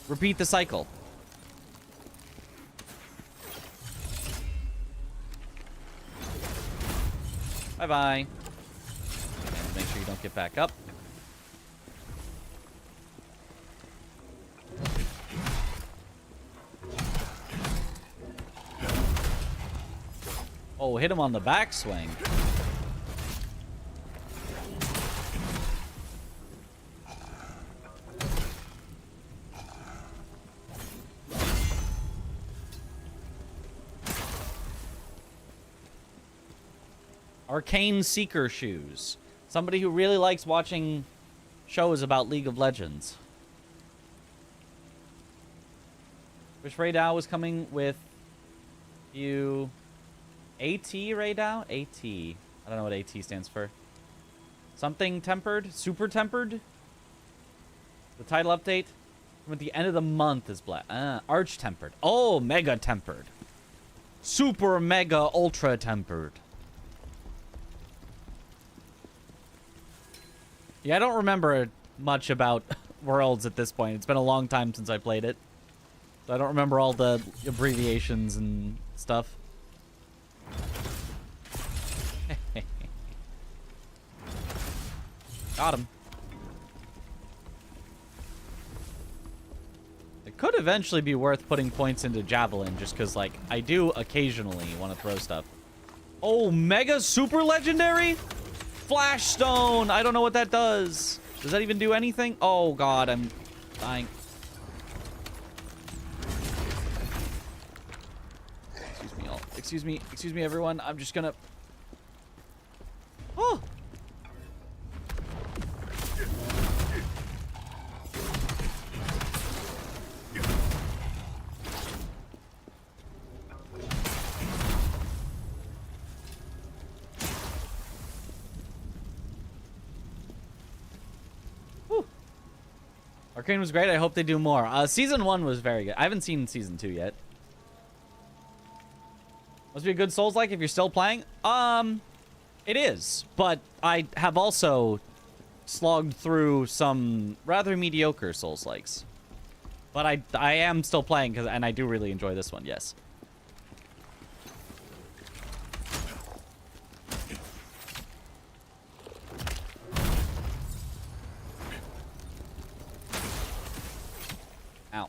repeat the cycle. Bye-bye. Make sure you don't get back up. Oh, hit him on the backswing. Arcane Seeker shoes. Somebody who really likes watching shows about League of Legends. Wish Raydao was coming with you. AT Raydao? AT. I don't know what AT stands for. Something tempered? Super tempered? The title update from at the end of the month is black. Arch tempered. Oh, mega tempered. Super mega ultra tempered. Yeah, I don't remember much about worlds at this point. It's been a long time since I played it. So I don't remember all the abbreviations and stuff. Got him. It could eventually be worth putting points into Javelin just because, like, I do occasionally want to throw stuff. Oh, Mega Super Legendary? Flash Stone! I don't know what that does. Does that even do anything? Oh, God, I'm dying. Excuse me, all. Excuse me, everyone. I'm just gonna... Oh! Arcane was great. I hope they do more. Season 1 was very good. I haven't seen Season 2 yet. Must be a good Souls-like if you're still playing. It is. But I have also slogged through some rather mediocre Souls-likes. But I am still playing, and I do really enjoy this one, yes. Ow.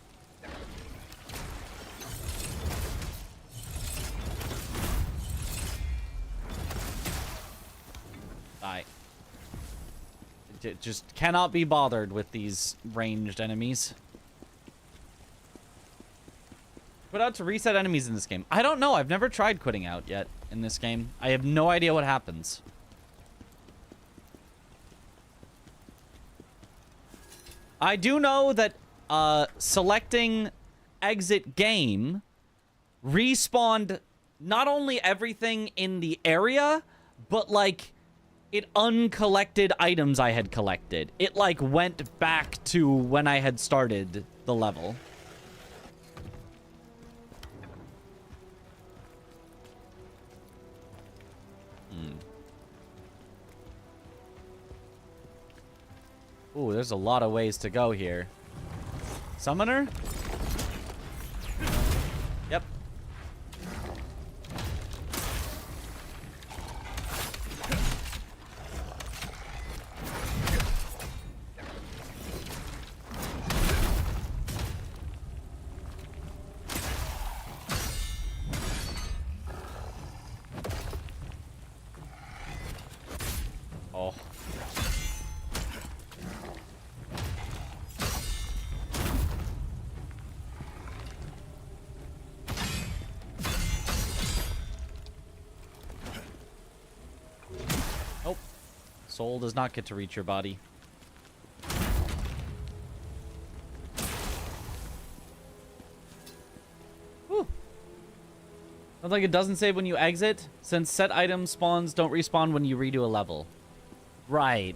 Die. Just cannot be bothered with these ranged enemies. Quit out to reset enemies in this game. I don't know. I've never tried quitting out yet in this game. I have no idea what happens. I do know that selecting exit game respawned not only everything in the area, but like it uncollected items I had collected. It like went back to when I had started the level. Ooh, there's a lot of ways to go here. Summoner? Yep. Oh. Soul does not get to reach your body. Whew. Sounds like it doesn't save when you exit, since set item spawns don't respawn when you redo a level. Right.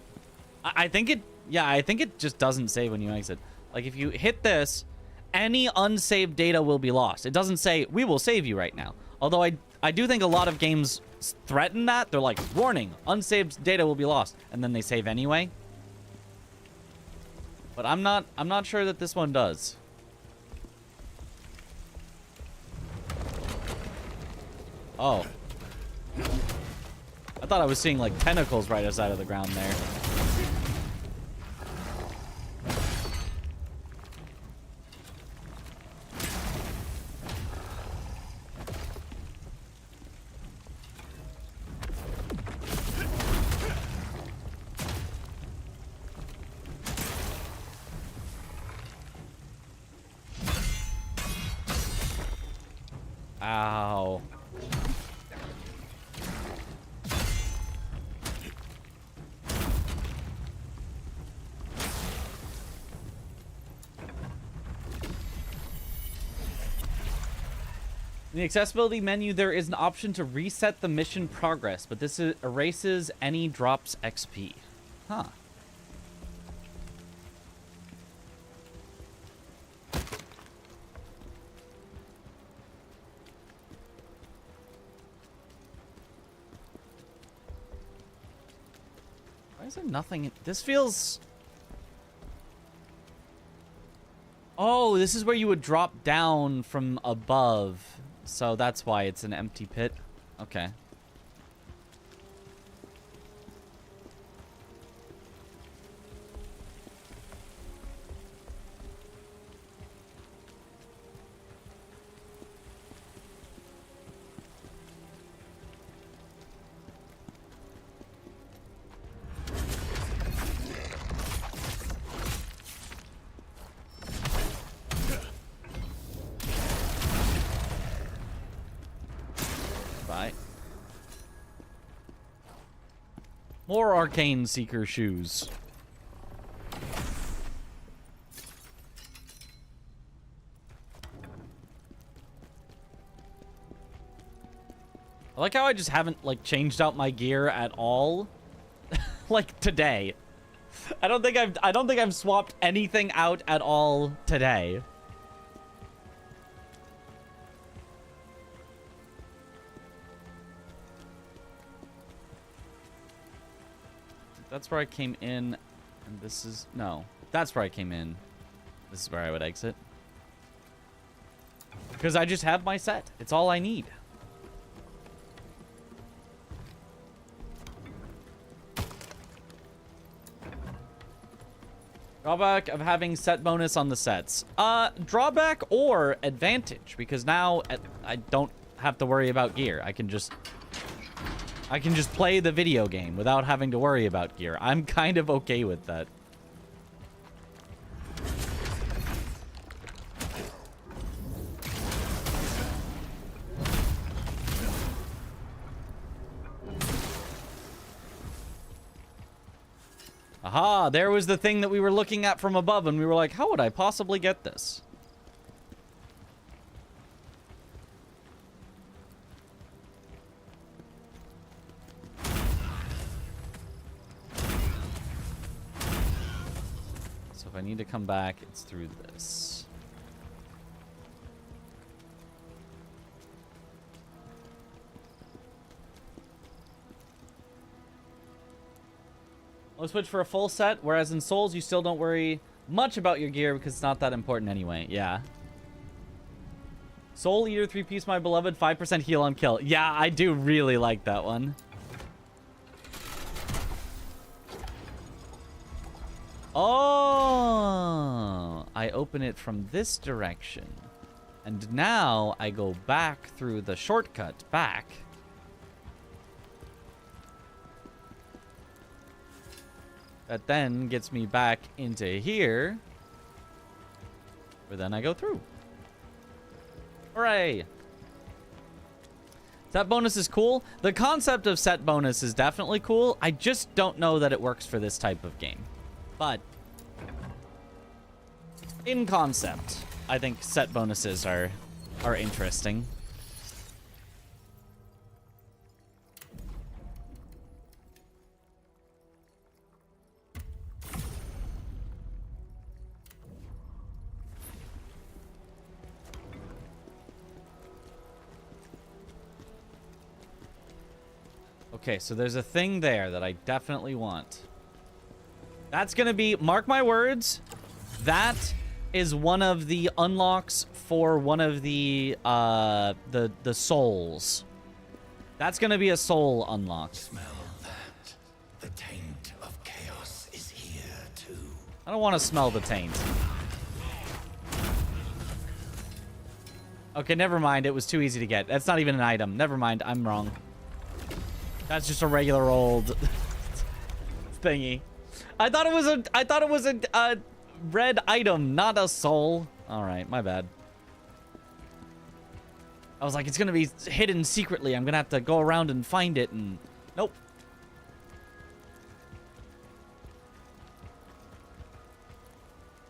I think it... Yeah, I think it just doesn't save when you exit. Like, if you hit this, any unsaved data will be lost. It doesn't say, we will save you right now. Although I do think a lot of games threaten that. They're like, warning, unsaved data will be lost, and then they save anyway. But I'm not sure that this one does. Oh. I thought I was seeing like tentacles right outside of the ground there. Ow. In the accessibility menu, there is an option to reset the mission progress, but this erases any drops XP. Huh. Why is there nothing? This feels... Oh, this is where you would drop down from above. So that's why it's an empty pit. Okay. More Arcane Seeker shoes. I like how I just haven't, like, changed out my gear at all. Like, today. I don't think I've swapped anything out at all today. That's where I came in, and this is... No, that's where I came in. This is where I would exit. Because I just have my set. It's all I need. Drawback of having set bonus on the sets. Drawback or advantage, because now I don't have to worry about gear. I can just play the video game without having to worry about gear. I'm kind of okay with that. Aha, there was the thing that we were looking at from above, and we were like, how would I possibly get this? If I need to come back, it's through this. I'll switch for a full set, whereas in Souls, you still don't worry much about your gear because it's not that important anyway. Yeah. Soul Eater 3-piece, my beloved, 5% heal on kill. Yeah, I do really like that one. Oh, I open it from this direction. And now I go back through the shortcut back. That then gets me back into here. Where then I go through. Hooray! Set bonus is cool. The concept of set bonus is definitely cool. I just don't know that it works for this type of game. But in concept, I think set bonuses are interesting. Okay, so there's a thing there that I definitely want. That's gonna be, mark my words, that is one of the unlocks for one of the souls. That's gonna be a soul unlock. Smell that. The taint of chaos is here too. I don't want to smell the taint. Okay, never mind. It was too easy to get. That's not even an item. Never mind. I'm wrong. That's just a regular old thingy. I thought it was a red item, not a soul. All right, my bad. I was like, it's gonna be hidden secretly. I'm gonna have to go around and find it, and nope.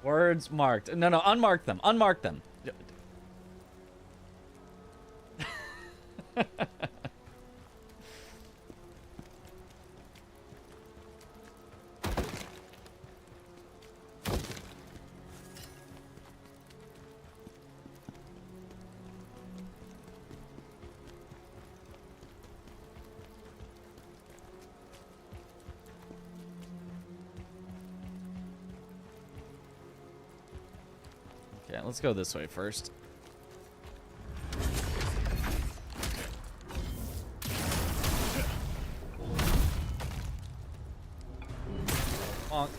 Words marked. No, unmark them. Unmark them. Okay, let's go this way first. Bonk.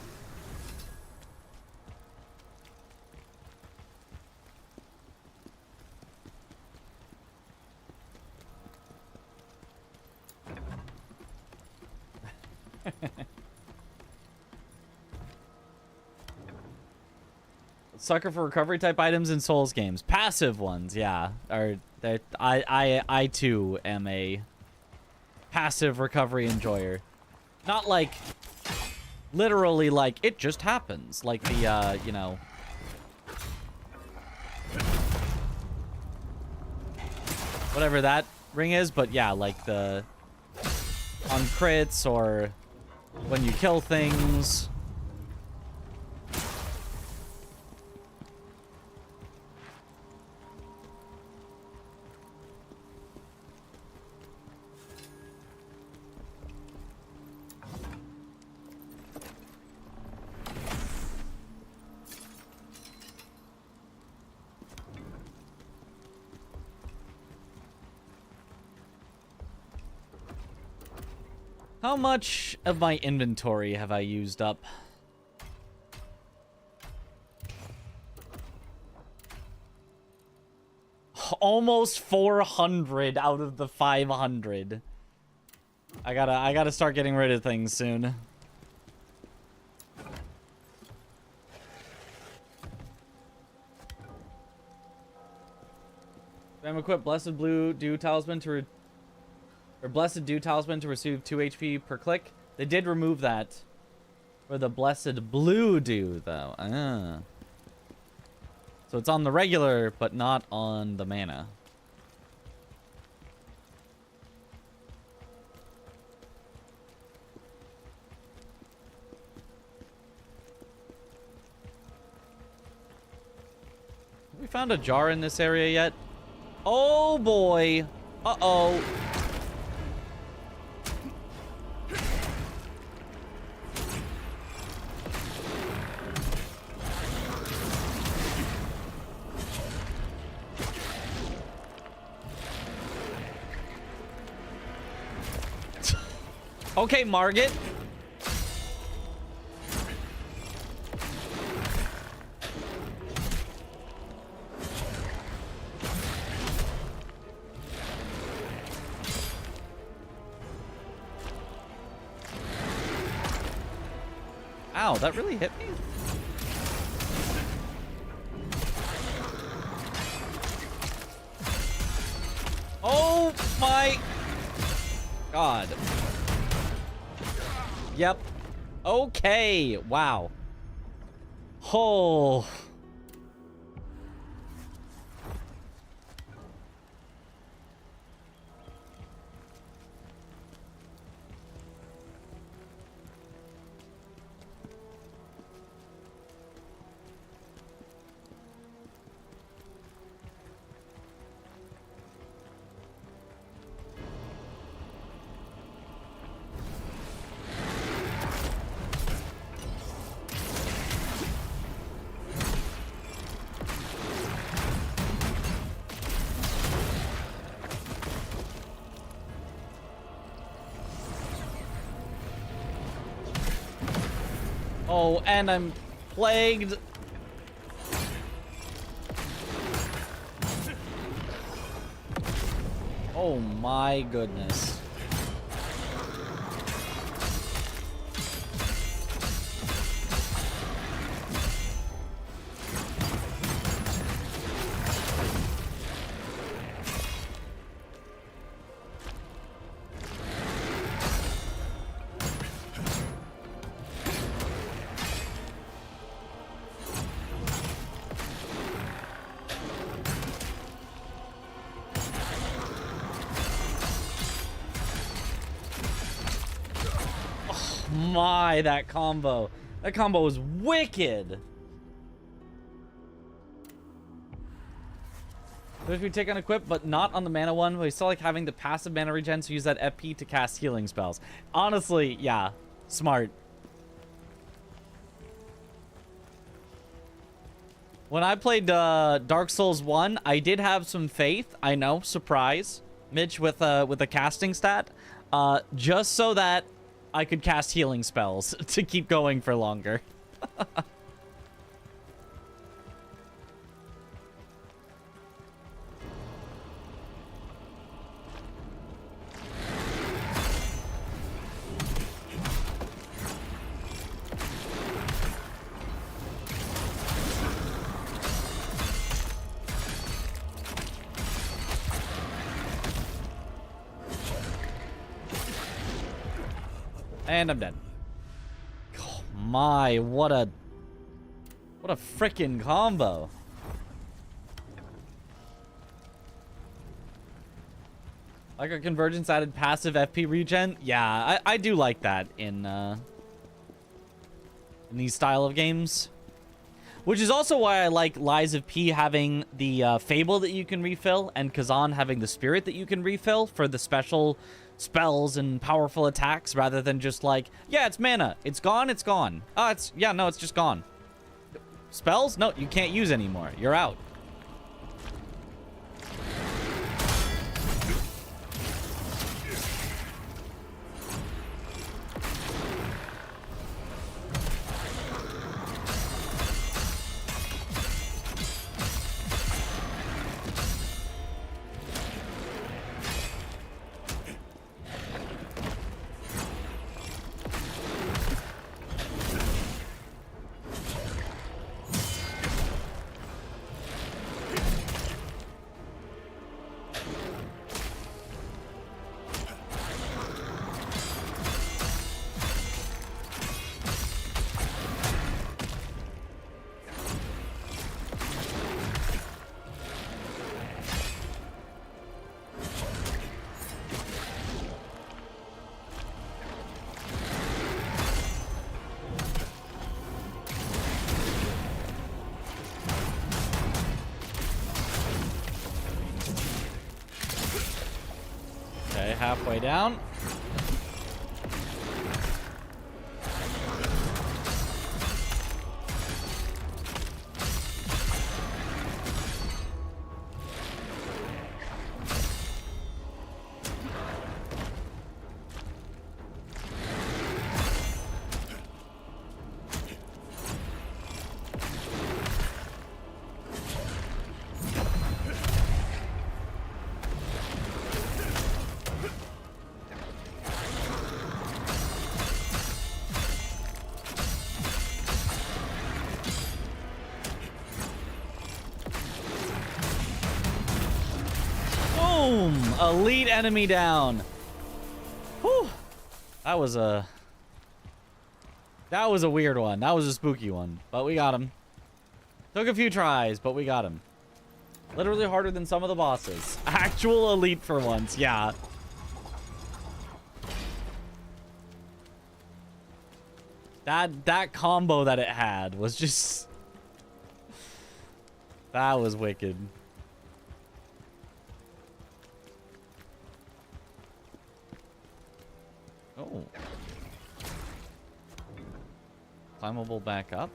Sucker for recovery type items in Souls games. Passive ones, yeah. Or that I too am a passive recovery enjoyer. Not like literally like it just happens. Like the you know, whatever that ring is, but yeah, like the on crits or when you kill things. How much of my inventory have I used up? Almost 400 out of the 500. I gotta start getting rid of things soon. I'm equipped Blessed Blue Dew Talisman to Blessed Dew Talisman to receive 2 HP per click. They did remove that for the Blessed Blue Dew, though. Ah. So it's on the regular, but not on the mana. Have we found a jar in this area yet? Oh boy. Uh-oh. Okay, Margit. Ow, that really hit me? Oh my God. Yep. Okay. Wow. Oh. Oh, and I'm plagued. Oh my goodness. My, that combo was wicked. So if we take on equip, but not on the mana one, we still like having the passive mana regen, so use that FP to cast healing spells. Honestly, yeah, smart. When I played Dark Souls 1, I did have some faith. I know, surprise, Mitch, with a casting stat, just so that I could cast healing spells to keep going for longer. And I'm dead. Oh my, what a frickin' combo. Like our Convergence added passive FP regen? Yeah, I do like that in these style of games. Which is also why I like Lies of P having the Fable that you can refill, and Khazan having the Spirit that you can refill for the special spells and powerful attacks, rather than just like, yeah, it's mana. It's gone, it's gone. Oh, no, it's just gone. Spells? No, you can't use anymore. You're out. Halfway down. Elite enemy down. Whew. That was a weird one. That was a spooky one, but we got him. Took a few tries, but we got him. Literally harder than some of the bosses. Actual elite for once, yeah. That combo that it had was just... That was wicked. Oh. Climbable back up.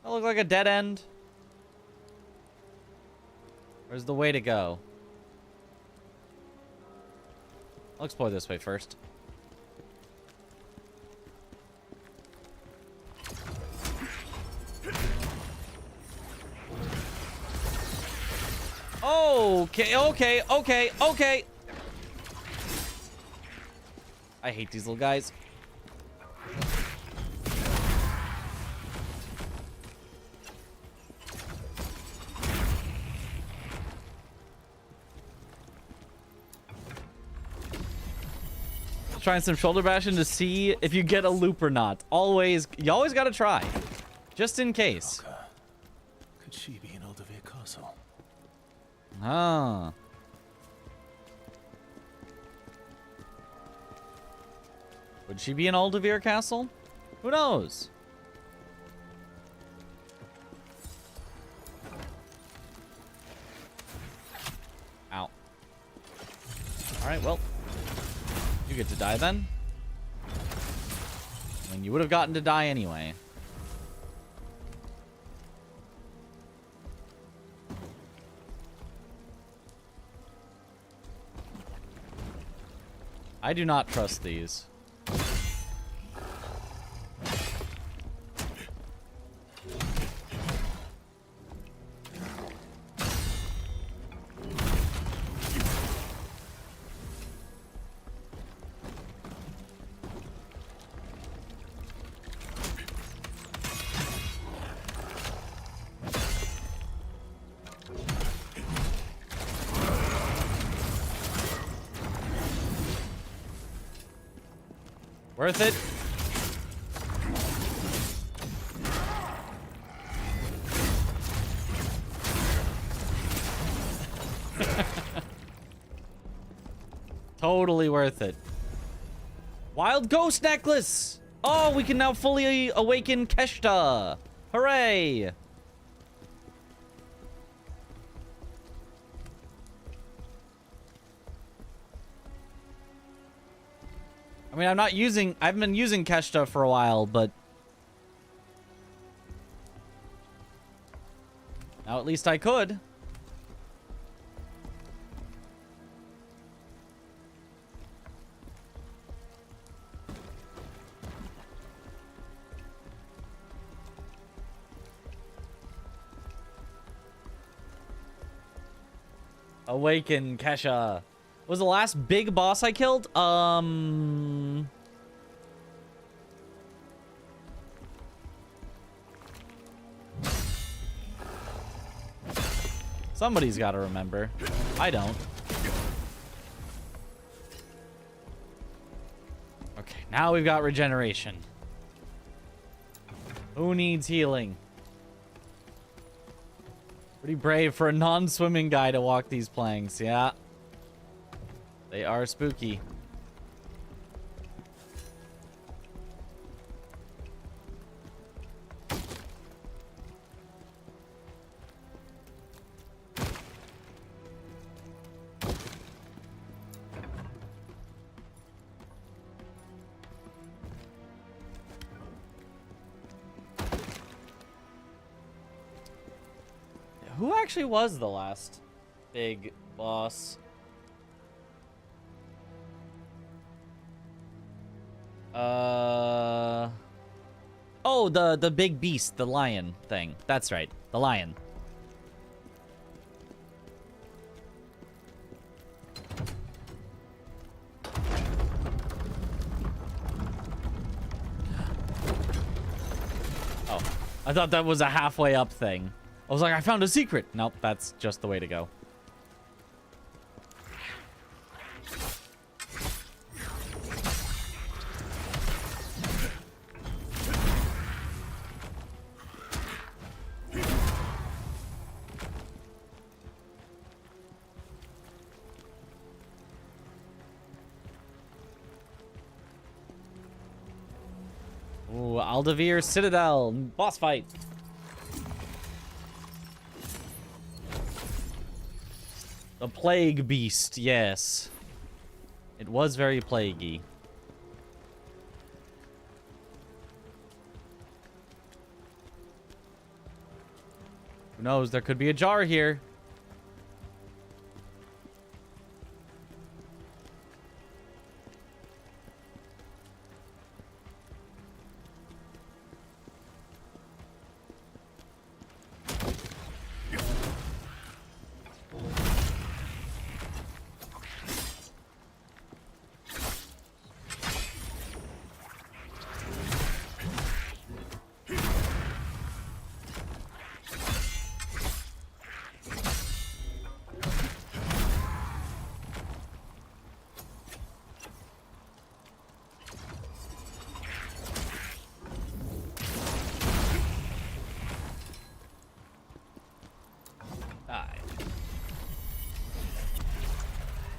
That looked like a dead end. Where's the way to go? I'll explore this way first. Okay. I hate these little guys. Trying some shoulder bashing to see if you get a loop or not. You always gotta try. Just in case. Could she be in Aldovir Castle? Ah. Would she be in Aldovir Castle? Who knows? Ow. Alright, well. You get to die then. I mean, you would have gotten to die anyway. I do not trust these. Worth it? Totally worth it. Wild Ghost Necklace! Oh, we can now fully awaken Keshta! Hooray! I mean, I haven't been using Keshta for a while, but now at least I could. Awaken Kesha. Was the last big boss I killed? Somebody's got to remember. I don't. Okay, now we've got regeneration. Who needs healing? Pretty brave for a non-swimming guy to walk these planks, yeah. They are spooky. Who actually was the last big boss? Oh, the big beast, the lion thing. That's right, the lion. Oh, I thought that was a halfway up thing. I was like, I found a secret. Nope, that's just the way to go. Ooh, Aldavir Citadel boss fight. The plague beast, yes. It was very plaguey. Who knows? There could be a jar here.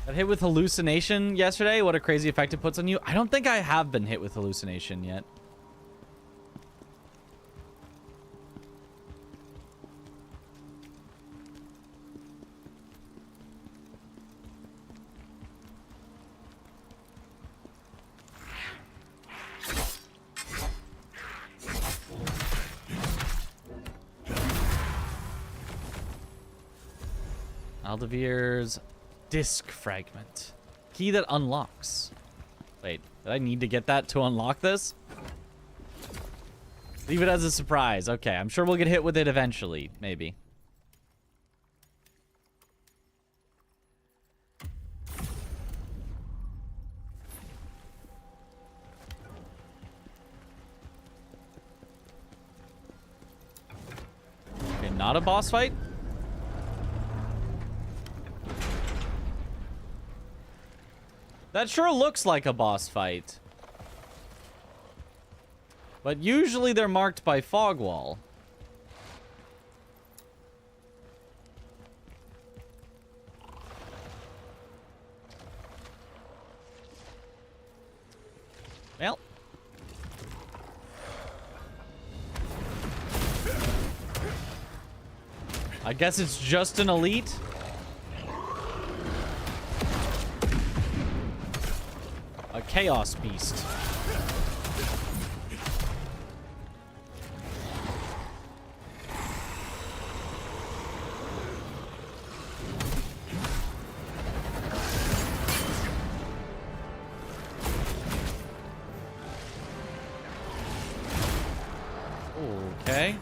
Got hit with hallucination yesterday. What a crazy effect it puts on you. I don't think I have been hit with hallucination yet. Aldevir's disc fragment. Key that unlocks. Wait, did I need to get that to unlock this? Leave it as a surprise. Okay, I'm sure we'll get hit with it eventually, maybe. Okay, not a boss fight? That sure looks like a boss fight. But usually they're marked by fog wall. Well. I guess it's just an elite. A chaos beast. Okay.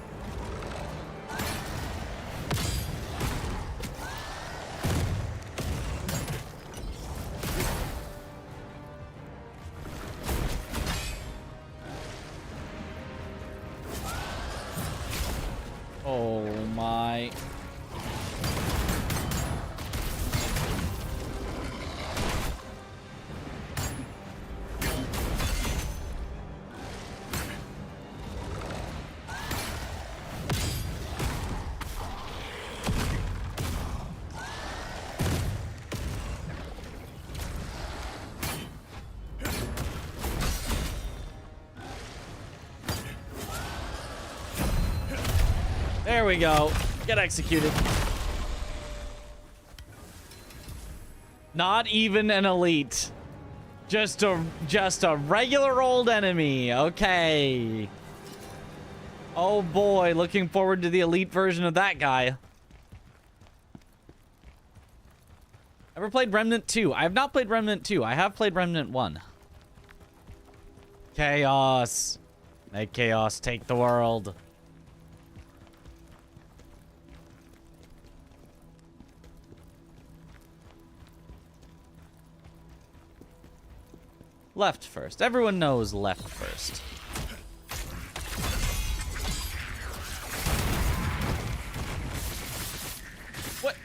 Oh my. There we go. Get executed. Not even an elite. Just a regular old enemy. Okay. Oh boy, looking forward to the elite version of that guy. Ever played Remnant 2? I have not played Remnant 2. I have played Remnant 1. Chaos. Make chaos take the world. Left first. Everyone knows left first. What?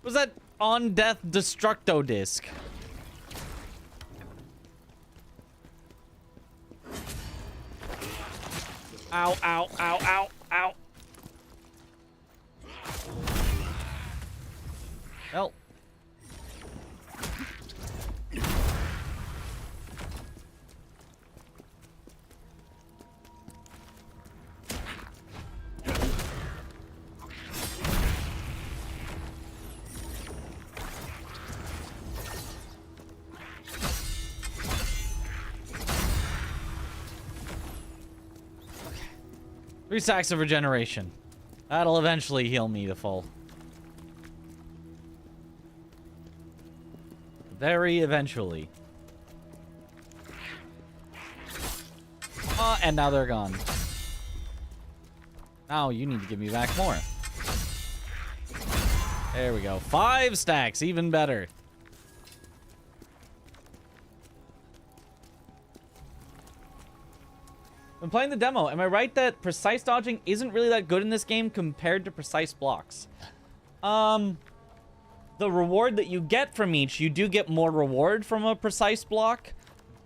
Was that on death destructo disc? Ow, ow, ow, ow, ow. Well. Three stacks of regeneration. That'll eventually heal me to full. Very eventually. And now they're gone. Now you need to give me back more. There we go. 5 stacks, even better. When playing the demo, am I right that precise dodging isn't really that good in this game compared to precise blocks? The reward that you get from each, you do get more reward from a precise block,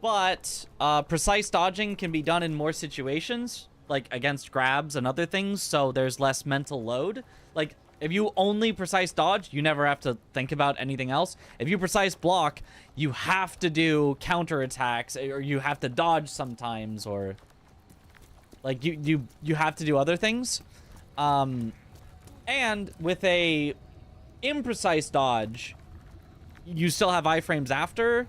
but precise dodging can be done in more situations, like against grabs and other things, so there's less mental load. Like, if you only precise dodge, you never have to think about anything else. If you precise block, you have to do counter attacks, or you have to dodge sometimes, or... like, you have to do other things. And with a imprecise dodge, you still have iframes after,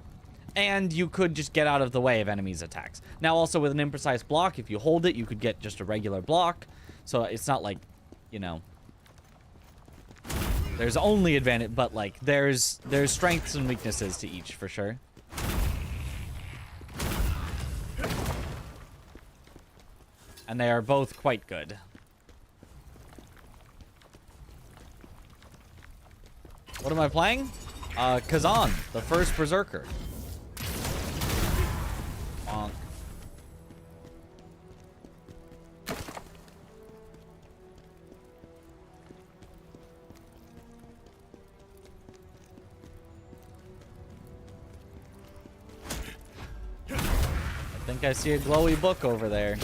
and you could just get out of the way of enemies' attacks. Now, also with an imprecise block, if you hold it, you could get just a regular block. So it's not like, you know... There's only advantage, but like there's strengths and weaknesses to each for sure. And they are both quite good. What am I playing? Khazan, the first Berserker. Bonk. I think I see a glowy book over there.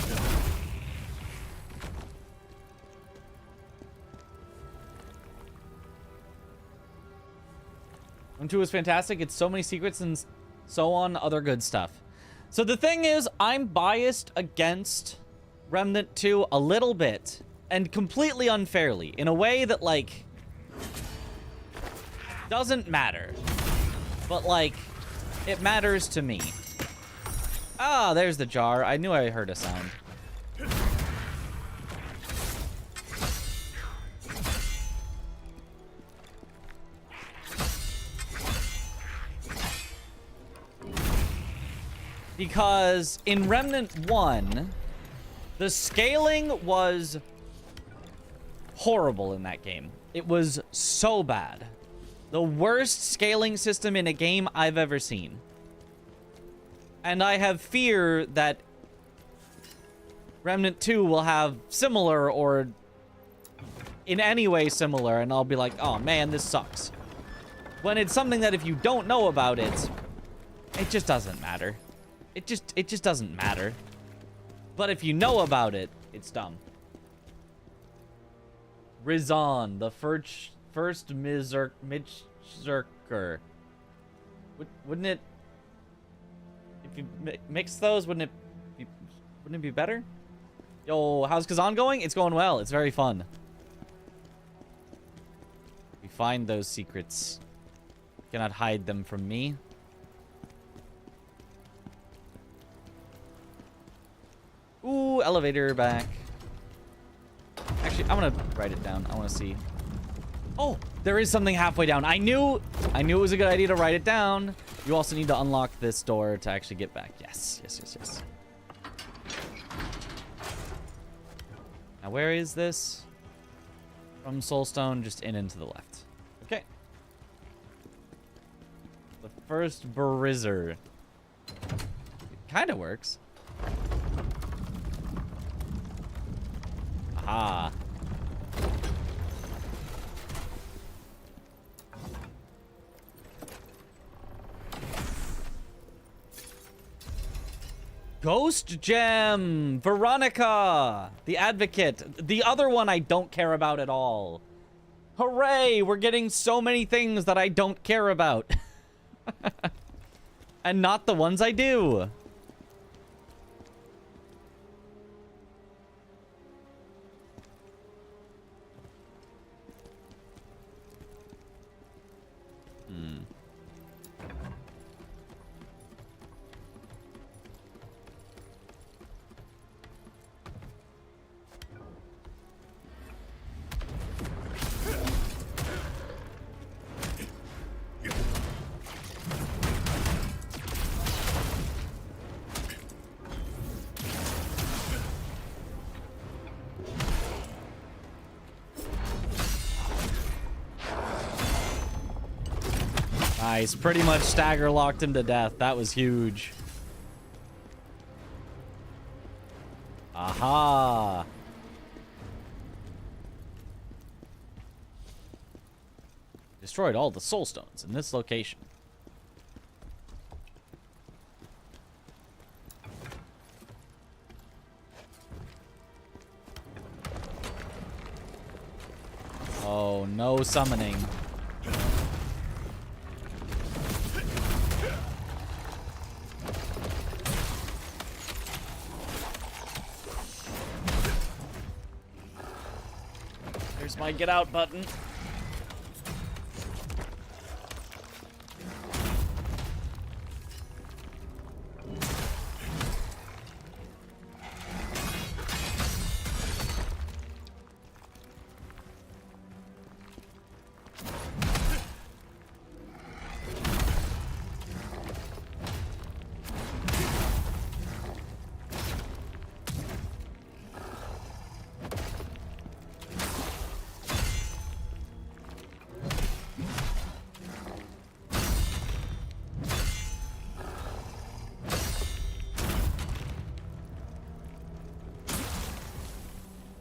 1-2 is fantastic. It's so many secrets and so on, other good stuff. So the thing is, I'm biased against Remnant 2 a little bit, and completely unfairly, in a way that, like, doesn't matter. But, like, it matters to me. Ah, there's the jar. I knew I heard a sound. Because in Remnant 1, the scaling was horrible in that game. It was so bad. The worst scaling system in a game I've ever seen. And I have fear that Remnant 2 will have similar or in any way similar, and I'll be like, oh man, this sucks. When it's something that if you don't know about it, it just doesn't matter. It just doesn't matter. But if you know about it, it's dumb. Rizan, the first Berserker. Wouldn't it... If you mix those, wouldn't it be better? Yo, how's Khazan going? It's going well. It's very fun. We find those secrets. Cannot hide them from me. Ooh, elevator back. Actually, I'm gonna write it down. I want to see. Oh, there is something halfway down. I knew it was a good idea to write it down. You also need to unlock this door to actually get back. Yes. Now, where is this? From Soulstone, just in and to the left. Okay. The first Berserker. It kind of works. Aha. Ghost Gem! Veronica! The Advocate. The other one I don't care about at all. Hooray! We're getting so many things that I don't care about. And not the ones I do. Nice. Pretty much stagger locked him to death. That was huge. Aha. Destroyed all the soul stones in this location. Oh, no summoning. There's my get out button.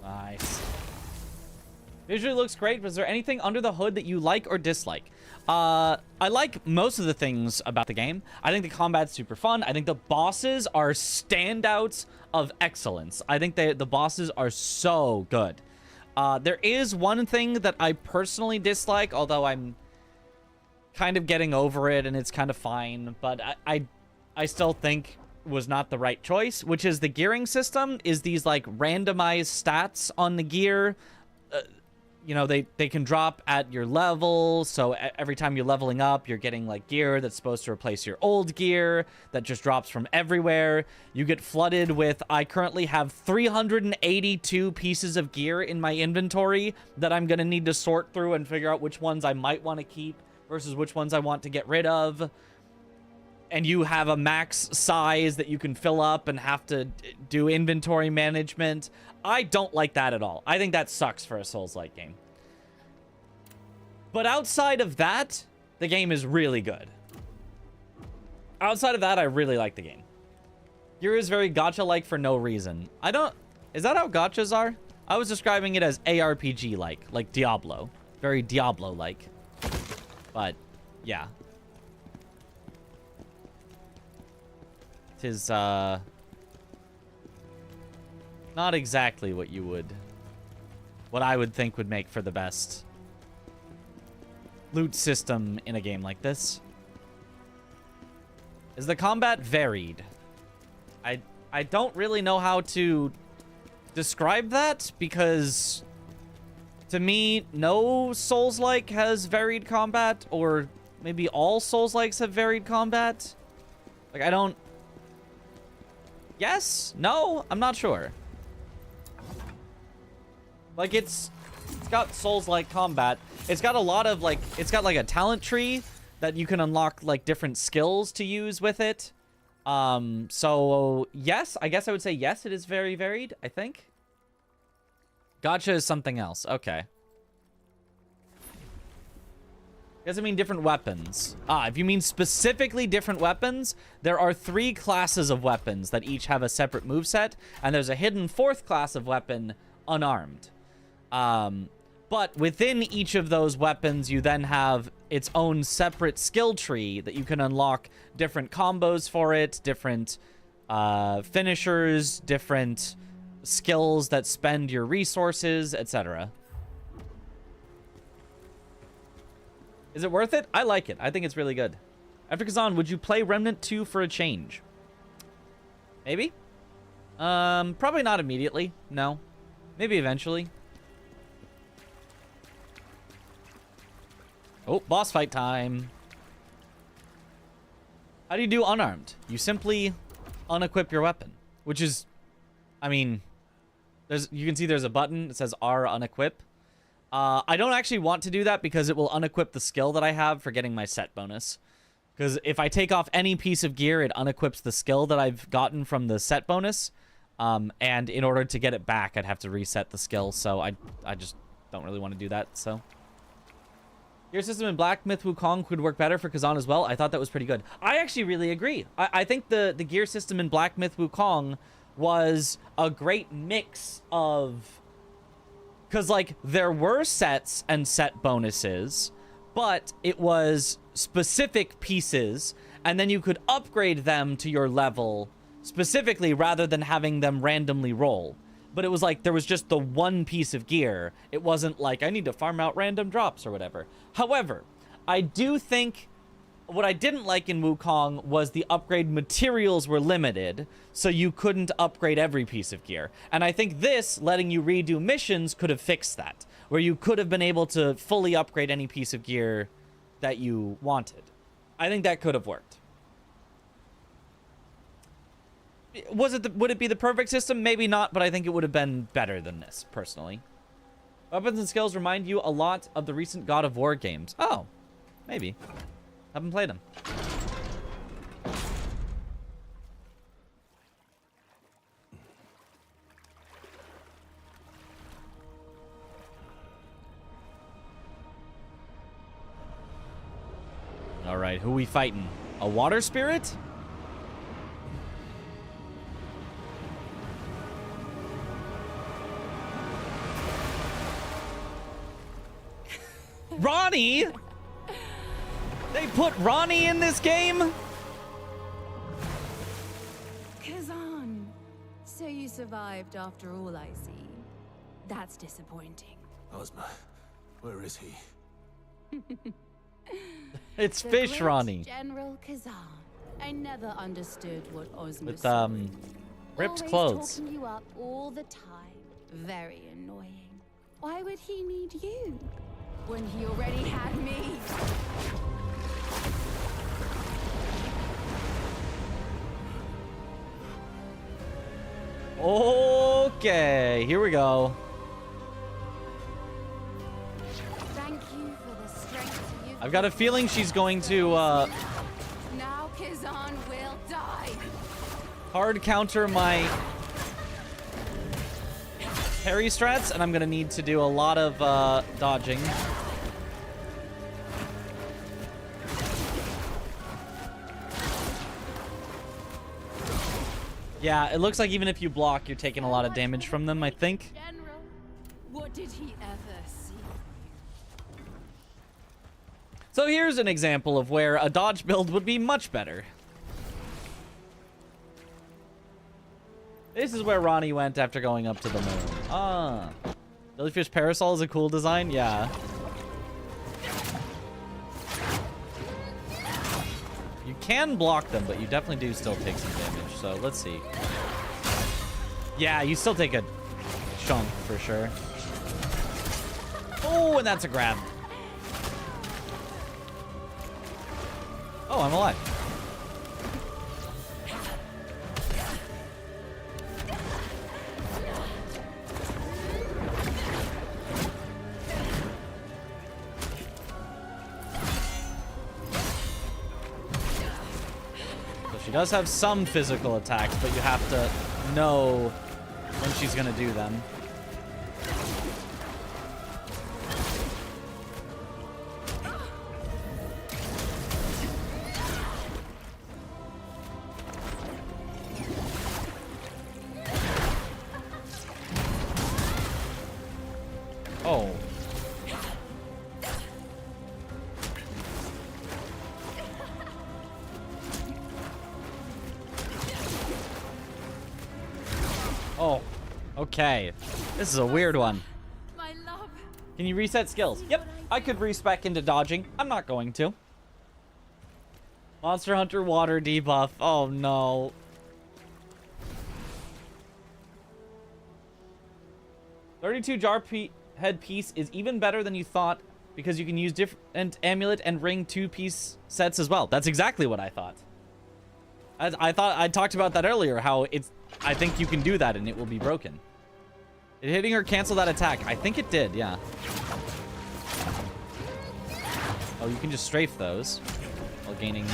Nice. Visually looks great, but is there anything under the hood that you like or dislike? I like most of the things about the game. I think the combat's super fun. I think the bosses are standouts of excellence. I think the bosses are so good. There is one thing that I personally dislike, although I'm kind of getting over it and it's kind of fine, but I still think was not the right choice, which is the gearing system is these like randomized stats on the gear. You know, they can drop at your level, so every time you're leveling up, you're getting like gear that's supposed to replace your old gear that just drops from everywhere. You get flooded with, I currently have 382 pieces of gear in my inventory that I'm gonna need to sort through and figure out which ones I might want to keep versus which ones I want to get rid of. And you have a max size that you can fill up and have to do inventory management. I don't like that at all. I think that sucks for a Souls-like game. But outside of that, the game is really good. Outside of that, I really like the game. Gear is very gacha-like for no reason. Is that how gachas are? I was describing it as ARPG-like, like Diablo. Very Diablo-like. But, yeah. It is, not exactly what I would think would make for the best loot system in a game like this. Is the combat varied? I don't really know how to describe that, because to me, no Souls-like has varied combat, or maybe all Souls-likes have varied combat. Like, I don't... Yes? No? I'm not sure. Like, it's got Souls-like combat. It's got a lot of, like, it's got, like, a talent tree that you can unlock, like, different skills to use with it. So, yes, I guess I would say yes, it is very varied, I think. Gacha is something else. Okay. Doesn't mean different weapons. If you mean specifically different weapons, there are 3 classes of weapons that each have a separate moveset, and there's a hidden 4th class of weapon, unarmed. But within each of those weapons, you then have its own separate skill tree that you can unlock different combos for it, different finishers, different skills that spend your resources, etc. Is it worth it? I like it. I think it's really good. After Khazan, would you play Remnant 2 for a change? Maybe? Probably not immediately. No. Maybe eventually. Oh, boss fight time. How do you do unarmed? You simply unequip your weapon, which is, I mean, you can see there's a button that says R unequip. I don't actually want to do that because it will unequip the skill that I have for getting my set bonus. Because if I take off any piece of gear, it unequips the skill that I've gotten from the set bonus. And in order to get it back, I'd have to reset the skill. So I just don't really want to do that, so. Gear system in Black Myth Wukong could work better for Khazan as well. I thought that was pretty good. I actually really agree. I think the gear system in Black Myth Wukong was a great mix of... Because, like, there were sets and set bonuses, but it was specific pieces, and then you could upgrade them to your level specifically rather than having them randomly roll. But it was like there was just the one piece of gear. It wasn't like I need to farm out random drops or whatever. However, I do think what I didn't like in Wukong was the upgrade materials were limited, so you couldn't upgrade every piece of gear. And I think this, letting you redo missions, could have fixed that, where you could have been able to fully upgrade any piece of gear that you wanted. I think that could have worked. Would it be the perfect system? Maybe not, but I think it would have been better than this, personally. Weapons and skills remind you a lot of the recent God of War games. Oh, maybe. Haven't played them. All right, who we fighting? A water spirit? Ronnie? They put Ronnie in this game? Khazan, so you survived after all, I see. That's disappointing. Ozma, where is he? It's The Fish great Ronnie. General Khazan. I never understood what Ozma With, saw. ripped Always clothes. talking you up all the time. Very annoying. Why would he need you when he already had me? Okay, here we go. Thank you for the strength you've I've got a feeling she's going to Now Khazan will die. hard counter my parry strats, and I'm gonna need to do a lot of dodging. Yeah, it looks like even if you block, you're taking a lot of damage from them, I think. General, what did he ever see? So here's an example of where a dodge build would be much better. This is where Ronnie went after going up to the moon. Ah. Jellyfish Parasol is a cool design? Yeah. You can block them, but you definitely do still take some damage. So let's see. Yeah, you still take a chunk for sure. Oh, and that's a grab. Oh, I'm alive. She does have some physical attacks, but you have to know when she's gonna do them. Oh. Oh, okay. This is a weird one. My love. Can you reset skills? Yep, I could respec into dodging. I'm not going to. Monster Hunter water debuff. Oh no. $32 jar head piece is even better than you thought because you can use different amulet and ring 2-piece sets as well. That's exactly what I thought. I thought I talked about that earlier, how it's I think you can do that and it will be broken. Did hitting her cancel that attack? I think it did, yeah. Oh, you can just strafe those while gaining.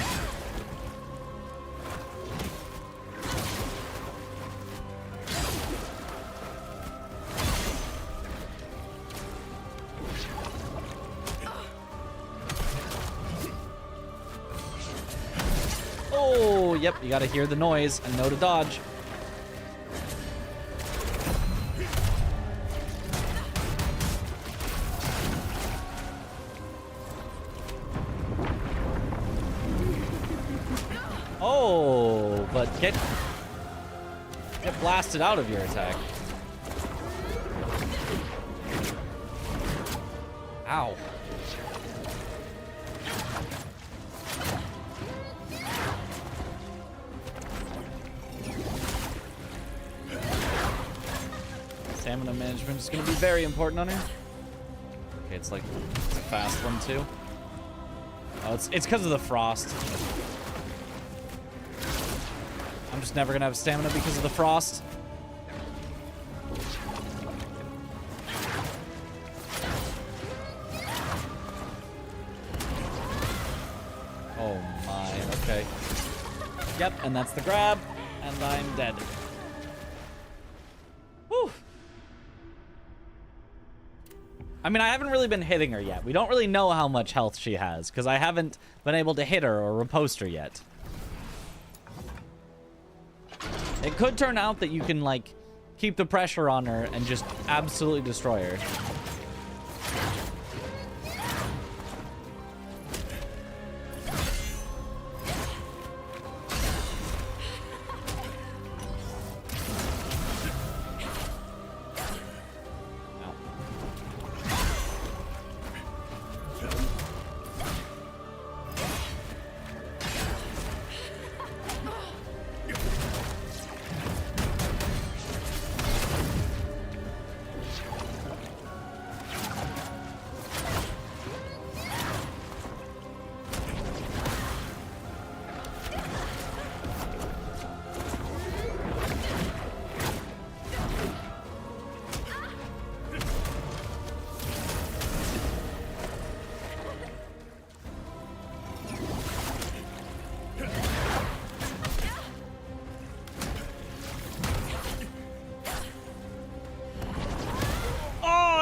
Oh, yep, you gotta hear the noise and know to dodge. Oh, but get blasted out of your attack. Ow. Stamina management is going to be very important on her. Okay, it's like it's a fast one too. Oh, it's because of the frost. I'm just never gonna have stamina because of the frost. Yep, and that's the grab, and I'm dead. Whew. I mean, I haven't really been hitting her yet. We don't really know how much health she has, because I haven't been able to hit her or riposte her yet. It could turn out that you can, like, keep the pressure on her and just absolutely destroy her.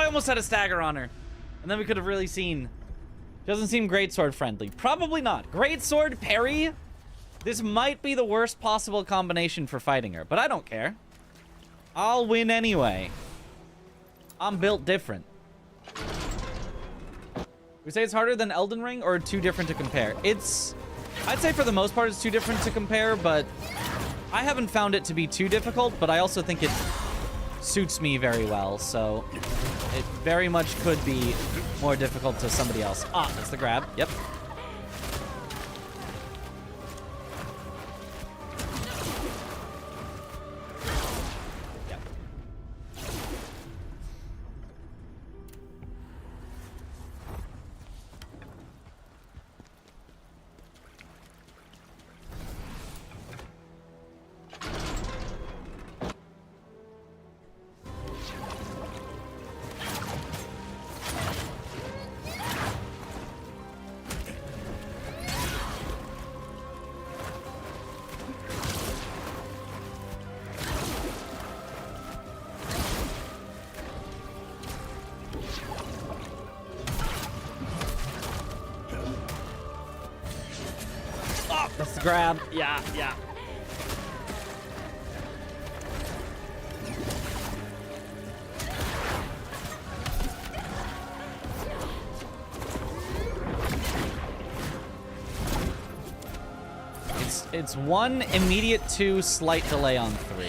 Almost had a stagger on her, and then we could have really seen. Doesn't seem greatsword friendly. Probably not. Greatsword parry. This might be the worst possible combination for fighting her, but I don't care. I'll win anyway. I'm built different. We say it's harder than Elden Ring, or too different to compare? I'd say for the most part it's too different to compare, but I haven't found it to be too difficult, but I also think it suits me very well, so it very much could be more difficult to somebody else. Ah, that's the grab. Yep. That's the grab. Yeah, yeah. It's 1 immediate, 2 slight delay on 3.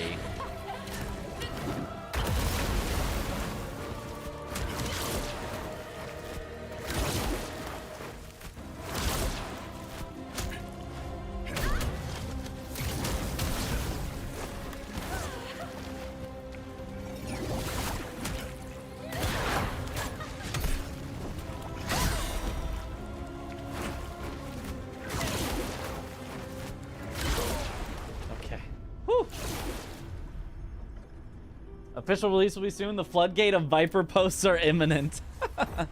Official release will be soon. The floodgate of Viper posts are imminent. The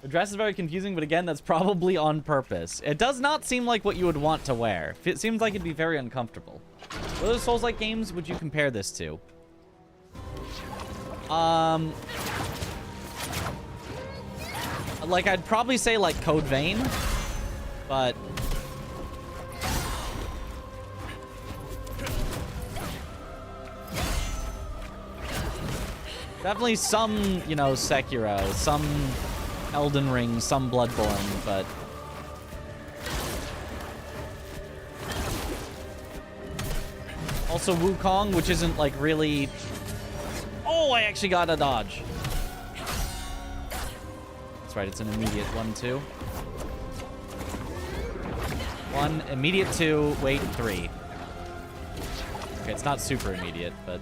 dress is very confusing, but again, that's probably on purpose. It does not seem like what you would want to wear. It seems like it'd be very uncomfortable. What other Souls-like games would you compare this to? Like, I'd probably say, like, Code Vein, but definitely some, you know, Sekiro, some Elden Ring, some Bloodborne, but also Wukong, which isn't like really. Oh, I actually got a dodge. That's right, it's an immediate 1-2. 1, immediate 2, wait, 3. Okay, it's not super immediate, but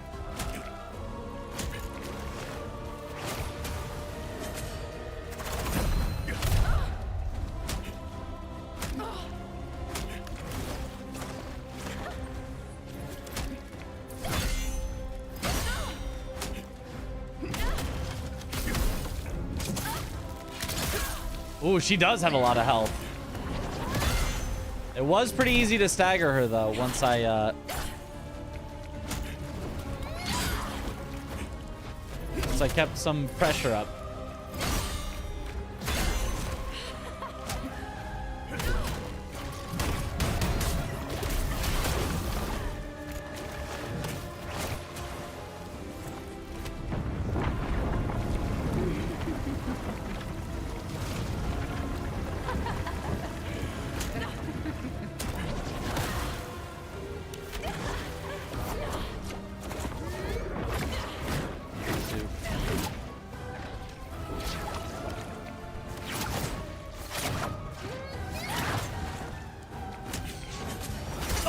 ooh, she does have a lot of health. It was pretty easy to stagger her, though, once I kept some pressure up.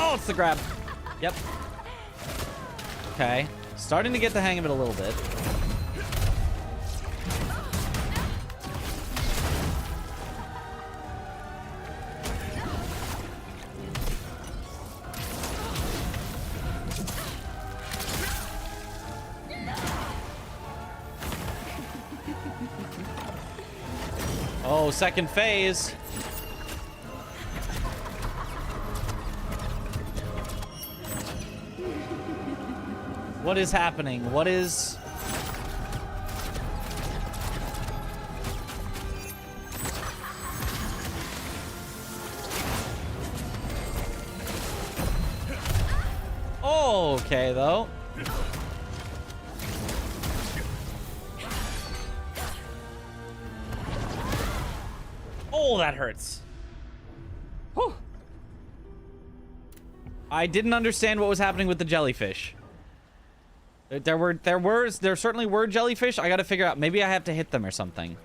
Oh, it's the grab. Yep. Okay. Starting to get the hang of it a little bit. Oh, second phase. What is happening? What is... Oh, okay, though. Oh, that hurts. Whew. I didn't understand what was happening with the jellyfish. There certainly were jellyfish. I gotta figure out, maybe I have to hit them or something.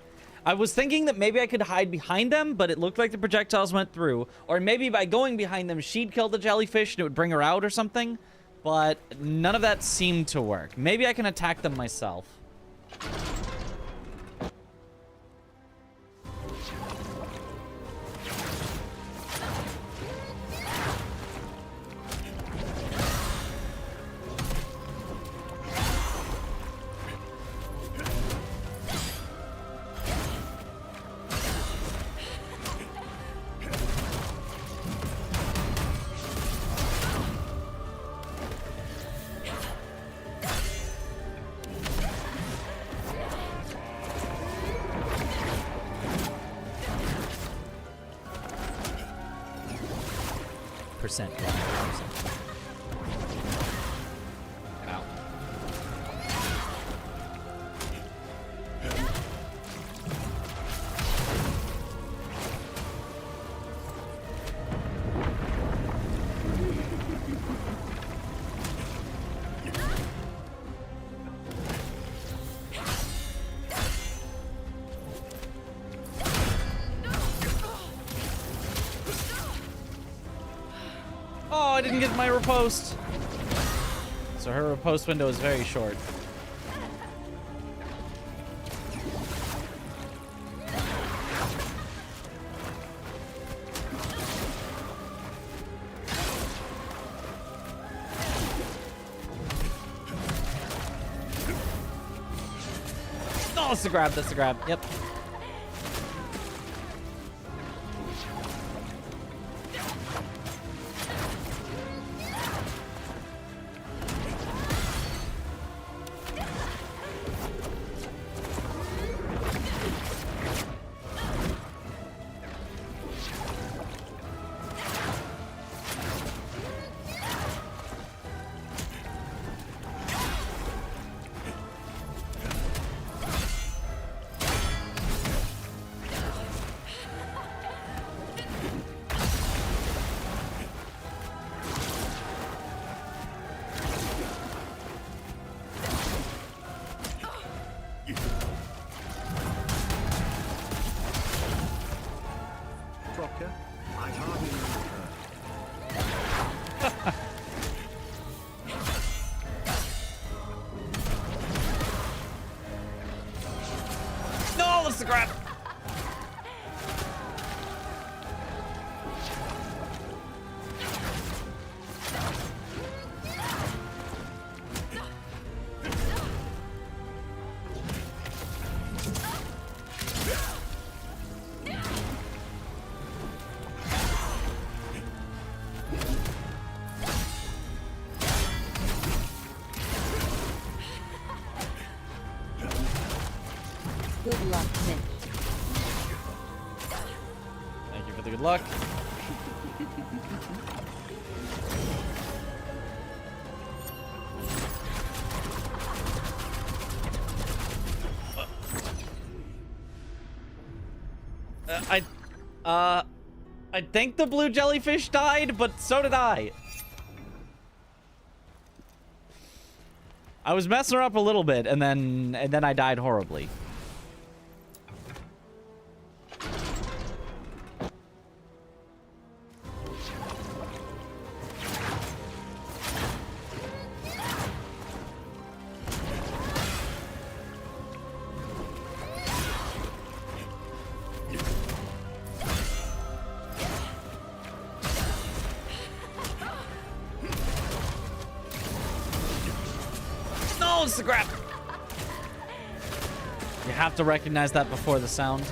I was thinking that maybe I could hide behind them, but it looked like the projectiles went through. Or maybe by going behind them, she'd kill the jellyfish and it would bring her out or something. But none of that seemed to work. Maybe I can attack them myself. Percent. Ow. Oh, I didn't get my riposte. So her riposte window is very short. Oh, that's the grab, that's the grab. Yep. Crocker, I hardly know her. No, that's the grab. Good luck, Mitch. Thank you for the good luck. I think the blue jellyfish died, but so did I. I was messing her up a little bit, and then I died horribly. The grab. You have to recognize that before the sound.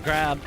Grab.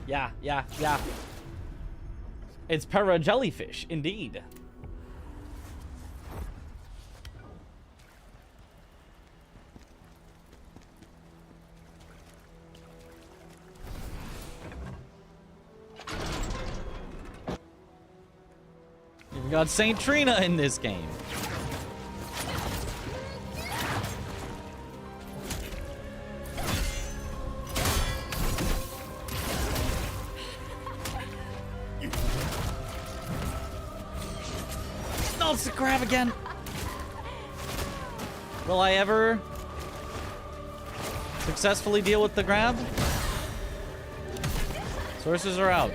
Yeah. Yeah. It's para jellyfish, indeed. You've got Saint Trina in this game. It's the grab again. Will I ever successfully deal with the grab? Sources are out.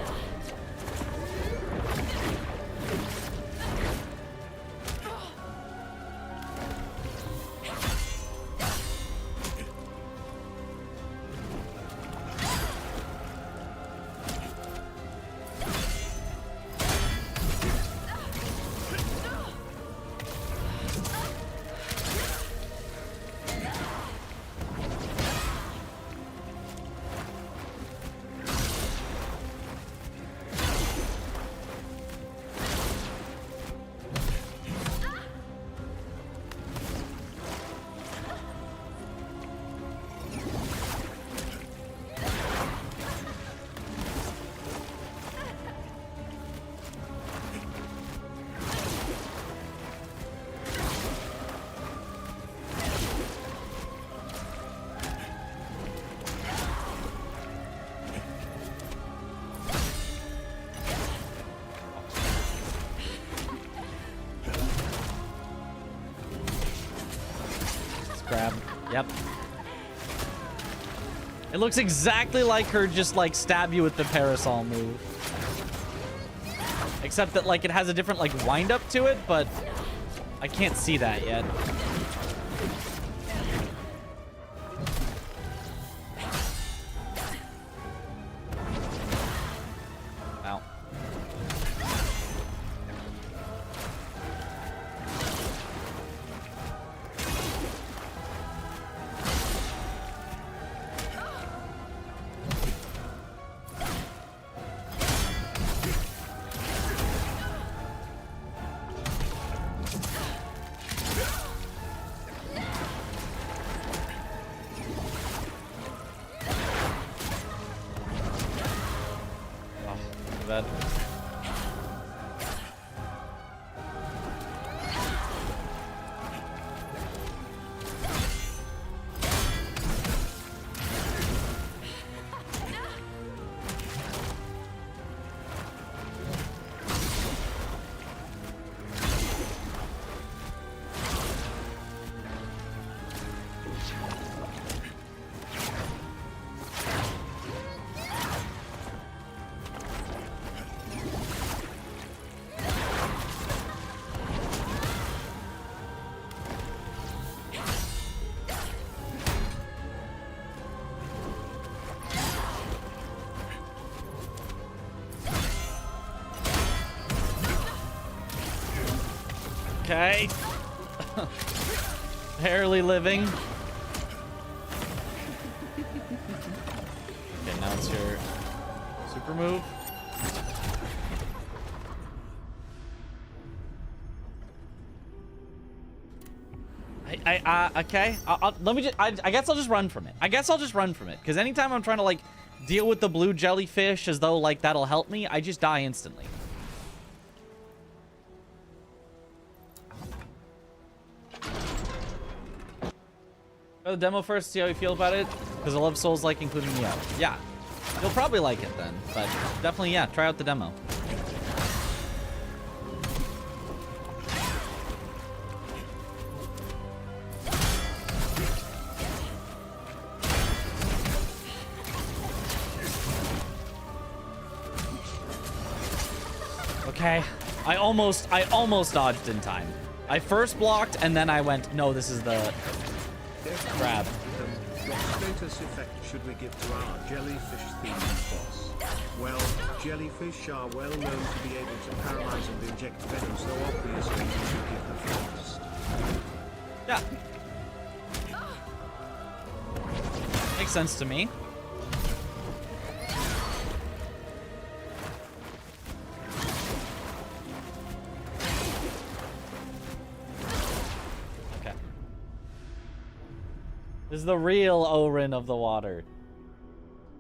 Grab. Yep. It looks exactly like her just like stab you with the parasol move. Except that like it has a different like wind up to it, but I can't see that yet. Ow. bad. Okay. Barely living. Okay, now it's your super move. Okay. Let me just. I guess I'll just run from it. Because anytime I'm trying to like deal with the blue jellyfish as though like that'll help me, I just die instantly. Try the demo first, see how you feel about it. Because I love Souls-like, including me out. Yeah, you'll probably like it then. But definitely, yeah, try out the demo. Okay, I almost dodged in time. I first blocked and then I went, no, this is the grab. What status effect should we give to our jellyfish themed boss? Well, jellyfish are well known to be able to paralyze and inject venom, so obviously we should give the first. Yeah. Makes sense to me. This is the real Orin of the water.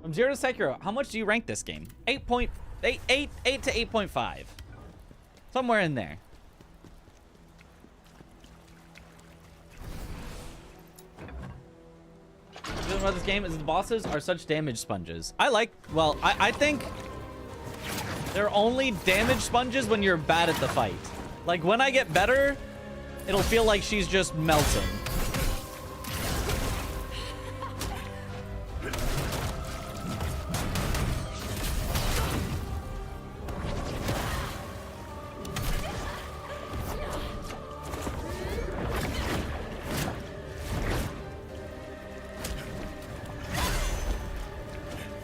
From 0 to Sekiro, how much do you rank this game? 8 to 8.5. Somewhere in there. The thing about this game is the bosses are such damage sponges. I think they're only damage sponges when you're bad at the fight. Like, when I get better, it'll feel like she's just melting.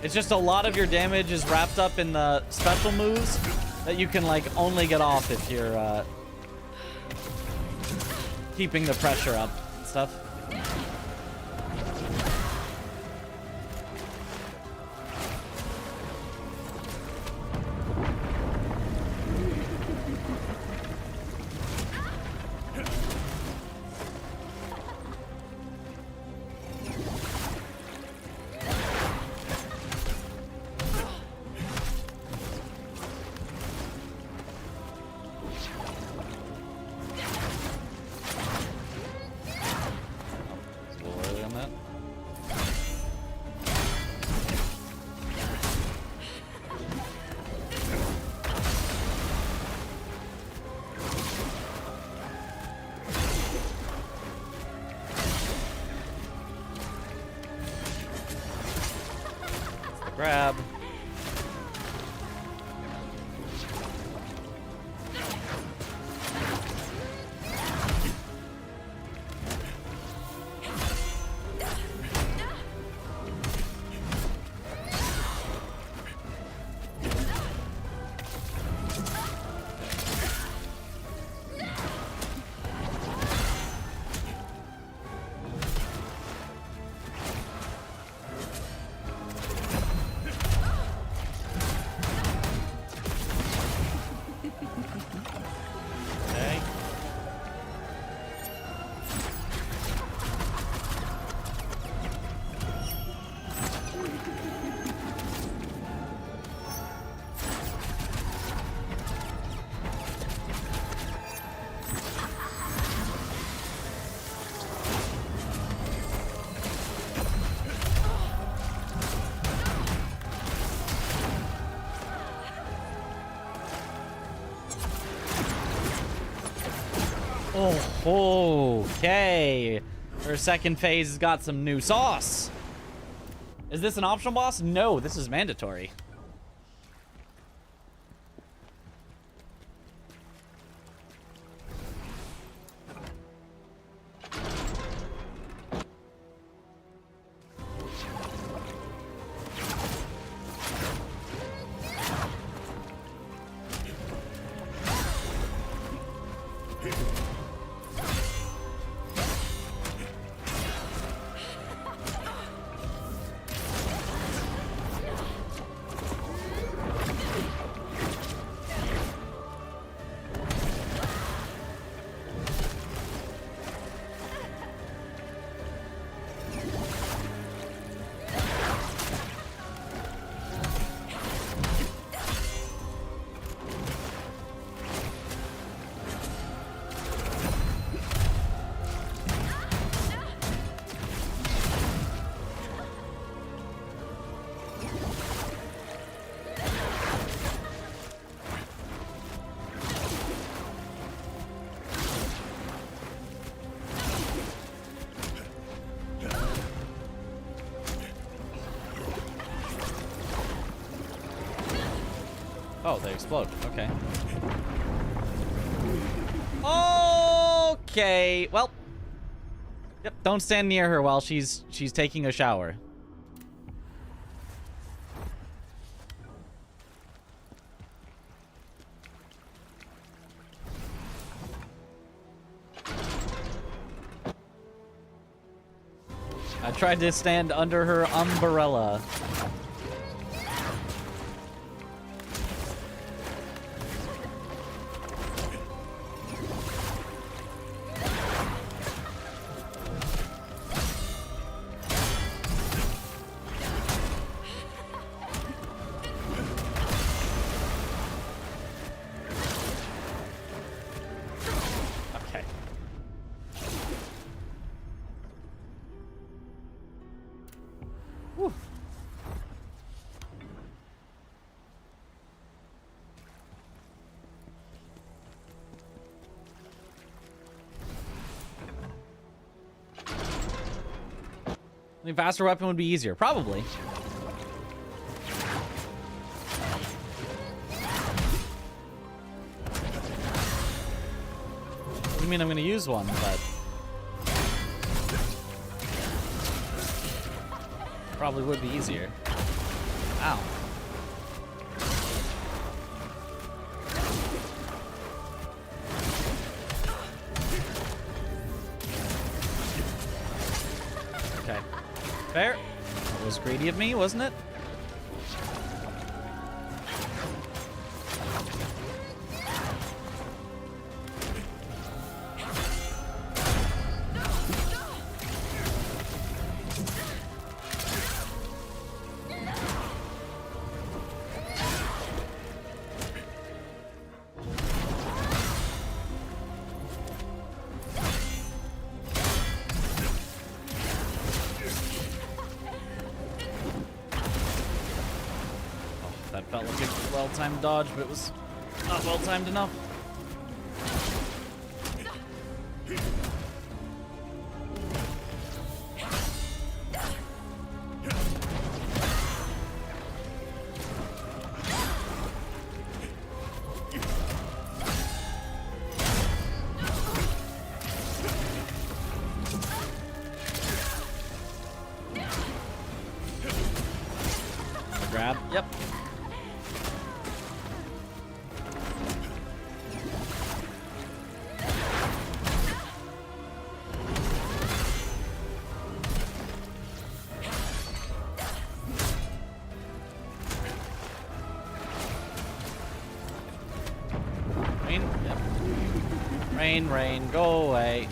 It's just a lot of your damage is wrapped up in the special moves that you can like only get off if you're keeping the pressure up and stuff. Grab. Okay. Her second phase has got some new sauce. Is this an optional boss? No, this is mandatory. Oh, they explode. Okay. Okay. Well. Yep. Don't stand near her while she's taking a shower. I tried to stand under her umbrella. I think faster weapon would be easier. Probably. I mean, I'm going to use one, but... probably would be easier. Ow. Okay. Fair. That was greedy of me, wasn't it? Well-timed dodge, but it was not well-timed enough. Grab. Yep. Rain, go away.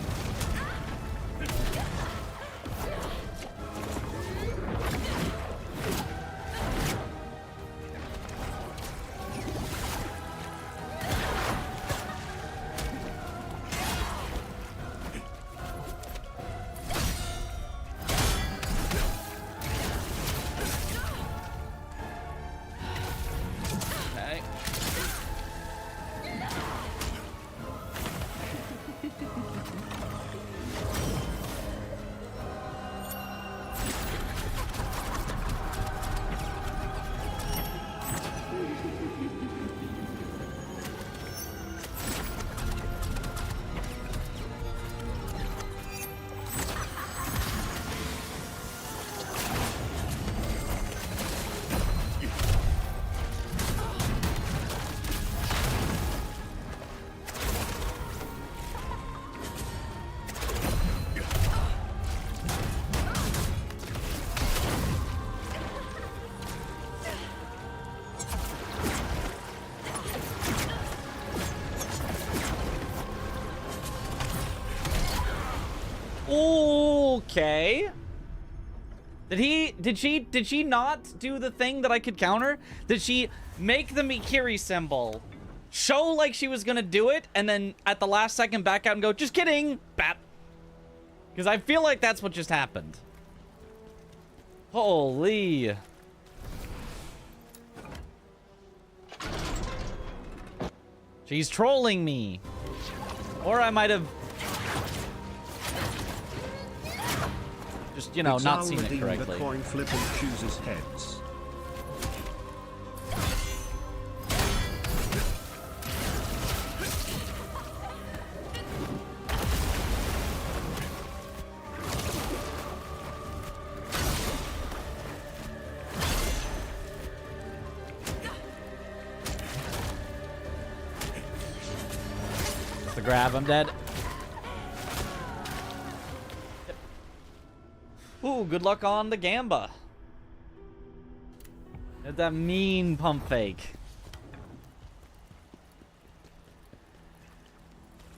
Okay. Did she not do the thing that I could counter? Did she make the Mikiri symbol, show like she was gonna do it, and then at the last second back out and go, just kidding, bap? Because I feel like that's what just happened. Holy. She's trolling me. Or I might have just, you know, not seen it correctly. The coin flip and chooses heads. The grab, I'm dead. Ooh, good luck on the Gamba. Did that mean pump fake.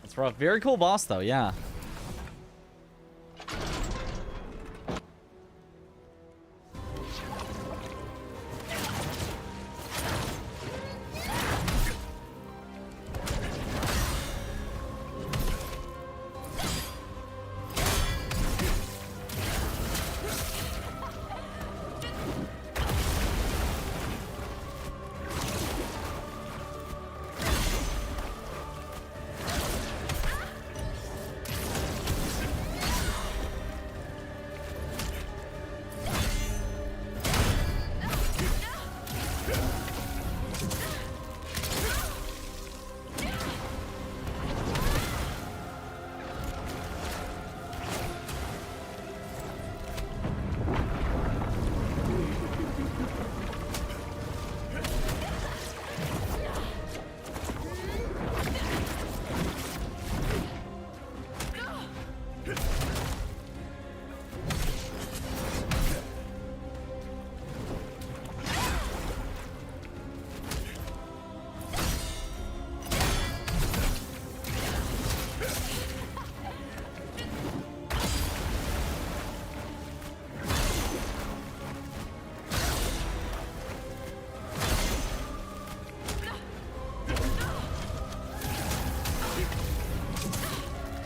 That's rough. Very cool boss, though, yeah.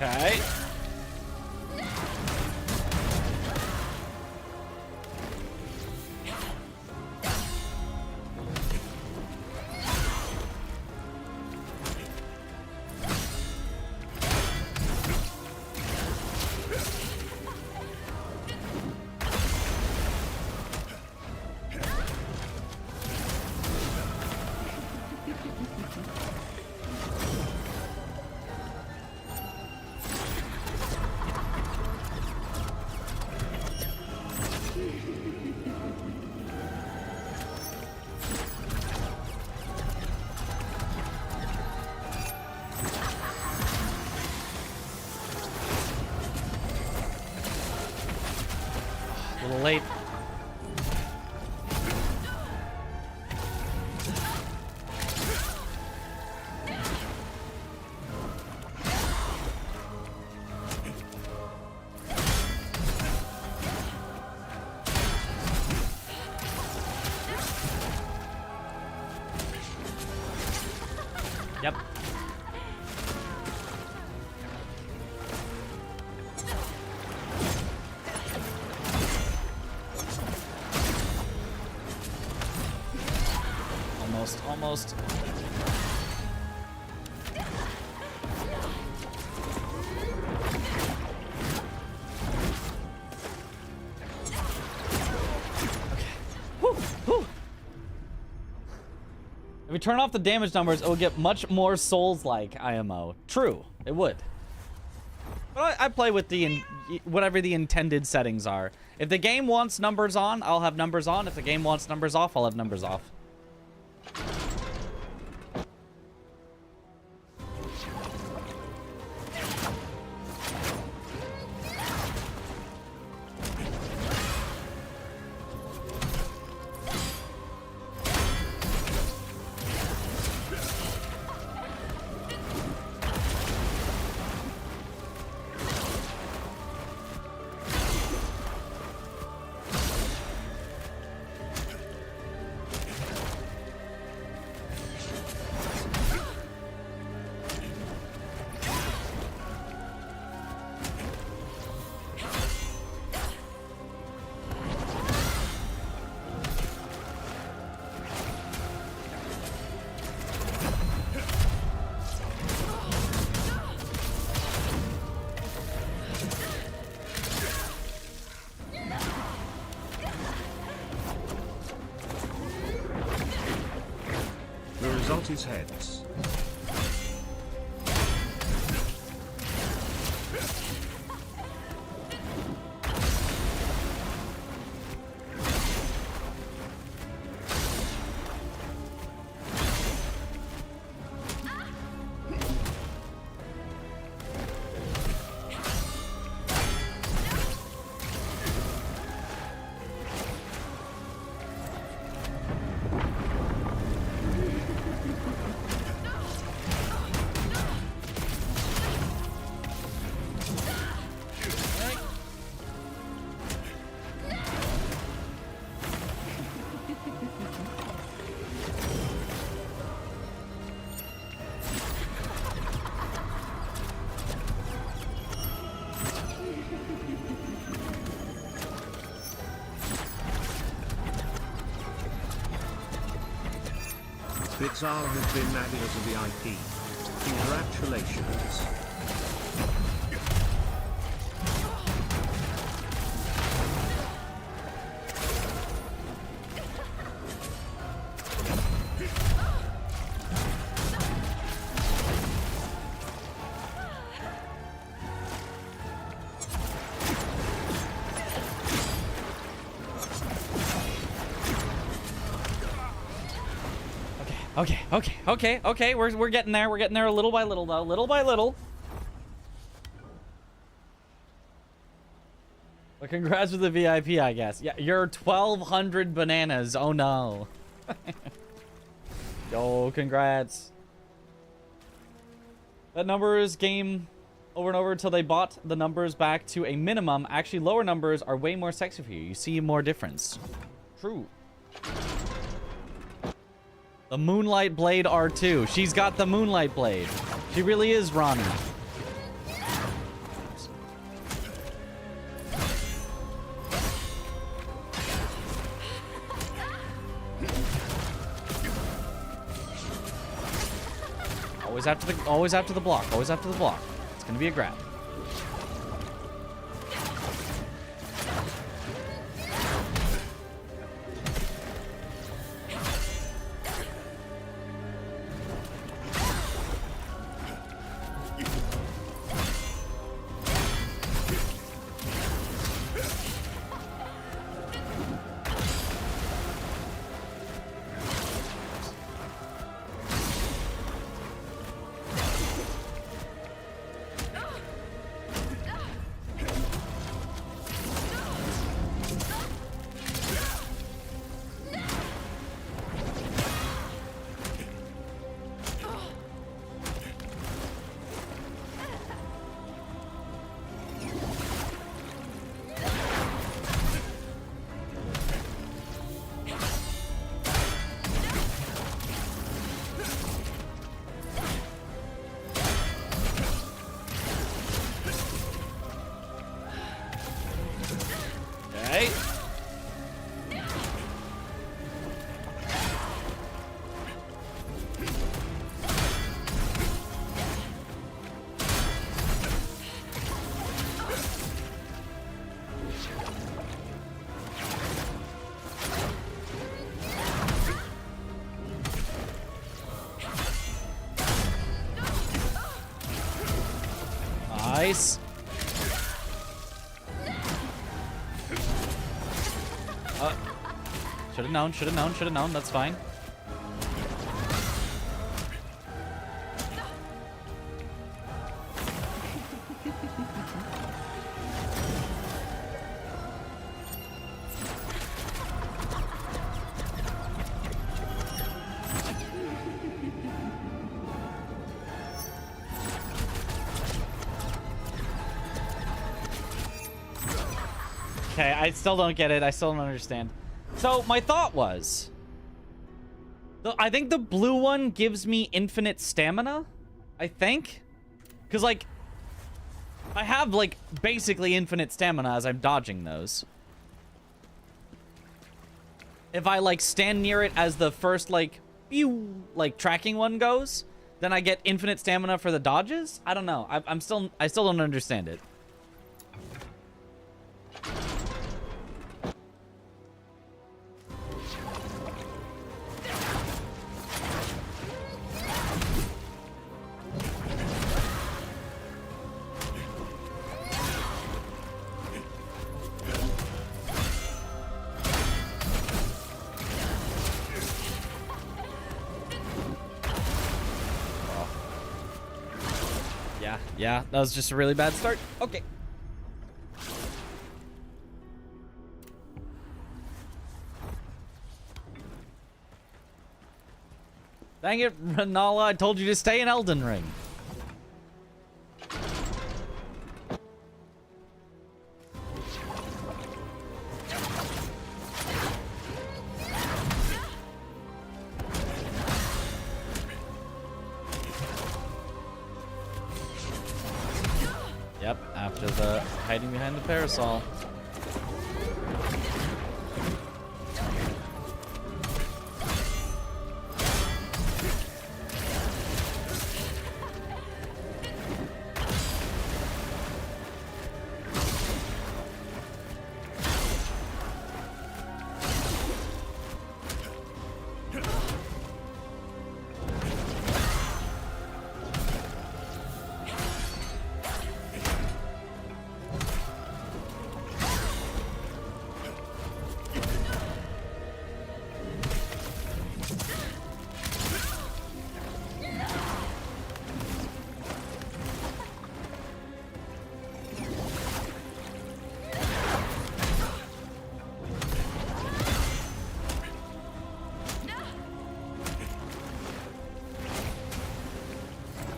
Okay. A little late. Yep. Almost. Okay. Whew, whew. If we turn off the damage numbers, it will get much more Souls-like IMO. True, it would. But I play with the whatever the intended settings are. If the game wants numbers on, I'll have numbers on. If the game wants numbers off, I'll have numbers off. his heads. Khazan has been added as a VIP. Congratulations. Okay. We're getting there. We're getting there little by little, though. Little by little. But congrats with the VIP, I guess. Yeah, you're 1,200 bananas. Oh, no. Yo, congrats. That numbers game over and over until they bought the numbers back to a minimum. Actually, lower numbers are way more sexy for you. You see more difference. True. The Moonlight Blade R2. She's got the Moonlight Blade. She really is Ronnie. Always after the block. Always after the block. It's gonna be a grab. Nice. Should have known. That's fine. Okay, I still don't get it. I still don't understand. So, my thought was... I think the blue one gives me infinite stamina. I think. Because, like... I have, like, basically infinite stamina as I'm dodging those. If I, like, stand near it as the first, like... Pew, like, tracking one goes... Then I get infinite stamina for the dodges? I don't know. I still don't understand it. Yeah, that was just a really bad start. Okay. Dang it, Renala, I told you to stay in Elden Ring. Yep, after the hiding behind the parasol.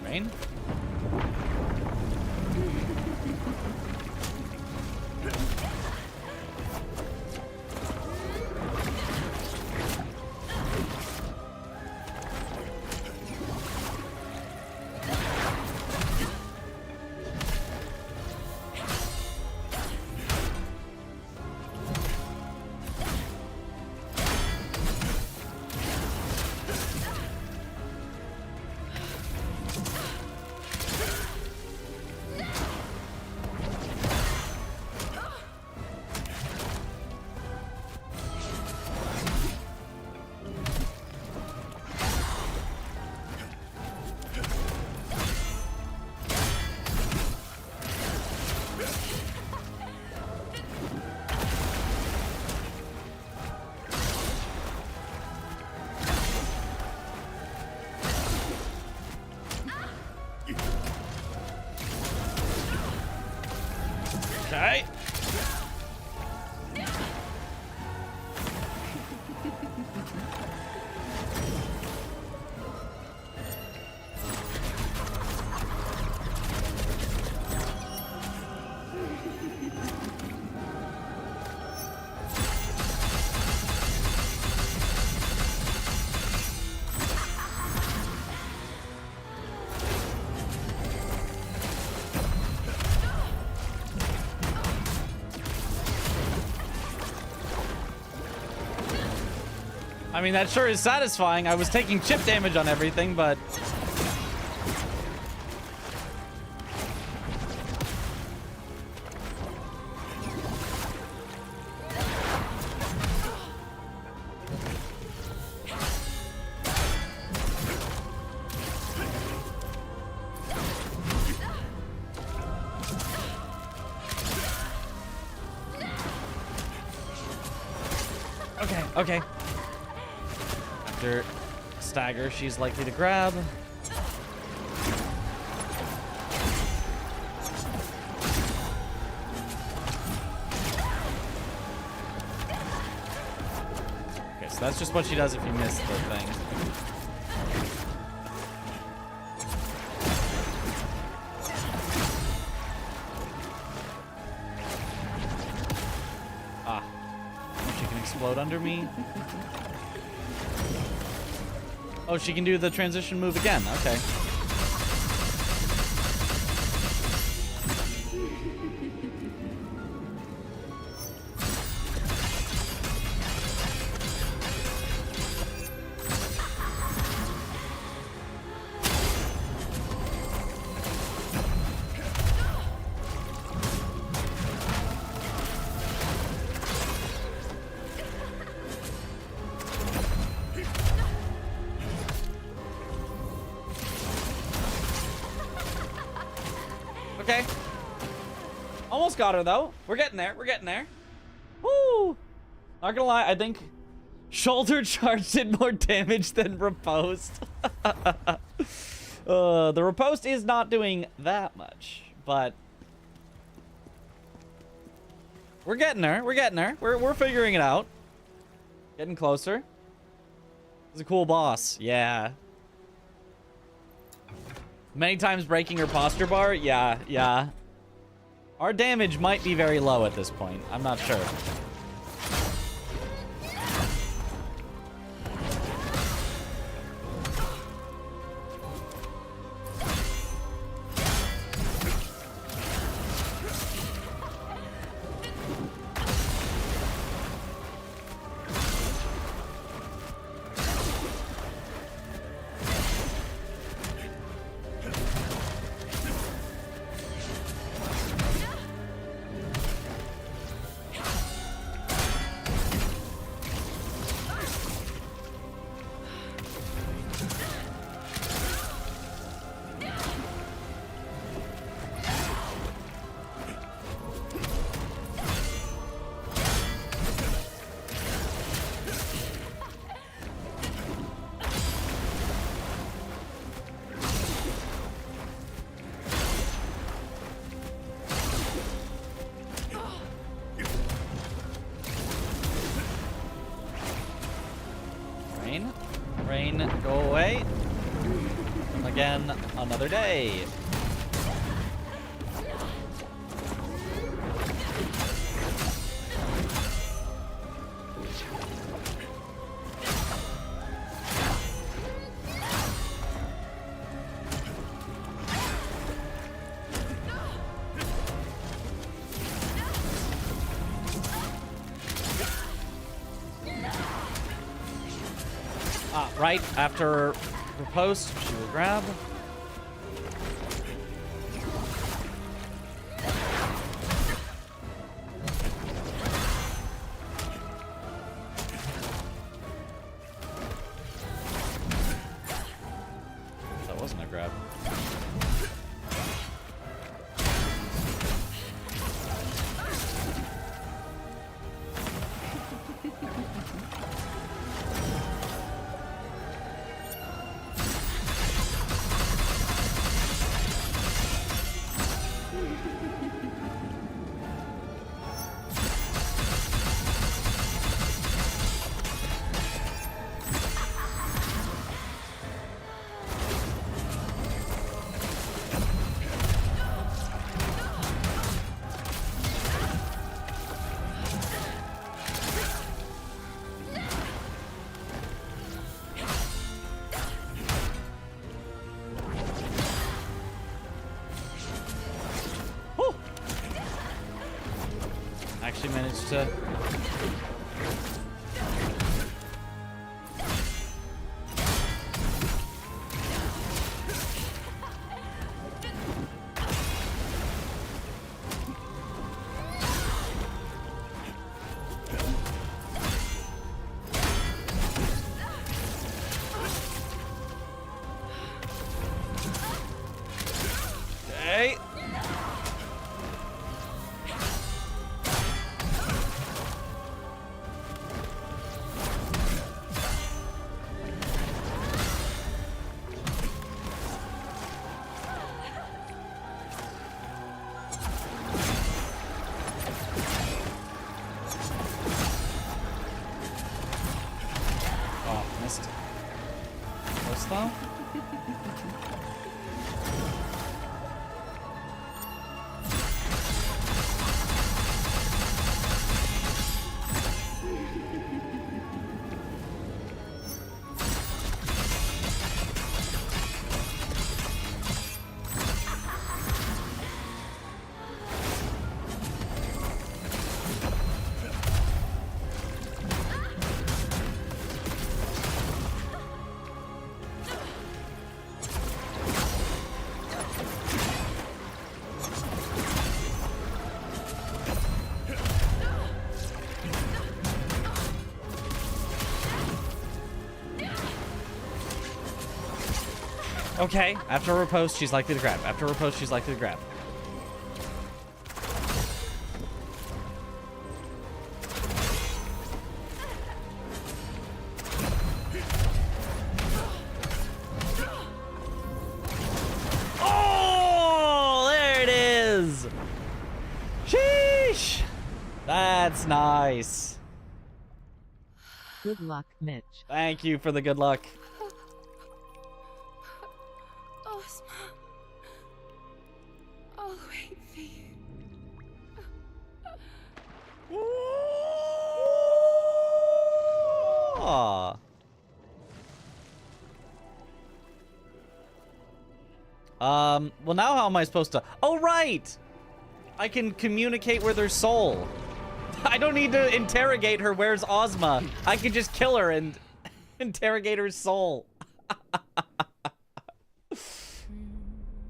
Rain? Okay. I mean, that sure is satisfying. I was taking chip damage on everything, but... Okay, okay. After stagger, she's likely to grab. Okay, so that's just what she does if you miss the thing. Ah. She can explode under me. Oh, she can do the transition move again. Okay. Okay. Almost got her, though. We're getting there. We're getting there. Woo! Not gonna lie, I think shoulder charge did more damage than riposte. The riposte is not doing that much, but we're getting there. We're getting there. We're figuring it out. Getting closer. He's a cool boss. Yeah. Many times breaking your posture bar? Yeah, yeah. Our damage might be very low at this point. I'm not sure. Rain, go away. Come again another day. Right after riposte, she will grab. That wasn't a grab. Actually managed to... Okay. Oh, missed. Close though? Okay, after a riposte, she's likely to grab. After a riposte, she's likely to grab. Sheesh. That's nice. Good luck, Mitch. Thank you for the good luck. Ozma. I'll wait for you. Aww. Well, now how am I supposed to... Oh, right! I can communicate with her soul. I don't need to interrogate her, where's Ozma? I can just kill her and interrogate her soul.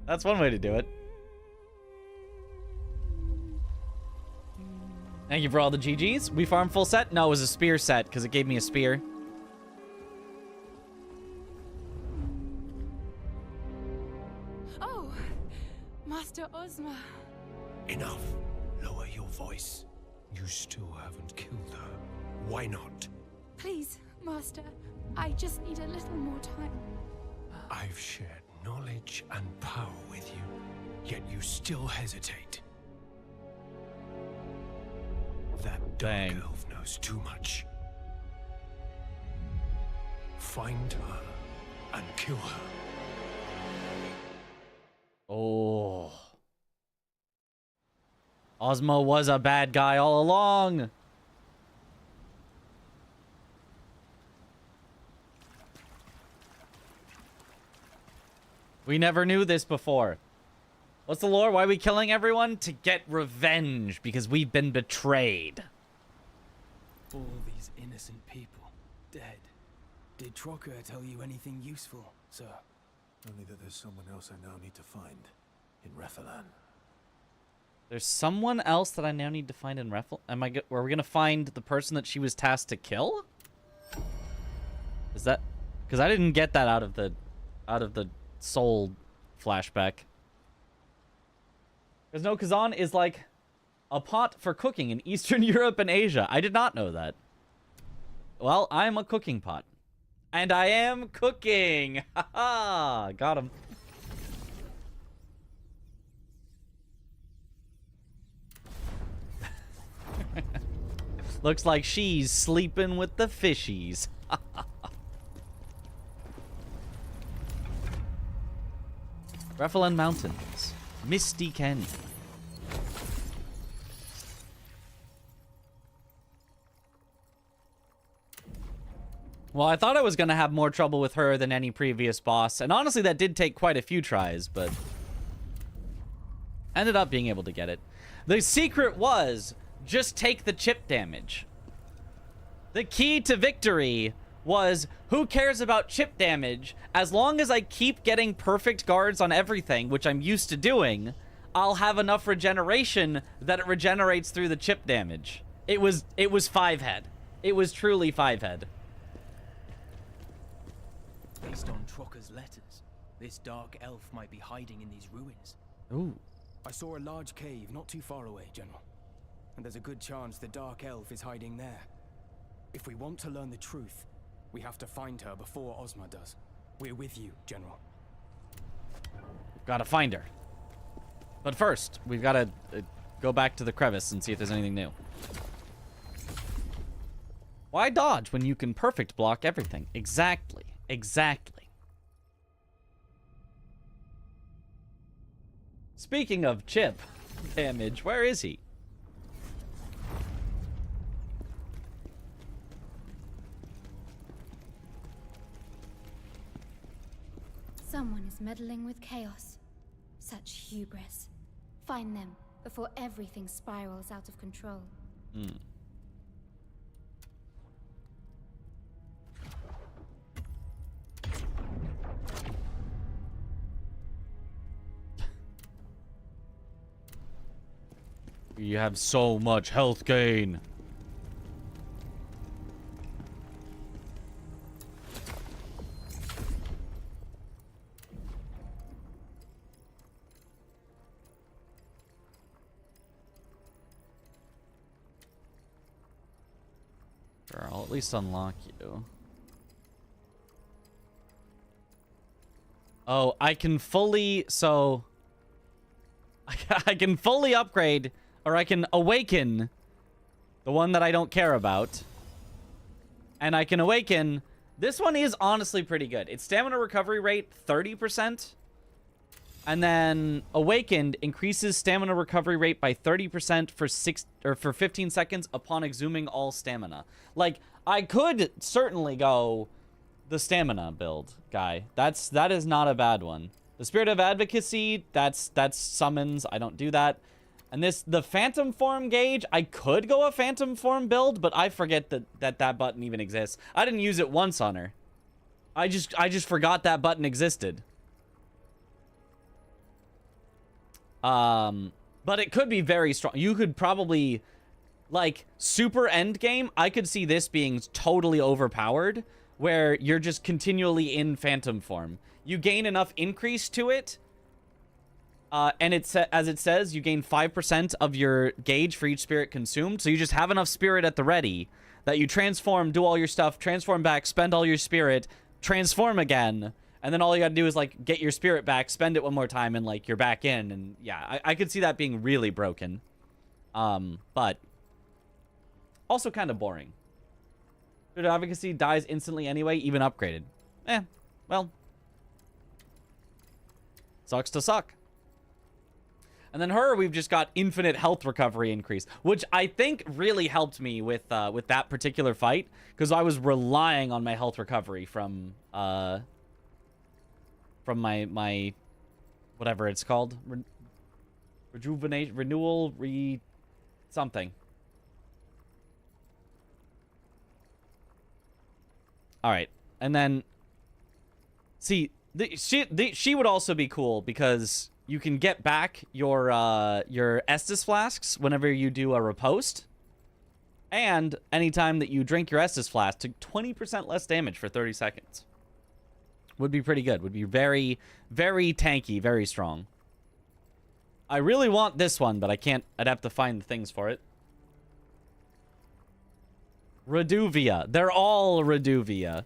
That's one way to do it. Thank you for all the GGs. We farmed full set? No, it was a spear set, because it gave me a spear. Oh, Master Ozma. Enough. Lower your voice. You still haven't killed her. Why not? Please, Master. I just need a little more time. I've shared knowledge and power with you, yet you still hesitate. That dark elf knows too much. Find her and kill her. Oh. Ozma was a bad guy all along. We never knew this before. What's the lore? Why are we killing everyone? To get revenge, because we've been betrayed. All these innocent people, dead. Did Trocker tell you anything useful, sir? Only that there's someone else I now need to find in Rephilan. There's someone else that I now need to find in Rephilan? Are we gonna find the person that she was tasked to kill? Is that... Because I didn't get that out of the soul flashback. Because no, Khazan is like a pot for cooking in Eastern Europe and Asia. I did not know that. Well, I'm a cooking pot. And I am cooking! Haha! Got him. Looks like she's sleeping with the fishies. Rephilan Mountains. Misty Canyon. Well, I thought I was going to have more trouble with her than any previous boss. And honestly, that did take quite a few tries, but... ended up being able to get it. The secret was... just take the chip damage. The key to victory was, who cares about chip damage? As long as I keep getting perfect guards on everything, which I'm used to doing, I'll have enough regeneration that it regenerates through the chip damage. It was 5-head. It was truly 5-head. Based on Trocker's letters, this dark elf might be hiding in these ruins. Ooh. I saw a large cave not too far away, General. And there's a good chance the dark elf is hiding there. If we want to learn the truth, we have to find her before Ozma does. We're with you, General. Gotta find her. But first, we've gotta go back to the crevice and see if there's anything new. Why dodge when you can perfect block everything? Exactly. Exactly. Speaking of chip damage, where is he? Someone is meddling with chaos. Such hubris. Find them before everything spirals out of control. You have so much health gain. Sure, I'll at least unlock you. Oh, I can fully... So... I can fully upgrade or I can awaken the one that I don't care about. And I can awaken... This one is honestly pretty good. Its stamina recovery rate, 30%. And then Awakened increases stamina recovery rate by 30% for 15 seconds upon exhuming all stamina. Like, I could certainly go the stamina build, guy. That is not a bad one. The Spirit of Advocacy, that's summons. I don't do that. And the Phantom Form gauge, I could go a Phantom Form build, but I forget that button even exists. I didn't use it once on her. I just forgot that button existed. But it could be very strong. You could probably, like, super end game, I could see this being totally overpowered, where you're just continually in Phantom Form. You gain enough increase to it, and as it says, you gain 5% of your gauge for each spirit consumed, so you just have enough spirit at the ready that you transform, do all your stuff, transform back, spend all your spirit, transform again, and then all you gotta do is, like, get your spirit back, spend it one more time, and, like, you're back in. And, yeah, I could see that being really broken. But also kind of boring. Spirit of Advocacy dies instantly anyway, even upgraded. Well. Sucks to suck. And then her, we've just got infinite health recovery increase, which I think really helped me with that particular fight, because I was relying on my health recovery from my whatever it's called, rejuvenation, renewal, something. All right, and then see she would also be cool because you can get back your Estus flasks whenever you do a riposte, and anytime that you drink your Estus flask, to 20% less damage for 30 seconds. Would be pretty good. Would be very, very tanky, very strong. I really want this one, but I can't. I'd have to find the things for it. Reduvia. They're all Reduvia.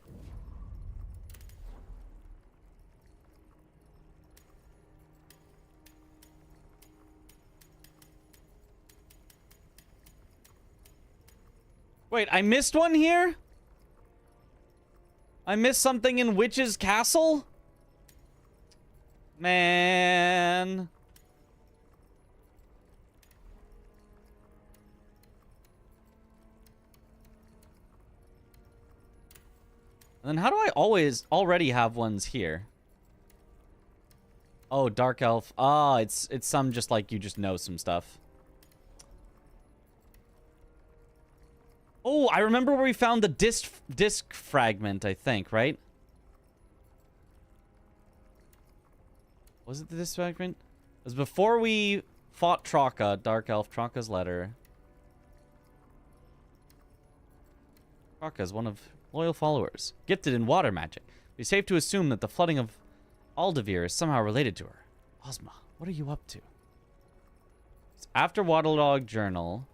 Wait, I missed one here? I missed something in Witch's Castle? Man. And then how do I already have ones here? Oh, Dark Elf. Ah, it's some just like you just know some stuff. Oh, I remember where we found the disc fragment, I think, right? Was it the disc fragment? It was before we fought Traka, Dark Elf, Traka's letter. Traka is one of loyal followers, gifted in water magic. It's safe to assume that the flooding of Aldavir is somehow related to her. Ozma, what are you up to? It's after Waterlog Journal,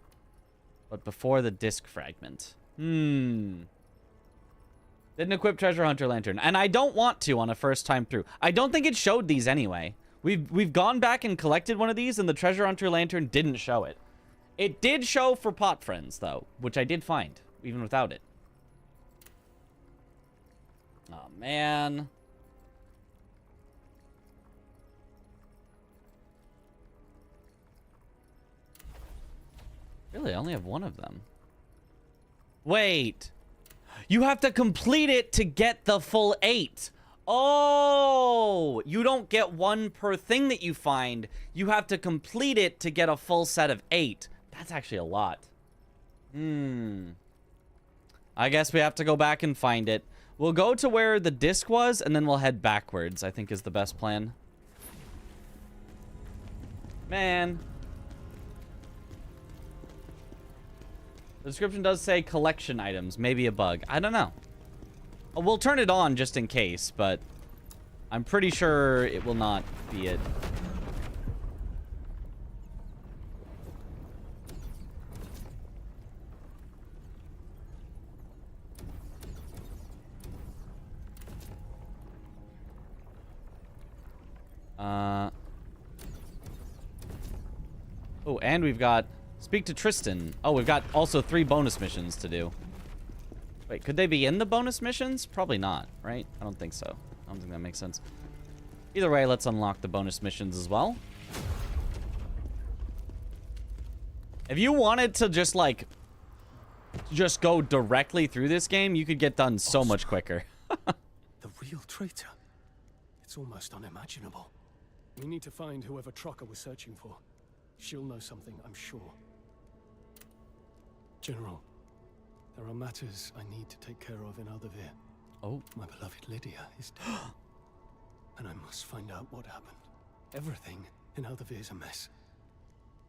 but before the disc fragment. Didn't equip Treasure Hunter Lantern, and I don't want to on a first time through. I don't think it showed these anyway. We've gone back and collected one of these, and the Treasure Hunter Lantern didn't show it. It did show for Pot Friends, though, which I did find, even without it. Oh, man. Really, I only have one of them. Wait. You have to complete it to get the full 8. Oh, you don't get one per thing that you find. You have to complete it to get a full set of 8. That's actually a lot. I guess we have to go back and find it. We'll go to where the disc was, and then we'll head backwards, I think is the best plan. Man. The description does say collection items. Maybe a bug. I don't know. We'll turn it on just in case, but I'm pretty sure it will not be it. Oh, and we've got speak to Tristan. Oh, we've got also 3 bonus missions to do. Wait, could they be in the bonus missions? Probably not, right? I don't think so. I don't think that makes sense. Either way, let's unlock the bonus missions as well. If you wanted to just, like, just go directly through this game, you could get done so much quicker. The real traitor. It's almost unimaginable. We need to find whoever Trocker was searching for. She'll know something, I'm sure. General, there are matters I need to take care of in Aldavir. Oh. My beloved Lydia is dead. And I must find out what happened. Everything in Aldavir's a mess.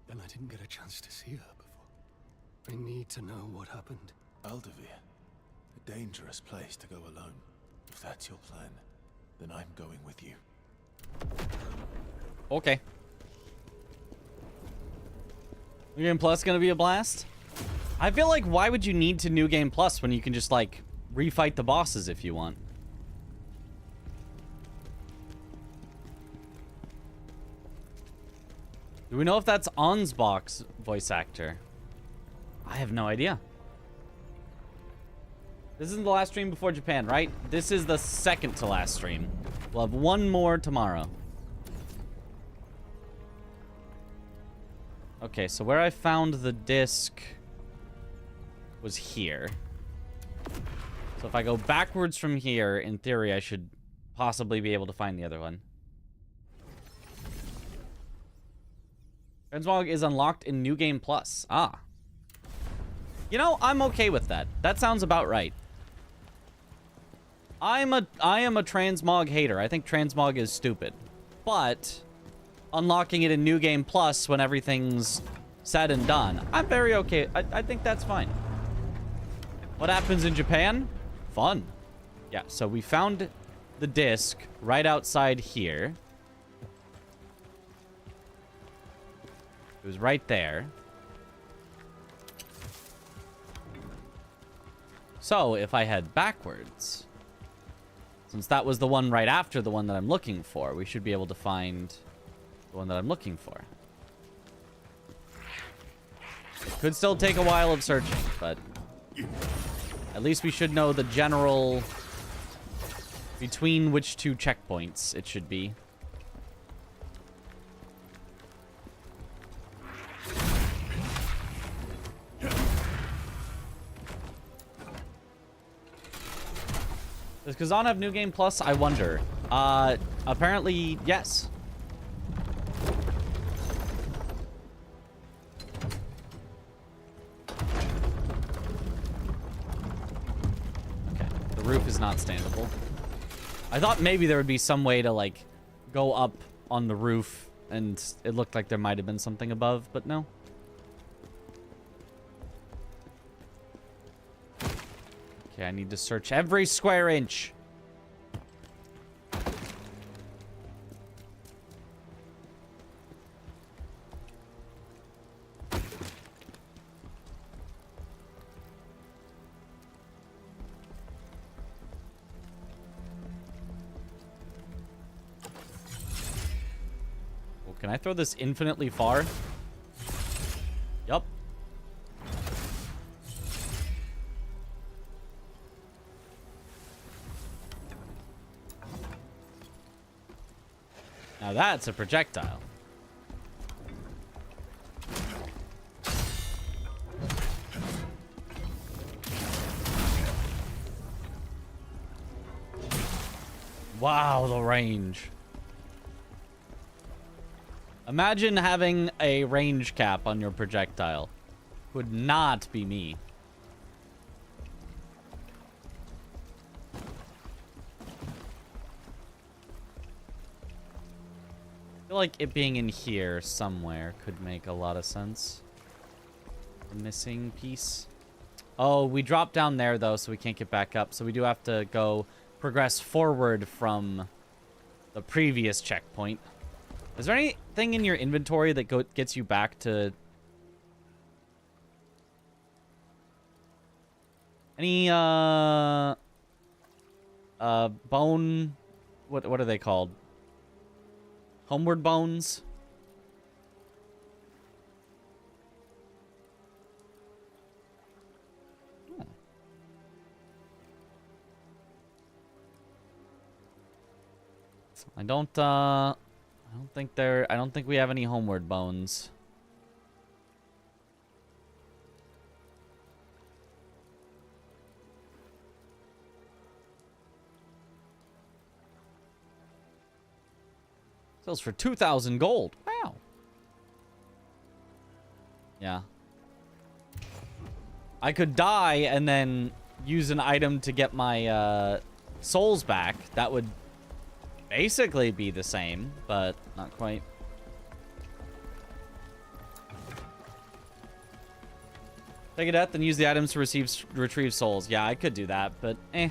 And I didn't get a chance to see her before. I need to know what happened. Aldavir, a dangerous place to go alone. If that's your plan, then I'm going with you. Okay. New Game Plus gonna be a blast? I feel like, why would you need to New Game Plus when you can just, like, refight the bosses if you want? Do we know if that's Ansbach's voice actor? I have no idea. This isn't the last stream before Japan, right? This is the second to last stream. We'll have one more tomorrow. Okay, so where I found the disc was here. So if I go backwards from here, in theory, I should possibly be able to find the other one. Transmog is unlocked in New Game Plus. Ah. You know, I'm okay with that. That sounds about right. I am a transmog hater. I think transmog is stupid. But unlocking it in New Game Plus when everything's said and done, I'm very okay. I think that's fine. What happens in Japan? Fun. Yeah, so we found the disc right outside here. It was right there. So if I head backwards, since that was the one right after the one that I'm looking for, we should be able to find the one that I'm looking for. Could still take a while of searching, but at least we should know the general between which 2 checkpoints it should be. Does Khazan have New Game Plus? I wonder. Apparently, yes. Okay, the roof is not standable. I thought maybe there would be some way to, like, go up on the roof, and it looked like there might have been something above, but no. Okay, I need to search every square inch. Well, can I throw this infinitely far? Yup. Now that's a projectile. Wow, the range. Imagine having a range cap on your projectile. Would not be me. I feel like it being in here somewhere could make a lot of sense. The missing piece. Oh, we dropped down there though, so we can't get back up. So we do have to go progress forward from the previous checkpoint. Is there anything in your inventory that gets you back to any bone? What are they called? Homeward bones? I don't think we have any homeward bones. Sells for 2,000 gold. Wow. Yeah. I could die and then use an item to get my souls back. That would basically be the same, but not quite. Take a death and use the items to retrieve souls. Yeah, I could do that, but eh.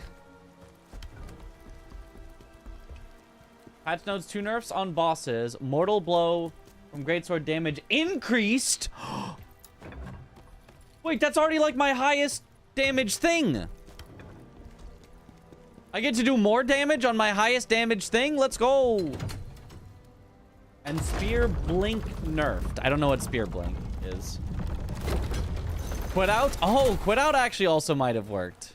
Patch notes 2 nerfs on bosses. Mortal blow from greatsword damage increased. Wait, that's already like my highest damage thing. I get to do more damage on my highest damage thing? Let's go. And spear blink nerfed. I don't know what spear blink is. Quit out? Oh, quit out actually also might have worked.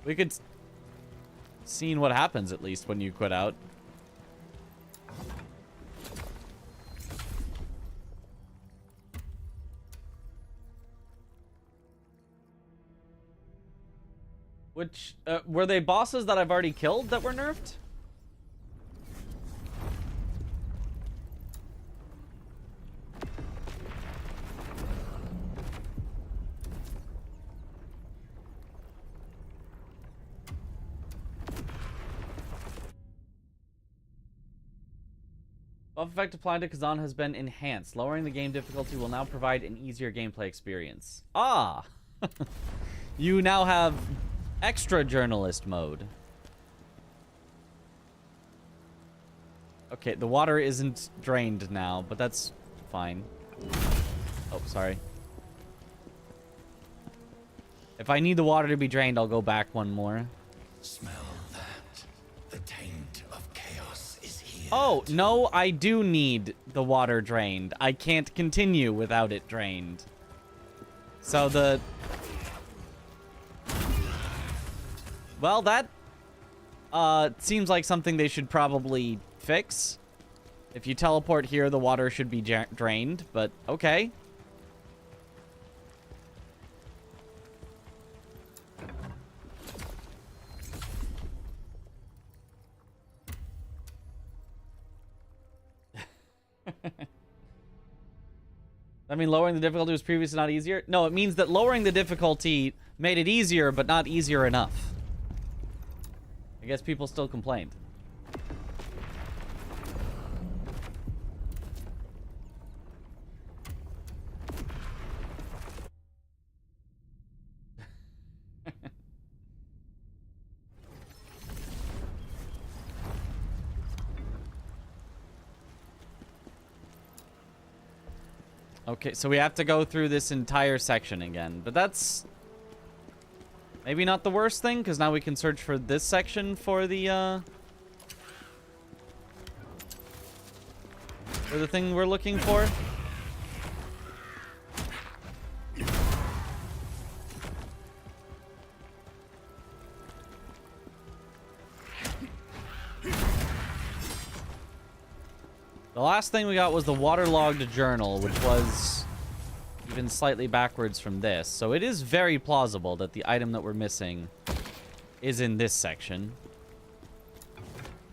We could seen what happens at least when you quit out. Which were they bosses that I've already killed that were nerfed? Buff effect applied to Khazan has been enhanced. Lowering the game difficulty will now provide an easier gameplay experience. Ah! You now have extra journalist mode. Okay, the water isn't drained now, but that's fine. Oh, sorry. If I need the water to be drained, I'll go back one more. Smell that. The taint of chaos is here. Oh, no, I do need the water drained. I can't continue without it drained. So the... Well, that seems like something they should probably fix. If you teleport here, the water should be drained, but okay. I mean, lowering the difficulty was previously not easier? No, it means that lowering the difficulty made it easier, but not easier enough. I guess people still complained. Okay, so we have to go through this entire section again, but that's maybe not the worst thing, because now we can search for this section for the thing we're looking for. The last thing we got was the waterlogged journal, which was even slightly backwards from this. So it is very plausible that the item that we're missing is in this section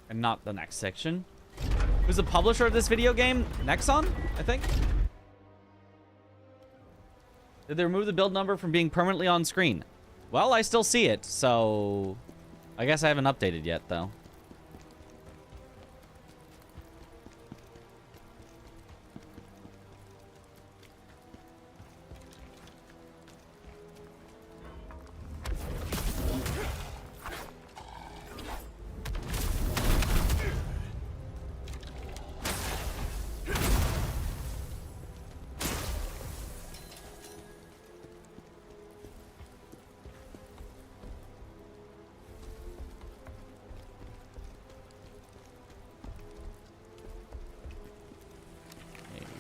and not the next section. Who's the publisher of this video game? Nexon, I think. Did they remove the build number from being permanently on screen? Well, I still see it, so I guess I haven't updated yet, though.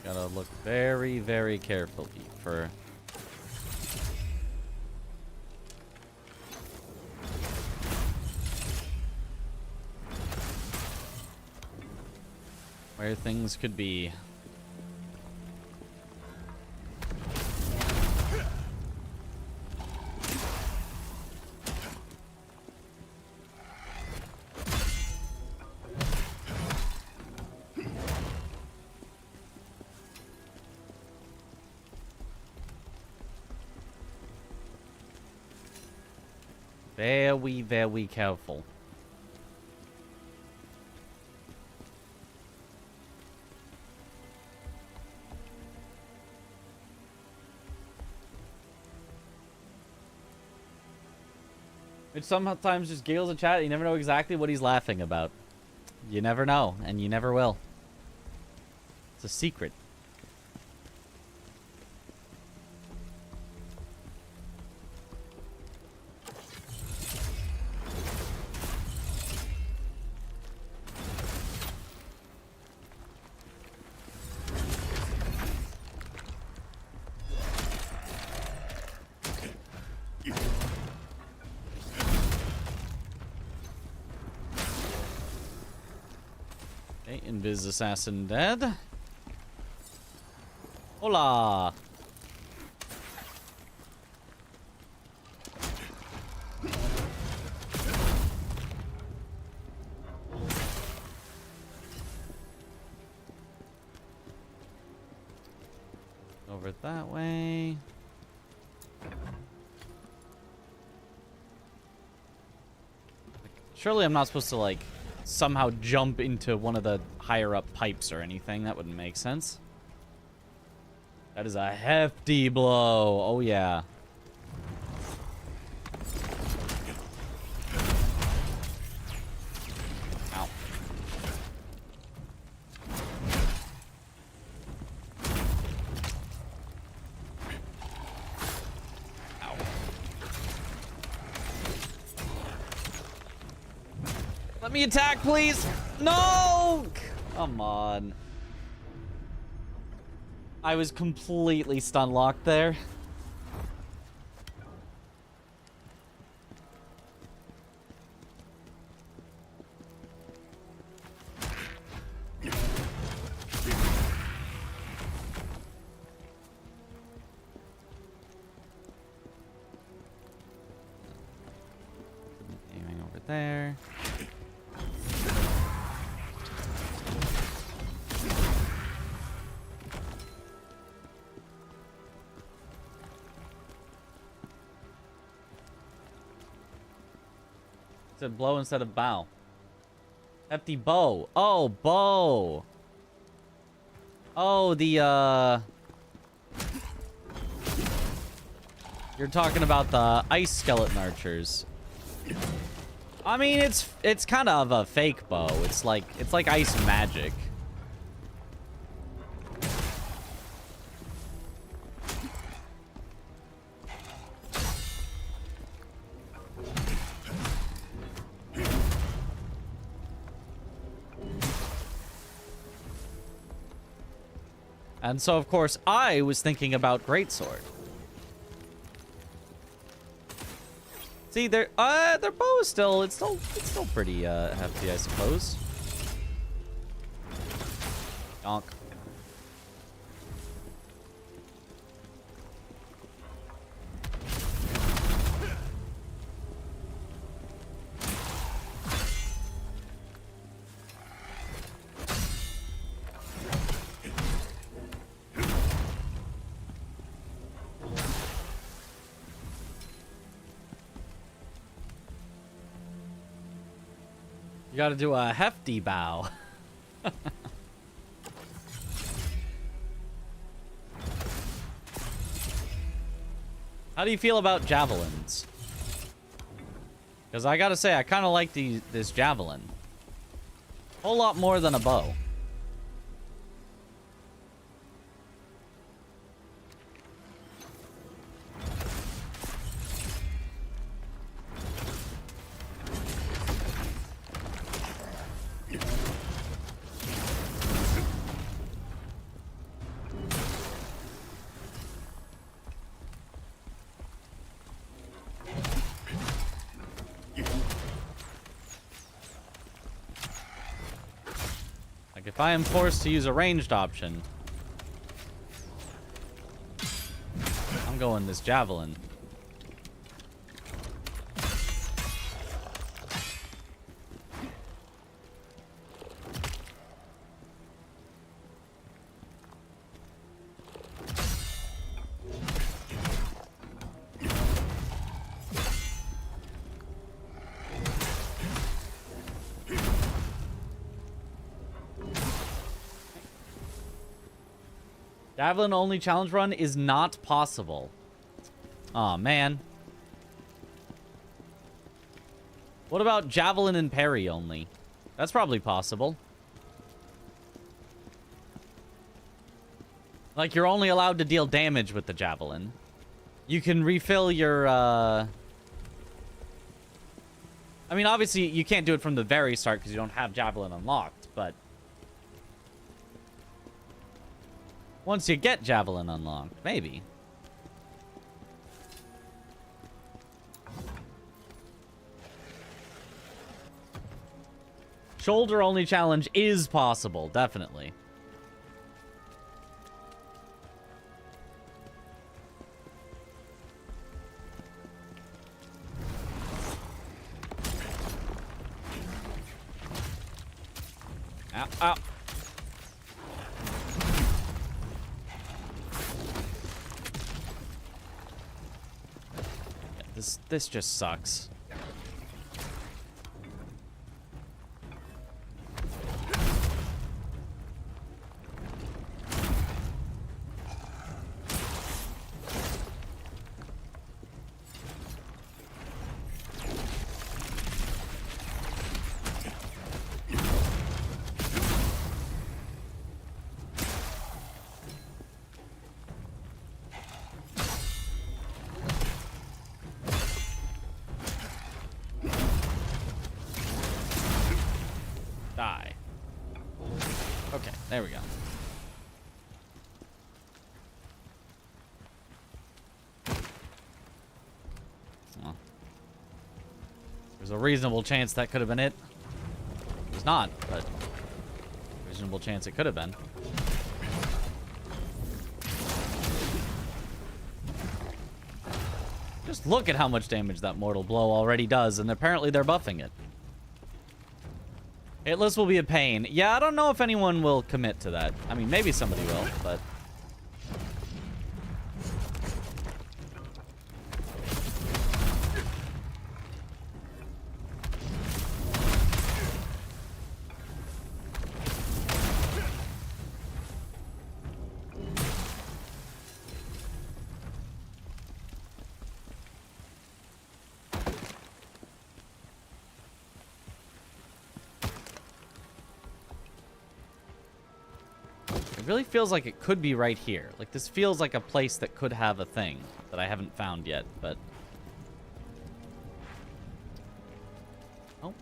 Gotta look very, very carefully for... where things could be. Very, very careful. Which sometimes just giggles in chat. You never know exactly what he's laughing about. You never know, and you never will. It's a secret. Invis assassin dead. Hola. Over that way. Surely I'm not supposed to, like, somehow jump into one of the higher up pipes or anything. That wouldn't make sense. That is a hefty blow. Oh, yeah. Ow. Ow. Let me attack, please. No! Come on. I was completely stun locked there. Aiming over there. Said blow instead of bow. Hefty bow. Oh, bow. Oh, the, you're talking about the ice skeleton archers. I mean, it's kind of a fake bow. It's like ice magic. And so, of course, I was thinking about greatsword. See, their bow is still still pretty hefty, I suppose. Donk. You gotta do a hefty bow. How do you feel about javelins? Because I gotta say, I kind of like this javelin. A whole lot more than a bow. If I am forced to use a ranged option, I'm going this javelin. Javelin only challenge run is not possible. Aw, man. What about javelin and parry only? That's probably possible. Like, you're only allowed to deal damage with the javelin. You can refill your, I mean, obviously, you can't do it from the very start because you don't have javelin unlocked, but once you get javelin unlocked, maybe. Shoulder only challenge is possible, definitely. Ow, ow. This just sucks. Die. Okay, there we go. Well, there's a reasonable chance that could have been it. It's not, but reasonable chance it could have been. Just look at how much damage that mortal blow already does, and apparently they're buffing it. Hitless will be a pain. Yeah, I don't know if anyone will commit to that. I mean, maybe somebody will, but... It really feels like it could be right here. Like, this feels like a place that could have a thing that I haven't found yet, but... Oh.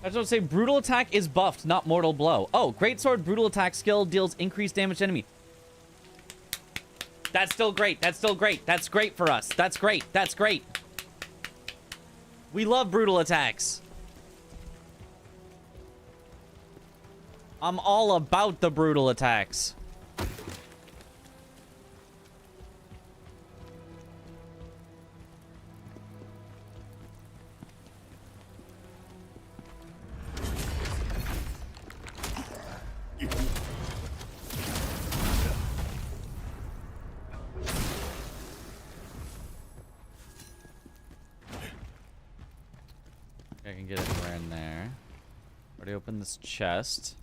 I was going to say, Brutal Attack is buffed, not Mortal Blow. Oh, Greatsword Brutal Attack skill deals increased damage to enemy. That's still great. That's still great. That's great for us. That's great. That's great. We love brutal attacks. I'm all about the brutal attacks. I can get anywhere in there. Already opened this chest.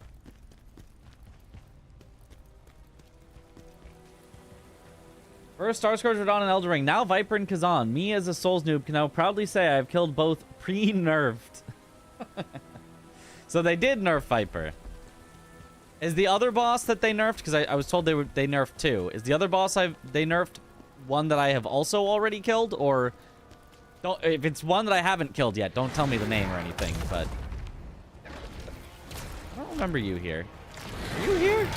First, Star Scourge, Radon, and Elden Ring. Now Viper and Khazan. Me, as a Souls noob, can now proudly say I have killed both pre-nerfed. So they did nerf Viper. Is the other boss that they nerfed? Because I was told they nerfed two. Is the other boss they nerfed one that I have also already killed? Or... Don't, if it's one that I haven't killed yet, don't tell me the name or anything, but... I don't remember you here. Are you here?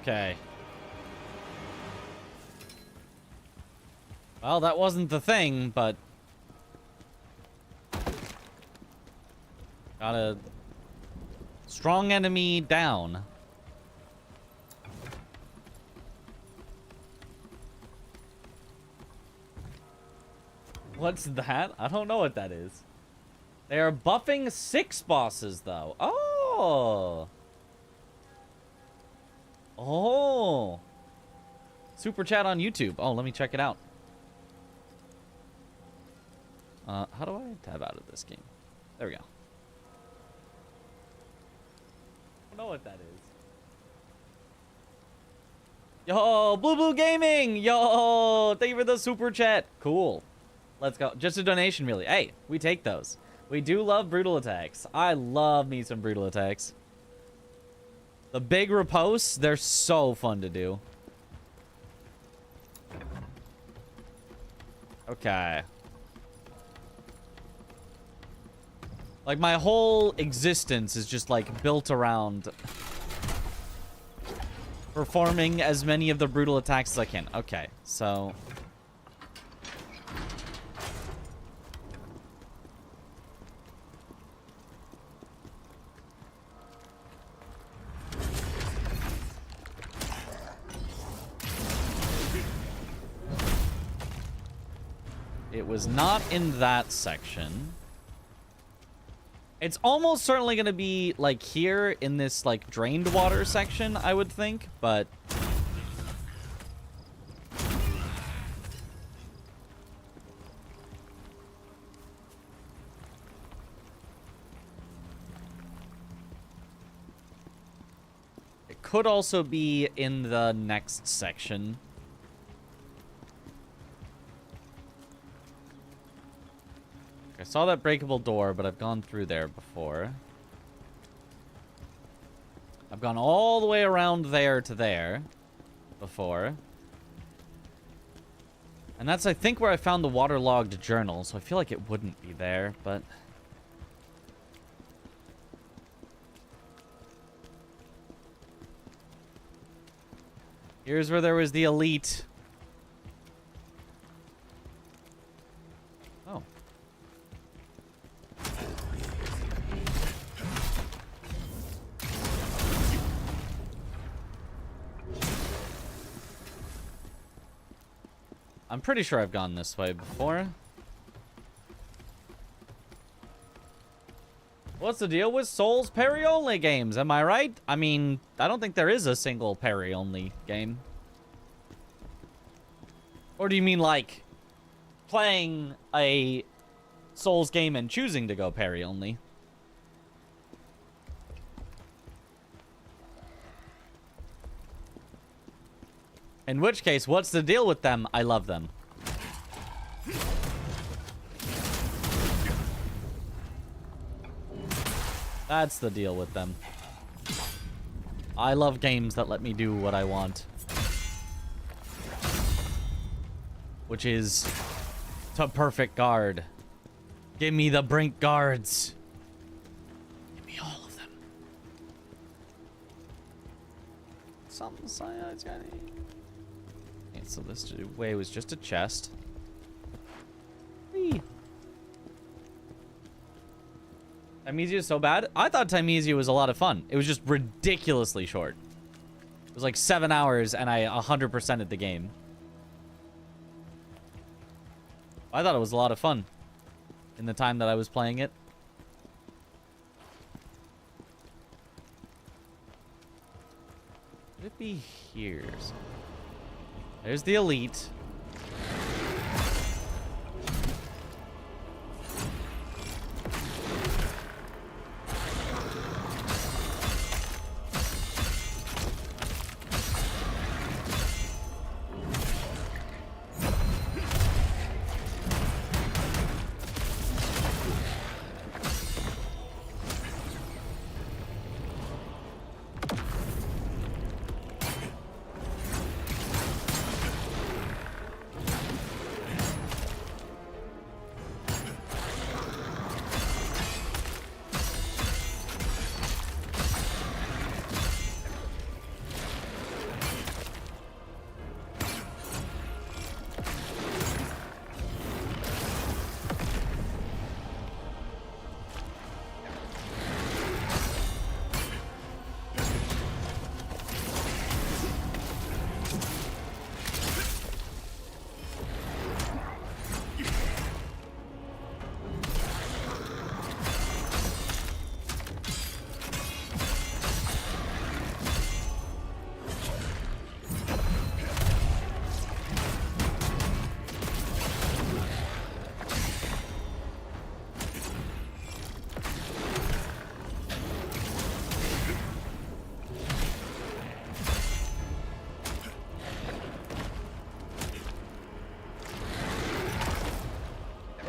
Okay. Well, that wasn't the thing, but... Got a strong enemy down. What's that? I don't know what that is. They are buffing 6 bosses, though. Oh! Oh! Super chat on YouTube. Oh, let me check it out. How do I tab out of this game? There we go. I don't know what that is. Yo, Blue Blue Gaming! Yo, thank you for the super chat. Cool. Let's go. Just a donation, really. Hey, we take those. We do love brutal attacks. I love me some brutal attacks. The big riposte, they're so fun to do. Okay. Like, my whole existence is just, like, built around performing as many of the brutal attacks as I can. Okay, so... It was not in that section. It's almost certainly going to be, like, here in this, like, drained water section, I would think, but... It could also be in the next section. I saw that breakable door, but I've gone through there before. I've gone all the way around there to there before. And that's, I think, where I found the waterlogged journal, so I feel like it wouldn't be there, but... Here's where there was the elite. Oh. I'm pretty sure I've gone this way before. What's the deal with Souls parry-only games? Am I right? I mean, I don't think there is a single parry-only game. Or do you mean, like, playing a Souls game and choosing to go parry-only? In which case, what's the deal with them? I love them. That's the deal with them. I love games that let me do what I want. Which is to perfect guard. Give me the Brink guards. Give me all of them. Some cyanide. Okay, so this way was just a chest. Whee. Timesia is so bad? I thought Timesia was a lot of fun. It was just ridiculously short. It was like 7 hours and I 100%ed the game. I thought it was a lot of fun in the time that I was playing it. Could it be here? There's the elite.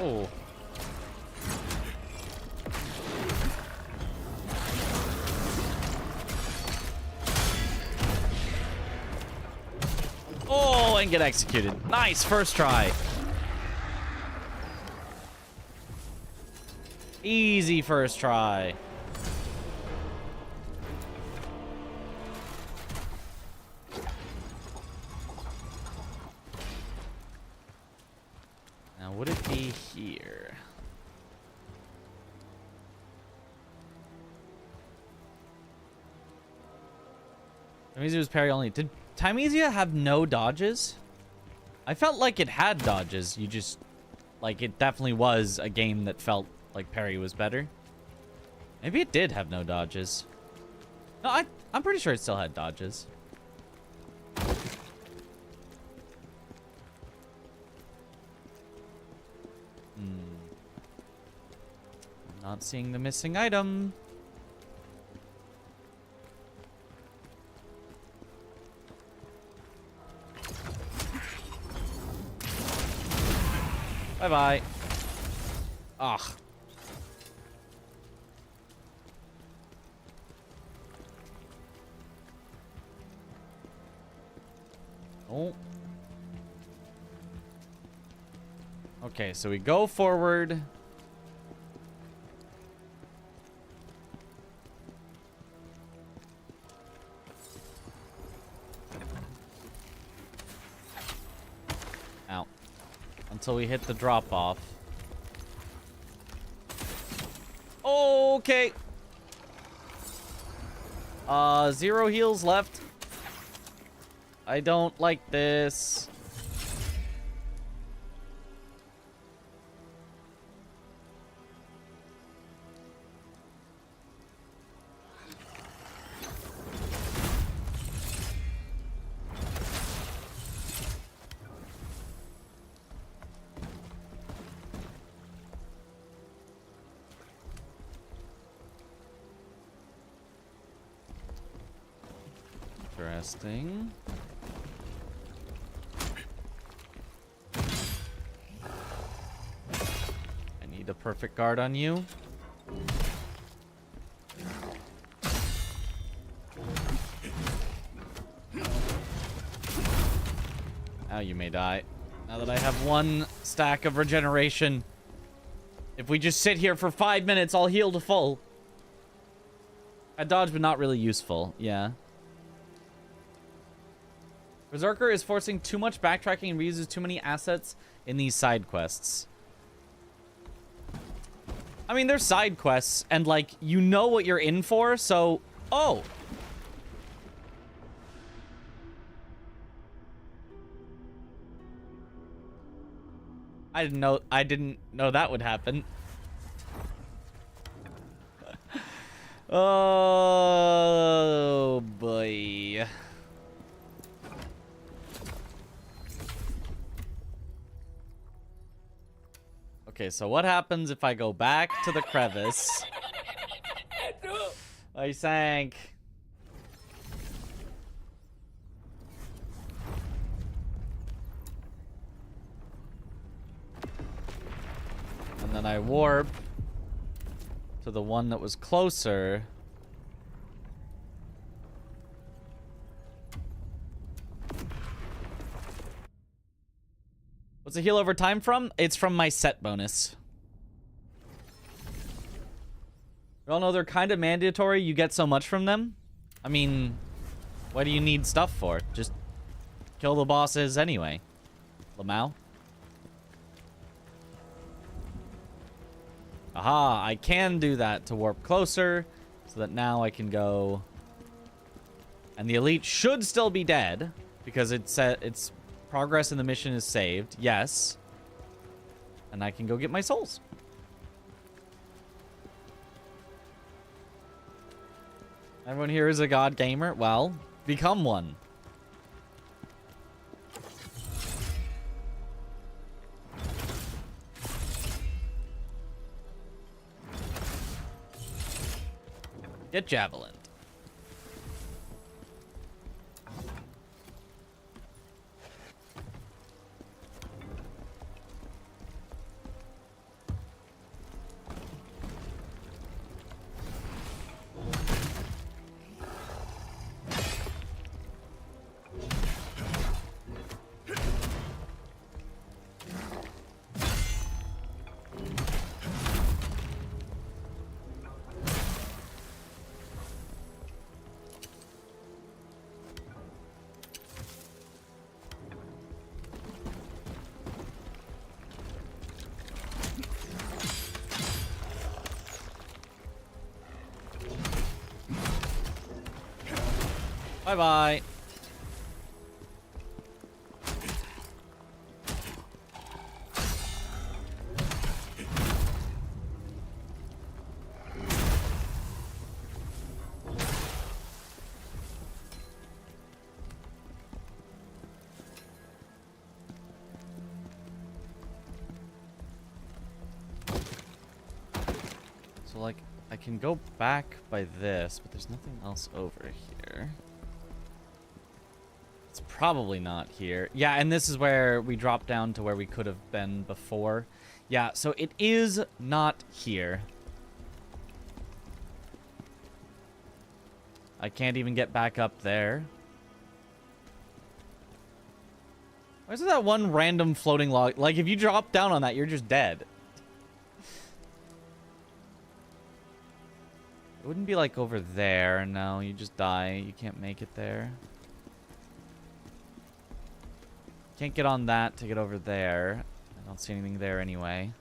Oh. Oh, and get executed. Nice, first try. Easy first try. Now, would it be here? Timezia was parry only. Did Timezia have no dodges? I felt like it had dodges. You just... Like, it definitely was a game that felt like parry was better. Maybe it did have no dodges. No, I'm pretty sure it still had dodges. Not seeing the missing item. Bye-bye. Ugh. Oh. Okay, so we go forward. Ow. Until we hit the drop-off. Okay. 0 heals left. I don't like this. Interesting. I need a perfect guard on you. Now you may die. Now that I have 1 stack of regeneration. If we just sit here for 5 minutes, I'll heal to full. A dodge, but not really useful. Yeah. Berserker is forcing too much backtracking and reuses too many assets in these side quests. I mean, they're side quests, and, like, you know what you're in for, so... Oh! I didn't know that would happen. Oh, boy. Okay, so what happens if I go back to the crevice? I sank. And then I warp to the one that was closer. What's the heal over time from? It's from my set bonus. We all know they're kind of mandatory. You get so much from them. I mean, what do you need stuff for? Just kill the bosses anyway. Lamau. Aha, I can do that to warp closer so that now I can go. And the elite should still be dead because it's progress in the mission is saved. Yes. And I can go get my souls. Everyone here is a god gamer? Well, become one. Get javelin. Bye-bye. So, like, I can go back by this, but there's nothing else over here. It's probably not here. Yeah, and this is where we drop down to where we could have been before. Yeah, so it is not here. I can't even get back up there. Why is there that one random floating log? Like, if you drop down on that, you're just dead. It wouldn't be like over there. No, you just die. You can't make it there. Can't get on that to get over there. I don't see anything there anyway.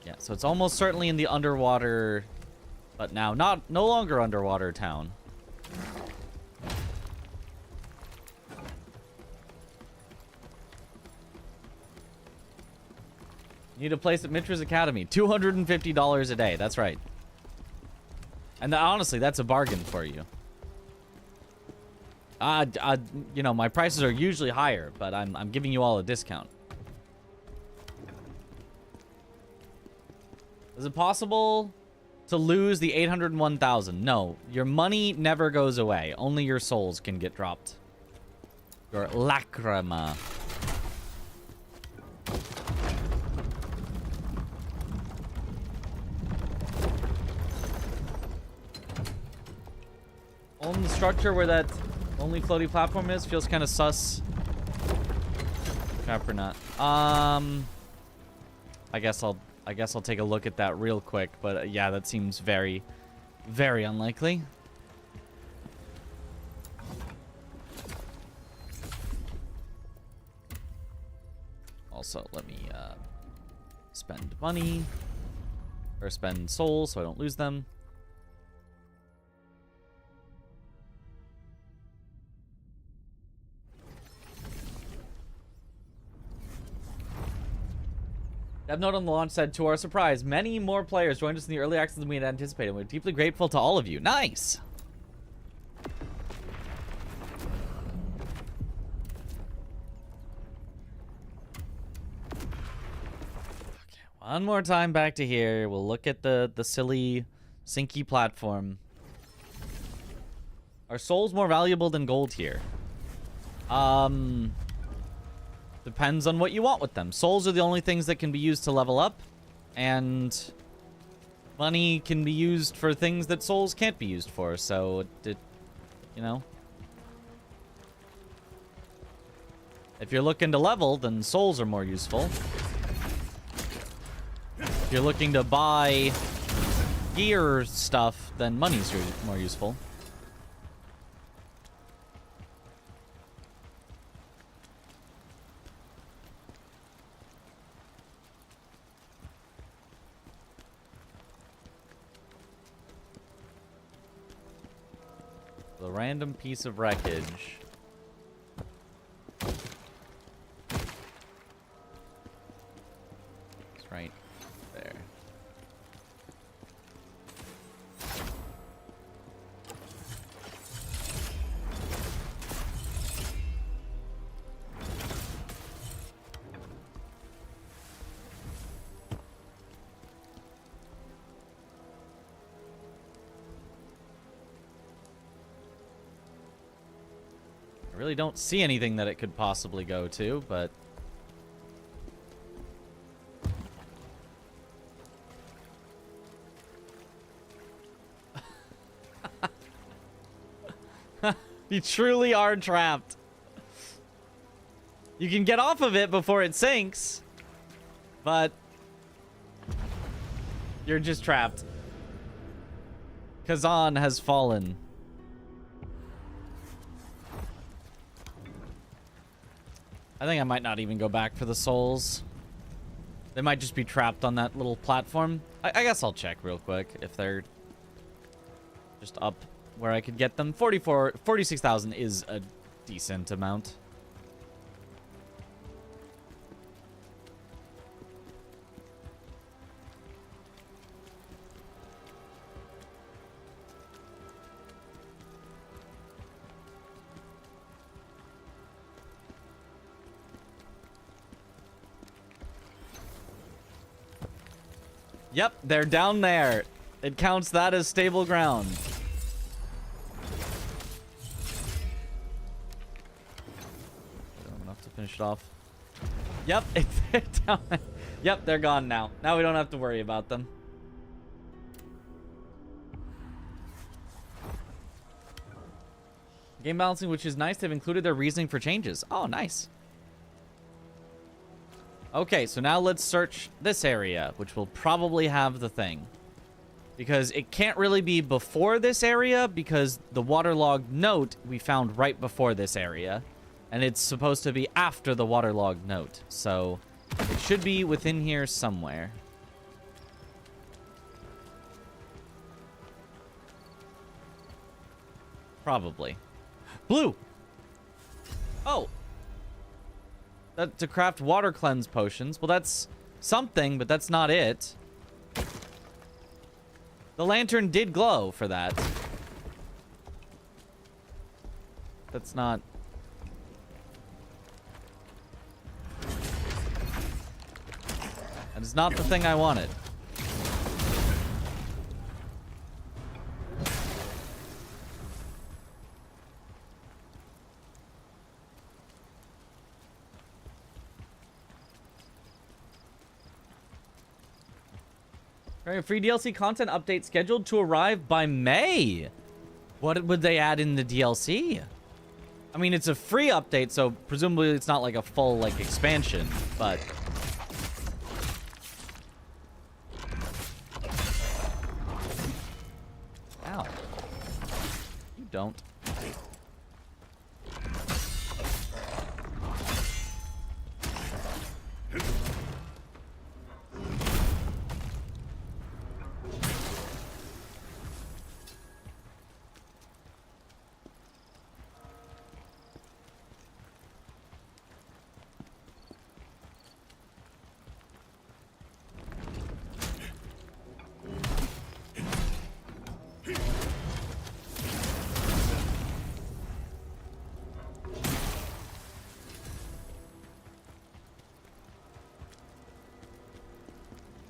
Yeah, so it's almost certainly in the underwater, but now no longer underwater town. You need a place at Mitra's Academy. $250 a day. That's right. And honestly, that's a bargain for you. You know, my prices are usually higher, but I'm giving you all a discount. Is it possible to lose the 801,000? No, your money never goes away. Only your souls can get dropped. Your lacrima. On the structure where that only floaty platform is feels kind of sus. Crap or not. I guess I'll take a look at that real quick, but yeah, that seems very, very unlikely. Also, let me spend money or spend souls so I don't lose them. Dev note on the launch said, to our surprise, many more players joined us in the early access than we had anticipated. We're deeply grateful to all of you. Nice! Okay, one more time back to here. We'll look at the silly, sinky platform. Are souls more valuable than gold here? Depends on what you want with them. Souls are the only things that can be used to level up, and money can be used for things that souls can't be used for, so you know. If you're looking to level, then souls are more useful. If you're looking to buy gear stuff, then money's more useful. The random piece of wreckage. It's right there. I really don't see anything that it could possibly go to, but you truly are trapped. You can get off of it before it sinks, but you're just trapped. Khazan has fallen. I think I might not even go back for the souls. They might just be trapped on that little platform. I guess I'll check real quick if they're just up where I could get them. 46,000 is a decent amount. Yep, they're down there. It counts that as stable ground. Enough to finish it off. Yep, it's down there. Yep, they're gone now. Now we don't have to worry about them. Game balancing, which is nice. They've included their reasoning for changes. Oh, nice. Okay, so now let's search this area, which will probably have the thing. Because it can't really be before this area, because the waterlogged note we found right before this area. And it's supposed to be after the waterlogged note. So it should be within here somewhere. Probably. Blue! Oh! To craft water cleanse potions. Well, that's something, but that's not it. The lantern did glow for that. That's not... That is not the thing I wanted. Alright, free DLC content update scheduled to arrive by May. What would they add in the DLC? I mean, it's a free update, so presumably it's not like a full, like, expansion, but... Ow. You don't.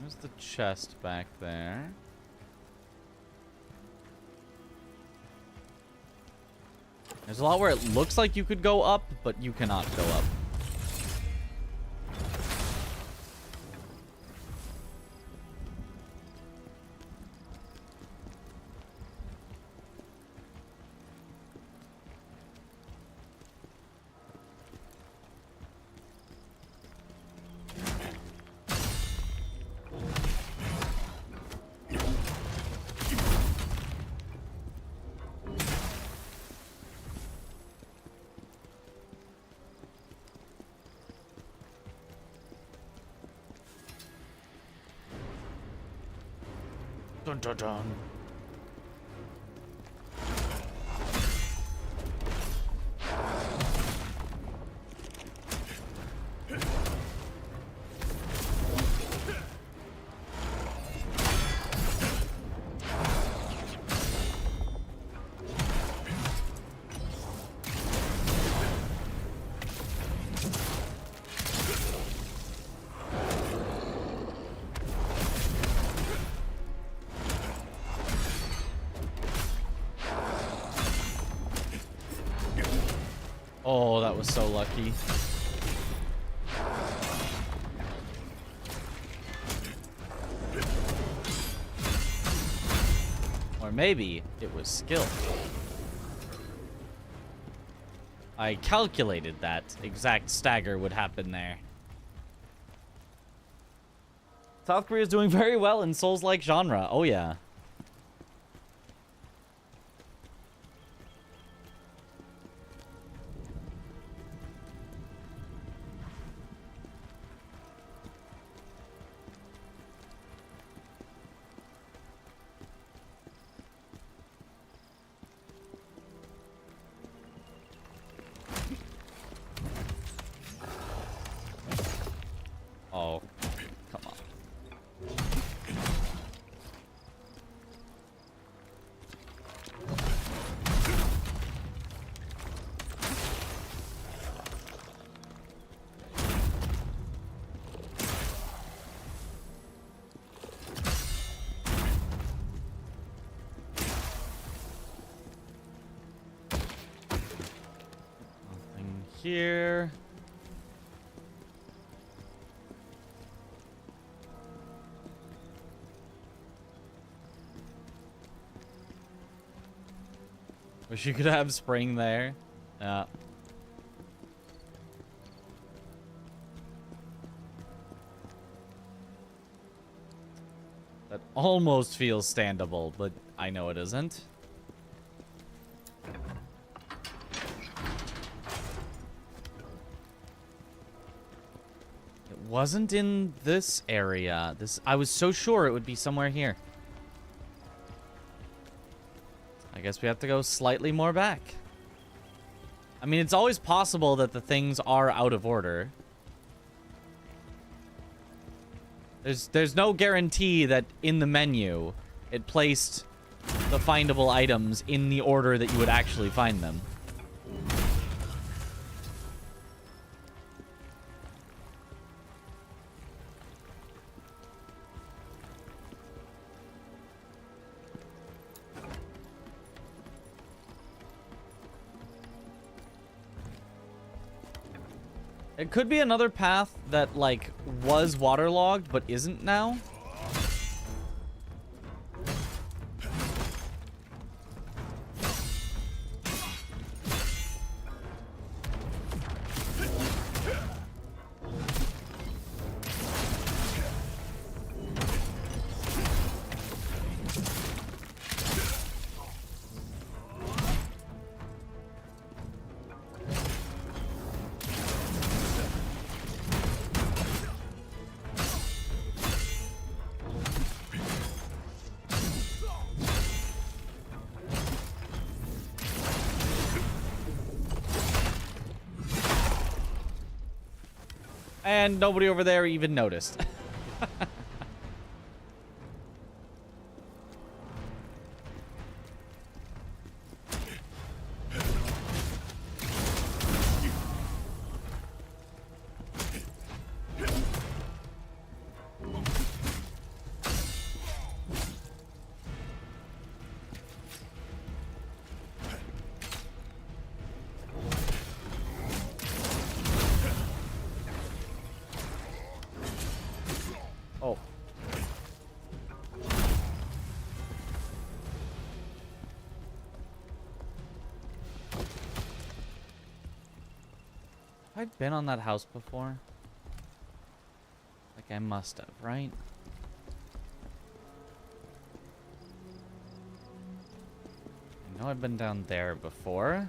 There's the chest back there. There's a lot where it looks like you could go up, but you cannot go up. Dun dun dun. Oh, that was so lucky. Or maybe it was skill. I calculated that exact stagger would happen there. South Korea is doing very well in Souls-like genre. Oh, yeah. here. Wish you could have spring there. Yeah. That almost feels standable, but I know it isn't. It wasn't in this area. I was so sure it would be somewhere here. I guess we have to go slightly more back. I mean, it's always possible that the things are out of order. There's no guarantee that in the menu it placed the findable items in the order that you would actually find them. It could be another path that, like, was waterlogged but isn't now. And nobody over there even noticed. I've been on that house before. Like I must have, right? I know I've been down there before.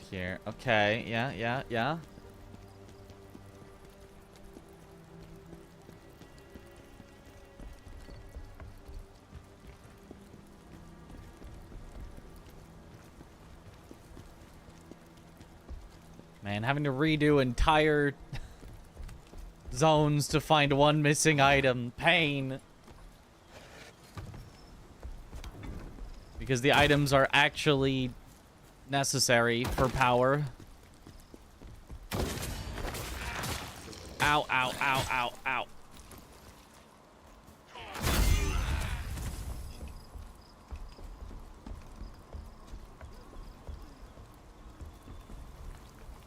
Here. Okay, yeah. Man, having to redo entire zones to find one missing item. Pain. Because the items are actually necessary for power. Ow, ow, ow, ow, ow.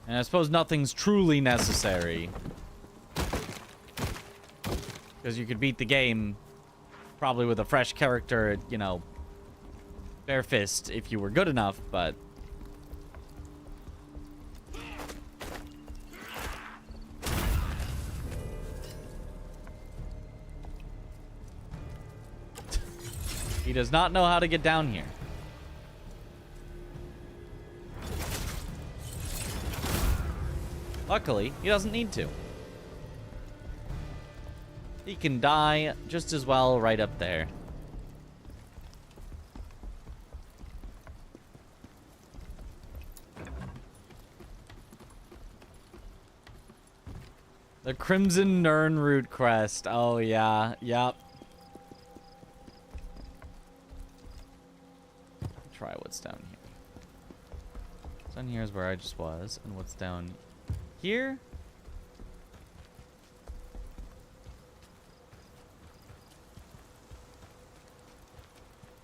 And I suppose nothing's truly necessary. Because you could beat the game probably with a fresh character, you know, bare fist if you were good enough, but he does not know how to get down here. Luckily, he doesn't need to. He can die just as well right up there. The Crimson Nirnroot crest. Oh, yeah. Yep. Try what's down here. Is Down here is where I just was. And what's down here?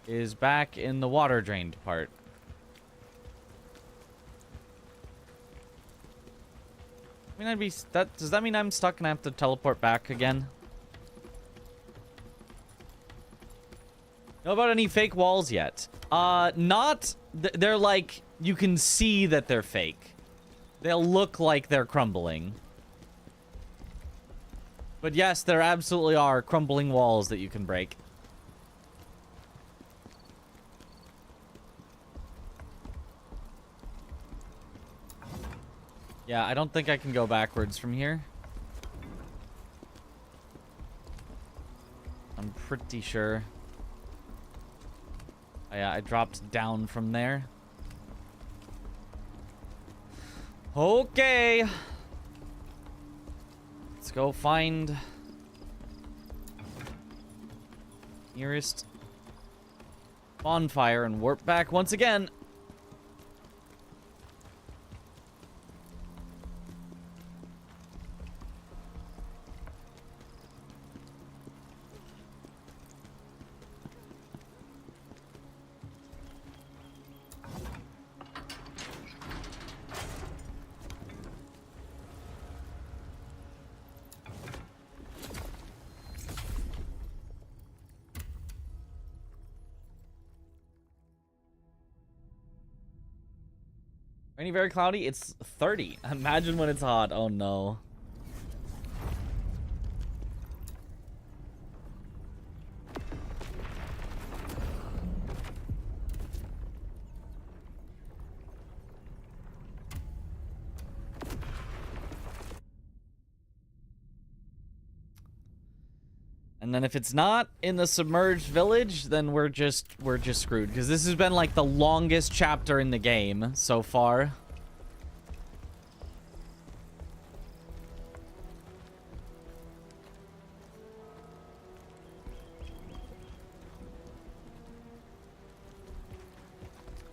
Is back in the water drained part. I mean, does that mean I'm stuck and I have to teleport back again? Know about any fake walls yet? They're like, you can see that they're fake. They'll look like they're crumbling. But yes, there absolutely are crumbling walls that you can break. Yeah, I don't think I can go backwards from here. I'm pretty sure. Oh, yeah, I dropped down from there. Okay. Let's go find nearest bonfire and warp back once again. Rainy, very cloudy. It's 30. Imagine when it's hot. Oh no. And then if it's not in the submerged village, then we're just screwed, because this has been like the longest chapter in the game so far.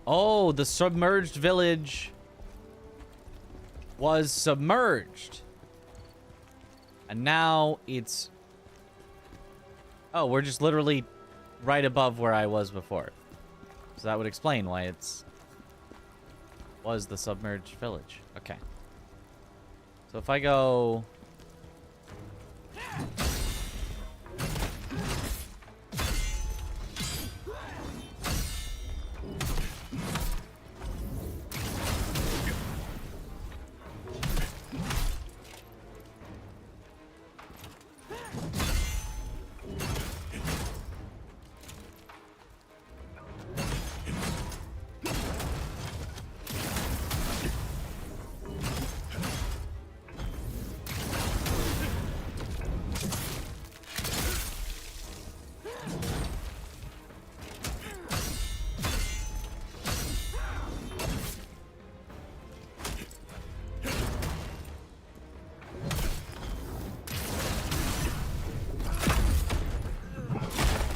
Oh, the submerged village was submerged. And now it's... Oh, we're just literally right above where I was before. So that would explain why it's... was the submerged village. Okay. So if I go...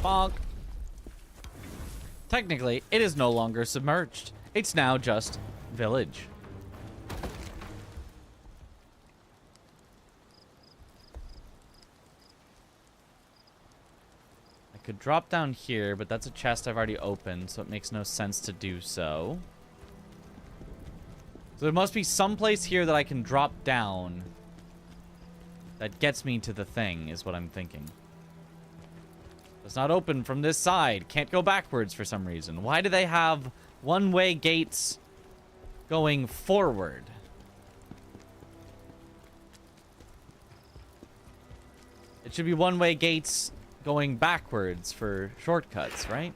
Bonk. Technically, it is no longer submerged. It's now just village. I could drop down here, but that's a chest I've already opened, so it makes no sense to do so. So there must be some place here that I can drop down that gets me to the thing, is what I'm thinking. It's not open from this side. Can't go backwards for some reason. Why do they have one-way gates going forward? It should be one-way gates going backwards for shortcuts, right?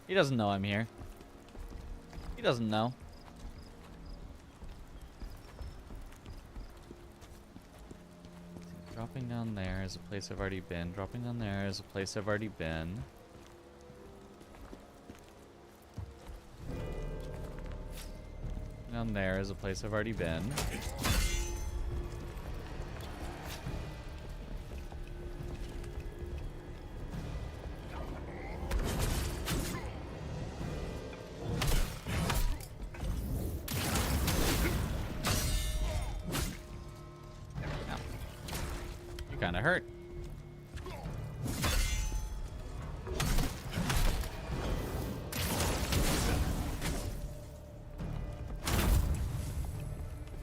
He doesn't know I'm here. He doesn't know. Dropping down there is a place I've already been. Dropping down there is a place I've already been. Down there is a place I've already been. You kind of hurt.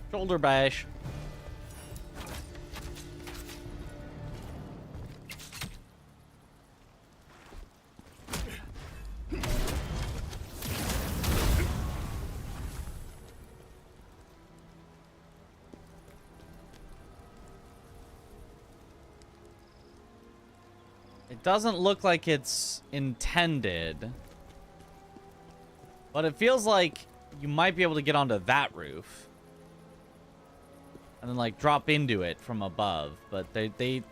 Shoulder bash. It doesn't look like it's intended, but it feels like you might be able to get onto that roof. And then, like, drop into it from above. But they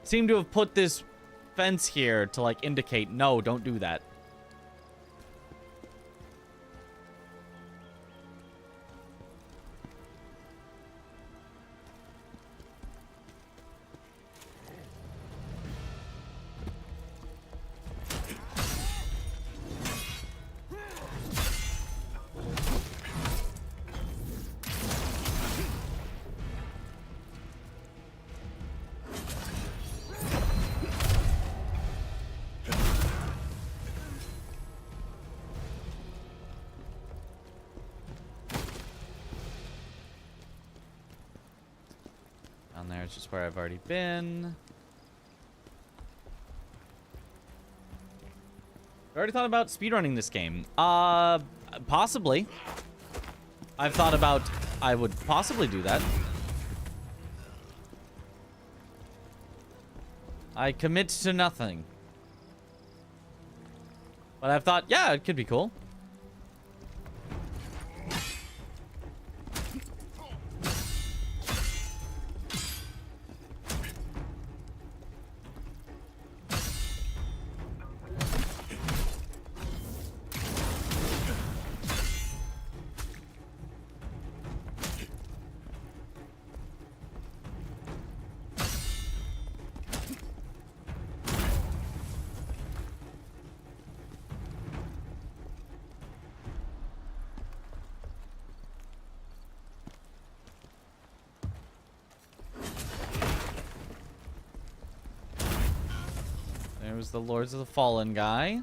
seem to have put this fence here to, like, indicate, no, don't do that. Down there is just where I've already been. I already thought about speedrunning this game. Possibly. I've thought about I would possibly do that. I commit to nothing. But I've thought, yeah, it could be cool. There was the Lords of the Fallen guy.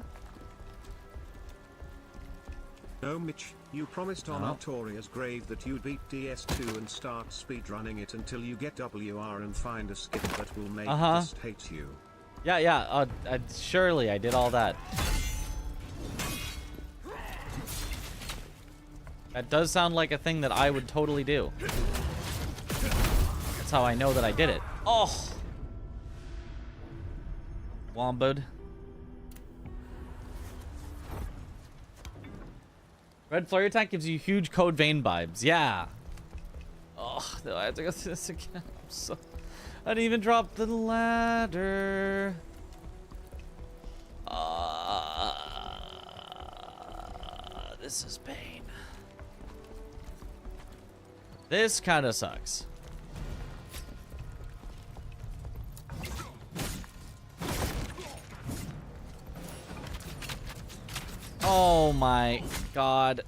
No, Mitch, you promised on Artoria's grave that you'd beat DS2 and start speedrunning it until you get WR and find a skip that will make us hate you. Yeah. Surely I did all that. That does sound like a thing that I would totally do. That's how I know that I did it. Oh! Wombud. Red flurry attack gives you huge Code Vein vibes. Yeah. Oh, I have to go through this again. I didn't even drop the ladder. This is pain. This kind of sucks. Oh my god.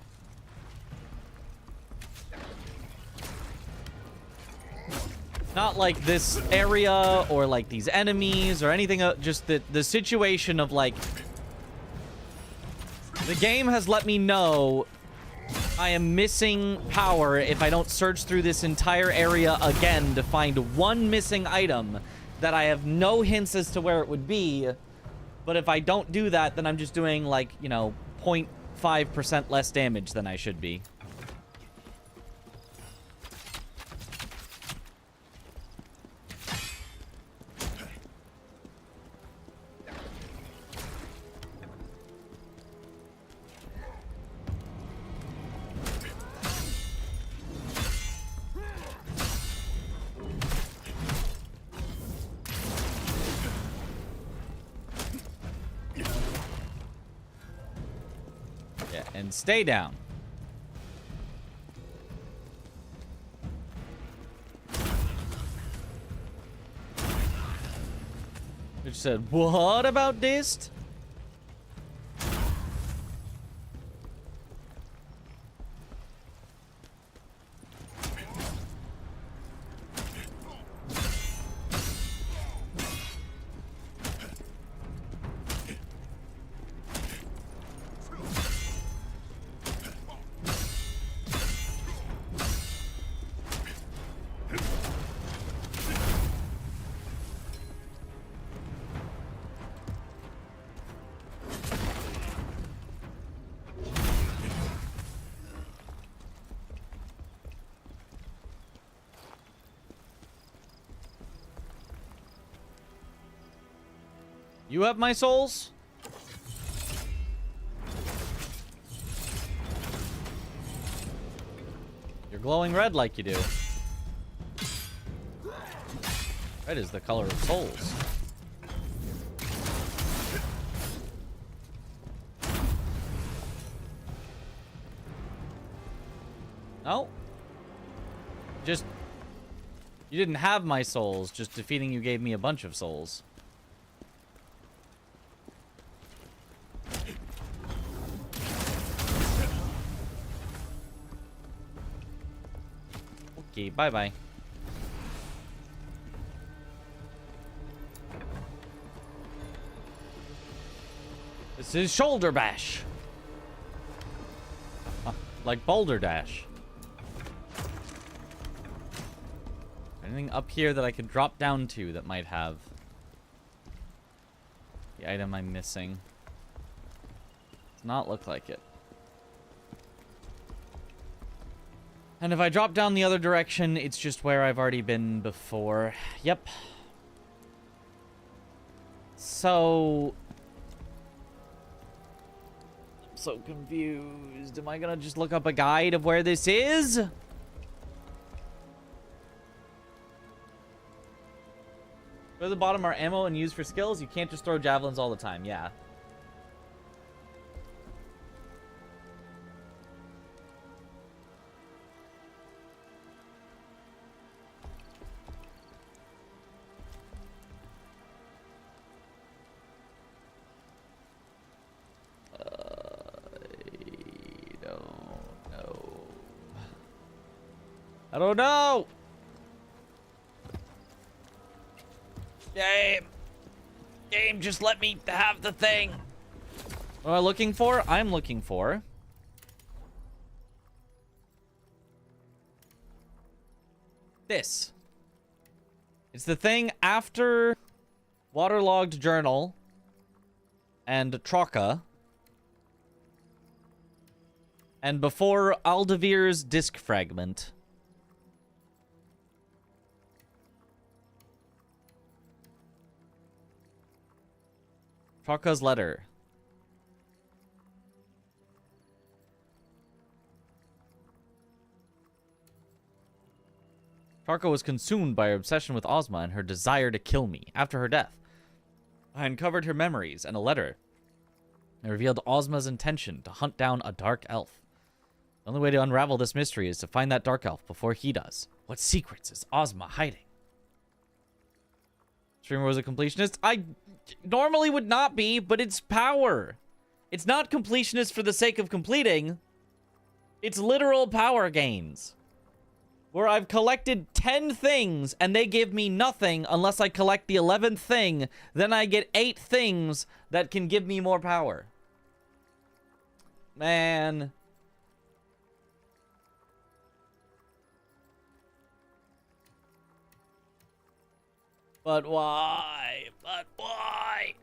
Not like this area or like these enemies or anything, just the situation of like the game has let me know I am missing power if I don't search through this entire area again to find one missing item that I have no hints as to where it would be. But if I don't do that, then I'm just doing like, you know, 0.5% less damage than I should be. And stay down. Which said, what about this? You have my souls? You're glowing red like you do. Red is the color of souls. No. Just... You didn't have my souls. Just defeating you gave me a bunch of souls. Okay, bye-bye. This is Shoulder Bash. Like Boulder Dash. Anything up here that I could drop down to that might have the item I'm missing? Does not look like it. And if I drop down the other direction, it's just where I've already been before. Yep. So... I'm so confused. Am I gonna just look up a guide of where this is? Go to the bottom are ammo and used for skills. You can't just throw javelins all the time. Yeah. I don't know. Game, just let me have the thing. What am I looking for? I'm looking for this. It's the thing after Waterlogged Journal and Trocca. And before Aldevir's Disc Fragment. Trocca's letter. Trocca was consumed by her obsession with Ozma and her desire to kill me. After her death, I uncovered her memories and a letter. It revealed Ozma's intention to hunt down a dark elf. The only way to unravel this mystery is to find that dark elf before he does. What secrets is Ozma hiding? Streamer was a completionist. I normally would not be, but it's power. It's not completionist for the sake of completing. It's literal power gains. Where I've collected 10 things and they give me nothing unless I collect the 11th thing. Then I get 8 things that can give me more power. Man. But why? But why?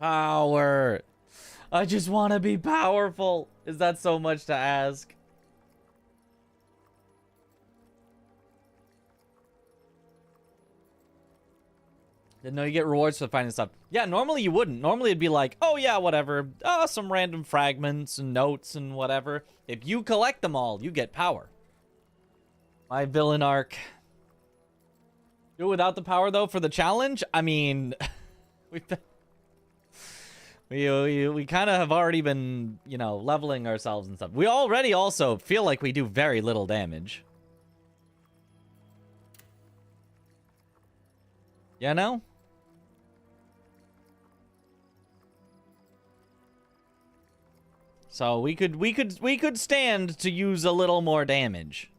Power. I just want to be powerful. Is that so much to ask? Didn't know you get rewards for finding stuff. Yeah, normally you wouldn't. Normally it'd be like, oh yeah, whatever. Some random fragments and notes and whatever. If you collect them all, you get power. My villain arc. Do it without the power, though, for the challenge? I mean, we kind of have already been, you know, leveling ourselves and stuff. We already also feel like we do very little damage. You know? So we could stand to use a little more damage.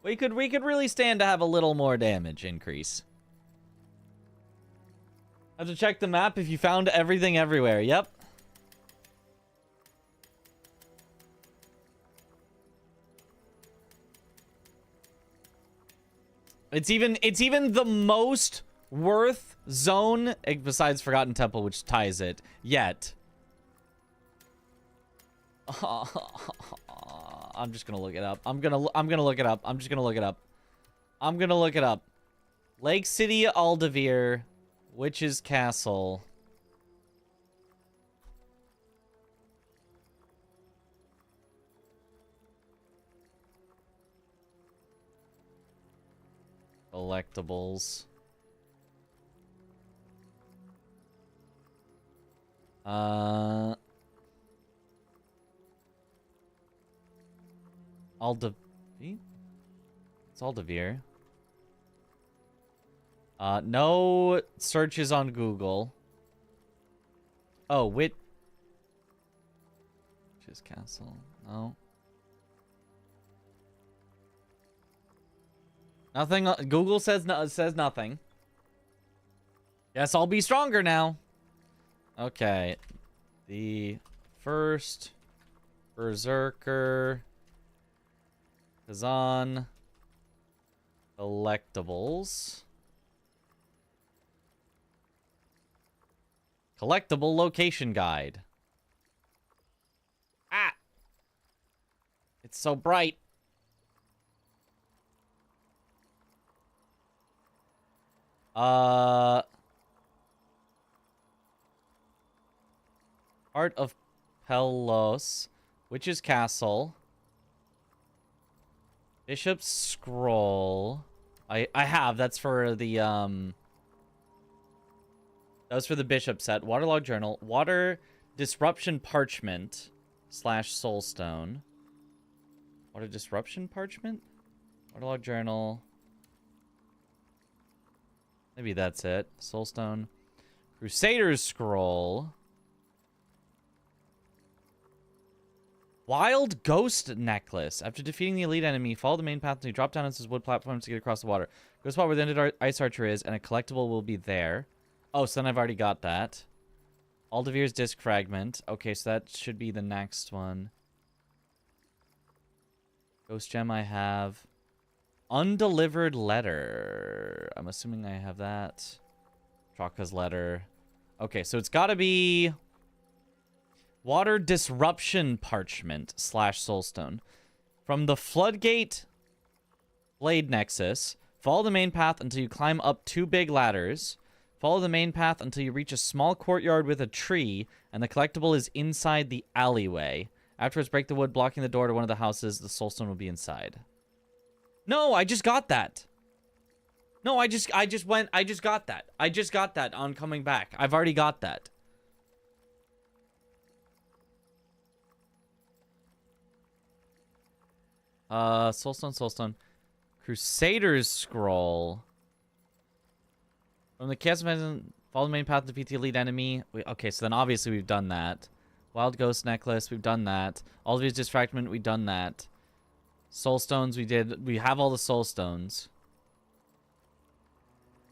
We could really stand to have a little more damage increase. Have to check the map if you found everything everywhere. Yep. It's even the most worth zone besides Forgotten Temple, which ties it yet. I'm just gonna look it up. I'm gonna look it up. I'm just gonna look it up. I'm gonna look it up. Lake City, Aldavir, Witch's Castle. Collectibles. Aldavir? It's Aldavir. No searches on Google. Oh, Witch's Castle. No. Nothing. Google says nothing. Guess I'll be stronger now. Okay. The first Berserker Khazan collectibles. Collectible location guide. Ah! It's so bright. Heart of Pelos, Witch's Castle, Bishop's Scroll. I have. That's for the that was for the Bishop set. Waterlog Journal, Water Disruption Parchment / Soulstone. Water Disruption Parchment, Waterlog Journal. Maybe that's it. Soulstone. Crusader's Scroll. Wild Ghost Necklace. After defeating the elite enemy, follow the main path until you drop down on this wood platforms to get across the water. Go to the spot where the ended ice archer is, and a collectible will be there. Oh, so then I've already got that. Aldavir's Disc Fragment. Okay, so that should be the next one. Ghost Gem I have. Undelivered Letter. I'm assuming I have that. Traka's Letter. Okay, so it's got to be Water Disruption Parchment / Soulstone. From the Floodgate Blade Nexus, follow the main path until you climb up 2 big ladders. Follow the main path until you reach a small courtyard with a tree, and the collectible is inside the alleyway. Afterwards, break the wood blocking the door to one of the houses. The Soulstone will be inside. No, I just got that. No, I just got that. I just got that on coming back. I've already got that. Soulstone. Crusader's Scroll. From the Chaos Dimension, follow the main path to defeat the elite enemy. Okay, so then obviously we've done that. Wild Ghost Necklace, we've done that. All of these Disfragment, we've done that. Soulstones, we did. We have all the Soulstones.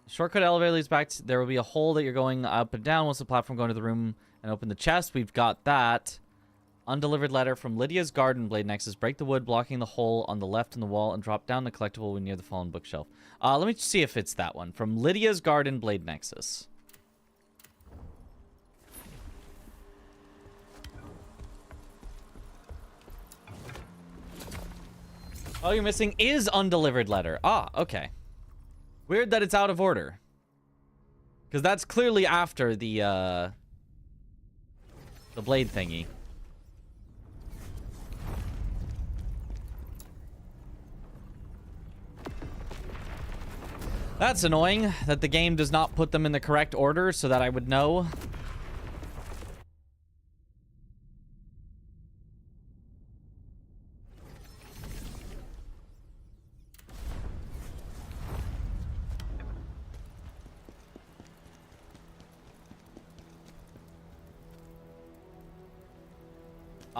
Shortcut elevator leads back to, there will be a hole that you're going up and down. Once the platform, go into the room and open the chest. We've got that. Undelivered Letter from Lydia's Garden Blade Nexus. Break the wood blocking the hole on the left in the wall and drop down the collectible when near the fallen bookshelf. Let me see if it's that one. From Lydia's Garden Blade Nexus. All you're missing is Undelivered Letter. Ah, okay. Weird that it's out of order. Because that's clearly after the blade thingy. That's annoying that the game does not put them in the correct order so that I would know.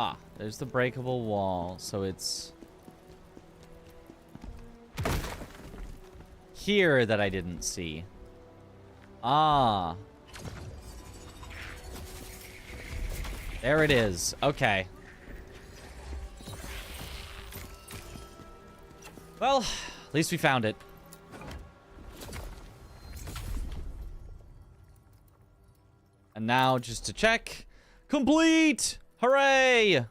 Ah, there's the breakable wall. So it's here that I didn't see. Ah. There it is. Okay. Well, at least we found it. And now, just to check. Complete! Hooray!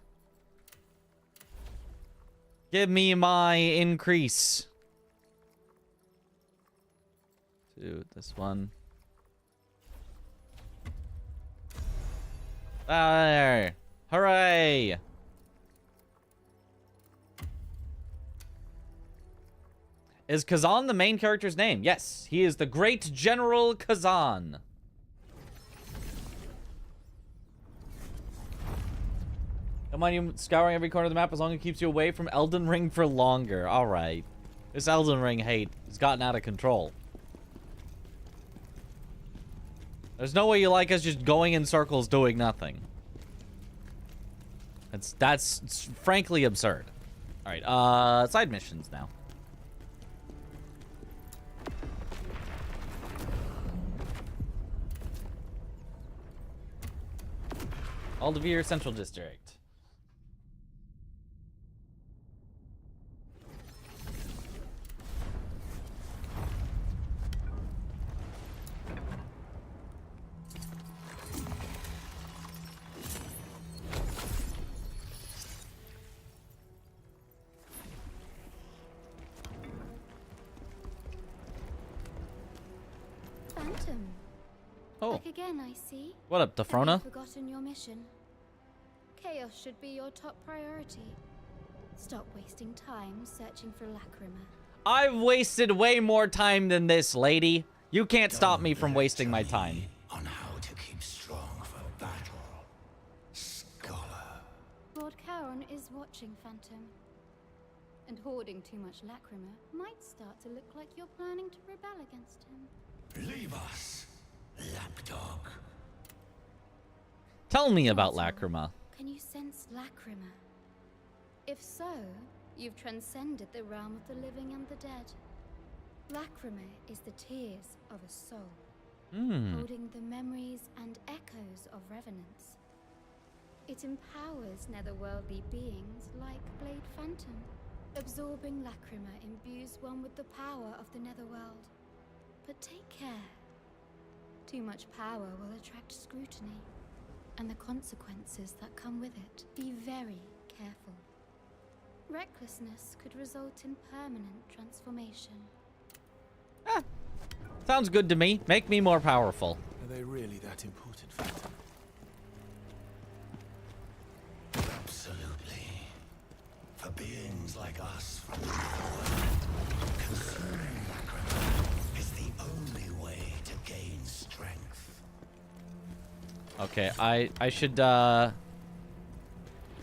Give me my increase. To this one. There. Hooray! Is Khazan the main character's name? Yes, he is the Great General Khazan. Don't mind you scouring every corner of the map as long as it keeps you away from Elden Ring for longer. Alright. This Elden Ring hate has gotten out of control. There's no way you like us just going in circles doing nothing. That's frankly absurd. Alright, side missions now. Aldevere Central District. Phantom. Oh. Back again, I see. What up, Defrona? Have you forgotten your mission? Chaos should be your top priority. Stop wasting time searching for Lacrima. I've wasted way more time than this, lady. You can't stop me from wasting my time. On how to keep strong for battle, scholar. Lord Charon is watching, Phantom. And hoarding too much Lacrima might start to look like you're planning to rebel against him. Leave us, lapdog. Tell me about Lacrima. Can you sense Lacrima? If so, you've transcended the realm of the living and the dead. Lacrima is the tears of a soul, holding the memories and echoes of revenants. It empowers netherworldly beings like Blade Phantom. Absorbing Lacrima imbues one with the power of the netherworld. But take care. Too much power will attract scrutiny, and the consequences that come with it. Be very careful. Recklessness could result in permanent transformation. Sounds good to me. Make me more powerful. Are they really that important, Phantom? Absolutely. For beings like us from the world, consuming Lacrima is the only way to gain strength. Okay, I should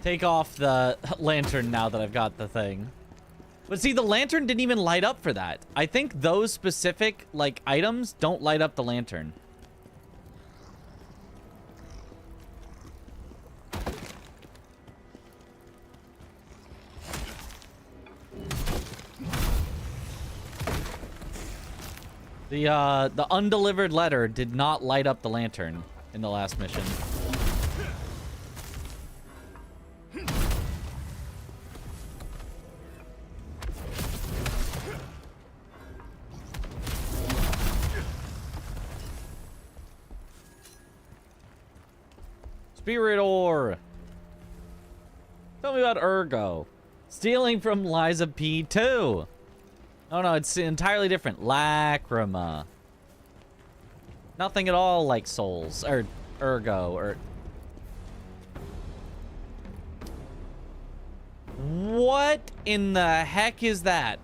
take off the lantern now that I've got the thing. But see, the lantern didn't even light up for that. I think those specific, like, items don't light up the lantern. The undelivered letter did not light up the lantern in the last mission. Spirit ore. Tell me about Ergo. Stealing from Liza P2. Oh no, it's entirely different. Lacrima. Nothing at all like Souls or Ergo or. What in the heck is that?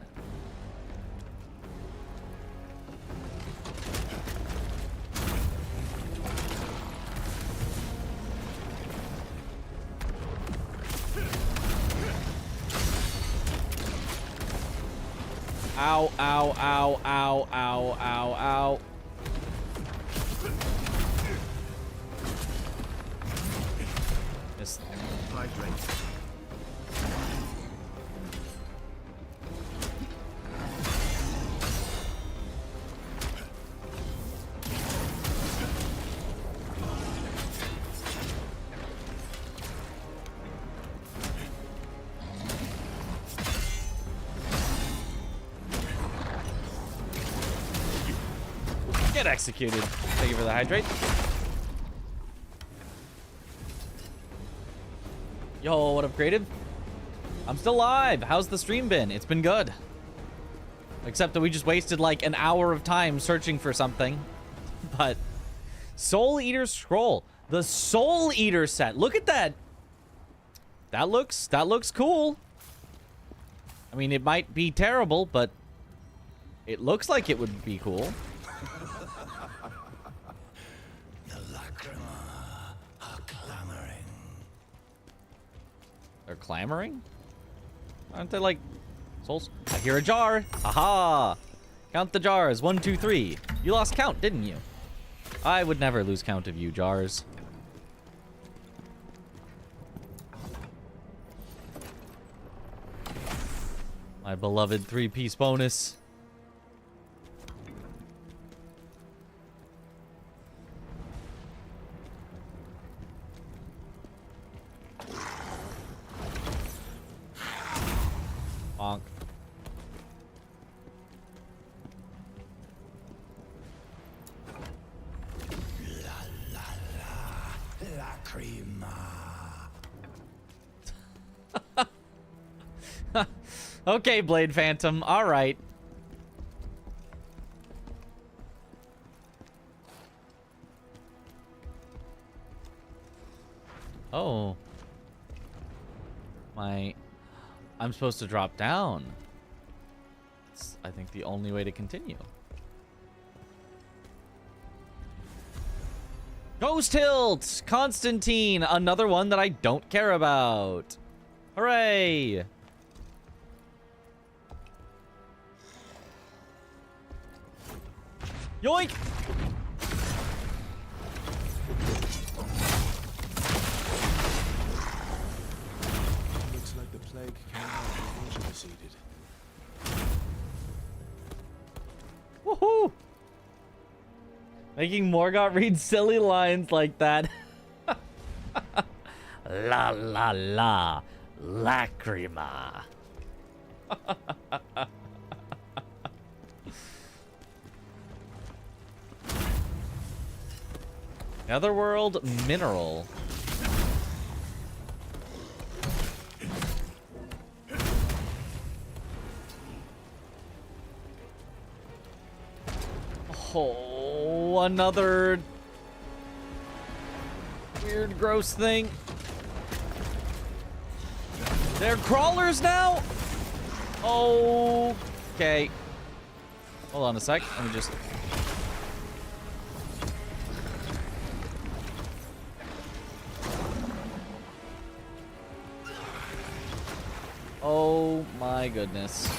Ow, ow, ow, ow, ow, ow, ow. Just hydrate. Get executed. Thank you for the hydrate. Yo, what up, Creative? I'm still live. How's the stream been? It's been good. Except that we just wasted like an hour of time searching for something. But Soul Eater Scroll. The Soul Eater set. Look at that. That looks cool. I mean, it might be terrible, but it looks like it would be cool. The Lacrima are clamoring. They're clamoring? Aren't they like souls? I hear a jar. Aha! Count the jars. 1, 2, 3. You lost count, didn't you? I would never lose count of you, jars. My beloved 3-piece bonus. Bonk. Lacrima. Okay, Blade Phantom. All right. Oh. I'm supposed to drop down. It's, I think, the only way to continue. Ghost Hilt! Constantine! Another one that I don't care about. Hooray! Yoink! Looks like the plague came out of the receded. Woohoo! Making Morgott read silly lines like that. La la la. Lacrima. Netherworld mineral. Oh, another weird, gross thing. They're crawlers now? Okay. Hold on a sec. Let me just... Oh my goodness.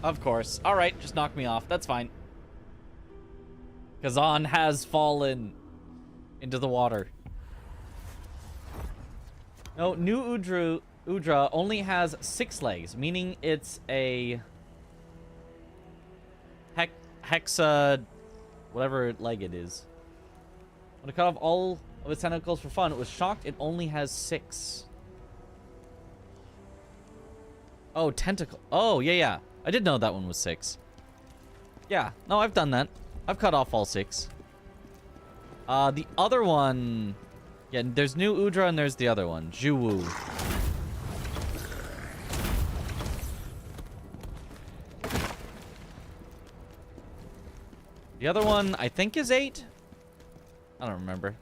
Of course. All right, just knock me off. That's fine. Khazan has fallen into the water. No, new Udra only has 6 legs, meaning it's a hexa, whatever leg it is. When it cut off all of its tentacles for fun, it was shocked it only has 6. Oh, tentacle. Oh, yeah. I did know that one was 6. Yeah, no, I've done that. I've cut off all 6. The other one... Yeah, there's new Udra and there's the other one. Juwu. The other one, I think, is 8. I don't remember.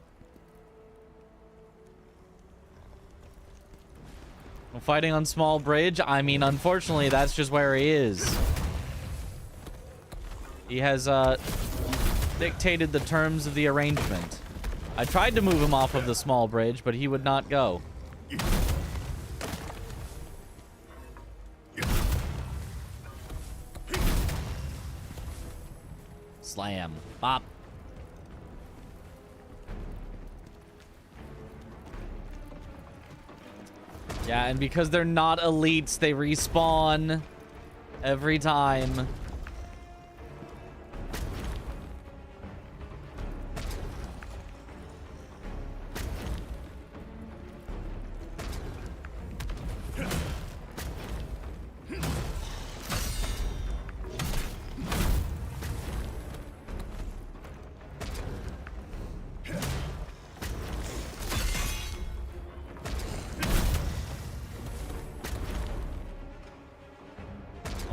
I'm fighting on small bridge. I mean, unfortunately, that's just where he is. He has dictated the terms of the arrangement. I tried to move him off of the small bridge, but he would not go. Slam. Bop. Yeah, and because they're not elites, they respawn every time.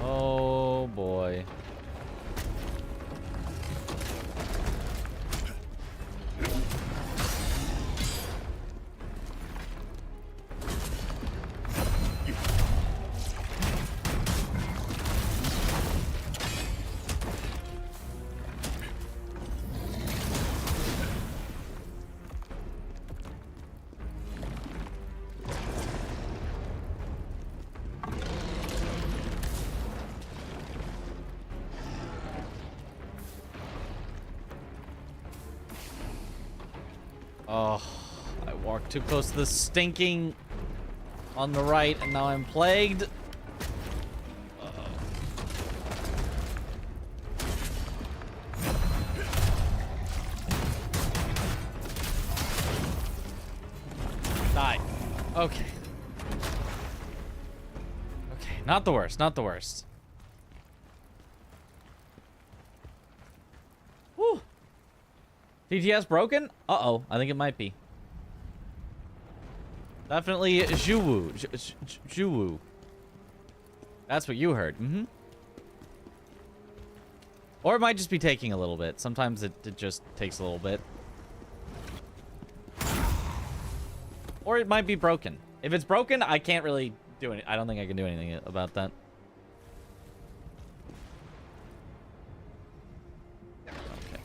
Oh boy. Oh, I walked too close to the stinking on the right, and now I'm plagued. Uh-oh. Die. Okay. Okay, not the worst, not the worst. Whew. TTS broken? Uh-oh, I think it might be. Definitely Juwu. Juwu. That's what you heard. Mm-hmm. Or it might just be taking a little bit. Sometimes it just takes a little bit. Or it might be broken. If it's broken, I can't really do it. I don't think I can do anything about that. Okay.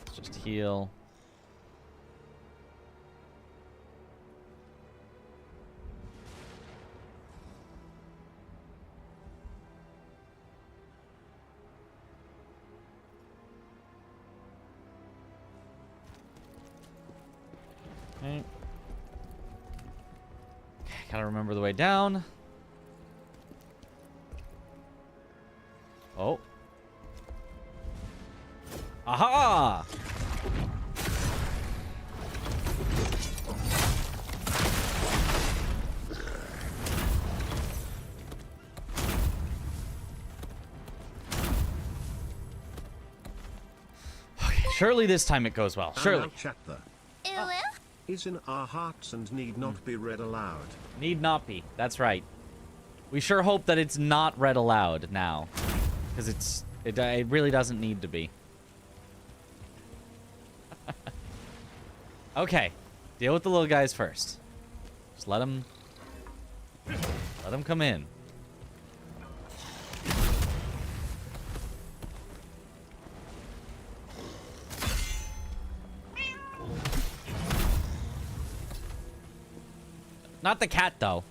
Let's just heal. Okay. Gotta remember the way down. Oh. Aha! Okay, surely this time it goes well. Surely. Is in our hearts and need not be read aloud. Need not be. That's right. We sure hope that it's not read aloud now, because it really doesn't need to be. Okay, deal with the little guys first. Just let them come in. Not the cat, though.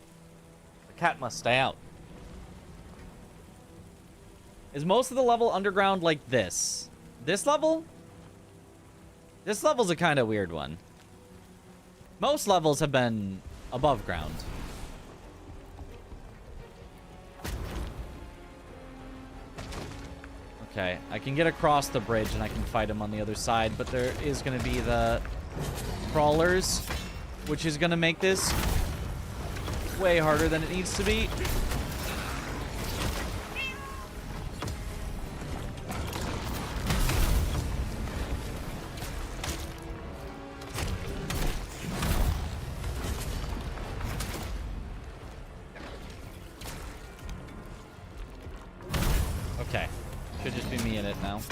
The cat must stay out. Is most of the level underground like this? This level? This level's a kind of weird one. Most levels have been above ground. Okay, I can get across the bridge and I can fight him on the other side, but there is going to be the crawlers, which is going to make this way harder than it needs to be. Okay. Should just be me in it now.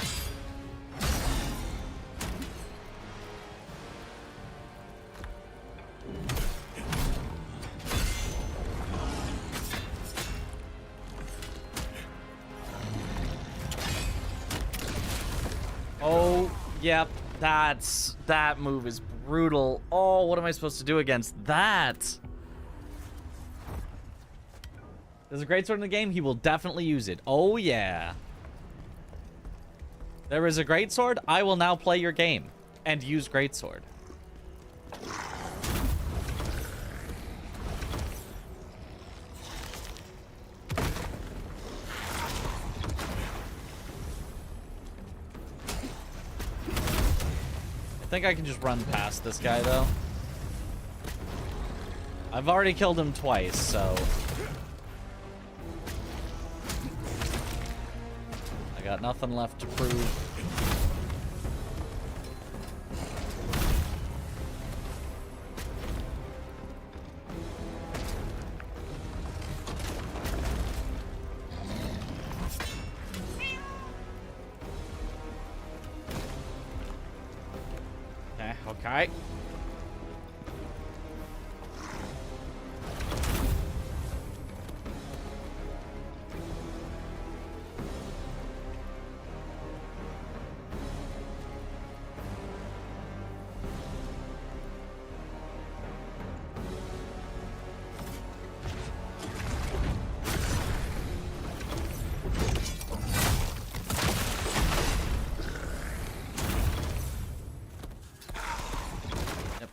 Yep, that move is brutal. Oh, what am I supposed to do against that? There's a greatsword in the game. He will definitely use it. Oh, yeah. There is a greatsword. I will now play your game and use greatsword. I think I can just run past this guy, though. I've already killed him twice, so... I got nothing left to prove. Okay.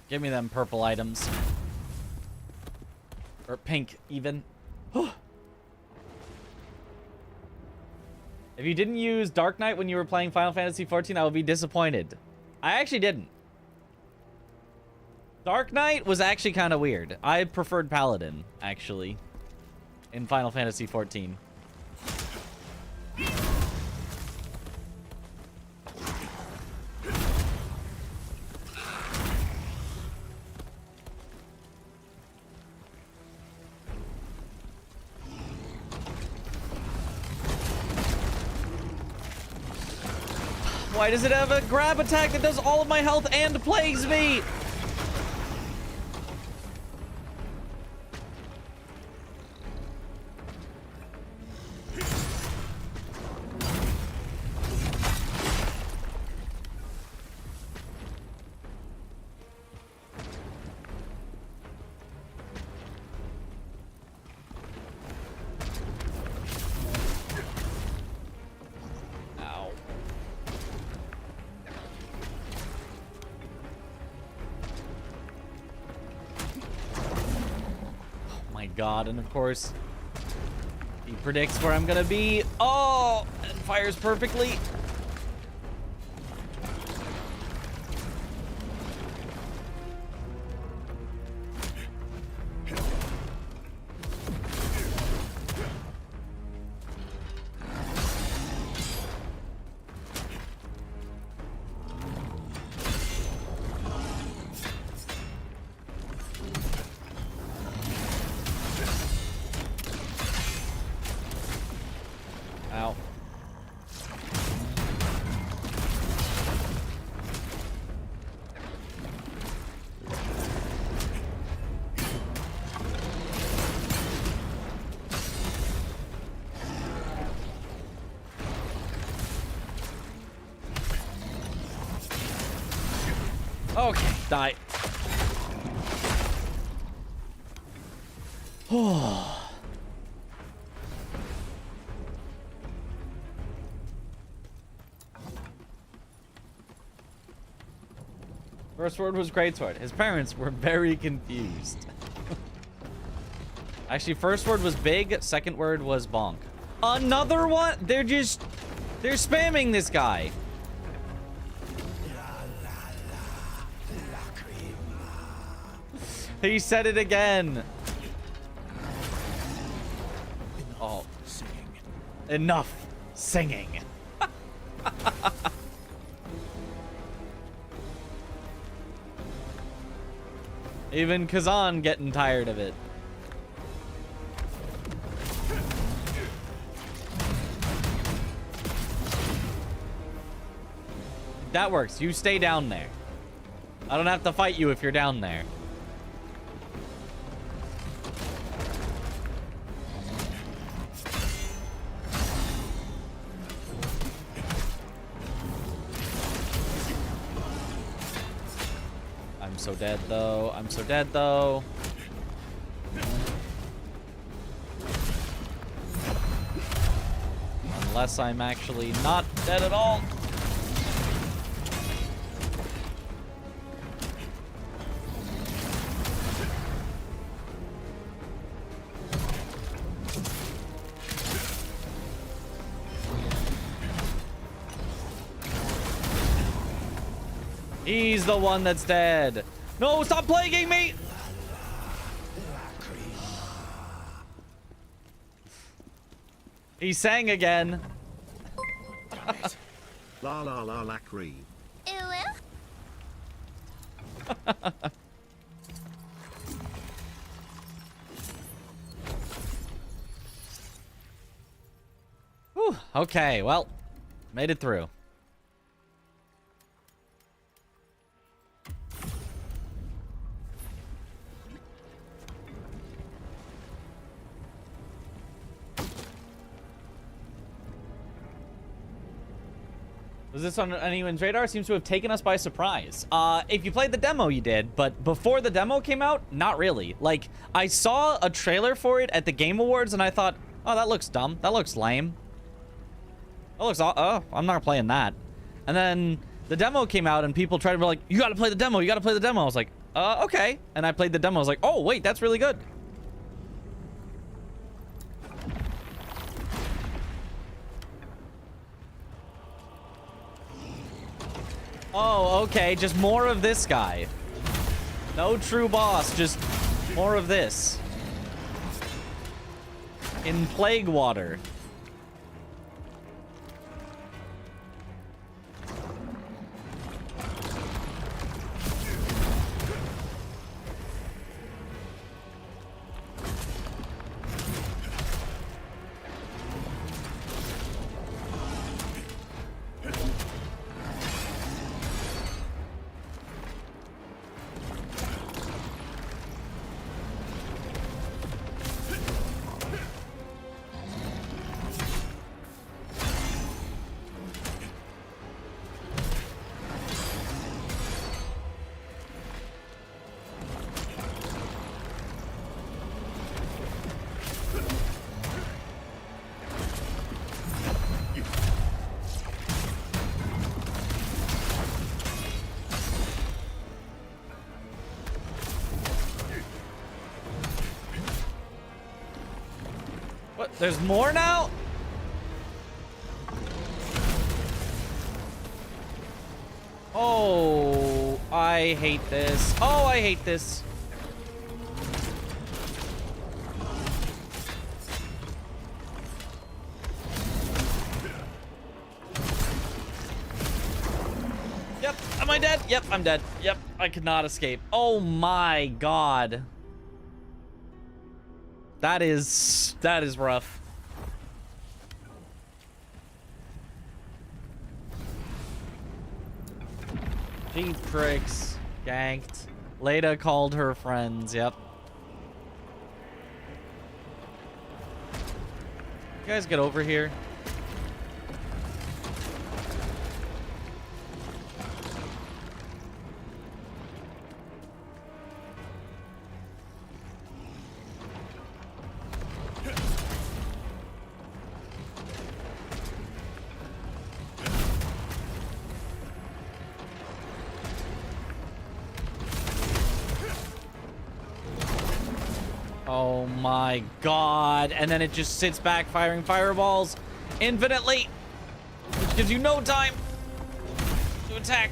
Give me them purple items. Or pink, even. If you didn't use Dark Knight when you were playing Final Fantasy XIV, I would be disappointed. I actually didn't. Dark Knight was actually kind of weird. I preferred Paladin, actually, in Final Fantasy XIV. Why does it have a grab attack that does all of my health and plagues me? God, and of course he predicts where I'm gonna be. Oh, and fires perfectly. Okay, die. First word was greatsword. His parents were very confused. Actually, first word was big, second word was bonk. Another one? They're spamming this guy. He said it again. Oh, singing. Enough singing. Even Khazan getting tired of it. That works. You stay down there. I don't have to fight you if you're down there. so dead, though. I'm so dead, though. Unless I'm actually not dead at all. He's the one that's dead. No, stop plaguing me! He sang again. La la la lacry. Whew, okay, well, made it through. Was this on anyone's radar? Seems to have taken us by surprise. If you played the demo, you did, but before the demo came out, not really. Like, I saw a trailer for it at the Game Awards, and I thought, oh, that looks dumb. That looks lame. That looks, oh, I'm not playing that. And then the demo came out, and people tried to be like, you gotta play the demo, you gotta play the demo. I was like, okay. And I played the demo. I was like, oh, wait, that's really good. Oh, okay, just more of this guy. No true boss, just more of this. In Plague Water. There's more now? Oh, I hate this. Oh, I hate this. Yep, am I dead? Yep, I'm dead. Yep, I could not escape. Oh my god. That is rough. Cheap tricks. Ganked. Leda called her friends. Yep. You guys get over here. Oh my god. And then it just sits back firing fireballs infinitely, which gives you no time to attack.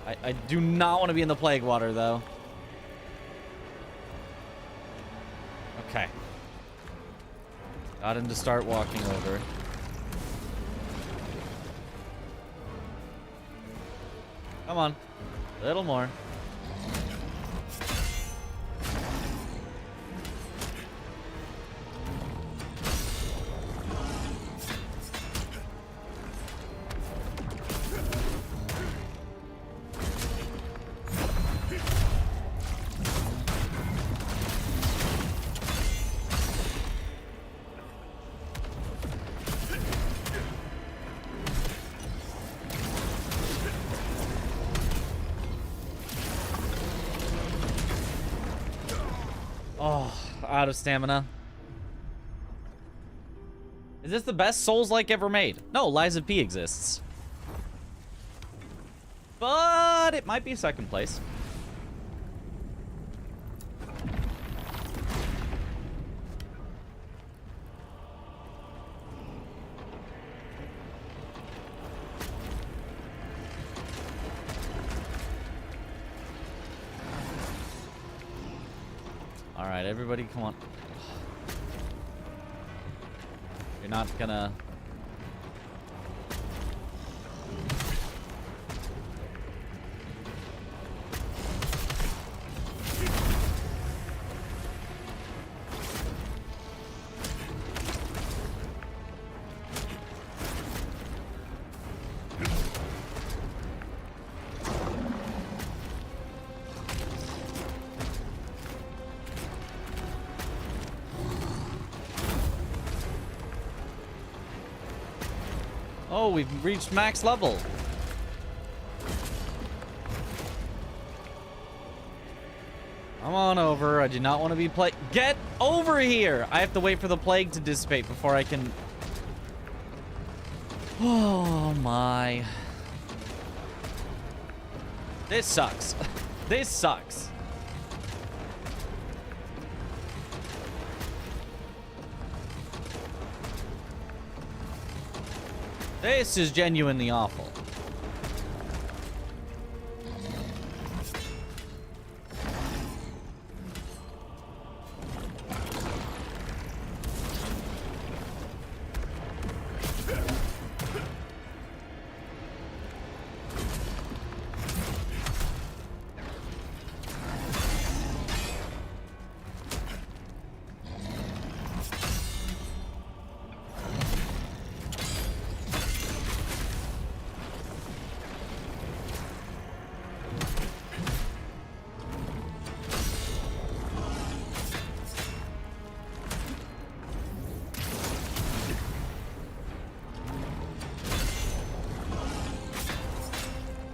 I do not want to be in the plague water though. Okay. Got him to start walking over. Come on. A little more. Out of stamina. Is this the best Souls-like ever made? No, Lies of P exists. But it might be second place. All right, everybody, come on. You're not gonna... Oh, we've reached max level. Come on over. I do not want to be plagued. Get over here! I have to wait for the plague to dissipate before I can... Oh, my. This sucks. This sucks. This is genuinely awful.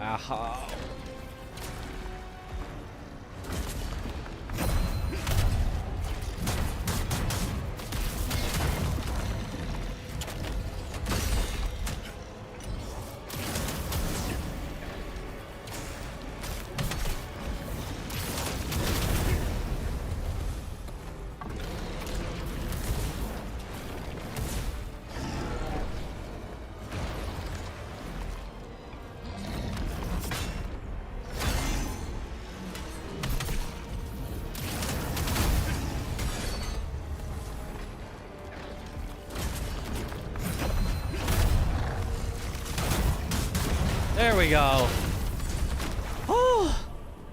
Aha. There we go. Oh,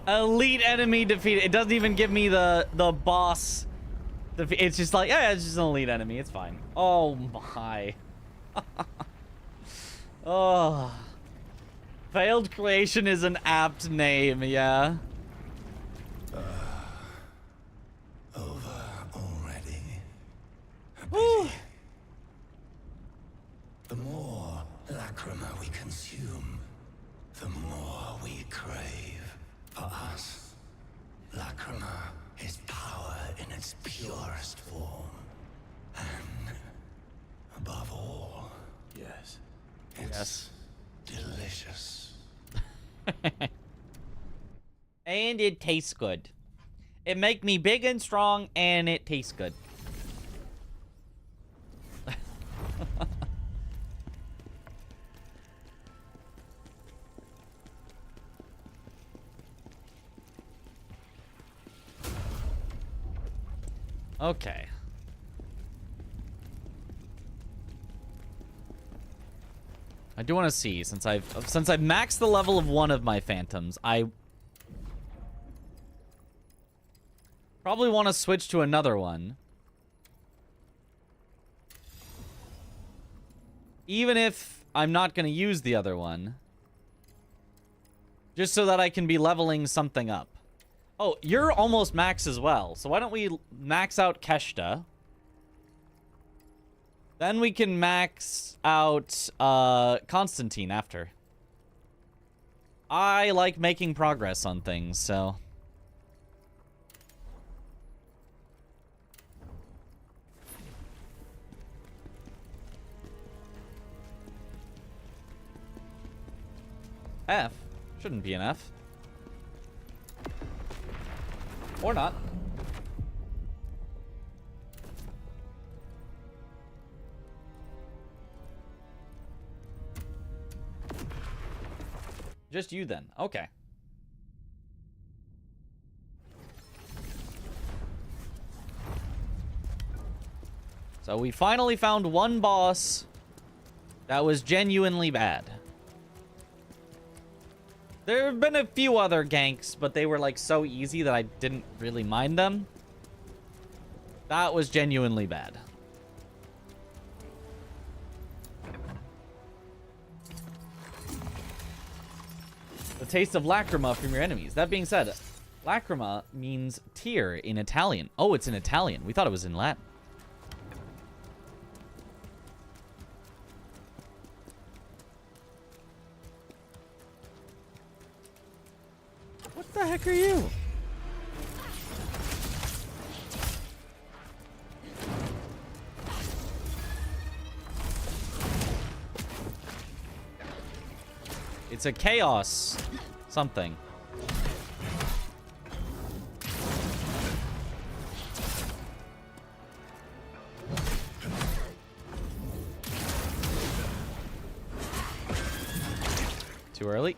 elite enemy defeated. It doesn't even give me the boss. It's just like, yeah, it's just an elite enemy. It's fine. Oh my. Oh. Failed creation is an apt name, yeah. Over already. Woo. The more lacrima we consume, the more we crave. For us, lacrima is power in its purest form. And above all, yes, it's delicious. And it tastes good. It make me big and strong, and it tastes good. Okay. I do want to see, since I've maxed the level of one of my phantoms, I probably want to switch to another one. Even if I'm not going to use the other one. Just so that I can be leveling something up. Oh, you're almost max as well. So why don't we max out Keshta? Then we can max out Constantine after. I like making progress on things, so... F? Shouldn't be an F. Or not. Just you then. Okay. So we finally found one boss that was genuinely bad. There have been a few other ganks, but they were like so easy that I didn't really mind them. That was genuinely bad. The taste of lacrima from your enemies. That being said, lacrima means tear in Italian. Oh, it's in Italian. We thought it was in Latin. What the heck are you? It's a chaos something. Too early.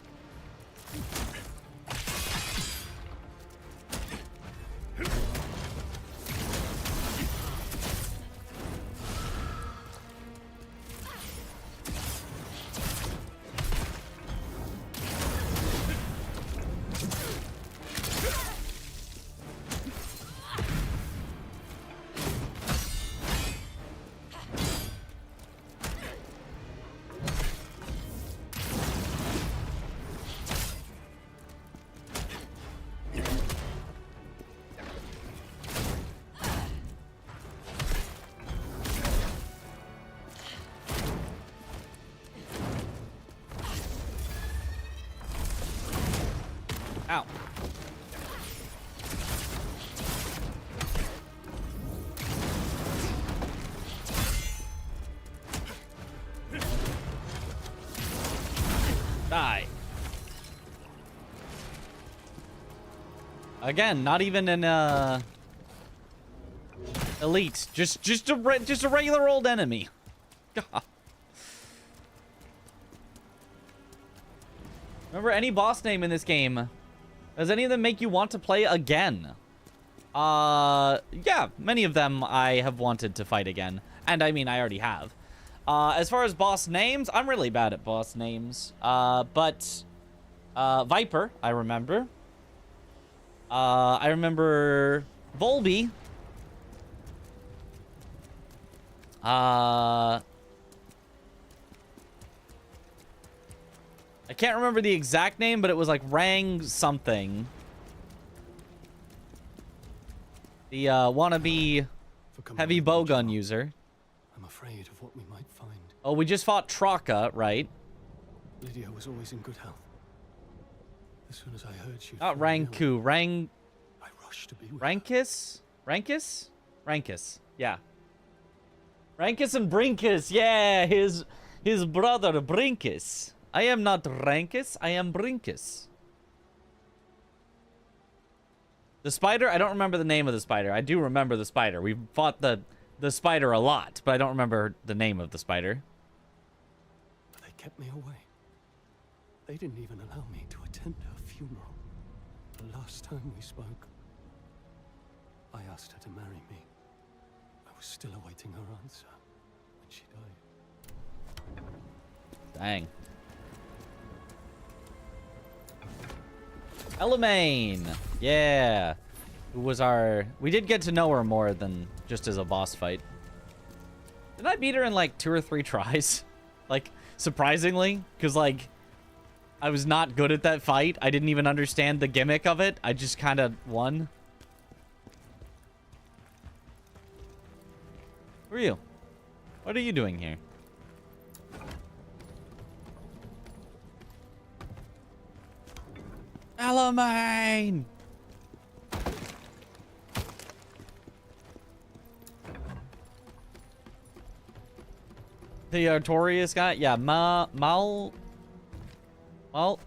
Ow. Die. Again, not even an elite, just a regular old enemy. God. Remember any boss name in this game? Does any of them make you want to play again? Yeah, many of them I have wanted to fight again. And I mean, I already have. As far as boss names, I'm really bad at boss names. But Viper, I remember. I remember Volby. I can't remember the exact name, but it was like Rang something. The wannabe heavy bowgun user. I'm afraid of what we might find. Oh, we just fought Traka, right? Lydia was always in good health. As soon as I heard she... Not Ranku, I rushed to be with Rankus? Rankus? Rankus, yeah. Rankus and Brinkus, yeah, his brother Brinkus. I am not Rankus, I am Brinkus. The spider? I don't remember the name of the spider. I do remember the spider. We fought the spider a lot, but I don't remember the name of the spider. But they kept me away. They didn't even allow me to attend her funeral. The last time we spoke, I asked her to marry me. I was still awaiting her answer when she died. Dang. Elamane! Yeah. Who was our... We did get to know her more than just as a boss fight. Did I beat her in like 2 or 3 tries? Like, surprisingly? Because like, I was not good at that fight. I didn't even understand the gimmick of it. I just kind of won. Who are you? What are you doing here? Elamane! The Artorias guy? Yeah, Mal... Well,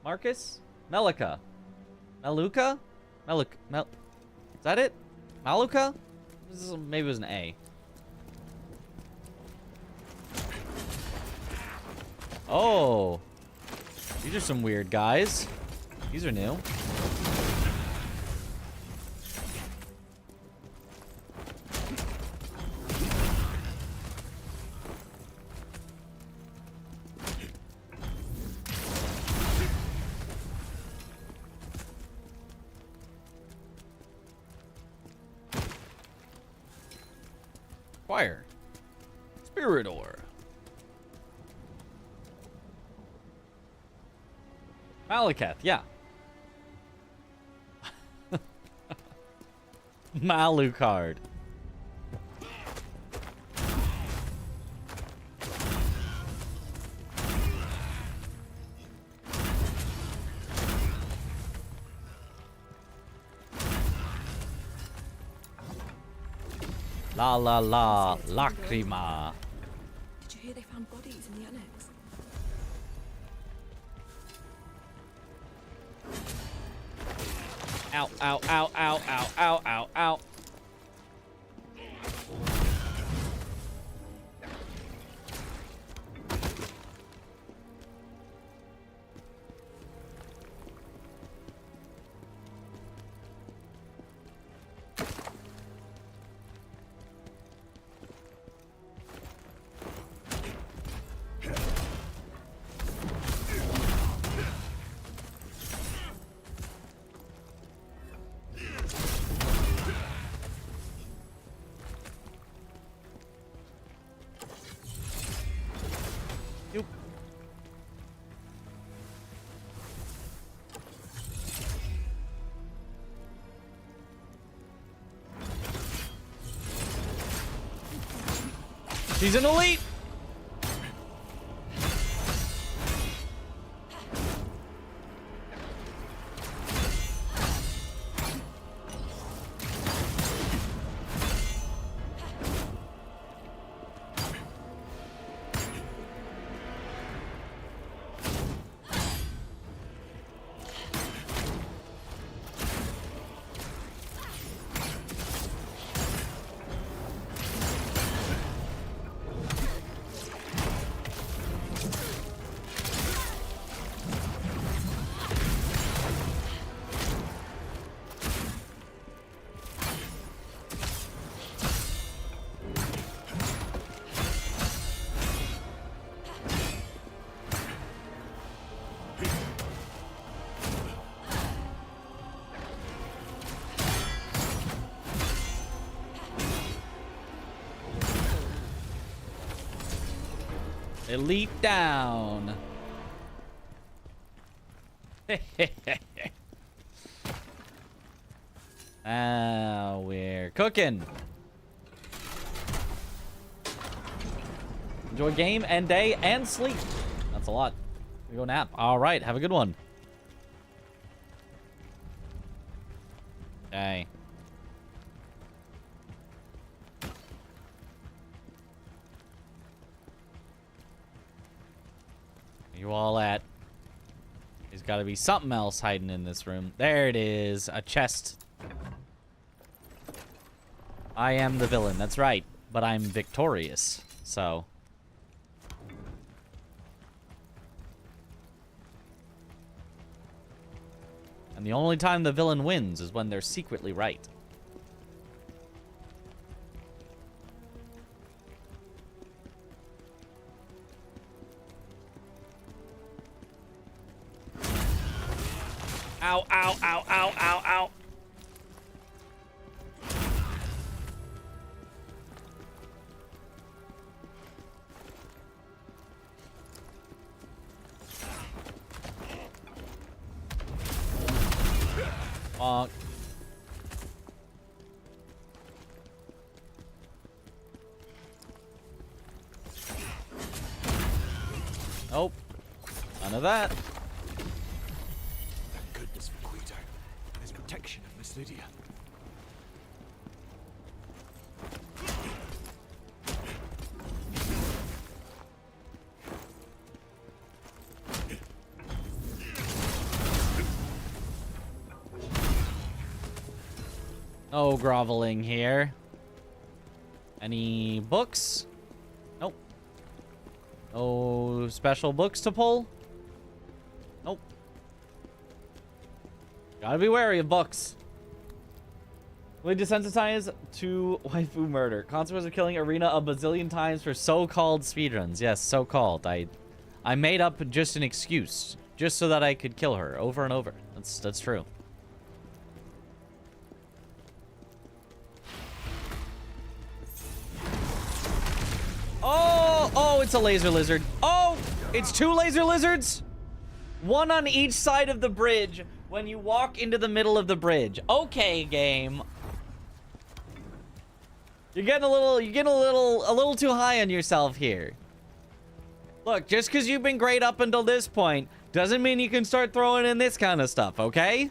Marcus? Melika? Meluka? Is that it? Maluka? Maybe it was an A. Oh. These are some weird guys. These are new. Fire. Spirit ore. Malekith, yeah. Malucard. La la la, lacrima. Did you hear they found bodies in the annex? Ow, ow, ow, ow, ow, ow, ow, ow. She's an elite. Elite down. Ah, we're cooking. Enjoy game and day and sleep. That's a lot. We go nap. All right, have a good one. Okay. You all at? There's got to be something else hiding in this room. There it is. A chest. I am the villain. That's right. But I'm victorious. So. And the only time the villain wins is when they're secretly right. Ow, ow, ow, ow, ow, ow. Bonk. Nope. None of that. Protection of Miss Lydia. No groveling here. Any books? Nope. No special books to pull? Nope. Gotta be wary of books. We desensitize to waifu murder. Consequence of killing Arena a bazillion times for so-called speedruns. Yes, so-called. I made up just an excuse. Just so that I could kill her over and over. That's true. Oh, it's a laser lizard. Oh, it's 2 laser lizards. 1 on each side of the bridge when you walk into the middle of the bridge. Okay, game. You're getting a little too high on yourself here. Look, just because you've been great up until this point doesn't mean you can start throwing in this kind of stuff, okay?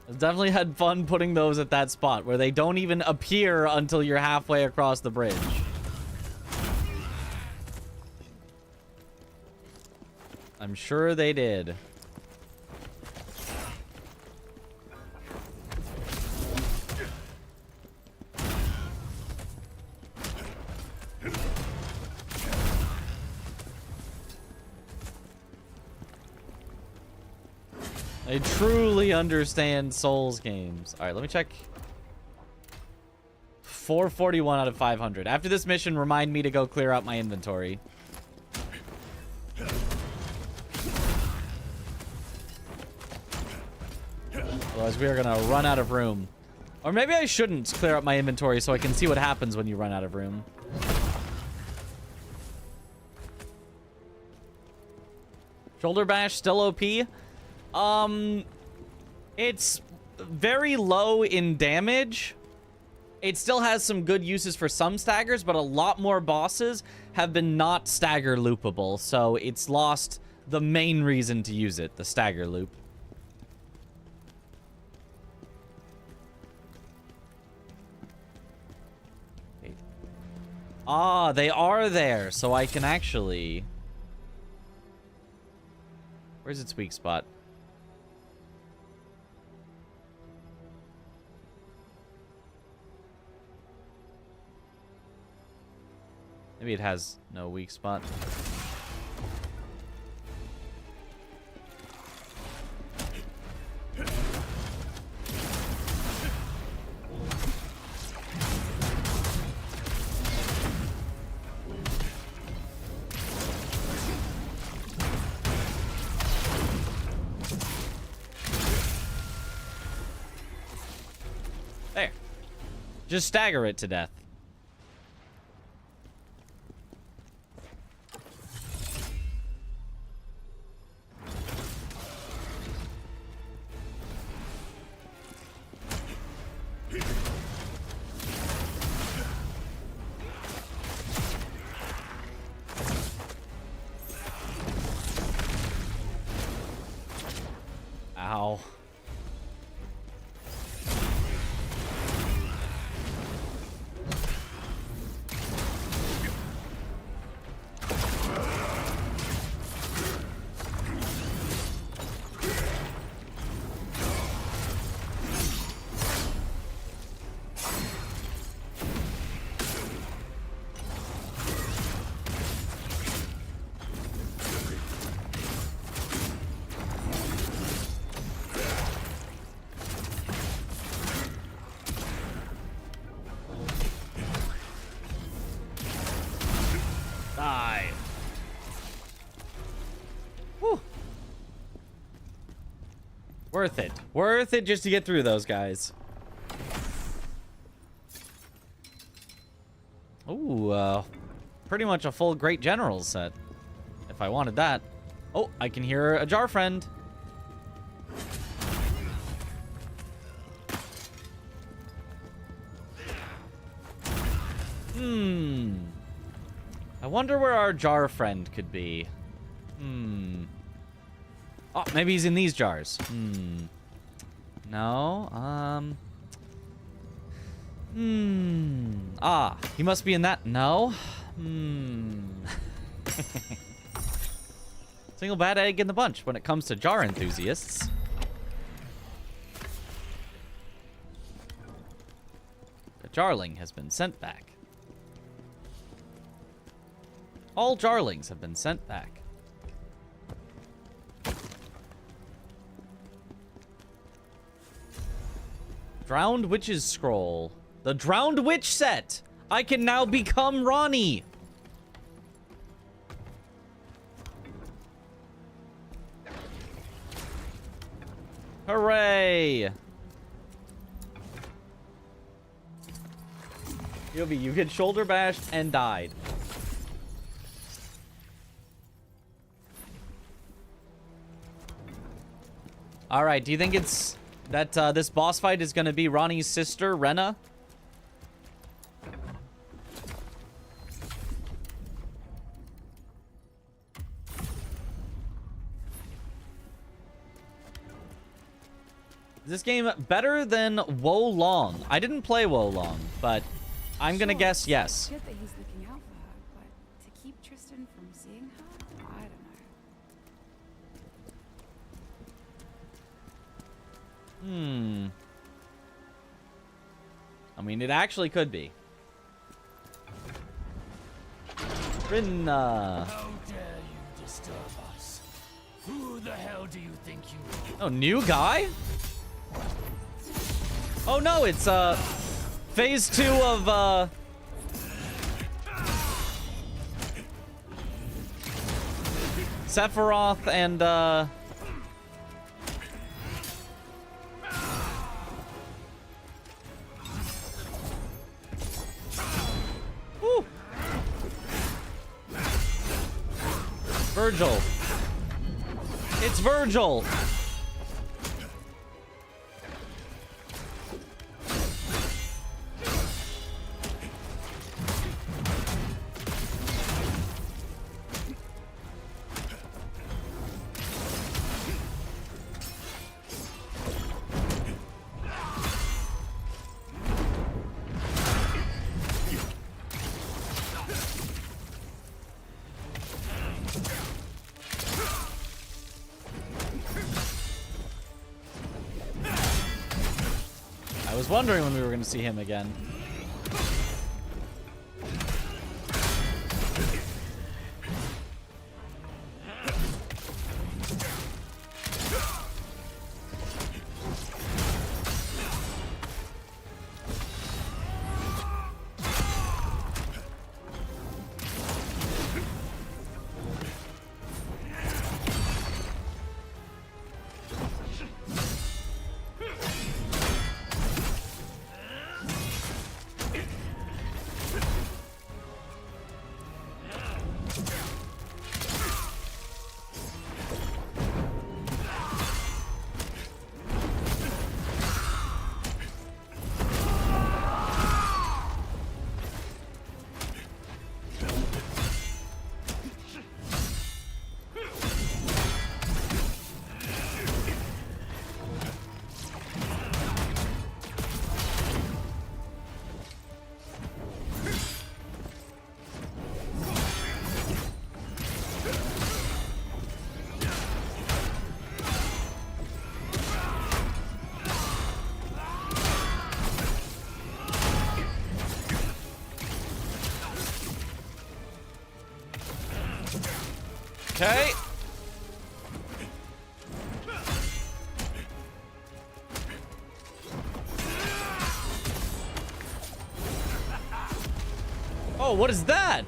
I've definitely had fun putting those at that spot where they don't even appear until you're halfway across the bridge. I'm sure they did. I truly understand Souls games. All right, let me check. 441 out of 500. After this mission, remind me to go clear out my inventory. Otherwise, we are going to run out of room. Or maybe I shouldn't clear up my inventory so I can see what happens when you run out of room. Shoulder bash, still OP. It's very low in damage. It still has some good uses for some staggers, but a lot more bosses have been not stagger loopable, so it's lost the main reason to use it, the stagger loop. Ah, they are there, so I can actually... Where's its weak spot? Maybe it has no weak spot. There. Just stagger it to death. Ow. Die. Whew. Worth it. Worth it just to get through those guys. Ooh, pretty much a full Great Generals set. If I wanted that. Oh, I can hear a jar friend. I wonder where our jar friend could be. Oh, maybe he's in these jars. No. Ah, he must be in that. No. Single bad egg in the bunch when it comes to jar enthusiasts. The jarling has been sent back. All jarlings have been sent back. Drowned Witch's Scroll. The Drowned Witch set! I can now become Ronnie! Hooray! You get shoulder bashed and died. Alright, do you think it's that this boss fight is gonna be Ronnie's sister, Rena? Is this game better than Wo Long? I didn't play Wo Long, but I'm gonna guess yes. Good that he's looking out for her, but to keep Tristan from seeing her, I don't know. I mean, it actually could be. Rinna. How dare you disturb us? Who the hell do you think you are? Oh, new guy? Oh no, it's phase 2 of Sephiroth and Woo. Virgil. It's Virgil. I was wondering when we were going to see him again. Okay. Oh, what is that?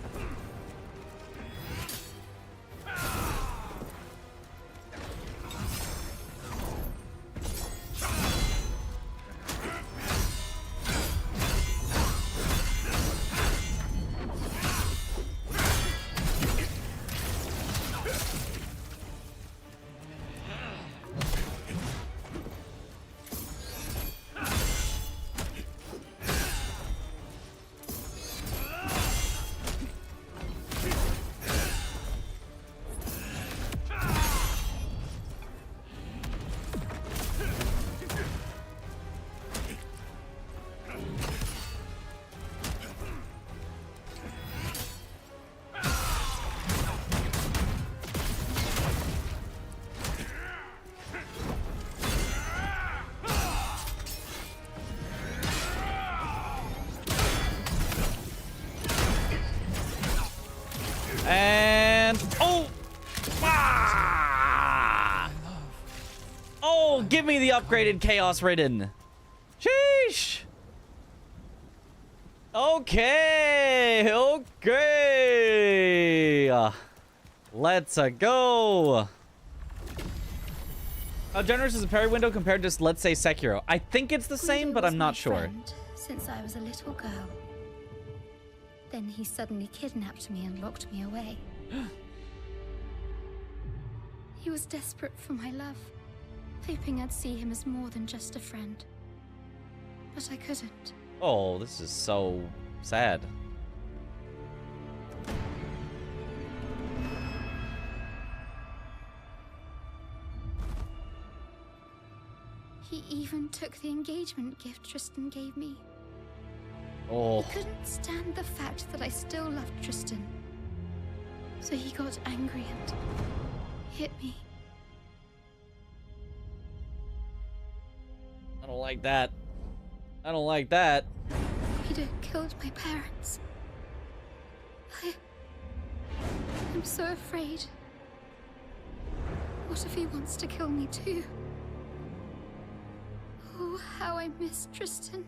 give me the upgraded Chaos Ridden. Sheesh. Okay. Okay. Let's go. How generous is a parry window compared to, let's say, Sekiro? I think it's the same, but I'm not sure. Since I was a little girl. Then he suddenly kidnapped me and locked me away. He was desperate for my love, hoping I'd see him as more than just a friend. But I couldn't. Oh, this is so sad. He even took the engagement gift Tristan gave me. Oh. He couldn't stand the fact that I still loved Tristan. So he got angry and hit me. I don't like that. I don't like that. He'd killed my parents. I'm so afraid. What if he wants to kill me too? Oh, how I miss Tristan.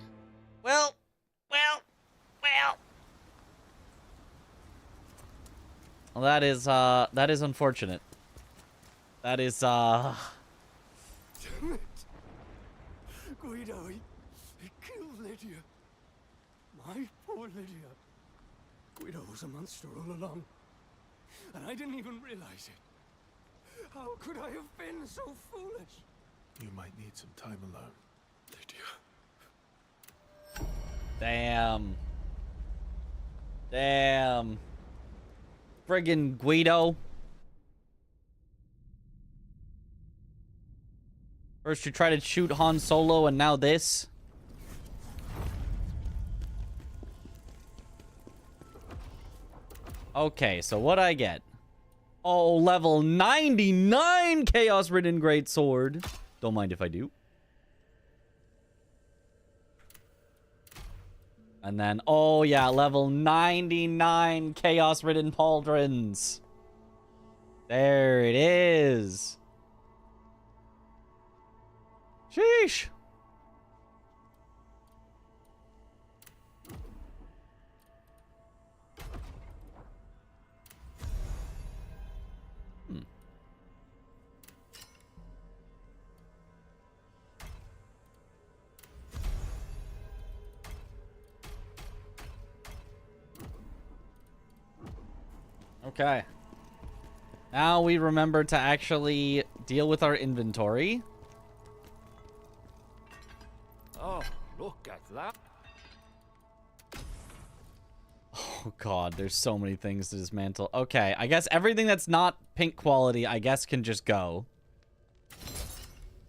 Well. Well, that is unfortunate. That is, Damn it. Guido, he killed Lydia. My poor Lydia. Guido was a monster all along. And I didn't even realize it. How could I have been so foolish? You might need some time alone. Lydia. Damn. Damn. Friggin' Guido. First you try to shoot Han Solo and now this. Okay, so what I get? Oh, level 99 Chaos Ridden Greatsword. Don't mind if I do. And then, oh yeah, level 99 Chaos Ridden Pauldrons. There it is. Sheesh. Okay. Now we remember to actually deal with our inventory. Oh, look at that. Oh god, there's so many things to dismantle. Okay, I guess everything that's not pink quality, I guess, can just go.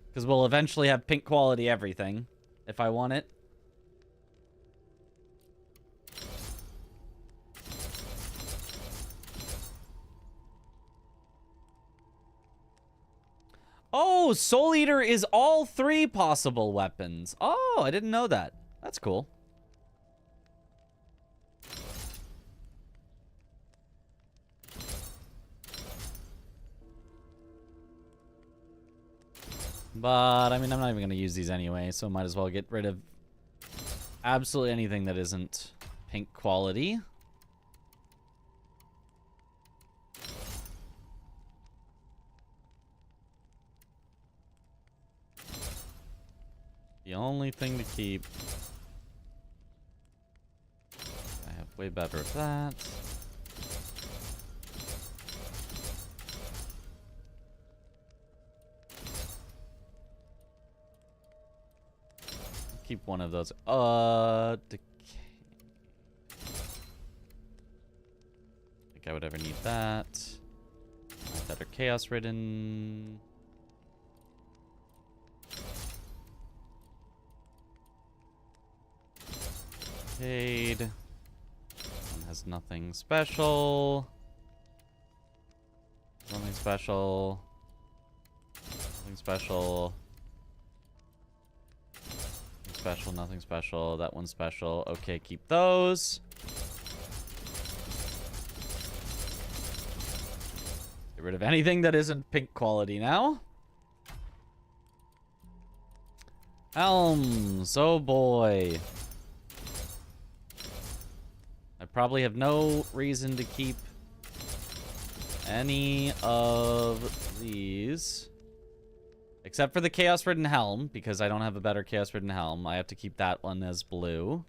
Because we'll eventually have pink quality everything, if I want it. Oh, Soul Eater is all 3 possible weapons. Oh, I didn't know that. That's cool. But, I mean, I'm not even going to use these anyway, so might as well get rid of absolutely anything that isn't pink quality. The only thing to keep. I have way better of that. Keep one of those. Decay. Think I would ever need that. Better Chaos Ridden. Paid. One has nothing special. Nothing special. Nothing special. Nothing special, nothing special. That one's special. Okay, keep those. Get rid of anything that isn't pink quality now. Helms, oh boy. I probably have no reason to keep any of these. Except for the Chaos Ridden Helm, because I don't have a better Chaos Ridden Helm. I have to keep that one as blue.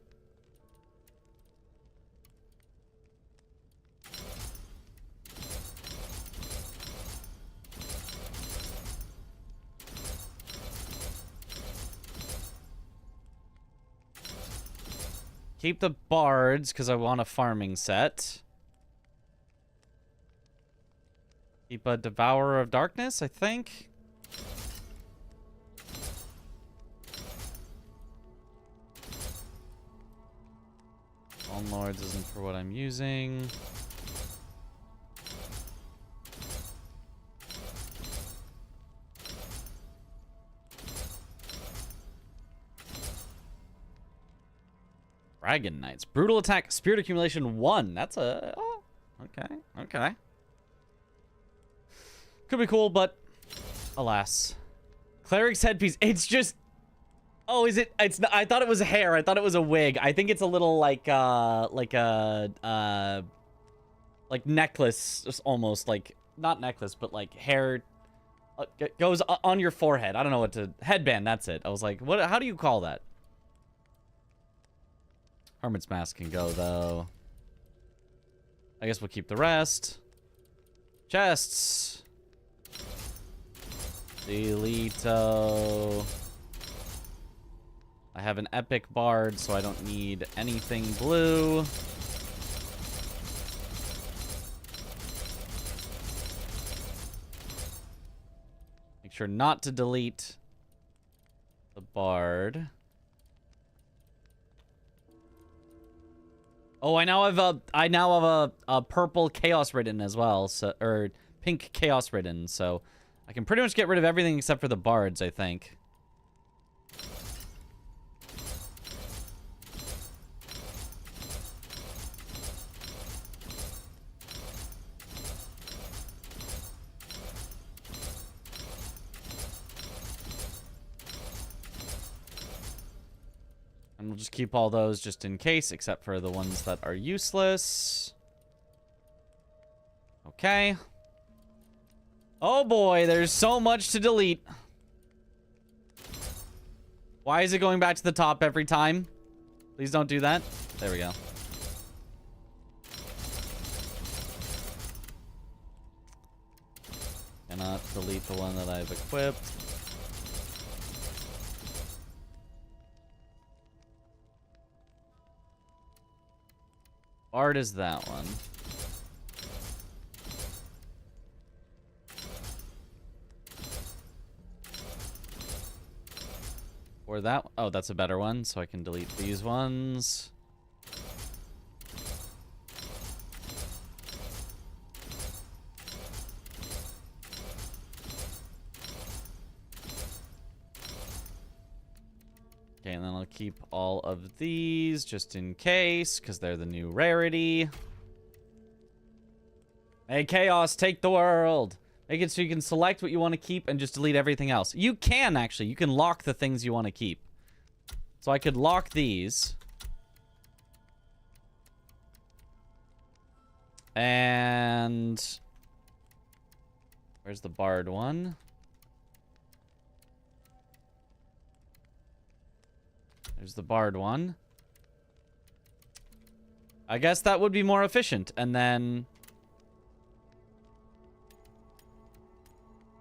Keep the bards, because I want a farming set. Keep a Devourer of Darkness, I think. Lone Lords isn't for what I'm using. Dragon Knights. Brutal attack, Spirit Accumulation 1. That's a... Oh, okay, okay. Could be cool, but alas. Cleric's Headpiece. It's just... Oh, is it? It's not, I thought it was hair. I thought it was a wig. I think it's a little like necklace, just almost like, not necklace, but like hair goes on your forehead. I don't know what to... Headband, that's it. I was like, what? How do you call that? Hermit's Mask can go, though. I guess we'll keep the rest. Chests. Delito. I have an epic bard, so I don't need anything blue. Make sure not to delete the bard. Oh, I now have a purple Chaos Ridden as well, so, or pink Chaos Ridden, so I can pretty much get rid of everything except for the bards, I think. And we'll just keep all those just in case, except for the ones that are useless. Okay. Oh boy, there's so much to delete. Why is it going back to the top every time? Please don't do that. There we go. Cannot delete the one that I've equipped. Art is that one. Or that. Oh, that's a better one, so I can delete these ones. Okay, and then I'll keep all of these just in case, because they're the new rarity. Hey, Chaos, take the world. Make it so you can select what you want to keep and just delete everything else. You can, actually. You can lock the things you want to keep. So I could lock these. And... where's the Bard one? There's the Bard one. I guess that would be more efficient. And then...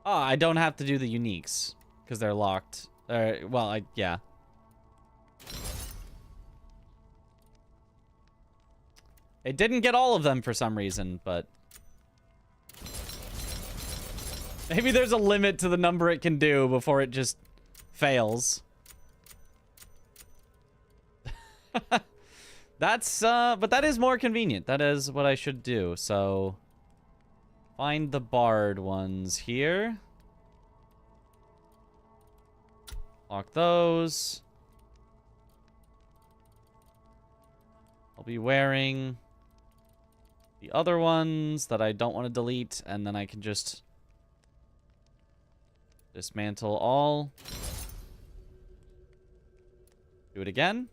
oh, I don't have to do the uniques. Because they're locked. Well, yeah. It didn't get all of them for some reason, but... maybe there's a limit to the number it can do before it just fails. That's, but that is more convenient. That is what I should do, so... find the Bard ones here. Lock those. I'll be wearing the other ones that I don't want to delete, and then I can just dismantle all. Do it again.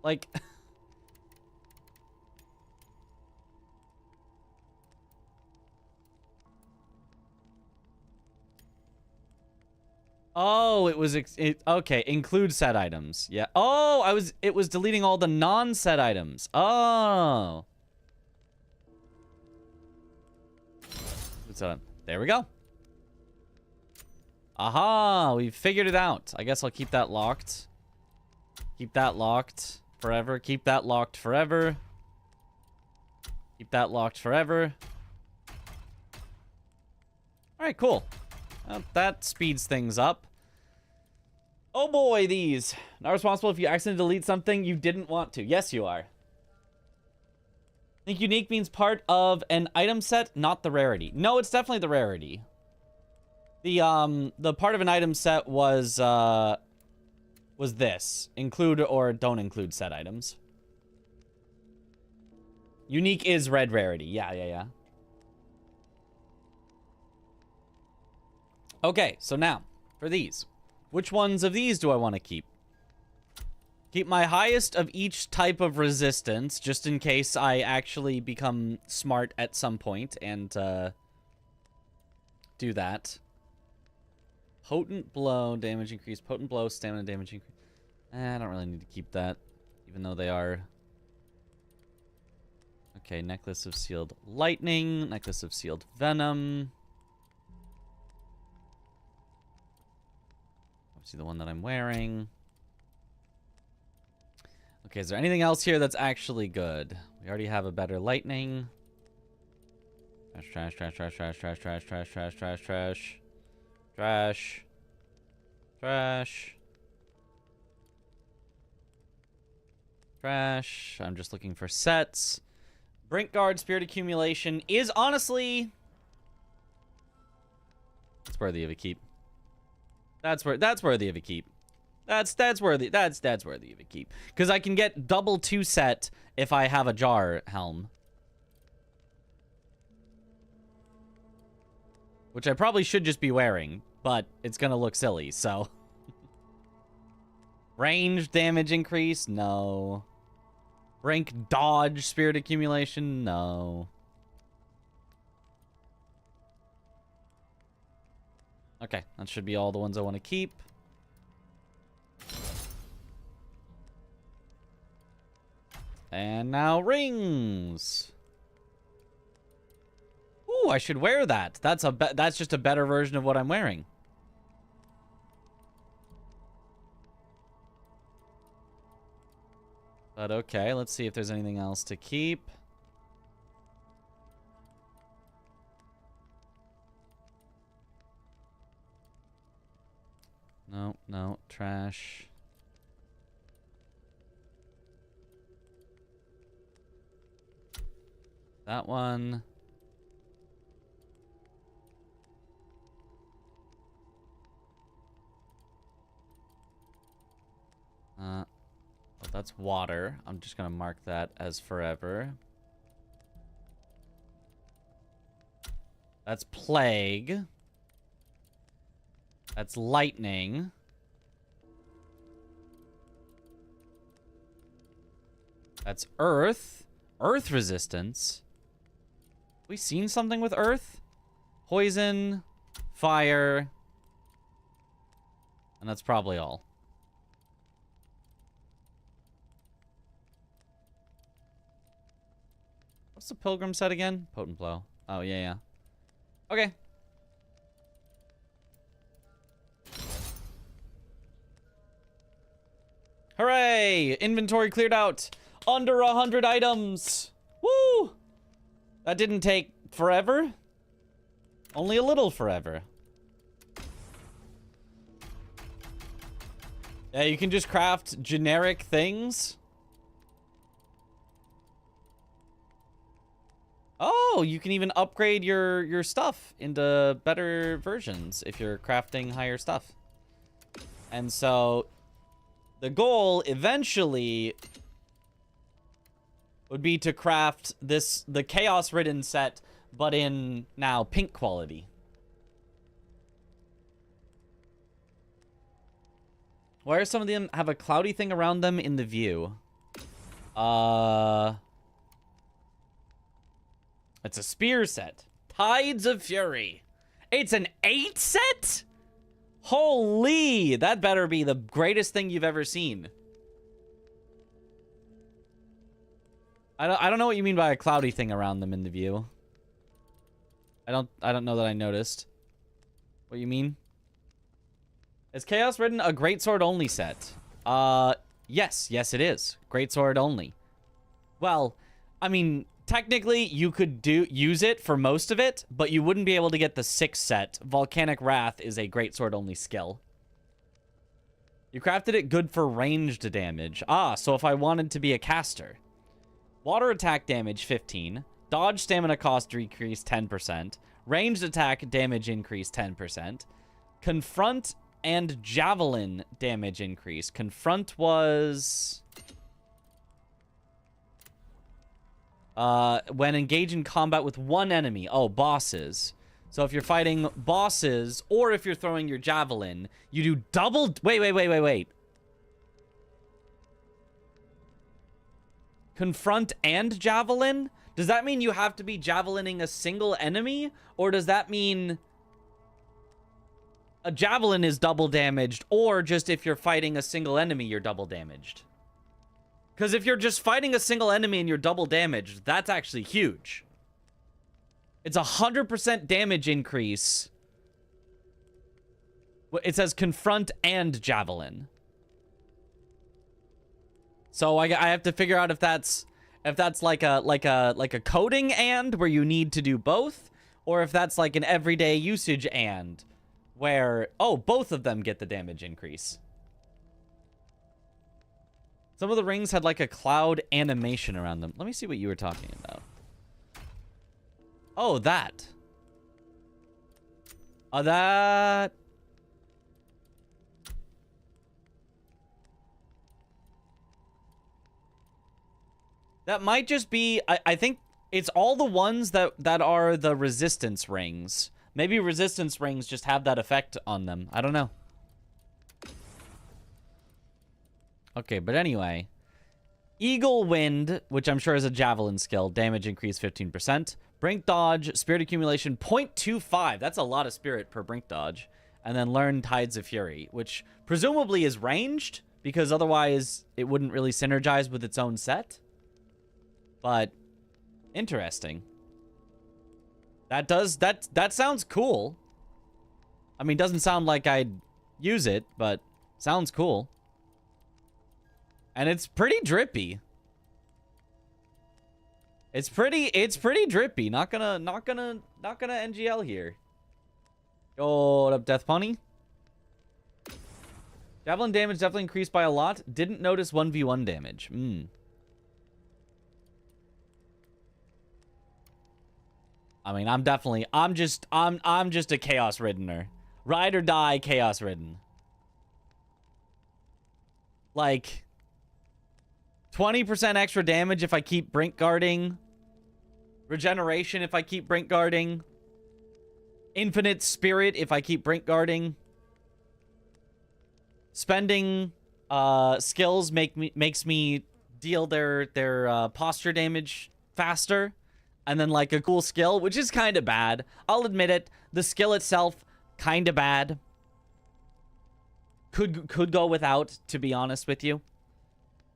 Like... Oh, it was... okay, include set items. Yeah. Oh, it was deleting all the non-set items. Oh. So, there we go. Aha, we figured it out. I guess I'll keep that locked. Keep that locked forever. Keep that locked forever. Keep that locked forever. Alright, cool. That speeds things up. Oh boy, these. Not responsible if you accidentally delete something you didn't want to. Yes, you are. I think unique means part of an item set, not the rarity. No, it's definitely the rarity. The part of an item set was this. Include or don't include set items. Unique is red rarity. Yeah. Okay, so now, for these. Which ones of these do I want to keep? Keep my highest of each type of resistance, just in case I actually become smart at some point and do that. Potent blow, damage increase. Potent blow, stamina damage increase. I don't really need to keep that, even though they are... Okay, necklace of sealed lightning, necklace of sealed venom. Obviously the one that I'm wearing. Okay, is there anything else here that's actually good? We already have a better lightning. Trash. I'm just looking for sets. Brink Guard, Spirit Accumulation is honestly... It's worthy of a keep. That's worthy of a keep. That's worthy of a keep. Because I can get double 2 set if I have a jar helm. Which I probably should just be wearing, but it's gonna look silly, so. Range damage increase? No. Brink dodge, spirit accumulation? No. Okay, that should be all the ones I want to keep. And now rings. Ooh, I should wear that. That's just a better version of what I'm wearing. But okay, let's see if there's anything else to keep. No, trash. That one. Well, that's water. I'm just gonna mark that as forever. That's plague. That's lightning. That's earth. Earth resistance. Have we seen something with earth? Poison, fire, and that's probably all. What's the pilgrim set again? Potent blow. Oh, yeah. Okay. Hooray! Inventory cleared out. Under 100 items. Woo! That didn't take forever. Only a little forever. Yeah, you can just craft generic things. Oh, you can even upgrade your stuff into better versions if you're crafting higher stuff. And so the goal eventually would be to craft the Chaos Ridden set, but in now pink quality. Why are some of them have a cloudy thing around them in the view? It's a spear set. Tides of Fury. It's an 8 set? Holy, that better be the greatest thing you've ever seen. I don't know what you mean by a cloudy thing around them in the view. I don't know that I noticed. What you mean? Is Chaos Ridden a Greatsword only set? Yes it is. Greatsword only. Well, I mean, technically you could use it for most of it, but you wouldn't be able to get the 6 set. Volcanic Wrath is a Greatsword only skill. You crafted it good for ranged damage. Ah, so if I wanted to be a caster. Water attack damage 15. Dodge stamina cost decrease 10%. Ranged attack damage increase 10%. Confront and javelin damage increase. Confront was... when engaged in combat with one enemy. Oh, bosses. So if you're fighting bosses, or if you're throwing your javelin, you do double... Wait. Confront and javelin? Does that mean you have to be javelining a single enemy? Or does that mean a javelin is double damaged, or just if you're fighting a single enemy, you're double damaged? Because if you're just fighting a single enemy and you're double damaged, that's actually huge. It's 100% damage increase. It says confront and javelin. So I have to figure out if that's like a coding and where you need to do both, or if that's like an everyday usage and where both of them get the damage increase. Some of the rings had like a cloud animation around them. Let me see what you were talking about. Oh, that. That. That might just be, I think it's all the ones that are the resistance rings. Maybe resistance rings just have that effect on them. I don't know. Okay, but anyway. Eagle Wind, which I'm sure is a javelin skill, damage increase 15%. Brink Dodge, Spirit Accumulation 0.25. That's a lot of spirit per Brink Dodge. And then learn Tides of Fury, which presumably is ranged, because otherwise it wouldn't really synergize with its own set. But interesting. That sounds cool. I mean, doesn't sound like I'd use it, but sounds cool. And it's pretty drippy. It's pretty drippy. Not gonna NGL here. Yo, what up, Death Pony? Javelin damage definitely increased by a lot. Didn't notice 1v1 damage. I mean, I'm just a Chaos Riddener. Ride or die Chaos Ridden. Like 20% extra damage if I keep Brink guarding. Regeneration if I keep Brink guarding. Infinite Spirit if I keep Brink guarding. Spending skills makes me deal their posture damage faster. And then like a cool skill, which is kind of bad. I'll admit it. The skill itself, kind of bad. Could go without, to be honest with you.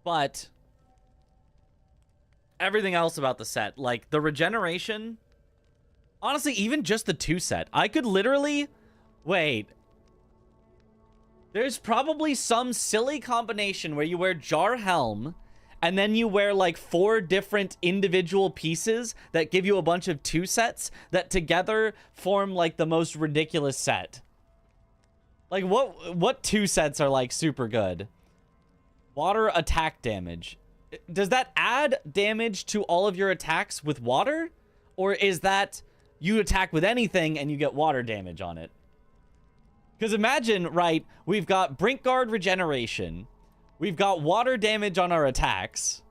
But everything else about the set, like the regeneration, honestly, even just the 2 set, I could literally... Wait. There's probably some silly combination where you wear Jar Helm... And then you wear like 4 different individual pieces that give you a bunch of 2 sets that together form like the most ridiculous set. Like what 2 sets are like super good? Water attack damage. Does that add damage to all of your attacks with water? Or is that you attack with anything and you get water damage on it? Because imagine, right, we've got Brink Guard regeneration. We've got water damage on our attacks.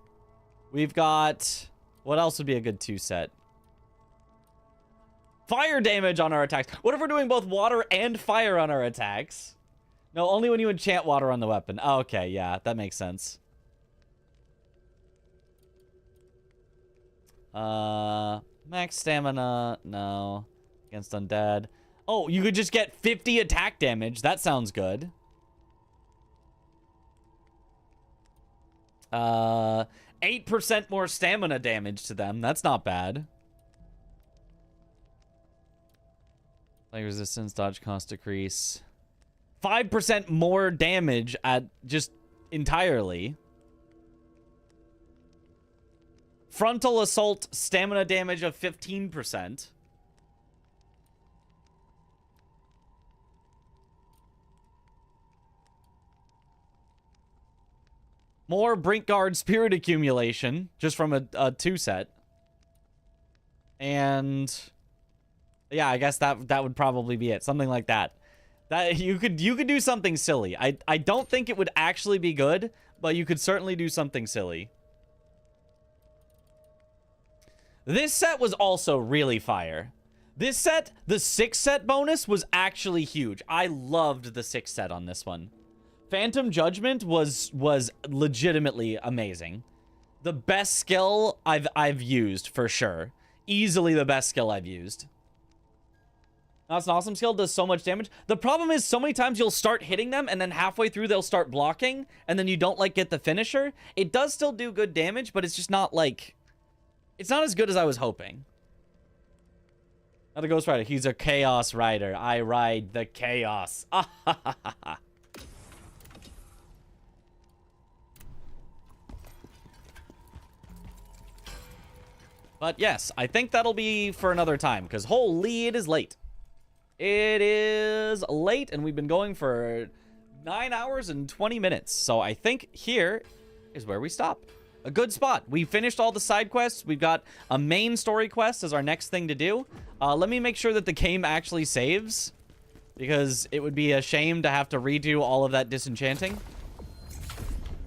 We've got... What else would be a good 2 set? Fire damage on our attacks. What if we're doing both water and fire on our attacks? No, only when you enchant water on the weapon. Oh, okay, yeah, that makes sense. Max stamina, no. Against undead. Oh, you could just get 50 attack damage. That sounds good. 8% more stamina damage to them. That's not bad. Like resistance, dodge cost decrease. 5% more damage at just entirely. Frontal assault, stamina damage of 15%. More Brinkguard spirit accumulation, just from a 2 set. And yeah, I guess that would probably be it. Something like that. That you could do something silly. I don't think it would actually be good, but you could certainly do something silly. This set was also really fire. This set, the 6 set bonus was actually huge. I loved the 6 set on this one. Phantom Judgment was legitimately amazing. The best skill I've used for sure. Easily the best skill I've used. That's an awesome skill. Does so much damage. The problem is so many times you'll start hitting them and then halfway through they'll start blocking and then you don't like get the finisher. It does still do good damage, but it's just not like, it's not as good as I was hoping. Not a Ghost Rider. He's a Chaos Rider. I ride the Chaos. But yes, I think that'll be for another time, because holy, it is late. It is late, and we've been going for 9 hours and 20 minutes. So I think here is where we stop. A good spot. We finished all the side quests. We've got a main story quest as our next thing to do. Let me make sure that the game actually saves, because it would be a shame to have to redo all of that disenchanting.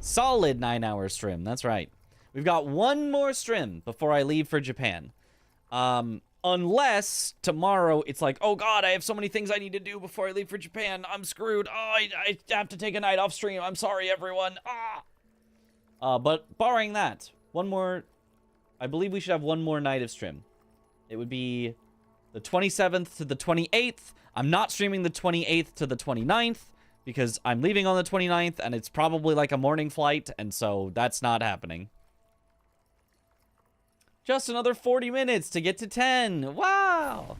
Solid 9 hour stream. That's right. We've got one more stream before I leave for Japan. Unless tomorrow it's like, oh god, I have so many things I need to do before I leave for Japan. I'm screwed. Oh, I have to take a night off stream. I'm sorry, everyone. But barring that, one more... I believe we should have one more night of stream. It would be the 27th to the 28th. I'm not streaming the 28th to the 29th because I'm leaving on the 29th and it's probably like a morning flight, and so that's not happening. Just another 40 minutes to get to 10. Wow.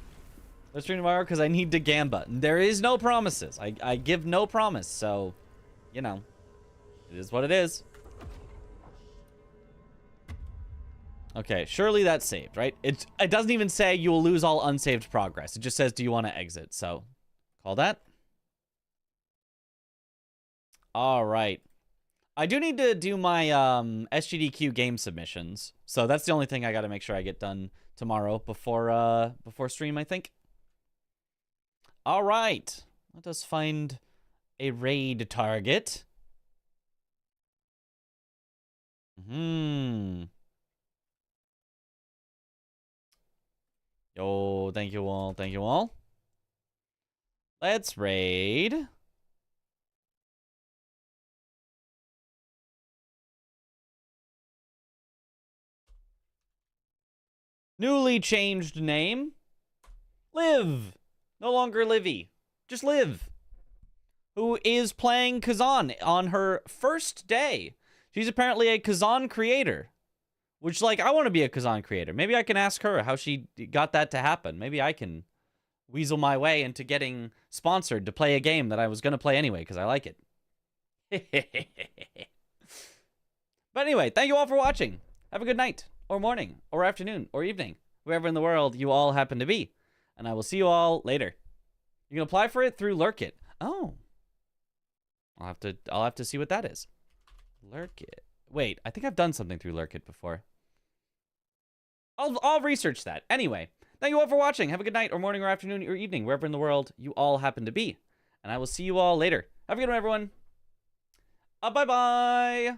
Let's stream tomorrow because I need to Gamba. There is no promises. I give no promise. So, you know, it is what it is. Okay, surely that's saved, right? It doesn't even say you will lose all unsaved progress. It just says, do you want to exit? So, call that. All right. I do need to do my SGDQ game submissions, so that's the only thing I got to make sure I get done tomorrow before stream, I think. All right, let us find a raid target. Yo, thank you all, thank you all. Let's raid. Newly changed name. Liv. No longer Livy. Just Liv. Who is playing Khazan on her first day. She's apparently a Khazan creator. Which, like, I want to be a Khazan creator. Maybe I can ask her how she got that to happen. Maybe I can weasel my way into getting sponsored to play a game that I was going to play anyway, because I like it. But anyway, thank you all for watching. Have a good night, or morning, or afternoon, or evening, wherever in the world you all happen to be. And I will see you all later. You can apply for it through Lurkit. Oh. I'll have to see what that is. Lurkit. Wait, I think I've done something through Lurkit before. I'll research that. Anyway, thank you all for watching. Have a good night, or morning, or afternoon, or evening, wherever in the world you all happen to be. And I will see you all later. Have a good one, everyone. Bye-bye.